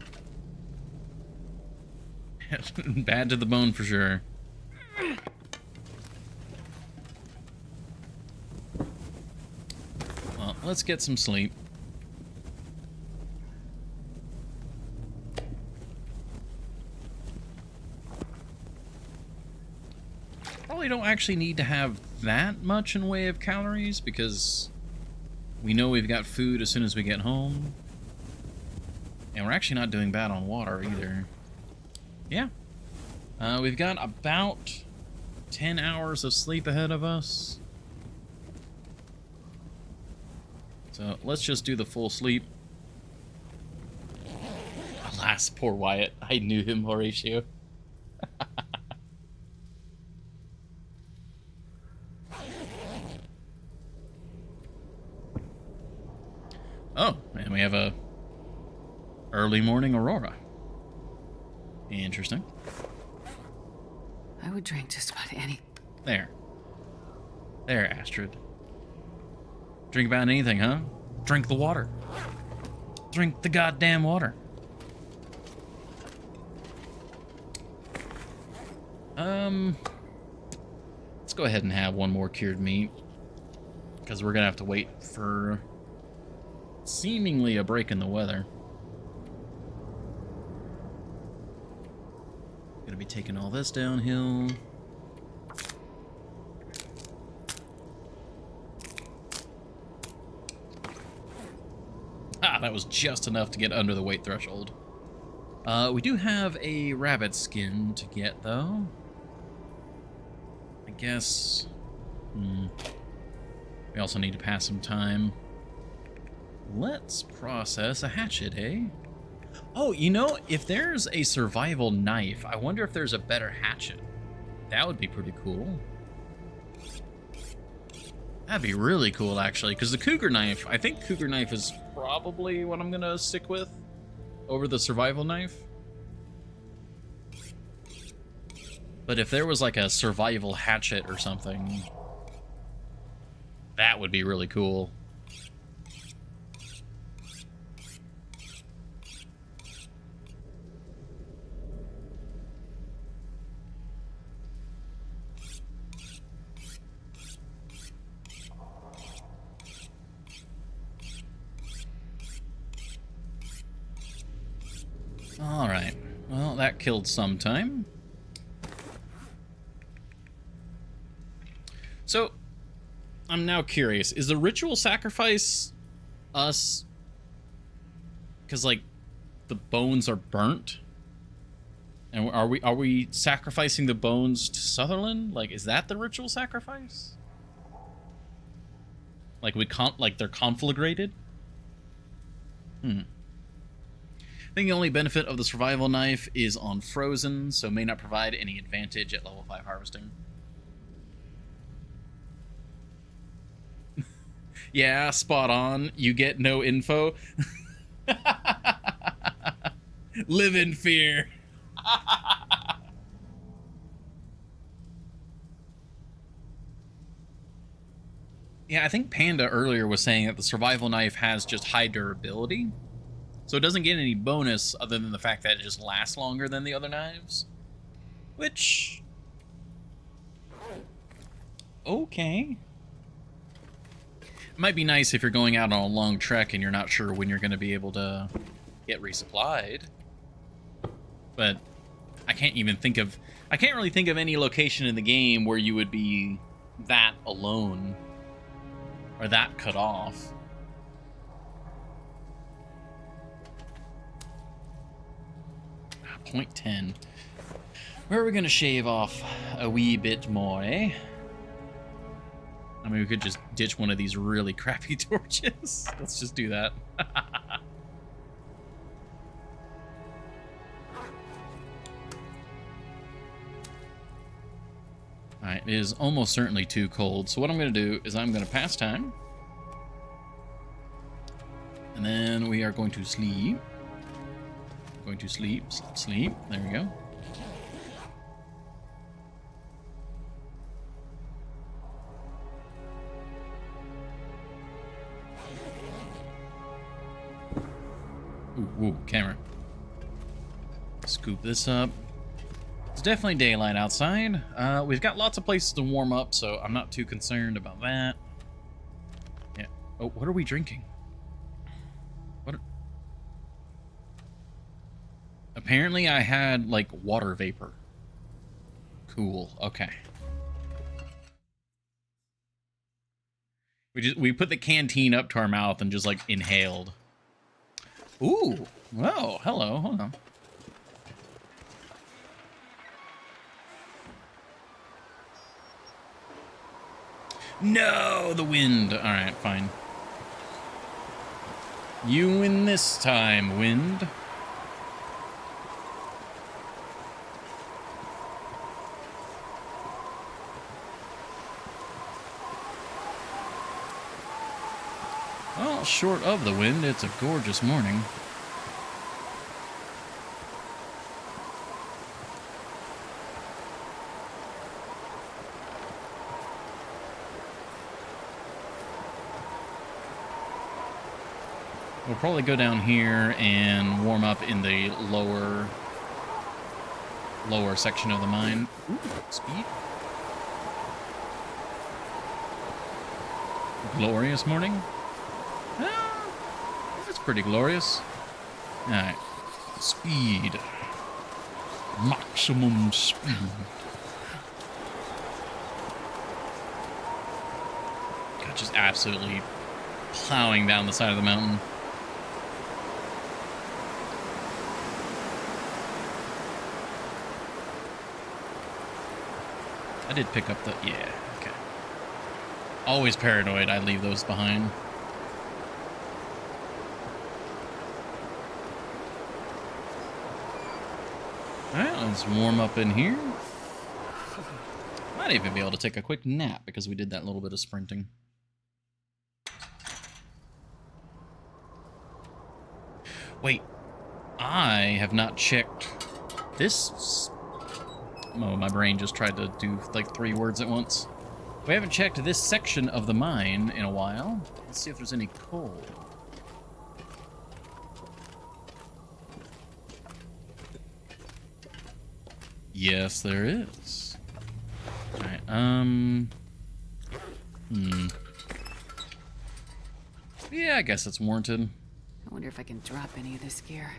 Bad to the bone for sure. Well, let's get some sleep. Probably don't actually need to have that much in way of calories because we know we've got food as soon as we get home. And we're actually not doing bad on water either. Yeah. We've got about 10 hours of sleep ahead of us. So let's just do the full sleep. Alas, poor Wyatt. I knew him, Horatio. Oh, and we have a early morning aurora. Interesting. I would drink just about any. There. There, Astrid. Drink about anything, huh? Drink the water. Drink the goddamn water. Let's go ahead and have one more cured meat. Because we're gonna have to wait for seemingly a break in the weather. Gonna be taking all this downhill. Ah, that was just enough to get under the weight threshold. We do have a rabbit skin to get, though. I guess... We also need to pass some time. Let's process a hatchet, eh? Oh, you know, if there's a survival knife, I wonder if there's a better hatchet. That would be pretty cool. That'd be really cool, actually, because the cougar knife, I think cougar knife is probably what I'm going to stick with over the survival knife. But if there was like a survival hatchet or something, that would be really cool. Alright, well, that killed some time. So, I'm now curious, is the ritual sacrifice us because, like, the bones are burnt? And are we sacrificing the bones to Sutherland? Like, is that the ritual sacrifice? Like, they're conflagrated? I think the only benefit of the survival knife is on frozen, so may not provide any advantage at level 5 harvesting. Yeah, spot on. You get no info. Live in fear. Yeah, I think Panda earlier was saying that the survival knife has just high durability. So it doesn't get any bonus other than the fact that it just lasts longer than the other knives. Which... okay. It might be nice if you're going out on a long trek and you're not sure when you're going to be able to get resupplied. But I can't really think of any location in the game where you would be that alone. Or that cut off. Point 10. Where are we going to shave off a wee bit more, eh? I mean, we could just ditch one of these really crappy torches. Let's just do that. Alright, it is almost certainly too cold. So what I'm going to do is I'm going to pass time. And then we are going to sleep. Going to sleep, sleep. There we go. Ooh, camera. Scoop this up. It's definitely daylight outside. We've got lots of places to warm up, so I'm not too concerned about that. Yeah. Oh, what are we drinking? What? Apparently I had, like, water vapor. Cool. Okay. We put the canteen up to our mouth and just, like, inhaled. Ooh. Whoa. Hello. Hold on. No, the wind. All right, fine. You win this time, wind. Well, short of the wind, it's a gorgeous morning. We'll probably go down here and warm up in the lower section of the mine. Ooh, speed. Glorious morning. It's pretty glorious. All right, speed. Maximum speed. God, just absolutely plowing down the side of the mountain. I did pick up the... Yeah, okay. Always paranoid I leave those behind. Alright, let's warm up in here. Might even be able to take a quick nap because we did that little bit of sprinting. Wait, I have not checked this... Oh, my brain just tried to do like 3 words at once. We haven't checked this section of the mine in a while. Let's see if there's any coal. Yes, there is. Alright, yeah, I guess it's warranted. I wonder if I can drop any of this gear.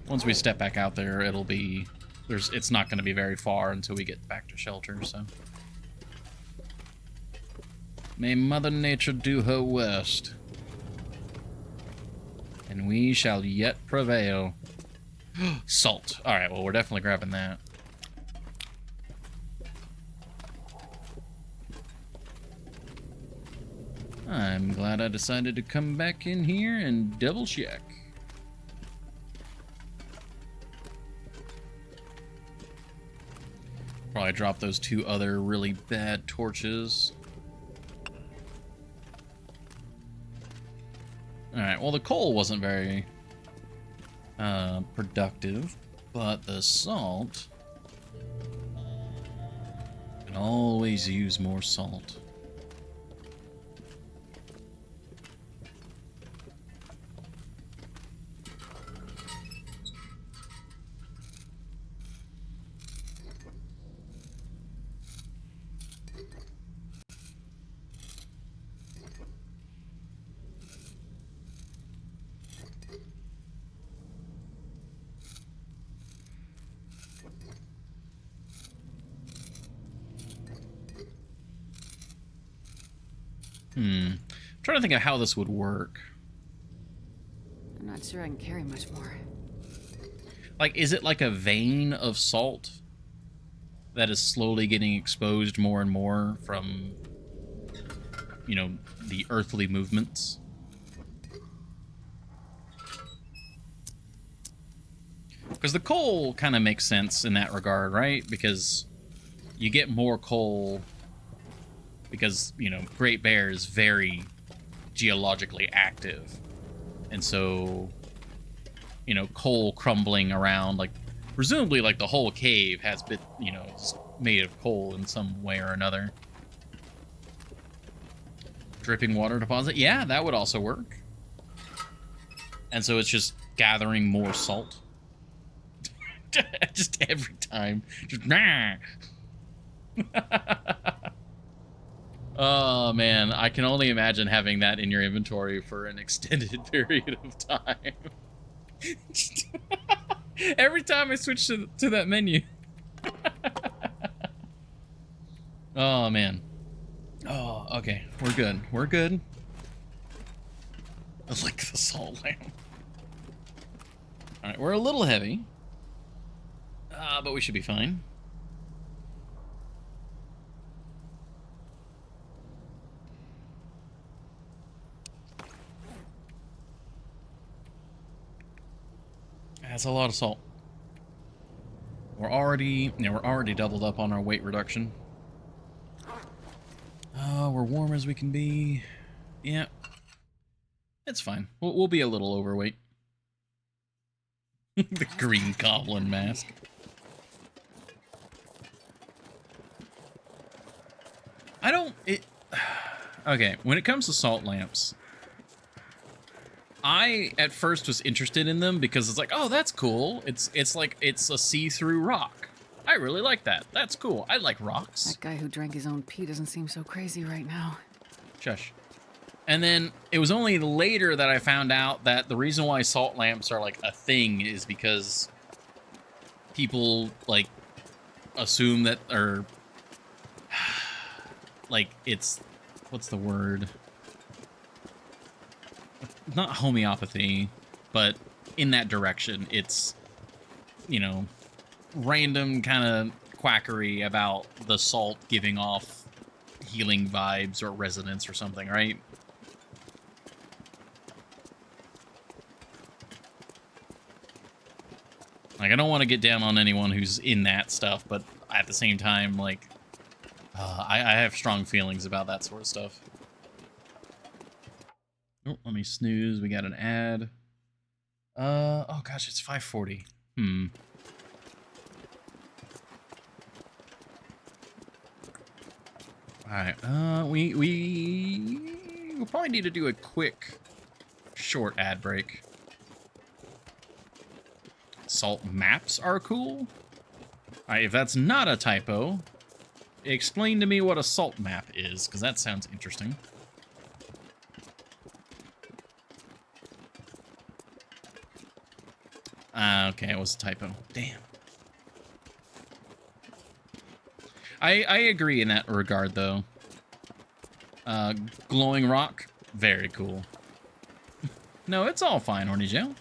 Once we step back out there, it'll be... It's not going to be very far until we get back to shelter, so... May Mother Nature do her worst. And we shall yet prevail. Salt. Alright, well, we're definitely grabbing that. I'm glad I decided to come back in here and double check. Probably drop those 2 other really bad torches. Alright, well the coal wasn't very productive, but the salt... Can always use more salt. I'm trying to think of how this would work. I'm not sure I can carry much more. Like, is it like a vein of salt that is slowly getting exposed more and more from, you know, the earthly movements? Because the coal kind of makes sense in that regard, right? Because you get more coal because, you know, Great Bear is very geologically active. And so, you know, coal crumbling around, like, presumably, like, the whole cave has been, you know, made of coal in some way or another. Dripping water deposit? Yeah, that would also work. And so it's just gathering more salt. Just every time. Just nah. Oh, man. I can only imagine having that in your inventory for an extended period of time. Every time I switch to that menu. Oh, man. Oh, okay. We're good. We're good. I like the salt lamp. Alright, we're a little heavy. But we should be fine. That's a lot of salt. We're already doubled up on our weight reduction. We're warm as we can be. Yeah. It's fine. We'll be a little overweight. The green goblin mask. Okay, when it comes to salt lamps, I at first was interested in them because it's like, oh, that's cool. It's like it's a see-through rock. I really like that. That's cool. I like rocks. That guy who drank his own pee doesn't seem so crazy right now. Shush. And then it was only later that I found out that the reason why salt lamps are like a thing is because people like assume that, or like it's, what's the word? Not homeopathy, but in that direction. It's, you know, random kind of quackery about the salt giving off healing vibes or resonance or something, right? Like, I don't want to get down on anyone who's in that stuff, but at the same time, like, I have strong feelings about that sort of stuff. Oh, let me snooze. We got an ad. Oh gosh, it's 5:40. Alright, we'll probably need to do a quick, short ad break. Salt maps are cool? Alright, if that's not a typo, explain to me what a salt map is, because that sounds interesting. Okay, it was a typo. Damn. I agree in that regard, though. Glowing rock, very cool. No, it's all fine, Horny Joe.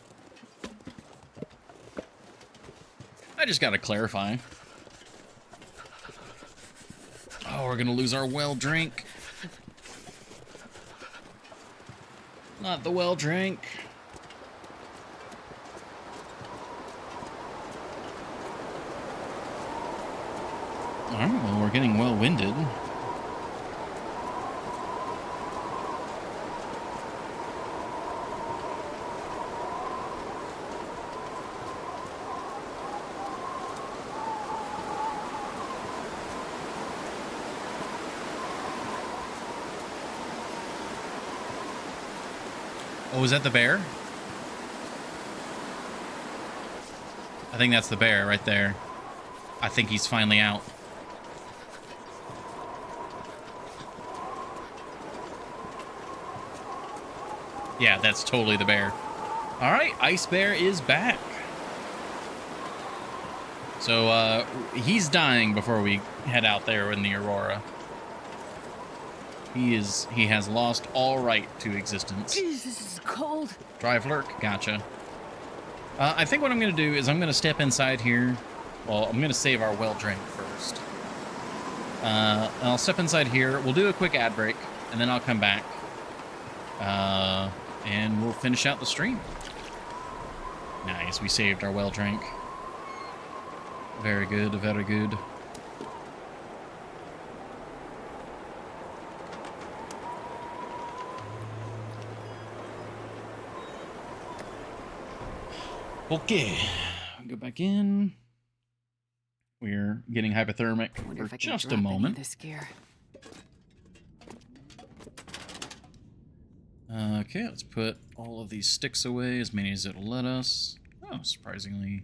I just gotta clarify. Oh, we're gonna lose our well drink. Not the well drink. Alright, well, we're getting well-winded. Oh, is that the bear? I think that's the bear right there. I think he's finally out. Yeah, that's totally the bear. All right, Ice Bear is back. So, he's dying before we head out there in the Aurora. He has lost all right to existence. Jeez, this is cold. Drive lurk, gotcha. I think what I'm gonna do is I'm gonna step inside here. Well, I'm gonna save our well drink first. I'll step inside here. We'll do a quick ad break, and then I'll come back. And we'll finish out the stream. Nice, we saved our well drink. Very good, very good. Okay, go back in. We're getting hypothermic Wonder if for I can just a drop any of moment. this gear. Okay, let's put all of these sticks away, as many as it'll let us. Oh, surprisingly.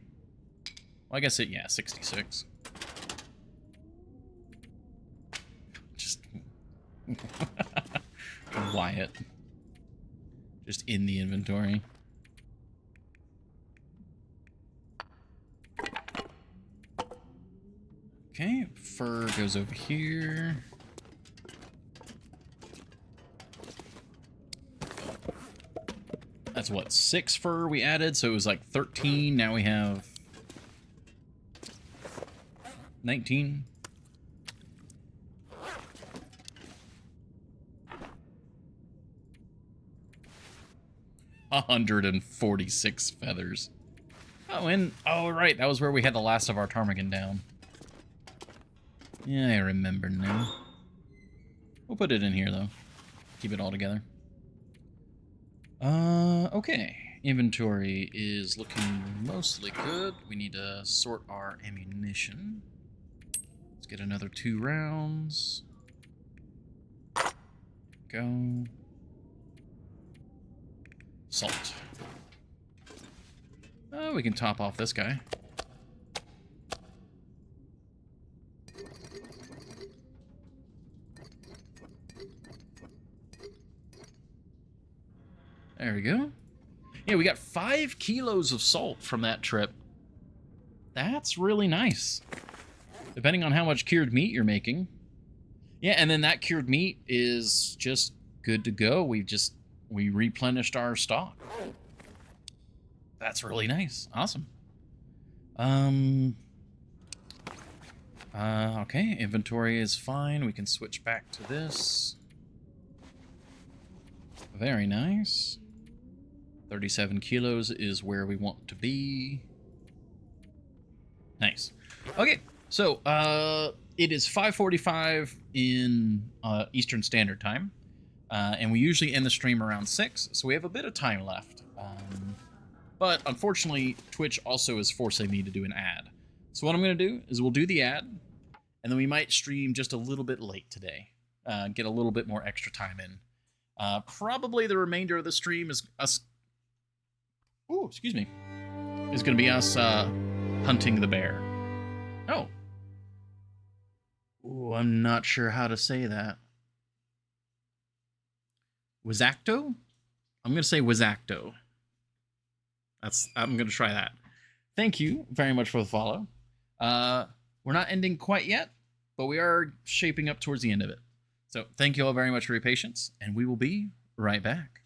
Well, I guess it, yeah, 66. Just Wyatt. Just in the inventory. Okay, fur goes over here. That's what, 6 fur we added, so it was like 13. Now we have 19. $146 feathers. Oh, and oh right, that was where we had the last of our ptarmigan down. Yeah, I remember now. We'll put it in here though. Keep it all together. Okay. Inventory is looking mostly good. We need to sort our ammunition. Let's get another 2 rounds. Go. Salt. Oh, we can top off this guy. There we go. Yeah, we got 5 kilos of salt from that trip. That's really nice. Depending on how much cured meat you're making. Yeah, and then that cured meat is just good to go. We replenished our stock. That's really nice. Awesome. Okay, inventory is fine. We can switch back to this. Very nice. 37 kilos is where we want to be. Nice. Okay, so it is 5:45 in Eastern Standard Time, and we usually end the stream around 6, so we have a bit of time left. But unfortunately, Twitch also is forcing me to do an ad. So what I'm going to do is we'll do the ad, and then we might stream just a little bit late today, get a little bit more extra time in. Probably the remainder of the stream is us. Ooh, excuse me. Is going to be us hunting the bear. Oh. Ooh, I'm not sure how to say that. Wizzacto? I'm going to say Wizzacto. I'm going to try that. Thank you very much for the follow. We're not ending quite yet, but we are shaping up towards the end of it. So thank you all very much for your patience, and we will be right back.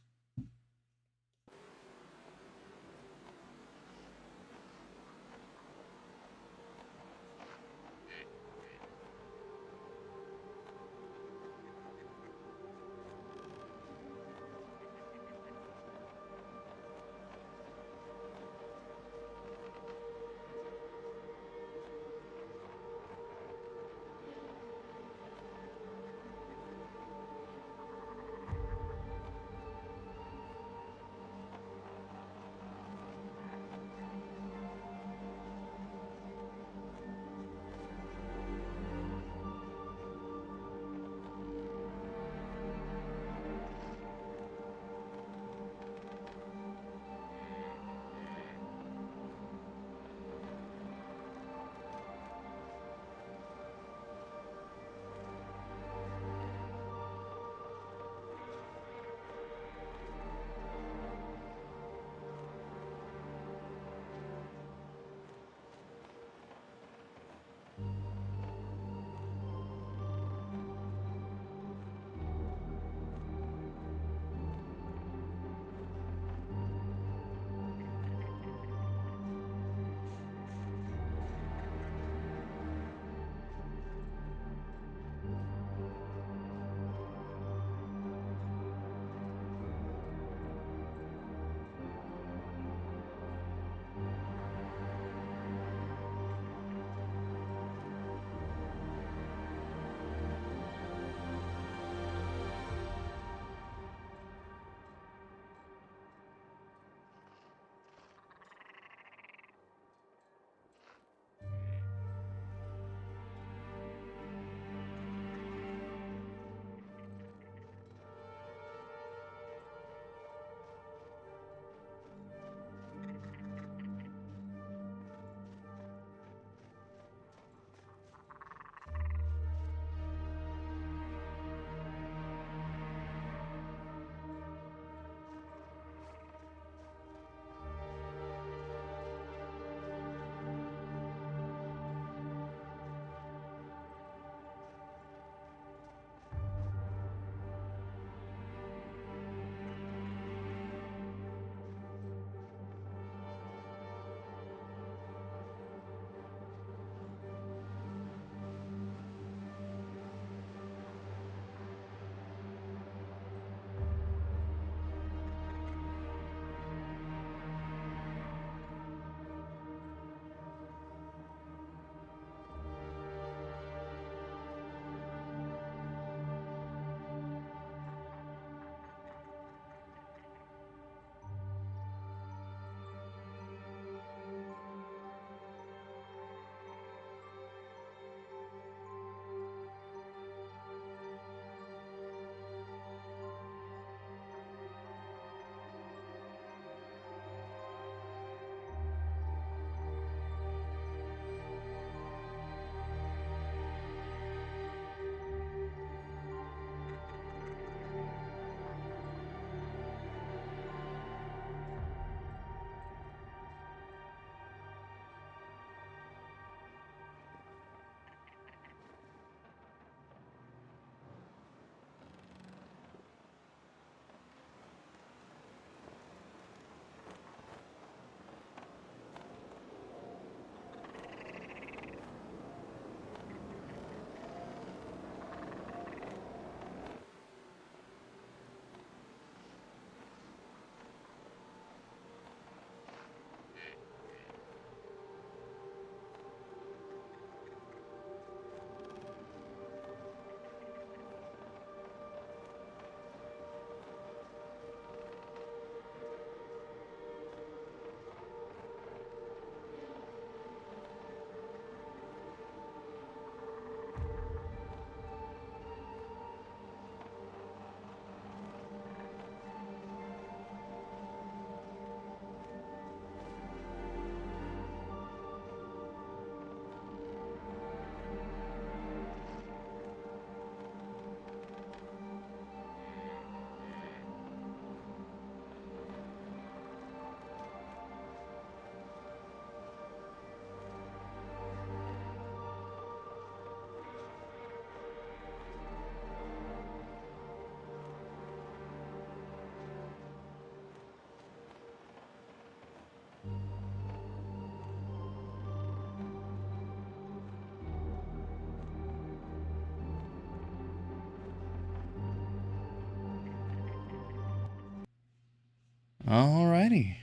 Alrighty.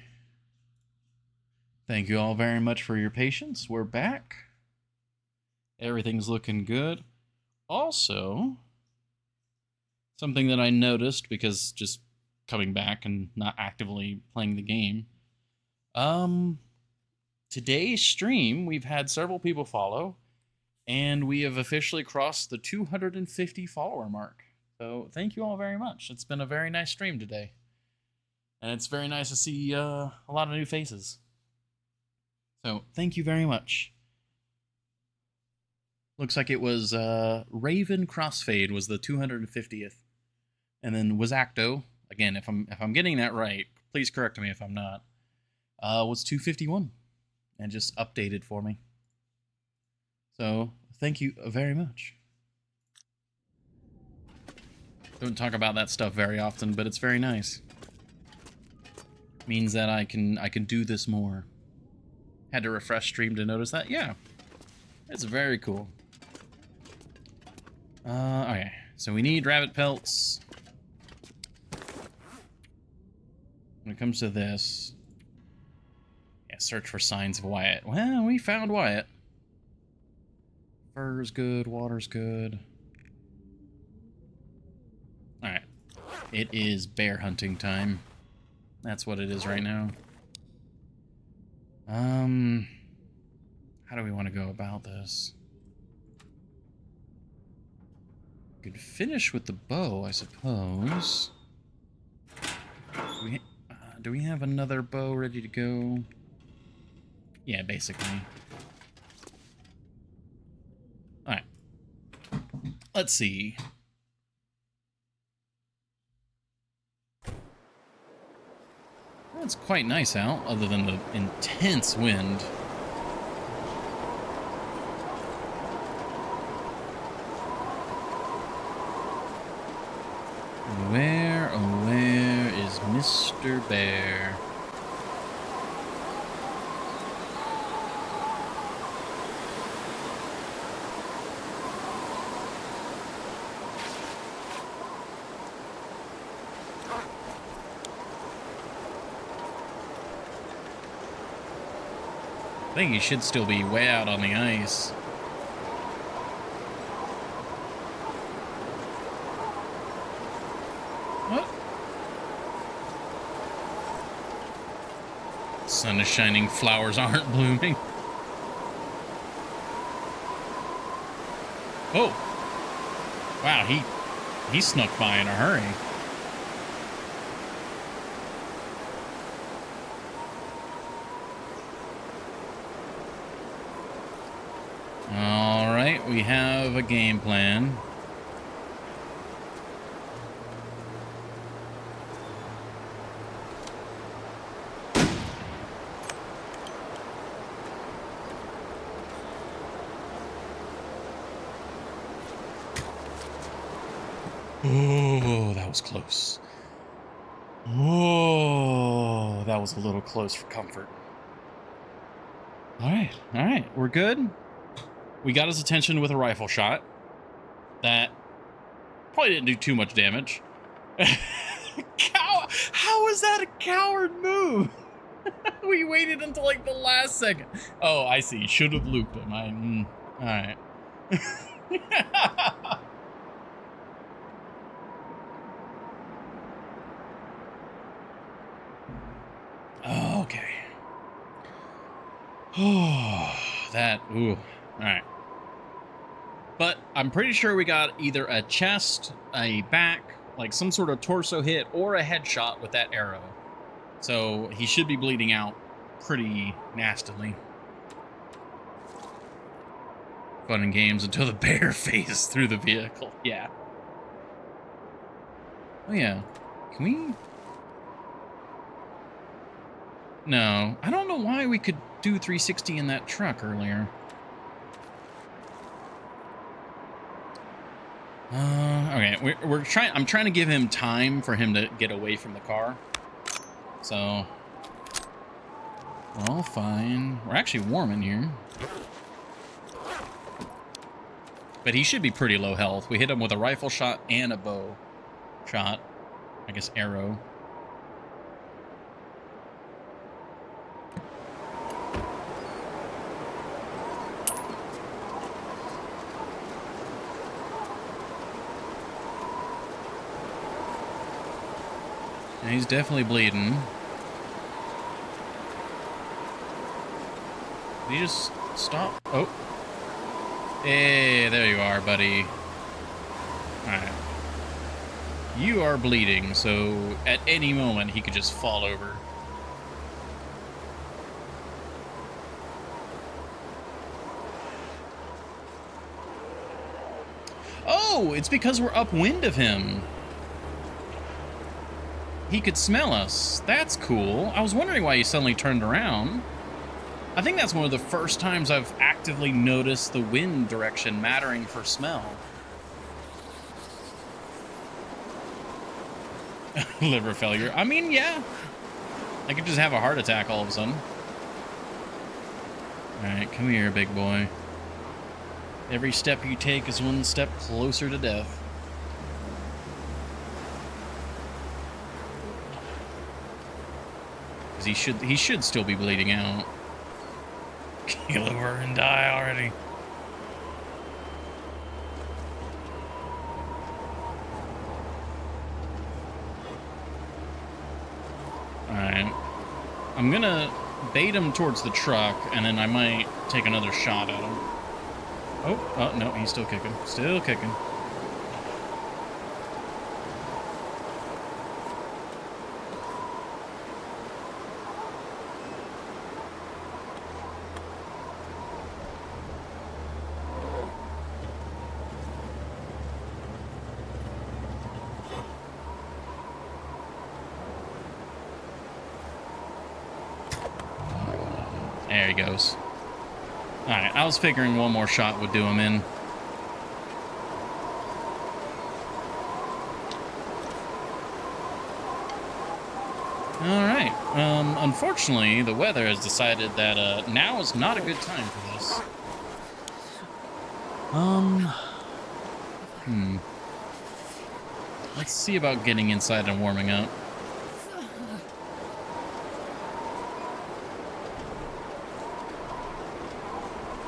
Thank you all very much for your patience. We're back. Everything's looking good. Also, something that I noticed because just coming back and not actively playing the game. Today's stream, we've had several people follow, and we have officially crossed the 250 follower mark. So thank you all very much. It's been a very nice stream today. And it's very nice to see a lot of new faces. So thank you very much. Looks like it was Raven Crossfade was the 250th. And then Wazacto, again, if I'm getting that right, please correct me if I'm not, was 251. And just updated for me. So thank you very much. Don't talk about that stuff very often, but it's very nice. Means that I can do this more. Had to refresh stream to notice that. Yeah, it's very cool. Okay, so we need rabbit pelts. When it comes to this, yeah, search for signs of Wyatt. Well, we found Wyatt. Fur's good, water's good. Alright. It is bear hunting time. That's what it is right now. How do we want to go about this? We could finish with the bow, I suppose. Do we have another bow ready to go? Yeah, basically. Alright. Let's see. It's quite nice out, other than the intense wind. Where, oh where is Mr. Bear? I think he should still be way out on the ice. What? Sun is shining, flowers aren't blooming. Oh! Wow, he snuck by in a hurry. Alright, we have a game plan. Oh, that was close. Oh, that was a little close for comfort. Alright, we're good. We got his attention with a rifle shot. That probably didn't do too much damage. How was that a coward move? We waited until like the last second. Oh, I see. Should have looped him. Alright. Okay. Oh, ooh. Alright. But I'm pretty sure we got either a chest, a back, like some sort of torso hit, or a headshot with that arrow. So he should be bleeding out pretty nastily. Fun and games until the bear phased through the vehicle. Yeah. Oh yeah. Can we? No. I don't know why we could do 360 in that truck earlier. Okay, we're trying. I'm trying to give him time for him to get away from the car. So, well, fine. We're actually warm in here, but he should be pretty low health. We hit him with a rifle shot and a bow shot. I guess arrow. And he's definitely bleeding. Did he just stop? Oh. Hey, there you are, buddy. Alright. You are bleeding, so at any moment he could just fall over. Oh, it's because we're upwind of him. He could smell us. That's cool. I was wondering why he suddenly turned around. I think that's one of the first times I've actively noticed the wind direction mattering for smell. Liver failure. I mean, yeah. I could just have a heart attack all of a sudden. Alright, come here, big boy. Every step you take is one step closer to death. Because he should still be bleeding out. Keel over and die already. Alright. I'm gonna bait him towards the truck, and then I might take another shot at him. Oh, no, he's still kicking. Still kicking. There he goes. Alright, I was figuring one more shot would do him in. Alright, unfortunately, the weather has decided that now is not a good time for this. Let's see about getting inside and warming up.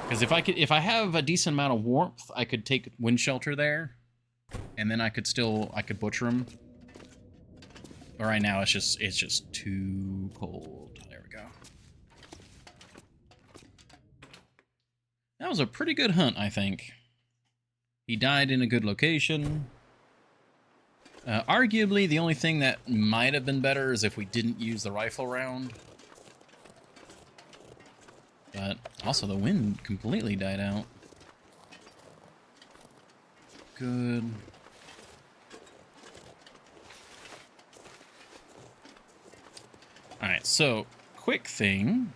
Because if I have a decent amount of warmth, I could take wind shelter there, and then I could butcher him. But right now it's just too cold. There we go. That was a pretty good hunt, I think. He died in a good location. Arguably, the only thing that might have been better is if we didn't use the rifle round. But also the wind completely died out. Good. Alright, so quick thing.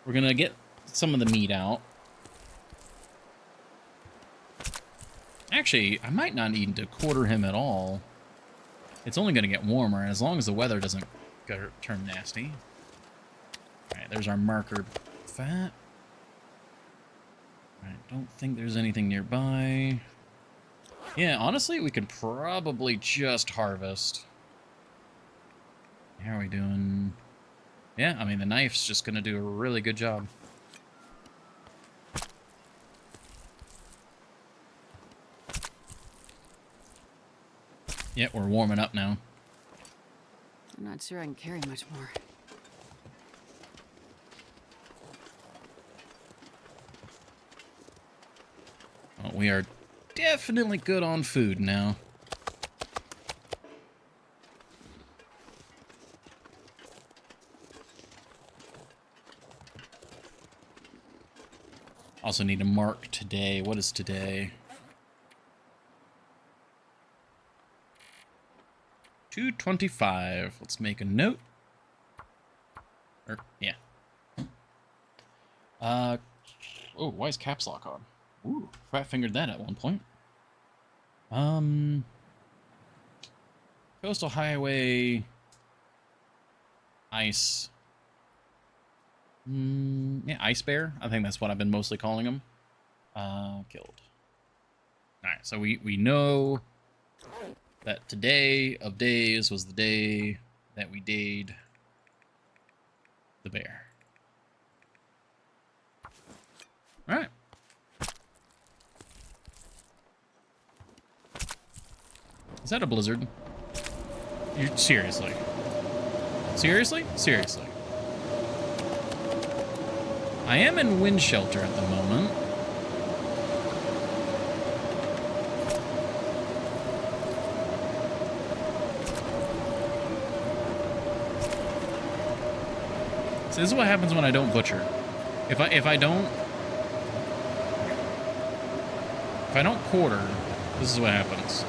We're gonna get some of the meat out. Actually, I might not need to quarter him at all. It's only gonna get warmer as long as the weather doesn't turn nasty. Alright, there's our marker fat. Alright, don't think there's anything nearby. Yeah, honestly, we could probably just harvest. How are we doing? Yeah, I mean, the knife's just gonna do a really good job. Yeah, we're warming up now. I'm not sure I can carry much more. Well, we are definitely good on food now. Also need to mark today. What is today? 2:25. Let's make a note. Yeah. Oh, why is caps lock on? Ooh, fat fingered that at one point. Coastal Highway. Ice. Yeah, Ice Bear. I think that's what I've been mostly calling him. Killed. Alright, so we know that today of days was the day that we dayed the bear. Alright. Is that a blizzard? You're seriously. Seriously? Seriously. I am in wind shelter at the moment. So this is what happens when I don't butcher. If I don't quarter, this is what happens.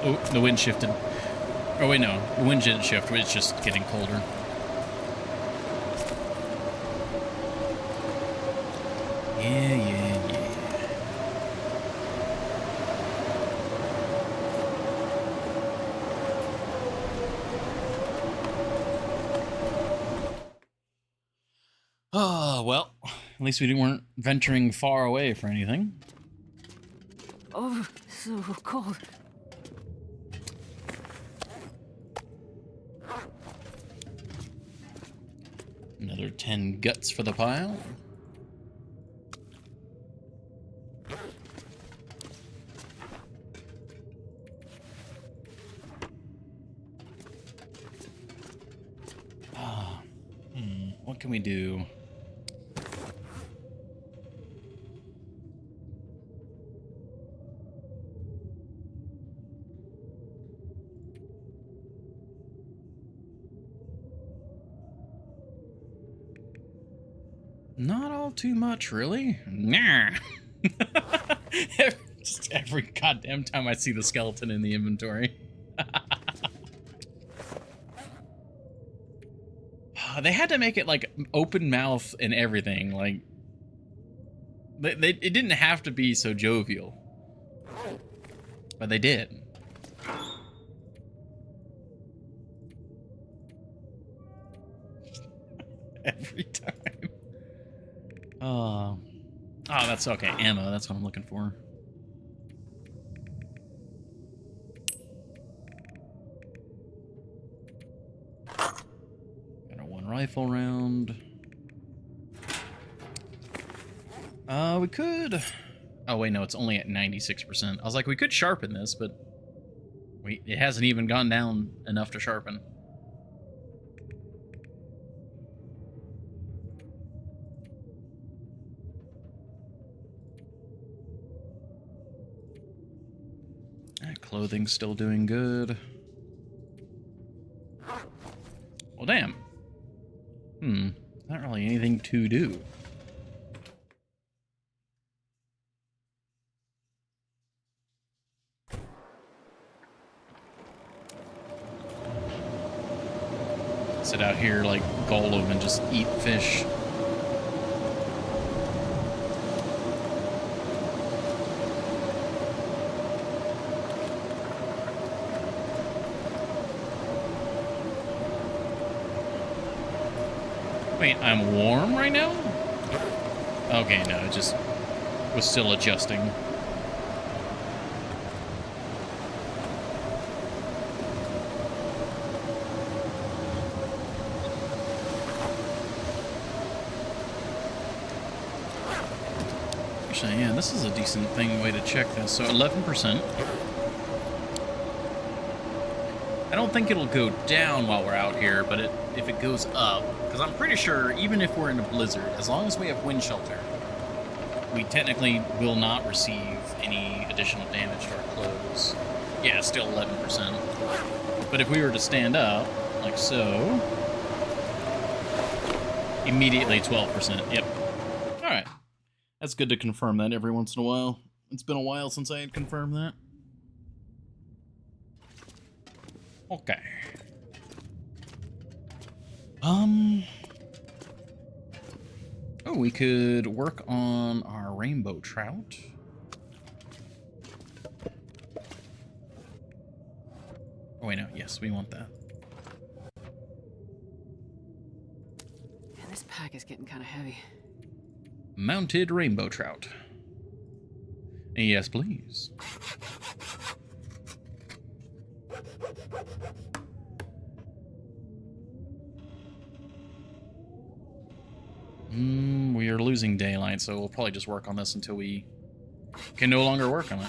Oh, the wind shifted. Oh, wait, no. The wind didn't shift. It's just getting colder. Yeah. Oh, well. At least we weren't venturing far away for anything. Oh, so cold. Another 10 guts for the pile. What can we do? Not all too much, really. Nah. Just every goddamn time I see the skeleton in the inventory. They had to make it like open mouth and everything. Like, it didn't have to be so jovial, but they did. Every time. Oh, that's okay. Ammo, that's what I'm looking for. Got a 1 rifle round. We could... Oh, wait, no, it's only at 96%. I was like, we could sharpen this, but it hasn't even gone down enough to sharpen. Clothing's still doing good. Well, damn. Not really anything to do. Sit out here like Golem and just eat fish. Wait, I'm warm right now? Okay, no, it just was still adjusting. Actually, yeah, this is a decent way to check this. So 11%. I don't think it'll go down while we're out here, but if it goes up, because I'm pretty sure even if we're in a blizzard, as long as we have wind shelter, we technically will not receive any additional damage to our clothes. Yeah, still 11%. But if we were to stand up, like so, immediately 12%. Yep. All right. That's good to confirm that every once in a while. It's been a while since I had confirmed that. Okay. Oh, we could work on our rainbow trout. Oh, wait, no. Yes, we want that. Yeah, this pack is getting kind of heavy. Mounted rainbow trout. Yes, please. We are losing daylight, so we'll probably just work on this until we can no longer work on it.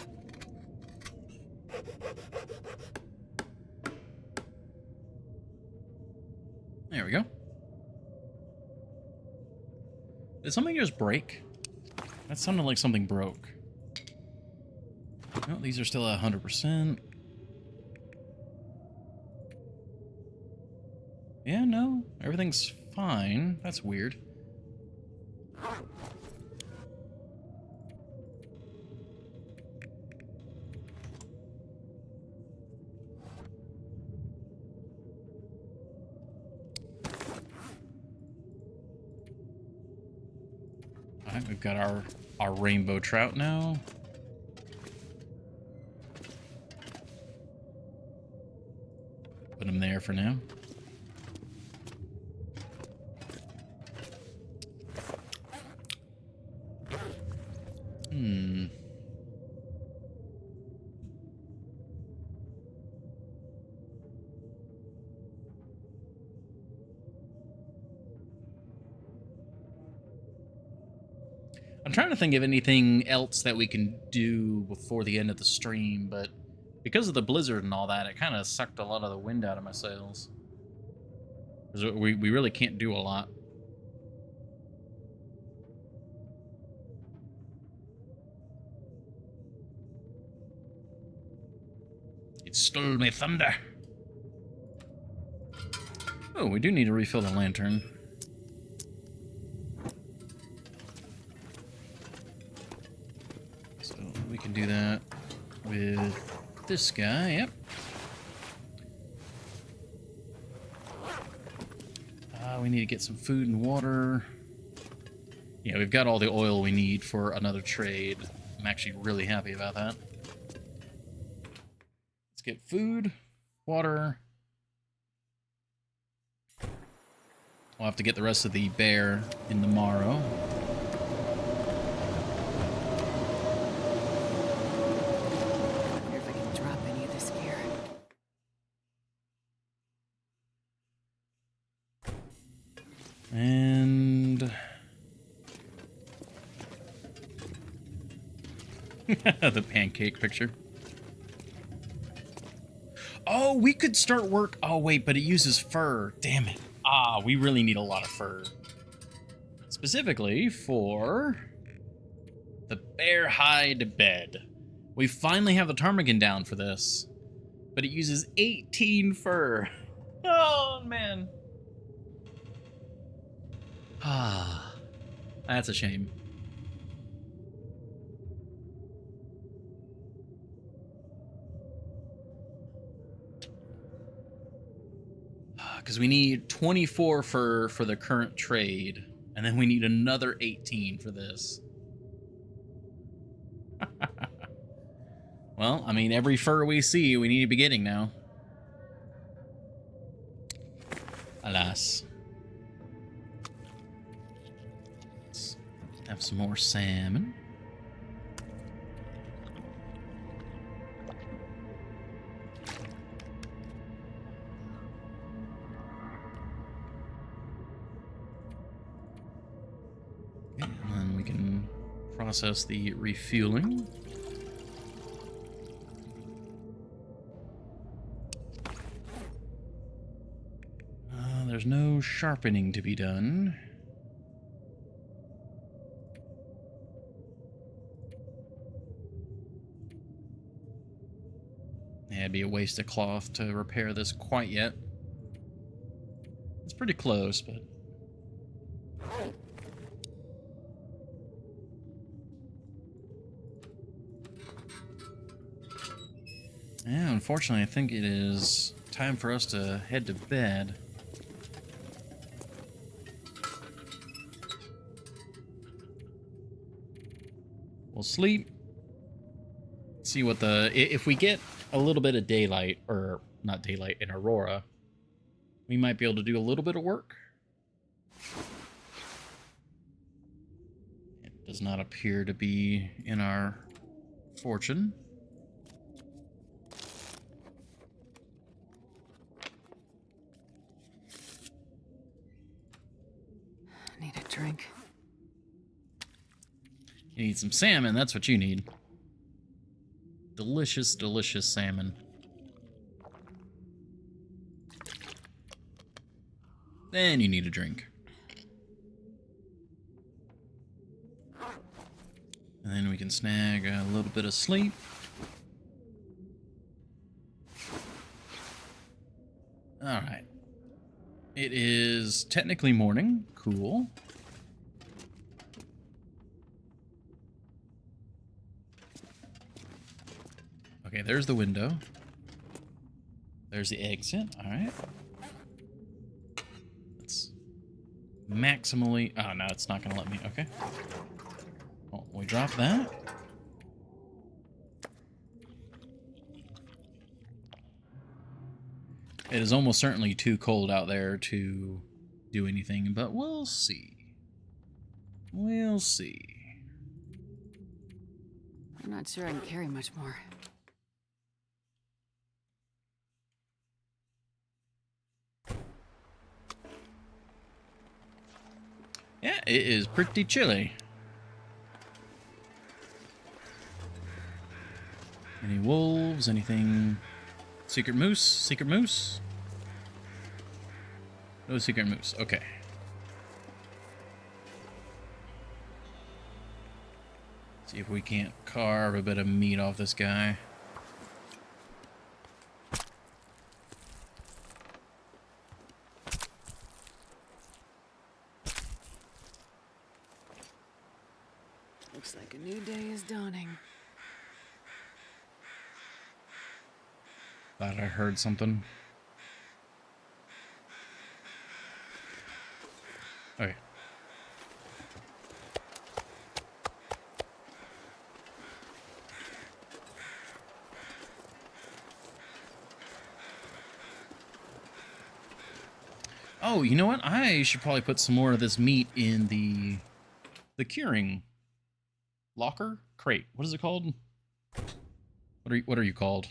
There we go. Did something just break? That sounded like something broke. No, these are still 100%. Yeah, no, everything's fine. That's weird. Alright, we've got our rainbow trout now. Put him there for now. I'm trying to think of anything else that we can do before the end of the stream, but because of the blizzard and all that, it kind of sucked a lot of the wind out of my sails. We really can't do a lot. It stole my thunder. Oh, we do need to refill the lantern. So we can do that with this guy, yep. We need to get some food and water. Yeah, we've got all the oil we need for another trade. I'm actually really happy about that. Let's get food, water. We'll have to get the rest of the bear in the morrow. I wonder if I can drop any of this gear. And the pancake picture. Oh, we could start work. Oh, wait, but it uses fur. Damn it. Ah, we really need a lot of fur. Specifically for the bear hide bed. We finally have the ptarmigan down for this, but it uses 18 fur. Oh, man. Ah, that's a shame. Because we need 24 for the current trade, and then we need another 18 for this. Well, I mean, every fur we see, we need to be getting now. Alas. Let's have some more salmon. Okay, and then we can process the refueling. There's no sharpening to be done. Yeah, it'd be a waste of cloth to repair this quite yet. It's pretty close, but... yeah, unfortunately, I think it is time for us to head to bed. We'll sleep. See what the... if we get a little bit of daylight, or not daylight, in Aurora, we might be able to do a little bit of work. Does not appear to be in our fortune. Need a drink. You need some salmon, that's what you need. Delicious, delicious salmon. Then you need a drink. And then we can snag a little bit of sleep. Alright. It is technically morning. Cool. Okay, there's the window. There's the exit. Alright. Let's maximally... Oh, no, it's not going to let me. Okay. Well, we drop that. It is almost certainly too cold out there to do anything, but we'll see. We'll see. I'm not sure I can carry much more. Yeah, it is pretty chilly. Any wolves? Anything? Secret moose? Secret moose? No secret moose. Okay. See if we can't carve a bit of meat off this guy. Looks like a new day is dawning. Thought I heard something. Okay. Oh, you know what? I should probably put some more of this meat in the curing locker crate. What is it called? What are you called?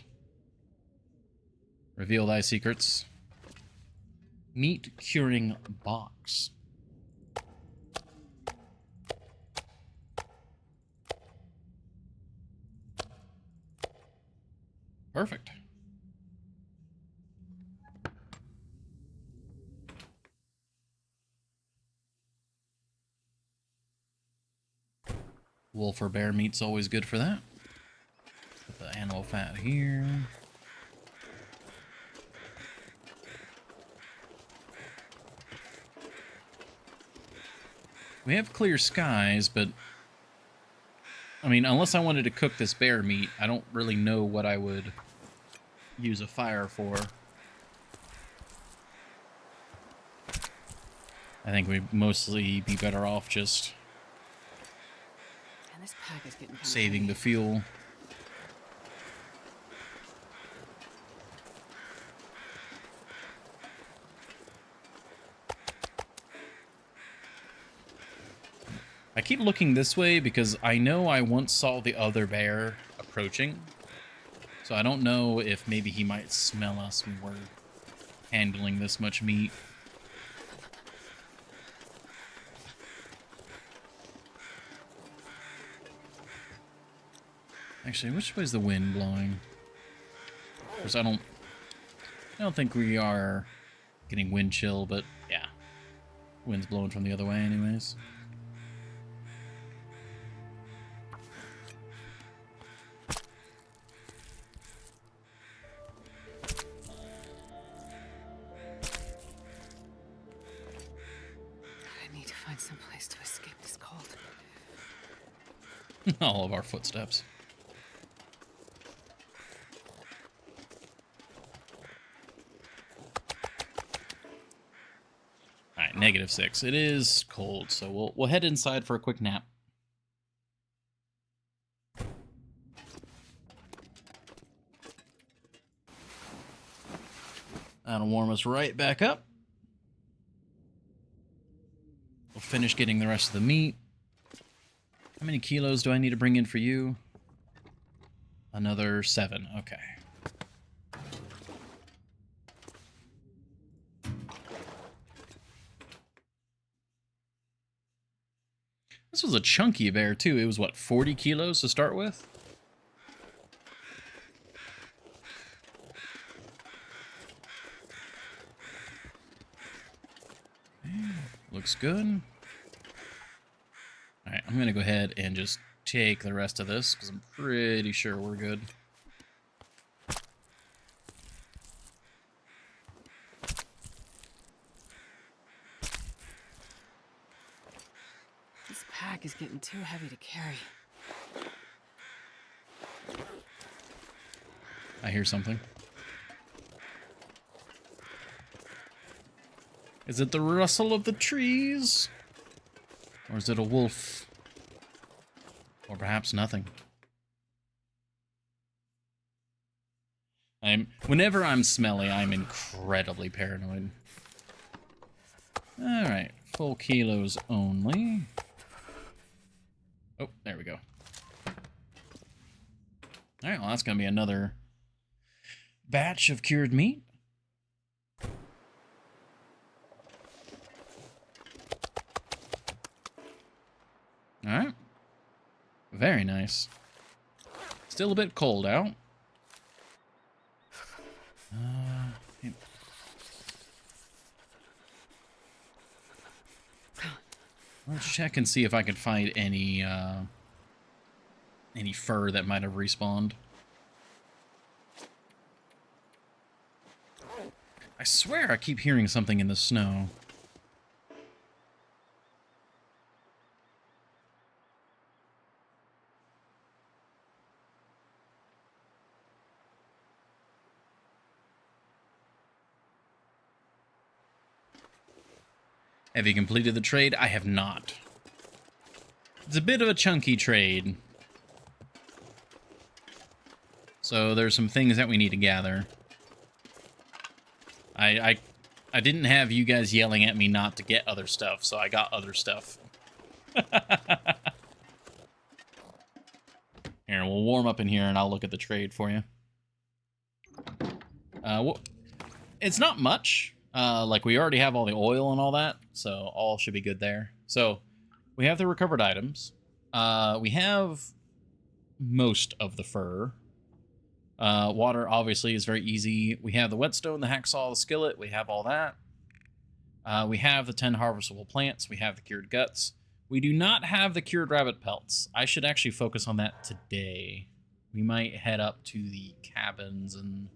Reveal thy secrets. Meat curing box. Perfect. Wolf or bear meat's always good for that. Put the animal fat here. We have clear skies, but I mean, unless I wanted to cook this bear meat, I don't really know what I would use a fire for. I think we'd mostly be better off just And this pack is getting kinda saving heavy. the fuel. I keep looking this way because I know I once saw the other bear approaching. So I don't know if maybe he might smell us when we're handling this much meat. Actually, which way is the wind blowing? Because I don't think we are getting wind chill, but yeah. Wind's blowing from the other way anyways. I need to find some place to escape this cold. All of our footsteps. Alright, -6. It is cold, so we'll head inside for a quick nap. That'll warm us right back up. We'll finish getting the rest of the meat. many kilos do I need to bring in for you? Another 7. Okay. This was a chunky bear, too. It was, what, 40 kilos to start with? Looks good. Alright, I'm going to go ahead and just take the rest of this, because I'm pretty sure we're good. This pack is getting too heavy to carry. I hear something. Is it the rustle of the trees? Or is it a wolf? Or perhaps nothing. Whenever I'm smelly, I'm incredibly paranoid. Alright, full kilos only. Oh, there we go. Alright, well that's gonna be another batch of cured meat. Alright. Very nice. Still a bit cold out. Let's check and see if I can find any fur that might have respawned. I swear I keep hearing something in the snow. Have you completed the trade? I have not. It's a bit of a chunky trade. So there's some things that we need to gather. I didn't have you guys yelling at me not to get other stuff, so I got other stuff. Here, we'll warm up in here and I'll look at the trade for you. Well, it's not much. Like, we already have all the oil and all that, so all should be good there. So, we have the recovered items. We have most of the fur. Water, obviously, is very easy. We have the whetstone, the hacksaw, the skillet. We have all that. We have the 10 harvestable plants. We have the cured guts. We do not have the cured rabbit pelts. I should actually focus on that today. We might head up to the cabins and...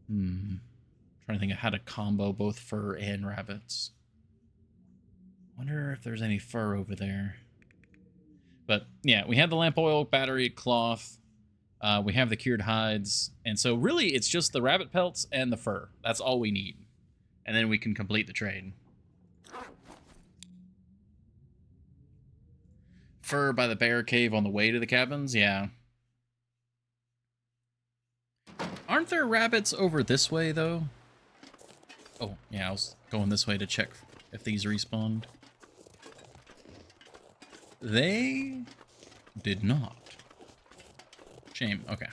Trying to think of how to combo both fur and rabbits. Wonder if there's any fur over there. But yeah, we have the lamp oil, battery, cloth. We have the cured hides. And so really it's just the rabbit pelts and the fur. That's all we need. And then we can complete the trade. Fur by the bear cave on the way to the cabins? Yeah. Aren't there rabbits over this way, though? Oh, yeah, I was going this way to check if these respawned. They did not. Shame, okay.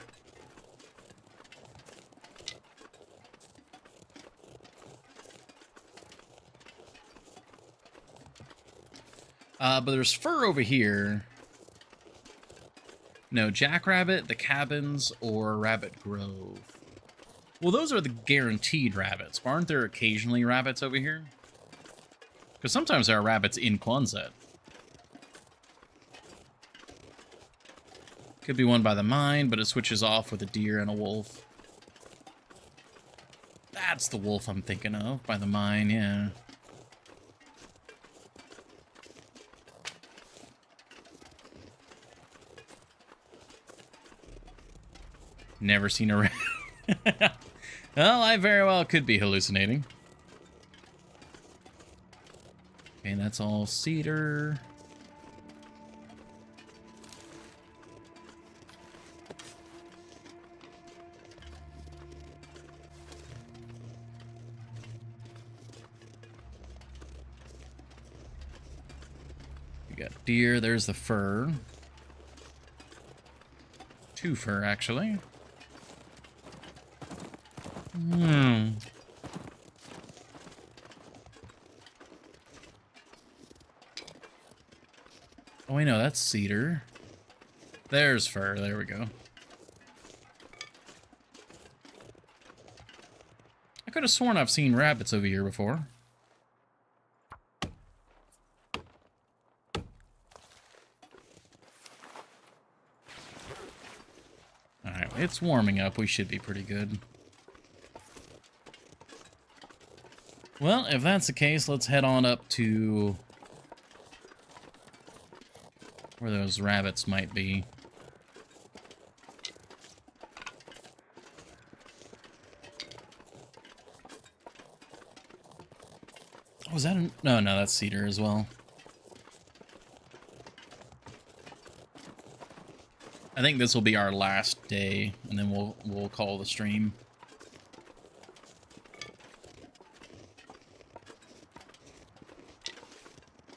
But there's fur over here. No, Jackrabbit, the cabins, or Rabbit Grove. Well, those are the guaranteed rabbits. But aren't there occasionally rabbits over here? Because sometimes there are rabbits in Quonset. Could be one by the mine, but it switches off with a deer and a wolf. That's the wolf I'm thinking of, by the mine, yeah. Never seen a rabbit. Well, I very well could be hallucinating. Okay, that's all cedar. We got deer. There's the fur. 2 fur, actually. Hmm. Oh, wait, no, that's cedar. There's fur. There we go. I could have sworn I've seen rabbits over here before. Alright, it's warming up. We should be pretty good. Well, if that's the case, let's head on up to where those rabbits might be. Oh, is that a... No, that's cedar as well. I think this will be our last day, and then we'll call the stream.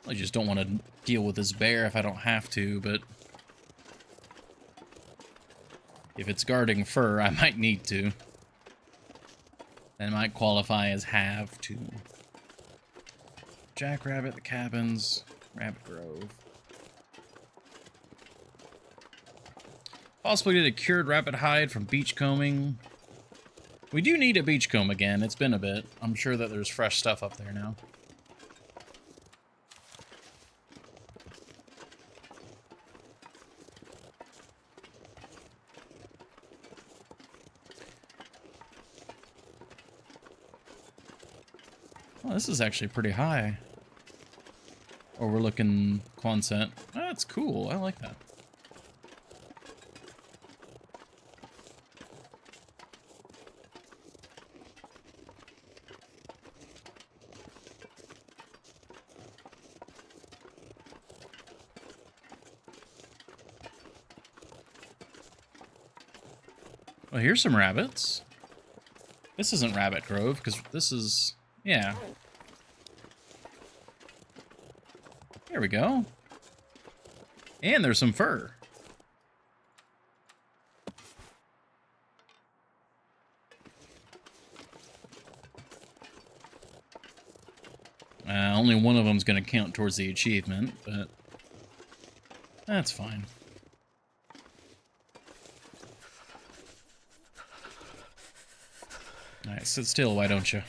I just don't want to deal with this bear if I don't have to, but if it's guarding fur, I might need to. That might qualify as have to. Jackrabbit, the cabins, Rabbit Grove. Possibly get a cured rabbit hide from beachcombing. We do need a beachcomb again. It's been a bit. I'm sure that there's fresh stuff up there now. Oh, this is actually pretty high. Overlooking Quonset. That's cool. I like that. Well, here's some rabbits. This isn't Rabbit Grove, because this is... Yeah. There we go. And there's some fur. Only one of them's going to count towards the achievement, but that's fine. Alright, sit still, why don't you?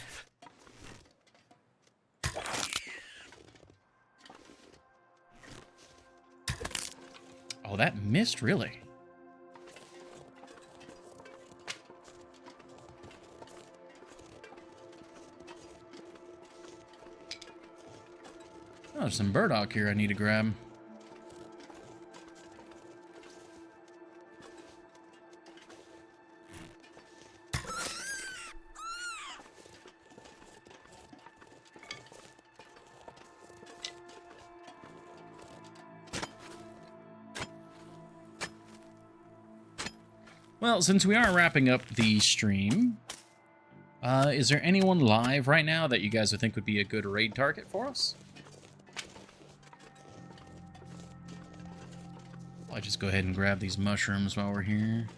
Oh, that missed, really? Oh, there's some burdock here I need to grab. Well, since we are wrapping up the stream, is there anyone live right now that you guys would think would be a good raid target for us? I'll just go ahead and grab these mushrooms while we're here.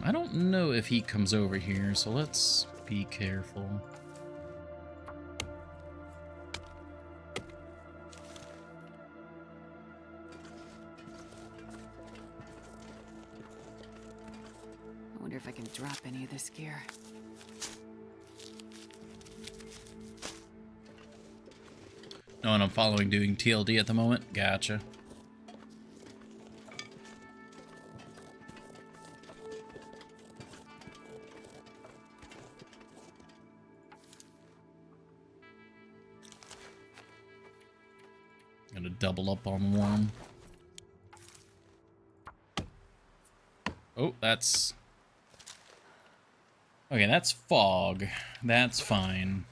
I don't know if he comes over here, so let's be careful. I wonder if I can drop any of this gear. No, and I'm following doing TLD at the moment. Gotcha. Gonna double up on one. Oh, that's... Okay, that's fog. That's fine.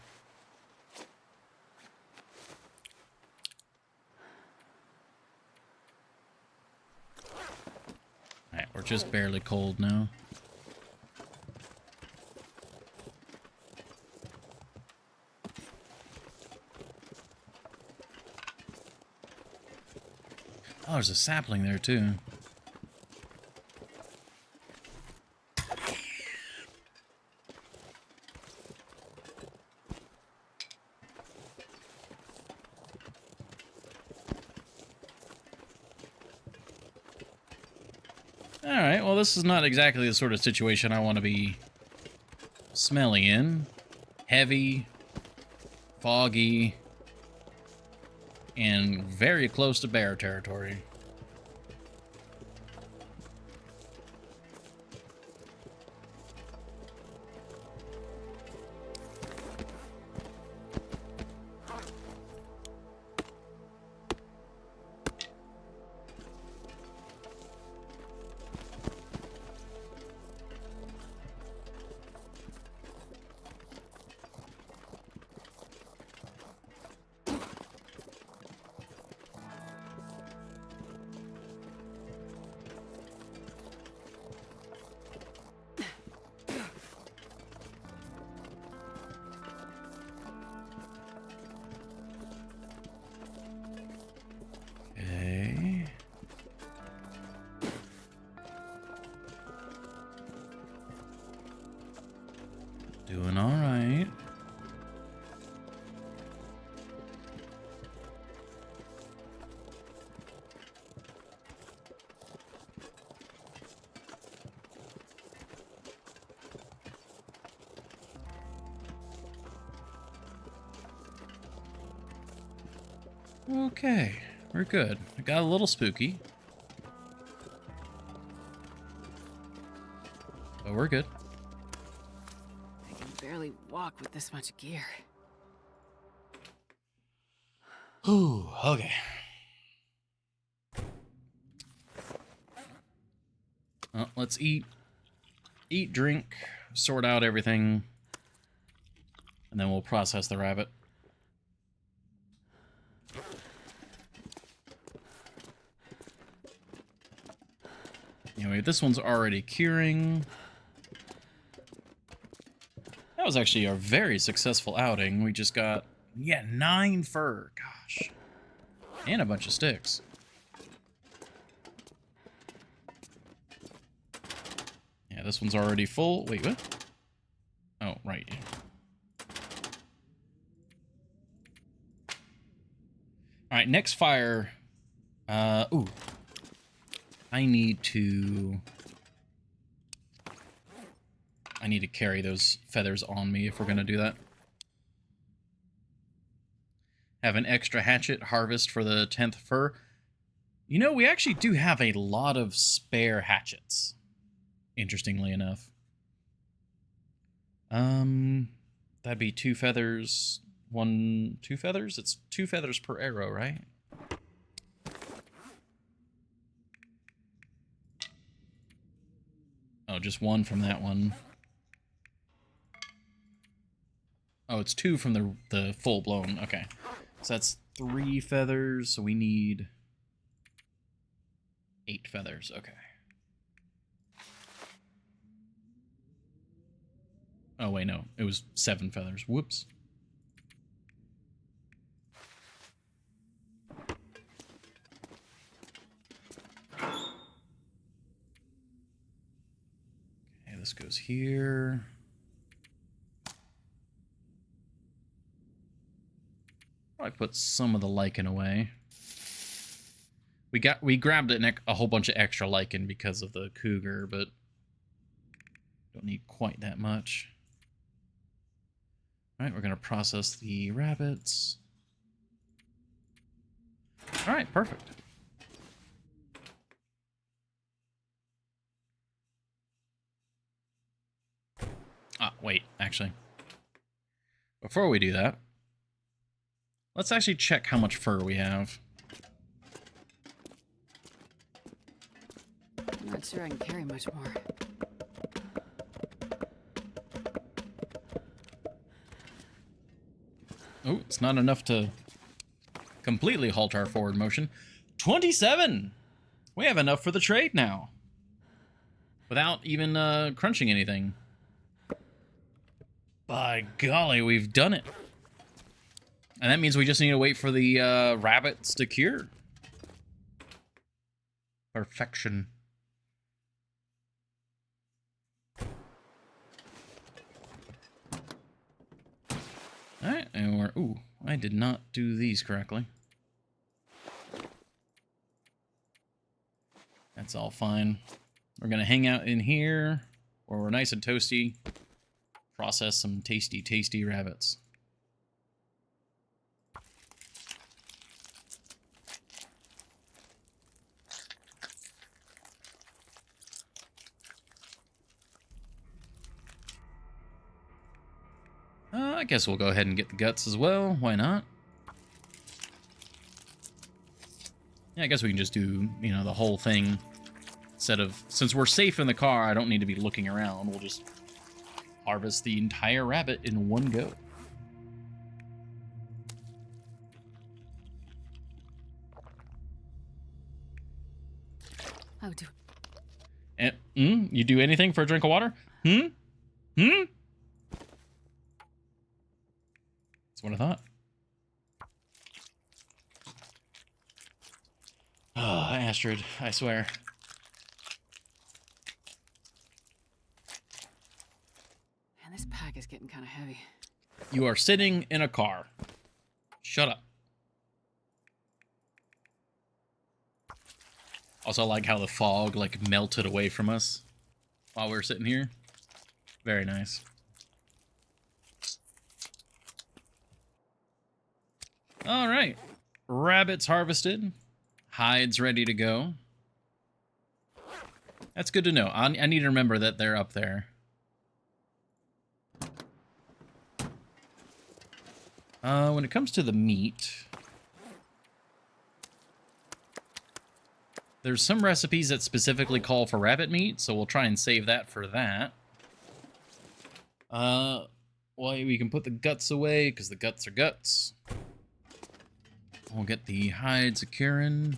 Or just barely cold now. Oh, there's a sapling there, too. Alright, well, this is not exactly the sort of situation I want to be smelly in. Heavy, foggy, and very close to bear territory. Okay. Doing all right. Okay, we're good. It got a little spooky. But we're good. I can barely walk with this much gear. Ooh, okay. Well, let's eat, drink, sort out everything, and then we'll process the rabbit. Anyway, this one's already curing. That was actually a very successful outing. We just got, 9 fur. Gosh. And a bunch of sticks. Yeah, this one's already full. Wait, what? Oh, right. Alright, next fire. Ooh. I need to carry those feathers on me if we're going to do that. Have an extra hatchet harvest for the 10th fur. You know, we actually do have a lot of spare hatchets, interestingly enough. That'd be 2 feathers, 2 feathers? It's 2 feathers per arrow, right? Oh, just 1 from that one. Oh, it's 2 from the full-blown. Okay. So that's 3 feathers, so we need 8 feathers. Okay. Oh, wait, no. It was 7 feathers. Whoops. Okay, this goes here. Probably put some of the lichen away. We grabbed a whole bunch of extra lichen because of the cougar, but don't need quite that much. All right, we're gonna process the rabbits. All right, perfect. Ah, wait, actually. Before we do that, let's actually check how much fur we have. I'm not sure I can carry much more. Oh, it's not enough to completely halt our forward motion. 27! We have enough for the trade now. without even crunching anything. By golly, we've done it. And that means we just need to wait for the rabbits to cure. Perfection. Alright, and we're... Ooh, I did not do these correctly. That's all fine. We're gonna hang out in here, where we're nice and toasty. Process some tasty, tasty rabbits. I guess we'll go ahead and get the guts as well. Why not? Yeah, I guess we can just do, you know, the whole thing. Instead of... Since we're safe in the car, I don't need to be looking around. We'll just harvest the entire rabbit in one go. Oh, do. And, you do anything for a drink of water? That's what I thought. Oh, Astrid, I swear. Man, this pack is getting kind of heavy. You are sitting in a car. Shut up. Also, I like how the fog, like, melted away from us while we were sitting here. Very nice. All right. Rabbits harvested. Hides ready to go. That's good to know. I need to remember that they're up there. When it comes to the meat, there's some recipes that specifically call for rabbit meat, so we'll try and save that for that. Well, we can put the guts away, because the guts are guts. We'll get the hides of Kieran.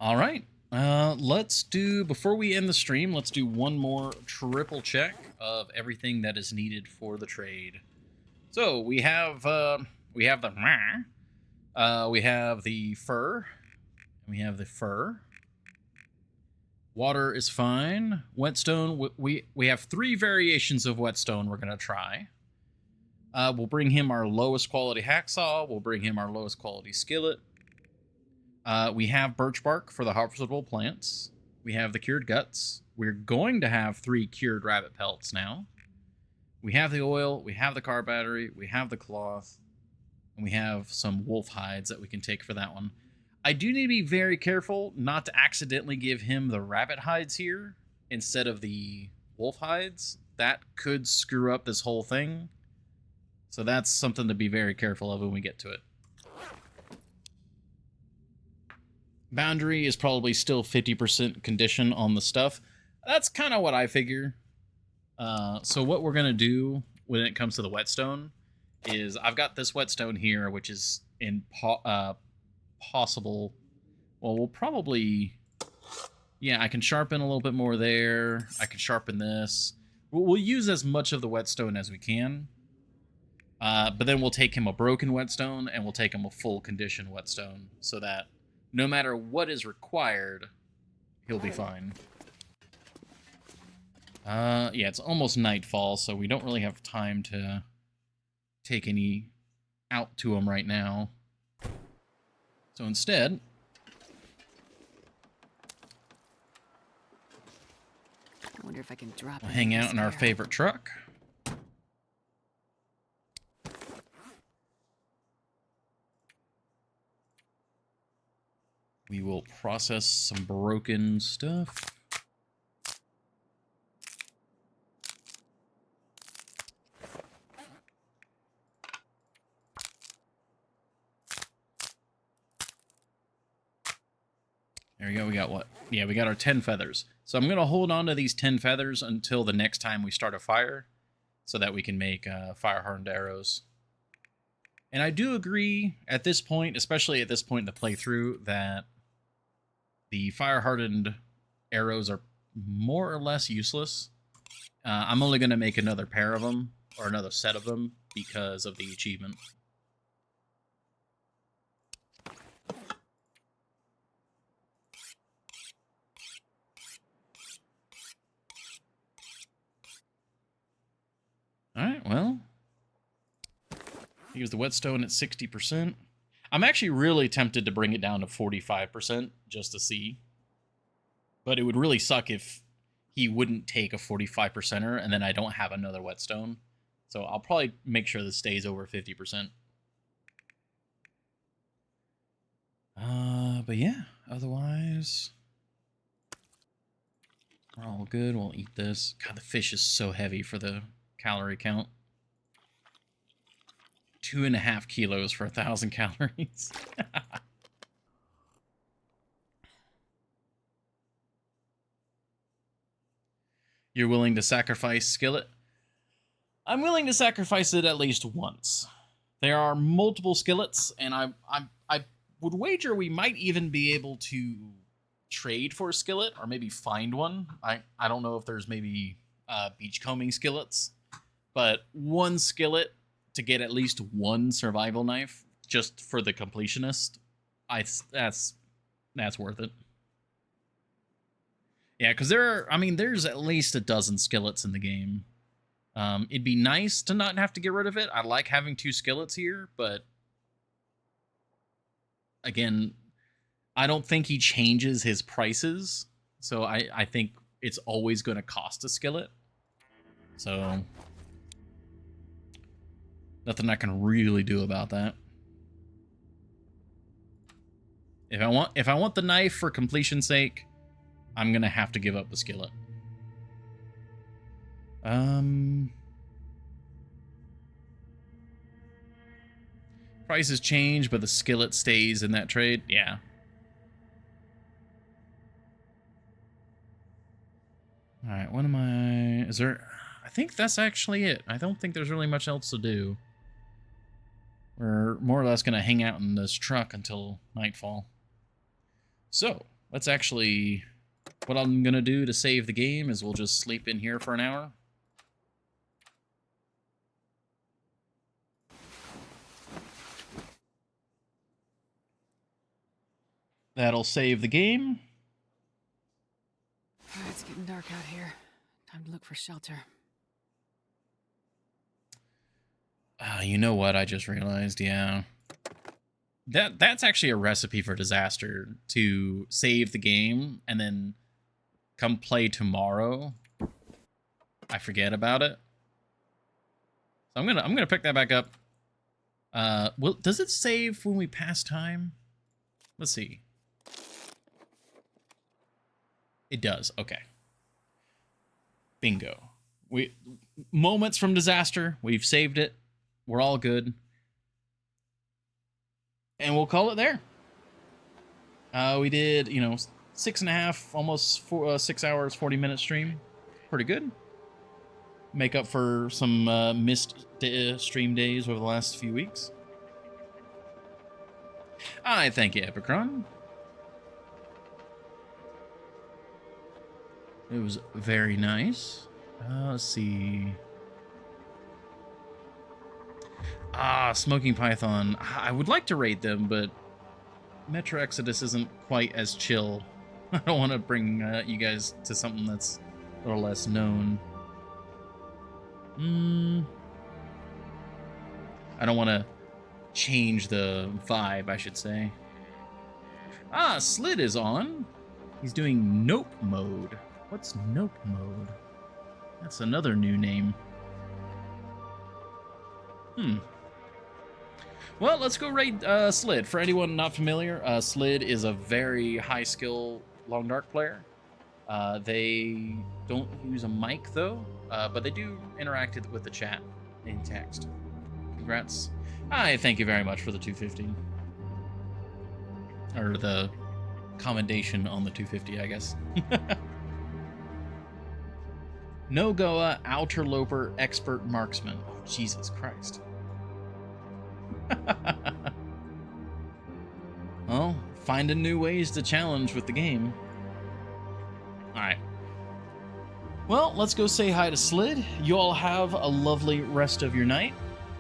All right. Let's do, before we end the stream, let's do one more triple check of everything that is needed for the trade. So we have the we have the fur. We have the fur. Water is fine. Whetstone, we have 3 variations of whetstone we're gonna try. We'll bring him our lowest quality hacksaw. We'll bring him our lowest quality skillet. We have birch bark for the harvestable plants. We have the cured guts. We're going to have 3 cured rabbit pelts now. We have the oil. We have the car battery. We have the cloth. And we have some wolf hides that we can take for that one. I do need to be very careful not to accidentally give him the rabbit hides here instead of the wolf hides. That could screw up this whole thing. So that's something to be very careful of when we get to it. Boundary is probably still 50% condition on the stuff. That's kind of what I figure. So what we're going to do when it comes to the whetstone is I've got this whetstone here, which is in possible... Well, we'll probably... Yeah, I can sharpen a little bit more there. I can sharpen this. We'll use as much of the whetstone as we can. But then we'll take him a broken whetstone, and we'll take him a full condition whetstone, so that no matter what is required, he'll be fine. Yeah, it's almost nightfall, so we don't really have time to take any out to him right now. So instead, I wonder if I can drop we'll it hang in out this in our car. favorite truck. We will process some broken stuff. There we go. We got what? Yeah, we got our 10 feathers. So I'm going to hold on to these 10 feathers until the next time we start a fire. so that we can make fire hardened arrows. And I do agree at this point, especially at this point in the playthrough, that the fire hardened arrows are more or less useless. I'm only going to make another pair of them, or another set of them, because of the achievement. Alright, well. Use the whetstone at 60%. I'm actually really tempted to bring it down to 45% just to see. But it would really suck if he wouldn't take a 45%er and then I don't have another whetstone. So I'll probably make sure this stays over 50%. But yeah, otherwise, we're all good. We'll eat this. God, the fish is so heavy for the calorie count. 2.5 kilos for 1,000 calories. You're willing to sacrifice skillet? I'm willing to sacrifice it at least once. There are multiple skillets, and I would wager we might even be able to trade for a skillet, or maybe find one. I don't know if there's maybe beachcombing skillets, but one skillet to get at least one survival knife, just for the completionist, that's worth it. Yeah, because there's at least a dozen skillets in the game. It'd be nice to not have to get rid of it. I like having 2 skillets here, but again, I don't think he changes his prices, so I think it's always going to cost a skillet. So nothing I can really do about that. If I want the knife for completion's sake, I'm gonna have to give up the skillet. Prices change, but the skillet stays in that trade. Yeah. All right. What am I? Is there? I think that's actually it. I don't think there's really much else to do. We're more or less gonna hang out in this truck until nightfall. So let's actually. What I'm gonna do to save the game is we'll just sleep in here for an hour. That'll save the game. It's getting dark out here. Time to look for shelter. You know what? I just realized, yeah. That's actually a recipe for disaster, to save the game and then come play tomorrow. I forget about it. So I'm gonna pick that back up. Well, does it save when we pass time? Let's see. It does. Okay. Bingo. Moments from disaster. We've saved it. We're all good. And we'll call it there. We did, 6.5, almost 6 hours, 40-minute stream. Pretty good. Make up for some missed stream days over the last few weeks. I thank you, Epicron. It was very nice. Let's see. Smoking Python. I would like to raid them, but Metro Exodus isn't quite as chill. I don't want to bring you guys to something that's a little less known. I don't want to change the vibe, I should say. Slid is on. He's doing Nope mode. What's Nope mode? That's another new name. Well, let's go raid Slid. For anyone not familiar, Slid is a very high-skill Long Dark player. They don't use a mic, though, but they do interact with the chat in text. Congrats. Thank you very much for the 250. Or the commendation on the 250, I guess. No-Goa Outerloper Expert Marksman. Oh, Jesus Christ. Well, finding new ways to challenge with the game. Alright. Well, let's go say hi to Slid. You all have a lovely rest of your night.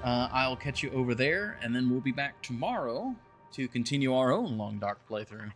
I'll catch you over there, and then we'll be back tomorrow to continue our own Long Dark playthrough.